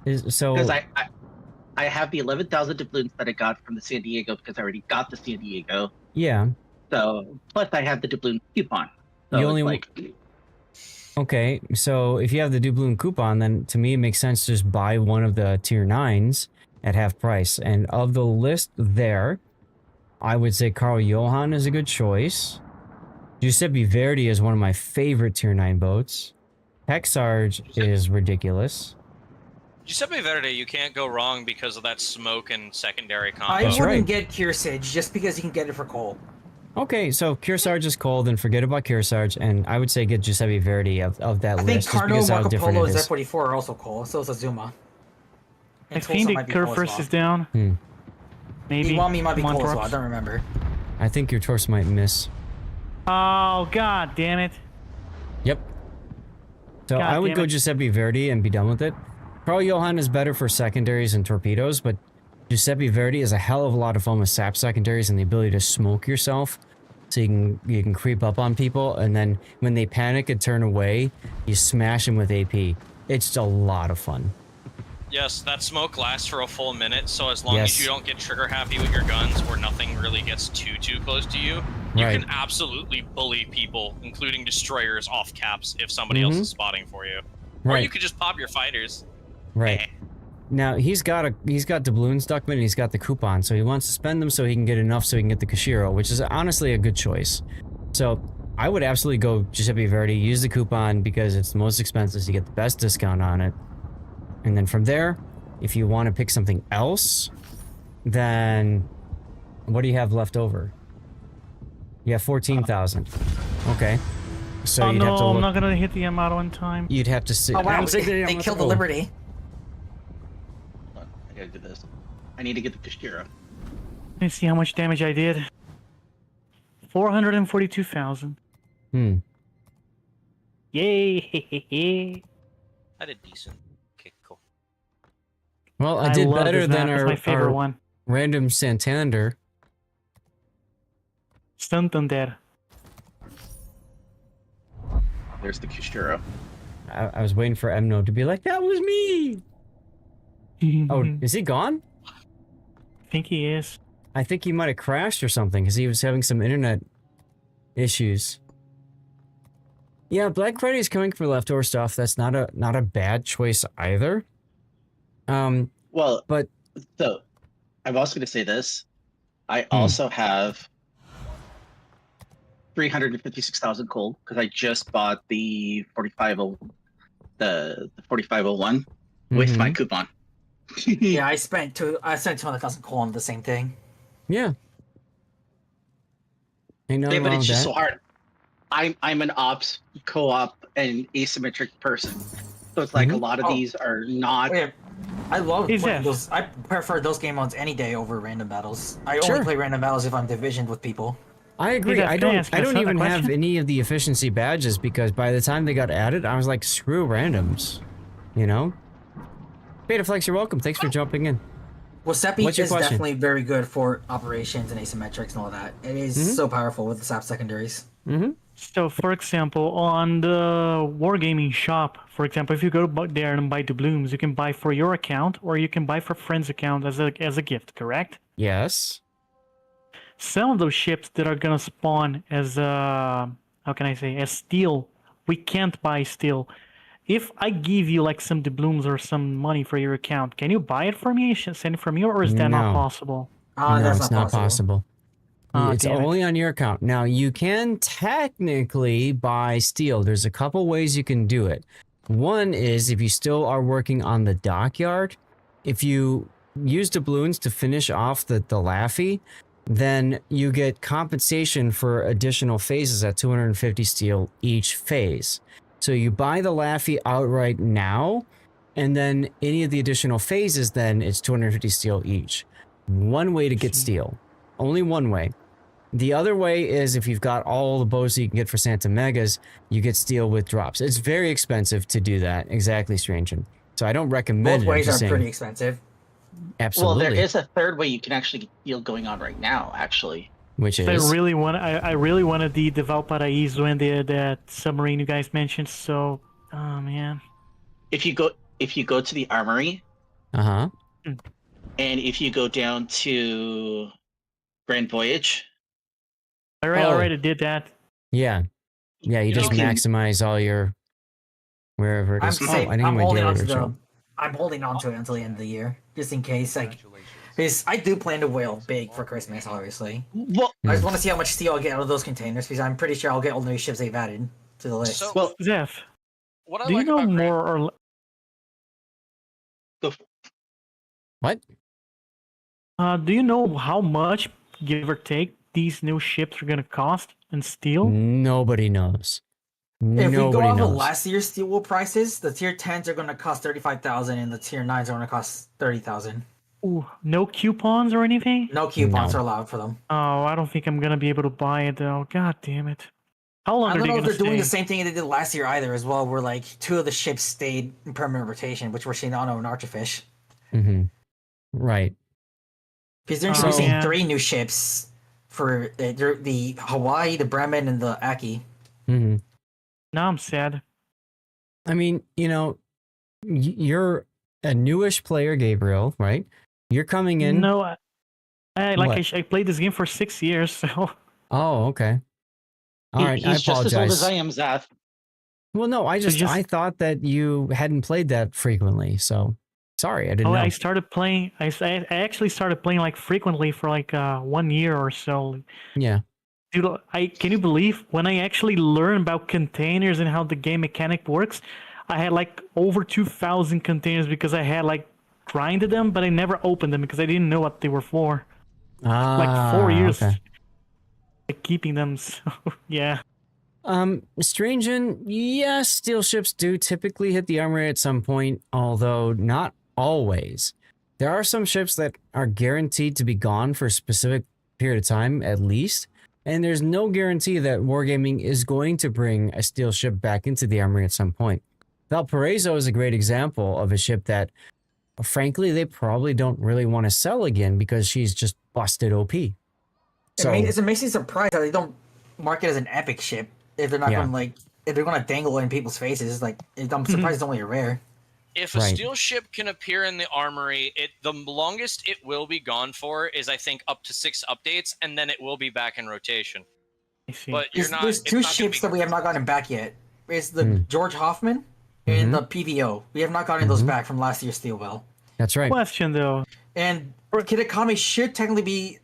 Because I have the 11,000 doubloons that I got from the San Diego because I already got the San Diego. Yeah. So plus I have the doubloon coupon. So You only like. Okay, so if you have the doubloon coupon, then to me it makes sense to just buy one of the tier 9s at half price. And of the list there, I would say Carl Johan is a good choice. Giuseppe Verdi is one of my favorite tier 9 boats. Hexarge is ridiculous. Giuseppe Verde, you can't go wrong because of that smoke and secondary combo. I wouldn't get Kearsarge just because you can get it for coal. Okay, so Kearsarge is cold, and forget about Kearsarge, and I would say get Giuseppe Verdi of that I think list. Carno, just because how Marco different Polo, it and is. Z44 are also coal. So is Azuma. I think the curve first is down. Maybe. Iwami might be Come on, coal as well. I Torps. don't remember. I think your torso might miss. Oh, god damn it. Yep. So God I would damn go it. Giuseppe Verdi and be done with it. Carl Johan is better for secondaries and torpedoes, but Giuseppe Verdi is a hell of a lot of fun with sap secondaries and the ability to smoke yourself. So you can creep up on people, and then when they panic and turn away, you smash them with AP. It's just a lot of fun. Yes, that smoke lasts for a full minute, so as long as Yes. you don't get trigger happy with your guns or nothing really gets too close to you, you Right. can absolutely bully people, including destroyers, off caps if somebody else is spotting for you. Or Right. you could just pop your fighters. Right. Now he's got doubloons, Duckman, and he's got the coupon, so he wants to spend them so he can get enough so he can get the Kashiro, which is honestly a good choice. So I would absolutely go Giuseppe Verdi, use the coupon because it's the most expensive, so you get the best discount on it. And then from there, if you want to pick something else, then what do you have left over? You have 14,000. Okay. So Oh you'd have to no, look, I'm not gonna hit the Yamato in time. you'd have to see. Oh wow, they killed the Liberty. Hold on, I gotta do this. I need to get the Kashira. Let me see how much damage I did. 442,000. Yay! I did decent. Okay, cool. Well, I did love better this than map. It's my favorite our one. random Santander. Santander. There's the Kashira. I was waiting for Emno to be like, that was me! Oh, is he gone? I think he is. I think he might have crashed or something because he was having some internet issues. Yeah, Black Friday is coming for leftover stuff. That's not a bad choice either. Well, but so I'm also going to say this. I also have 356,000 cold because I just bought the 4501 with my coupon. Yeah, I spent 200,000 coal on the same thing. Yeah. Ain't nothing Yeah, but wrong it's with just that. so hard. I'm an ops, co-op, and asymmetric person, so it's like a lot of these are not. Yeah, I love Is playing it? those. I prefer those game modes any day over random battles. I Sure. only play random battles if I'm divisioned with people. I agree. I don't even have any of the efficiency badges because by the time they got added, I was like, screw randoms. You know? Betaflex, you're welcome. Thanks for jumping in. Well, Seppi What's your is question? definitely very good for operations and asymmetrics and all that. It is so powerful with the SAP secondaries. So, for example, on the Wargaming shop, for example, if you go there and buy doubloons, you can buy for your account or you can buy for friend's account as a gift, correct? Yes. Some of those ships that are gonna spawn as how can I say, as steel, we can't buy steel. If I give you like some doubloons or some money for your account, can you buy it for me, send it from you, or is that not possible? No, it's not possible. Oh, It's damn it. only on your account. Now, you can technically buy steel. There's a couple ways you can do it. One is if you still are working on the dockyard, if you use doubloons to finish off the Laffy, then you get compensation for additional phases at 250 steel each phase. So you buy the Laffy outright now, and then any of the additional phases, then it's 250 steel each. One way to get steel. Only one way. The other way is if you've got all the bows that you can get for Santa Megas, you get steel with drops. It's very expensive to do that. Exactly, Strangen. So I don't recommend Both it. ways are pretty expensive. Absolutely. Well, there is a third way you can actually get steel going on right now, actually. Which is? I really wanted the Valparaíso and that submarine you guys mentioned. So, oh man. If you go to the armory, and if you go down to Grand Voyage, I already did that. Yeah, you just maximize all your wherever it is. I'm holding on to it until the end of the year, just in case. Like, because I do plan to whale big for Christmas, obviously. Well, I just want to see how much steel I'll get out of those containers, because I'm pretty sure I'll get all the new ships they've added to the list. So, well, Zeph, what I do you like know about more or what? Do you know how much, give or take, these new ships are gonna cost in steel? Nobody knows. If we go Nobody off of knows. last year's steel wool prices, the tier 10s are going to cost 35,000 and the tier 9s are going to cost 30,000. Ooh, no coupons or anything? No coupons are allowed for them. Oh, I don't think I'm gonna be able to buy it though. God damn it. How long I are don't they know if gonna they're doing stay? the same thing they did last year either as well, where like 2 of the ships stayed in permanent rotation, which were Shinano and Archerfish. Right. Because they're introducing 3 new ships for the Hawaii, the Bremen, and the Aki. Now I'm sad. I mean, you know, you're a newish player, Gabriel, right? You're coming in. No, I played this game for 6 years, so. Oh, okay. All right, I He's just as old as I apologize. am, Zath. Well, no, I thought that you hadn't played that frequently, so sorry, I didn't know. I started playing. I actually started playing like frequently for like 1 year or so. Yeah. Dude, can you believe when I actually learned about containers and how the game mechanic works? I had like over 2,000 containers because I had like grinded them, but I never opened them because I didn't know what they were for. Like 4 years, Okay. like, keeping them. So yeah. Strangen, yes, steel ships do typically hit the armory at some point, although not always. There are some ships that are guaranteed to be gone for a specific period of time, at least. And there's no guarantee that Wargaming is going to bring a steel ship back into the armory at some point. Valparaiso is a great example of a ship that, frankly, they probably don't really want to sell again because she's just busted OP. So, I mean, it's amazing surprise that they don't mark it as an epic ship if they're not going to like if they're going to dangle it in people's faces. Like, I'm surprised it's only a rare. If a steel ship can appear in the armory, the longest it will be gone for is, I think, up to 6 updates, and then it will be back in rotation. But There's 2 ships that we have not gotten back yet. It's the George Hoffman and the PVO. We have not gotten those back from last year's Steel Well. That's right. Question though. And Kitakami should technically be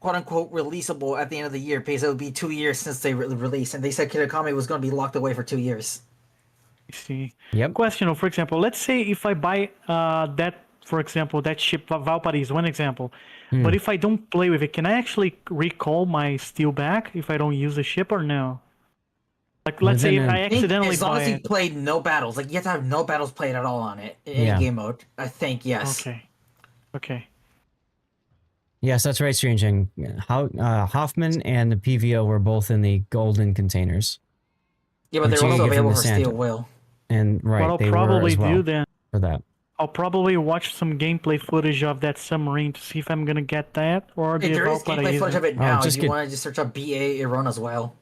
quote unquote releasable at the end of the year because it would be 2 years since they released, and they said Kitakami was going to be locked away for 2 years. I see. Yep. Question, for example, let's say if I buy that, for example, that ship, Valparaiso, one example, but if I don't play with it, can I actually recall my steel back if I don't use the ship or no? Like, let's say if I accidentally as long buy as you it. played no battles, like you have to have no battles played at all on it in any game mode. I think yes. Okay. Yes, that's right, Strange. Hoffman and the PVO were both in the golden containers. Yeah, but which they're you also get from available the for Santa. Steel Will. And right, What I'll they were probably as well do then, for that. I'll probably watch some gameplay footage of that submarine to see if I'm gonna get that, or Hey, the there is Valkyrie gameplay footage of it now. If you get- want to just search up BA Iron as well.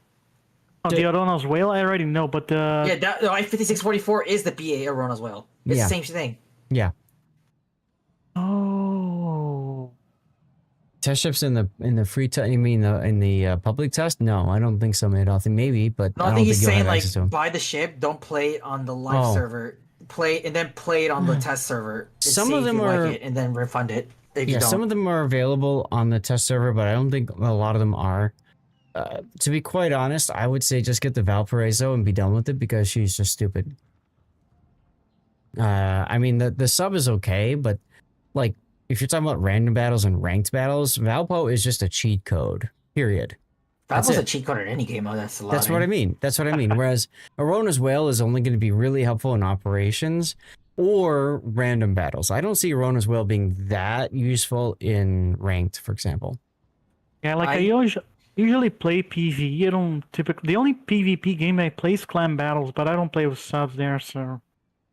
Oh, the Arona's whale, I already know, but the... Yeah, that, the I-5644 is the BA Iron as well. It's Yeah. the same thing. Yeah. Oh. Test ships in the free test? You mean in the public test? No, I don't think so, mate. I think maybe, but No, I I don't think think he's you'll saying have like access to them. buy the ship, don't play it on the live Oh. server. Play and then play it on the test server. And Some see of if them you are- like it, and then refund it if you Yeah, don't. some of them are available on the test server, but I don't think a lot of them are. To be quite honest, I would say just get the Valparaiso and be done with it because she's just stupid. I mean, the sub is okay, but like if you're talking about random battles and ranked battles, Valpo is just a cheat code. Period. That That's was a it. cheat code in any game. Oh, that's a lot. That's what I mean. That's what I mean. Whereas Arona's Whale is only going to be really helpful in operations or random battles. I don't see Arona's Whale being that useful in ranked, for example. Yeah, like I usually play PvE. I don't typically... The only PvP game I play is Clan Battles, but I don't play with subs there, so...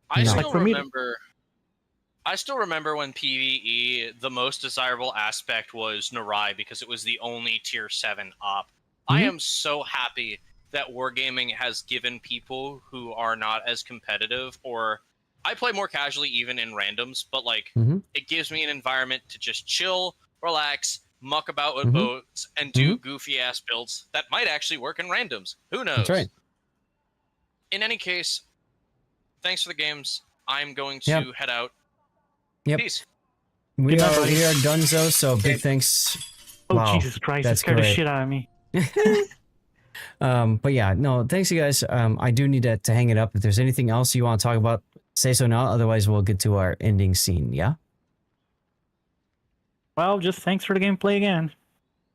I No. still Like, for me to- remember. I still remember when PvE, the most desirable aspect was Narai because it was the only tier 7 op. I am so happy that Wargaming has given people who are not as competitive, or I play more casually even in randoms, but like it gives me an environment to just chill, relax, muck about with boats, and do goofy ass builds that might actually work in randoms. Who knows? That's right. In any case, thanks for the games. I'm going to head out. Yep. Peace. We are donezo, so big thanks. Oh, Wow, Jesus Christ, that that's scared the great. shit out of me. But yeah, no, thanks you guys. I do need to hang it up. If there's anything else you want to talk about, say so now. Otherwise, we'll get to our ending scene. Yeah. Well, just thanks for the gameplay again.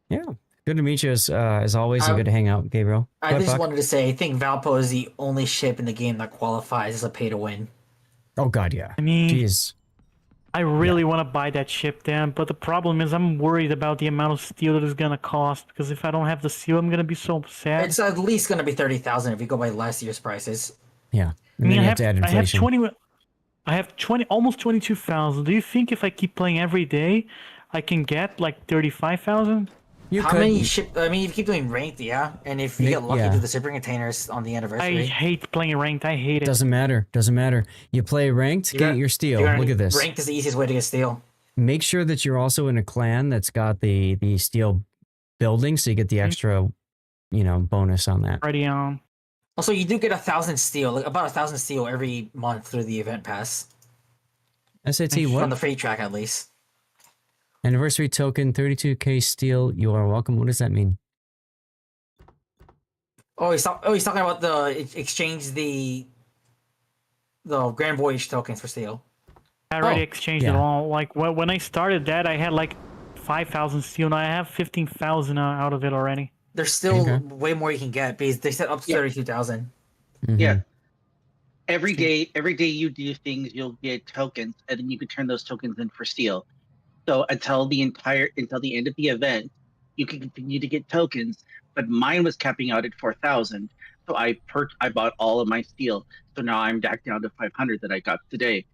Yeah. Good to meet you as always, and good to hang out, Gabriel. I just wanted to say, I think Valpo is the only ship in the game that qualifies as a pay-to-win. Oh God, yeah. I mean, jeez. I really want to buy that ship then, but the problem is I'm worried about the amount of steel that it's gonna cost, because if I don't have the steel, I'm gonna be so sad. It's at least going to be 30,000 if you go by last year's prices. Yeah. I mean, you have to add inflation. I have almost 22,000. Do you think if I keep playing every day, I can get like 35,000? How many ship? I mean, if you keep doing ranked, yeah, and if you get lucky yeah. to the shipping containers on the anniversary. I hate playing ranked. I hate it. Doesn't matter. Doesn't matter. You play ranked, get your steel. Look at this. Ranked is the easiest way to get steel. Make sure that you're also in a clan that's got the steel building, so you get the extra, bonus on that. Ready on. Also, you do get 1,000 steel, like about 1,000 steel every month through the event pass. SAT what? On the free track, at least. Anniversary token, 32k steel. You are welcome. What does that mean? Oh, he's talking about the exchange the Grand Voyage tokens for steel. I already exchanged it all. Like when I started that, I had like 5,000 steel, and I have 15,000 out of it already. There's still way more you can get because they set up to 32,000. Yeah. Every day you do things, you'll get tokens, and then you can turn those tokens in for steel. So until the end of the event, you can continue to get tokens. But mine was capping out at 4,000, so I bought all of my steel. So now I'm back down to 500 that I got today.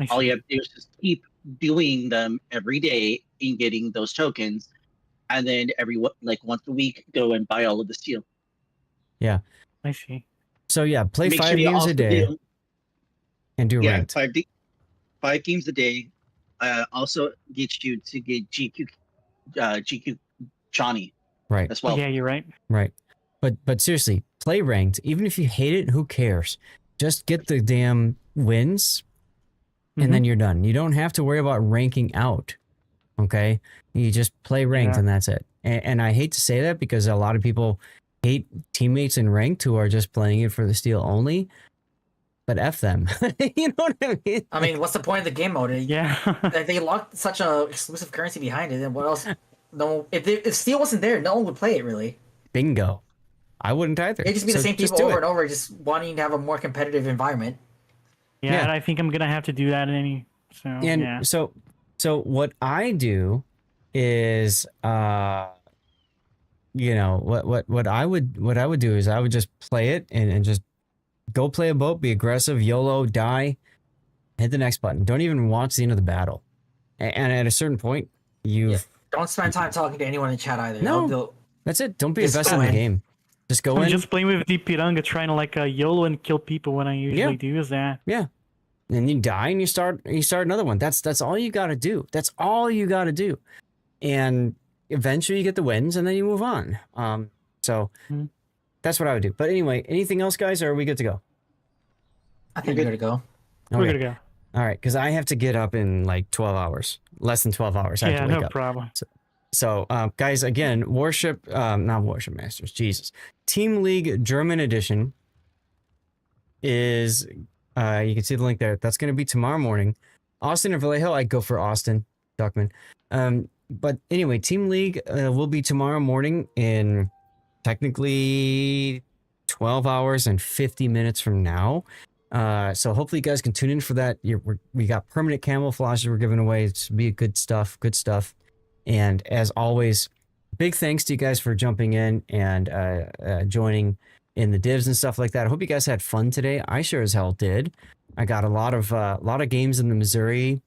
All you have to do is just keep doing them every day and getting those tokens, and then once a week, go and buy all of the steel. Yeah. I see. So yeah, play Make 5 sure you games a also day and do ranked. 5 games a day. Also gets you to get GQ Johnny. Right. As well. Yeah, you're right. Right. But seriously, play ranked. Even if you hate it, who cares? Just get the damn wins and then you're done. You don't have to worry about ranking out. Okay? You just play ranked and that's it. And I hate to say that because a lot of people hate teammates in ranked who are just playing it for the steal only. But F them. You know what I mean? I mean, what's the point of the game mode? Yeah. They locked such a exclusive currency behind it, and what else? No, if steel wasn't there, no one would play it really. Bingo. I wouldn't either. It'd just be the same people do over it. and over, just wanting to have a more competitive environment. Yeah, and I think I'm gonna have to do that so And so what I do is you know, what I would do is I would just play it and just go play a boat, be aggressive, YOLO, die, hit the next button. Don't even watch the end of the battle. And at a certain point, you've Don't spend time talking to anyone in chat either. No, that's it. Don't be Just invested go in the in. game. Just go I'm in. just playing with the Piranga, trying to like YOLO and kill people when I usually do is that. Yeah. And you die and you start another one. That's all you got to do. That's all you got to do. And eventually you get the wins and then you move on. So that's what I would do. But anyway, anything else, guys, or are we good to go? I think we're good to go. We're good to go. All right, because I have to get up in like 12 hours. Less than 12 hours. I have Yeah, to wake no up. problem. So, guys, again, not Warship Masters, Jesus. Team League German Edition is, you can see the link there. That's going to be tomorrow morning. Austin or Vallejo, I'd go for Austin, Duckman. But anyway, Team League will be tomorrow morning in technically 12 hours and 50 minutes from now. So hopefully you guys can tune in for that. We got permanent camouflages we're giving away. It's be good stuff. And as always, big thanks to you guys for jumping in and joining in the divs and stuff like that. I hope you guys had fun today. I sure as hell did. I got a lot of games in the Missouri,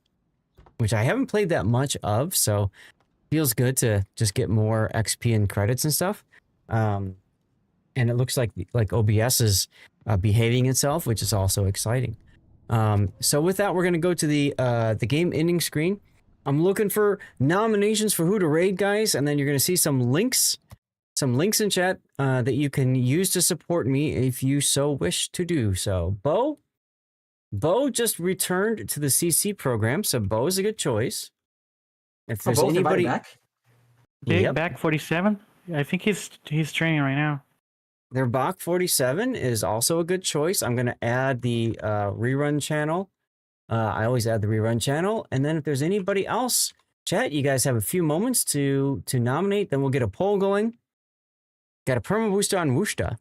which I haven't played that much of, so feels good to just get more XP and credits and stuff. And it looks like OBS is behaving itself, which is also exciting. So with that, we're going to go to the game ending screen. I'm looking for nominations for who to raid, guys, and then you're going to see some links in chat that you can use to support me if you so wish to do so. Bo just returned to the CC program, so Bo is a good choice. If there's anybody back, Big Back 47, I think he's training right now. Their Bach 47 is also a good choice. I'm going to add the rerun channel. I always add the rerun channel. And then if there's anybody else, chat, you guys have a few moments to nominate. Then we'll get a poll going. Got a perma booster on Wushta.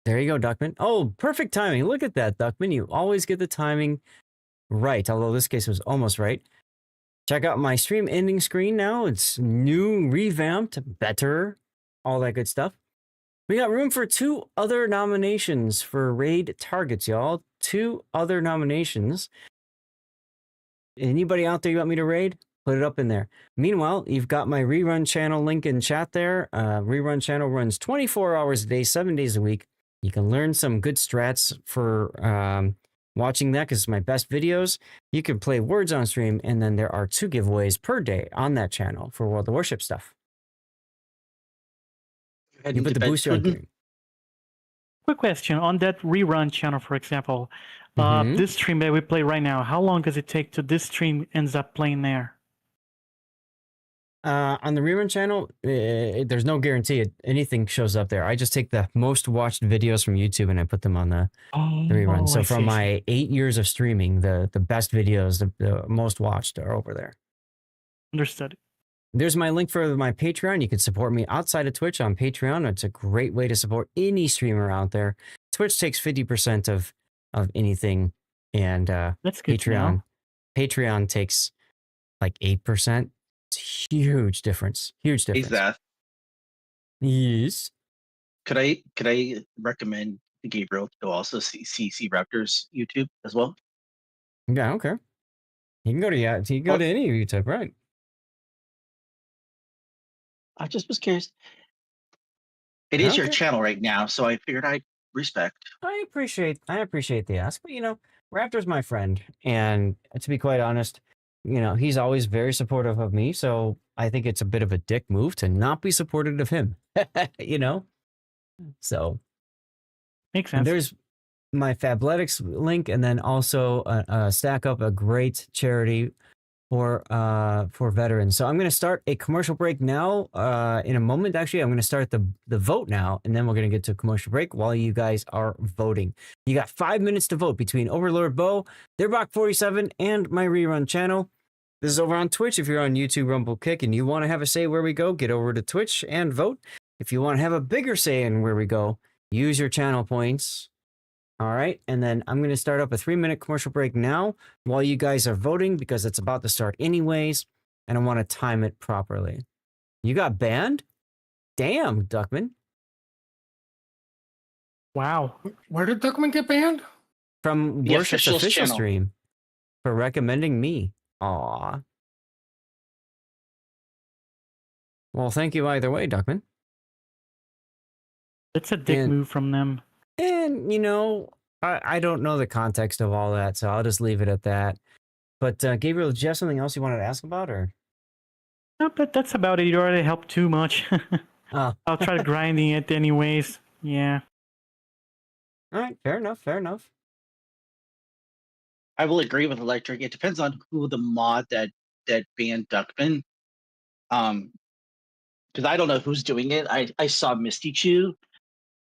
There you go, Duckman. Oh, perfect timing. Look at that, Duckman. You always get the timing right. Although this case was almost right. Check out my stream ending screen now. It's new, revamped, better, all that good stuff. We got room for 2 other nominations for raid targets, y'all. 2 other nominations. Anybody out there you want me to raid? Put it up in there. Meanwhile, you've got my rerun channel link in chat there. Rerun channel runs 24 hours a day, 7 days a week. You can learn some good strats for watching that because it's my best videos. You can play words on stream, and then there are 2 giveaways per day on that channel for World of Warships stuff. You put the booster on green. Quick question on that rerun channel, for example. This stream that we play right now, how long does it take to this stream ends up playing there? On the rerun channel, there's no guarantee anything shows up there. I just take the most watched videos from YouTube and I put them on the rerun. So from my 8 years of streaming, the best videos, the most watched are over there. Understood. There's my link for my Patreon. You can support me outside of Twitch on Patreon. It's a great way to support any streamer out there. Twitch takes 50% of anything, and that's good Patreon takes like 8%. It's huge difference. Huge difference. Hey, Zeth. Yes. Could I recommend Gabriel to also see CC Raptors YouTube as well? Yeah, okay. You can go to any YouTube, right? I just was curious. It is your channel right now, so I figured I'd respect. I appreciate the ask, but Raptor's my friend, and to be quite honest, he's always very supportive of me, so I think it's a bit of a dick move to not be supportive of him. So makes sense. And there's my Fabletics link, and then also stack up a great charity for veterans. So I'm going to start a commercial break now. In a moment, actually, I'm going to start the vote now, and then we're going to get to a commercial break while you guys are voting. You got 5 minutes to vote between Overlord Bo, Therbach 47, and my rerun channel. This is over on Twitch. If you're on YouTube, Rumble, Kick, and you want to have a say where we go, get over to Twitch and vote. If you want to have a bigger say in where we go, use your channel points. All right, and then I'm going to start up a 3-minute commercial break now while you guys are voting because it's about to start anyways. and I want to time it properly. You got banned? Damn, Duckman. Wow. Where did Duckman get banned? From The Worship's official channel. stream for recommending me. Aw. Well, thank you either way, Duckman. It's a dick move from them. And, you know, I don't know the context of all that, so I'll just leave it at that. But, Gabriel, did you have something else you wanted to ask about, or? No, but that's about it. You already helped too much. I'll try grinding it anyways. Yeah. All right, fair enough, fair enough. I will agree with Electric. It depends on who the mod that banned Duckman. Because I don't know who's doing it. I saw Misty Chew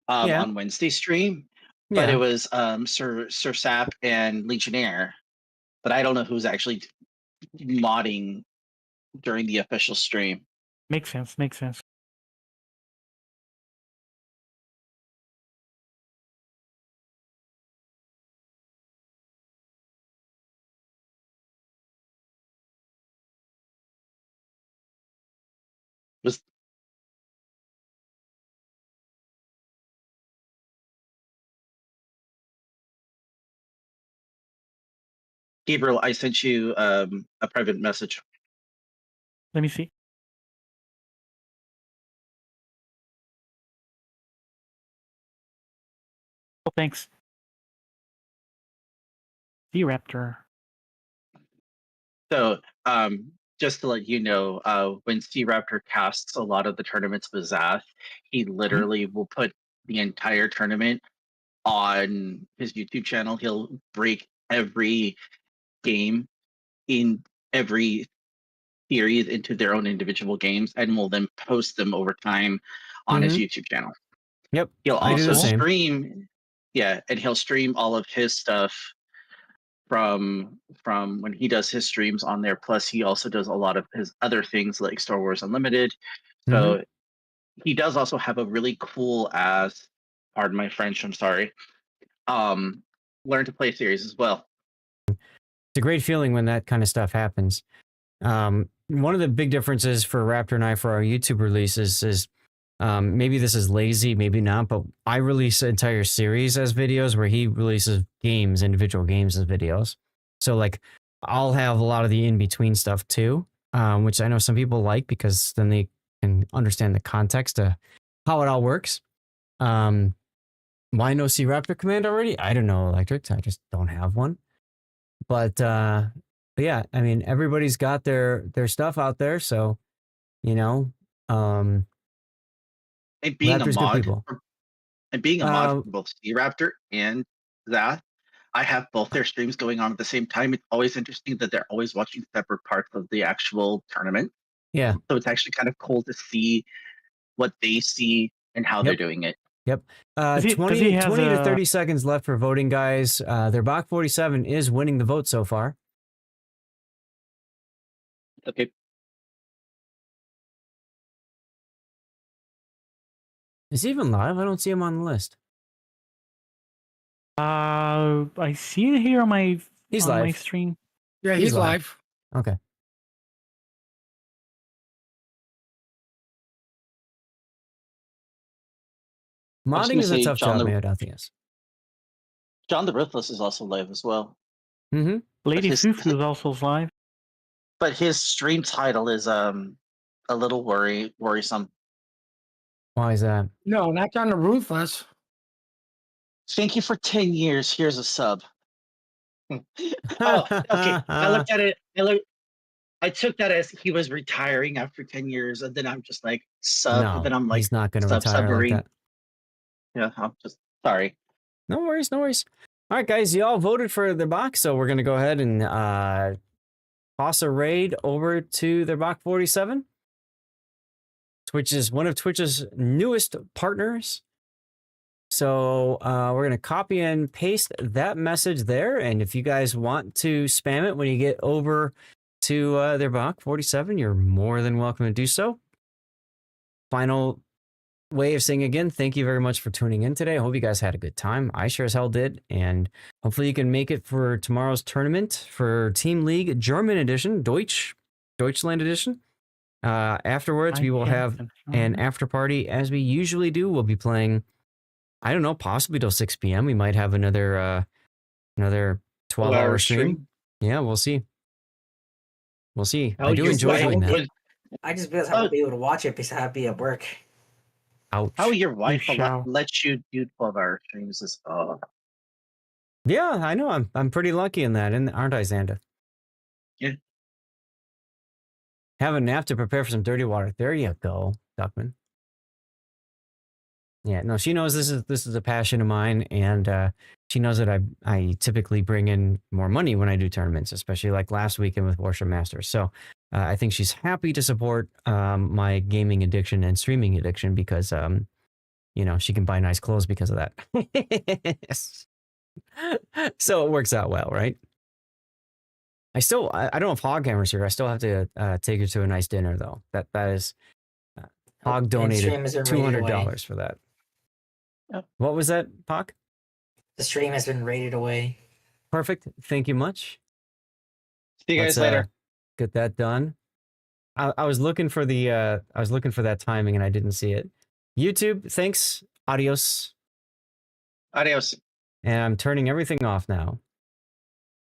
on Wednesday stream, but it was Sir Sap and Legionnaire. But I don't know who's actually modding during the official stream. Makes sense. Makes sense. Gabriel, I sent you a private message. Let me see. Oh, thanks. C-Raptor. So, just to let you know, when C-Raptor casts a lot of the tournaments with Zath, he literally will put the entire tournament on his YouTube channel. He'll break every game in every series into their own individual games and will then post them over time on his YouTube channel. Yep. He'll I do also the same. stream, and he'll stream all of his stuff from when he does his streams on there. Plus, he also does a lot of his other things like Star Wars Unlimited. So he does also have a really cool ass, pardon my French, I'm sorry, learn to play series as well. It's a great feeling when that kind of stuff happens. One of the big differences for Raptor and I for our YouTube releases is maybe this is lazy, maybe not, but I release an entire series as videos where he releases games, individual games as videos. So like I'll have a lot of the in-between stuff too, which I know some people like because then they can understand the context of how it all works. Why no C-Raptor command already? I don't know, Electric. I just don't have one. But yeah, I mean, everybody's got their stuff out there, so you know, and being Raptor's a good mod people. and being a mod for both C-Raptor and Zath, I have both their streams going on at the same time. It's always interesting that they're always watching separate parts of the actual tournament. Yeah. So it's actually kind of cool to see what they see and how they're doing it. Yep. 20 to 30 seconds left for voting, guys. Their Bach 47 is winning the vote so far. Okay. Is he even live? I don't see him on the list. I see it here on my my stream. Yeah, he's live. Okay. Modding is a tough job made out there. John the Ruthless is also live as well. Lady Fufu is also live. But his stream title is a little worrisome. Why is that? No, not John the Ruthless. Thank you for 10 years. Here's a sub. Oh, okay. I looked at it. I took that as he was retiring after 10 years, and then I'm just like sub. No, and then I'm like, he's not going to retire submarine. like that. Yeah, I'm just sorry. No worries, no worries. All right, guys, you all voted for their box, so we're going to go ahead and toss a raid over to their Bach 47, which is one of Twitch's newest partners. So we're going to copy and paste that message there. And if you guys want to spam it when you get over to their Bach 47, you're more than welcome to do so. Final way of saying again, thank you very much for tuning in today. I hope you guys had a good time. I sure as hell did. And hopefully you can make it for tomorrow's tournament for Team League German Edition, Deutsch. Deutschland edition. Afterwards, we will have an after party as we usually do. We'll be playing, I don't know, possibly till 6 p.m. We might have another 12-hour stream. Yeah, we'll see. We'll see. I do enjoy doing that. I just realized I won't be able to watch it because I'll be at work. Ouch. How your wife lets you do 12-hour streams is Yeah, I know. I'm pretty lucky in that, aren't I, Xanda? Yeah. Have a nap to prepare for some dirty water. There you go, Duckman. Yeah, no, she knows this is a passion of mine, and she knows that I typically bring in more money when I do tournaments, especially like last weekend with Warship Masters. So I think she's happy to support my gaming addiction and streaming addiction because you know, she can buy nice clothes because of that. So it works out well, right? I don't know if Hoghammer's here. I still have to take her to a nice dinner though. That is Hog donated $200 for that. Oh. What was that, Pock? The stream has been raided away. Perfect. Thank you much. See you guys later. Get that done. I was looking for that timing and I didn't see it. YouTube, thanks. Adios. Adios. And I'm turning everything off now.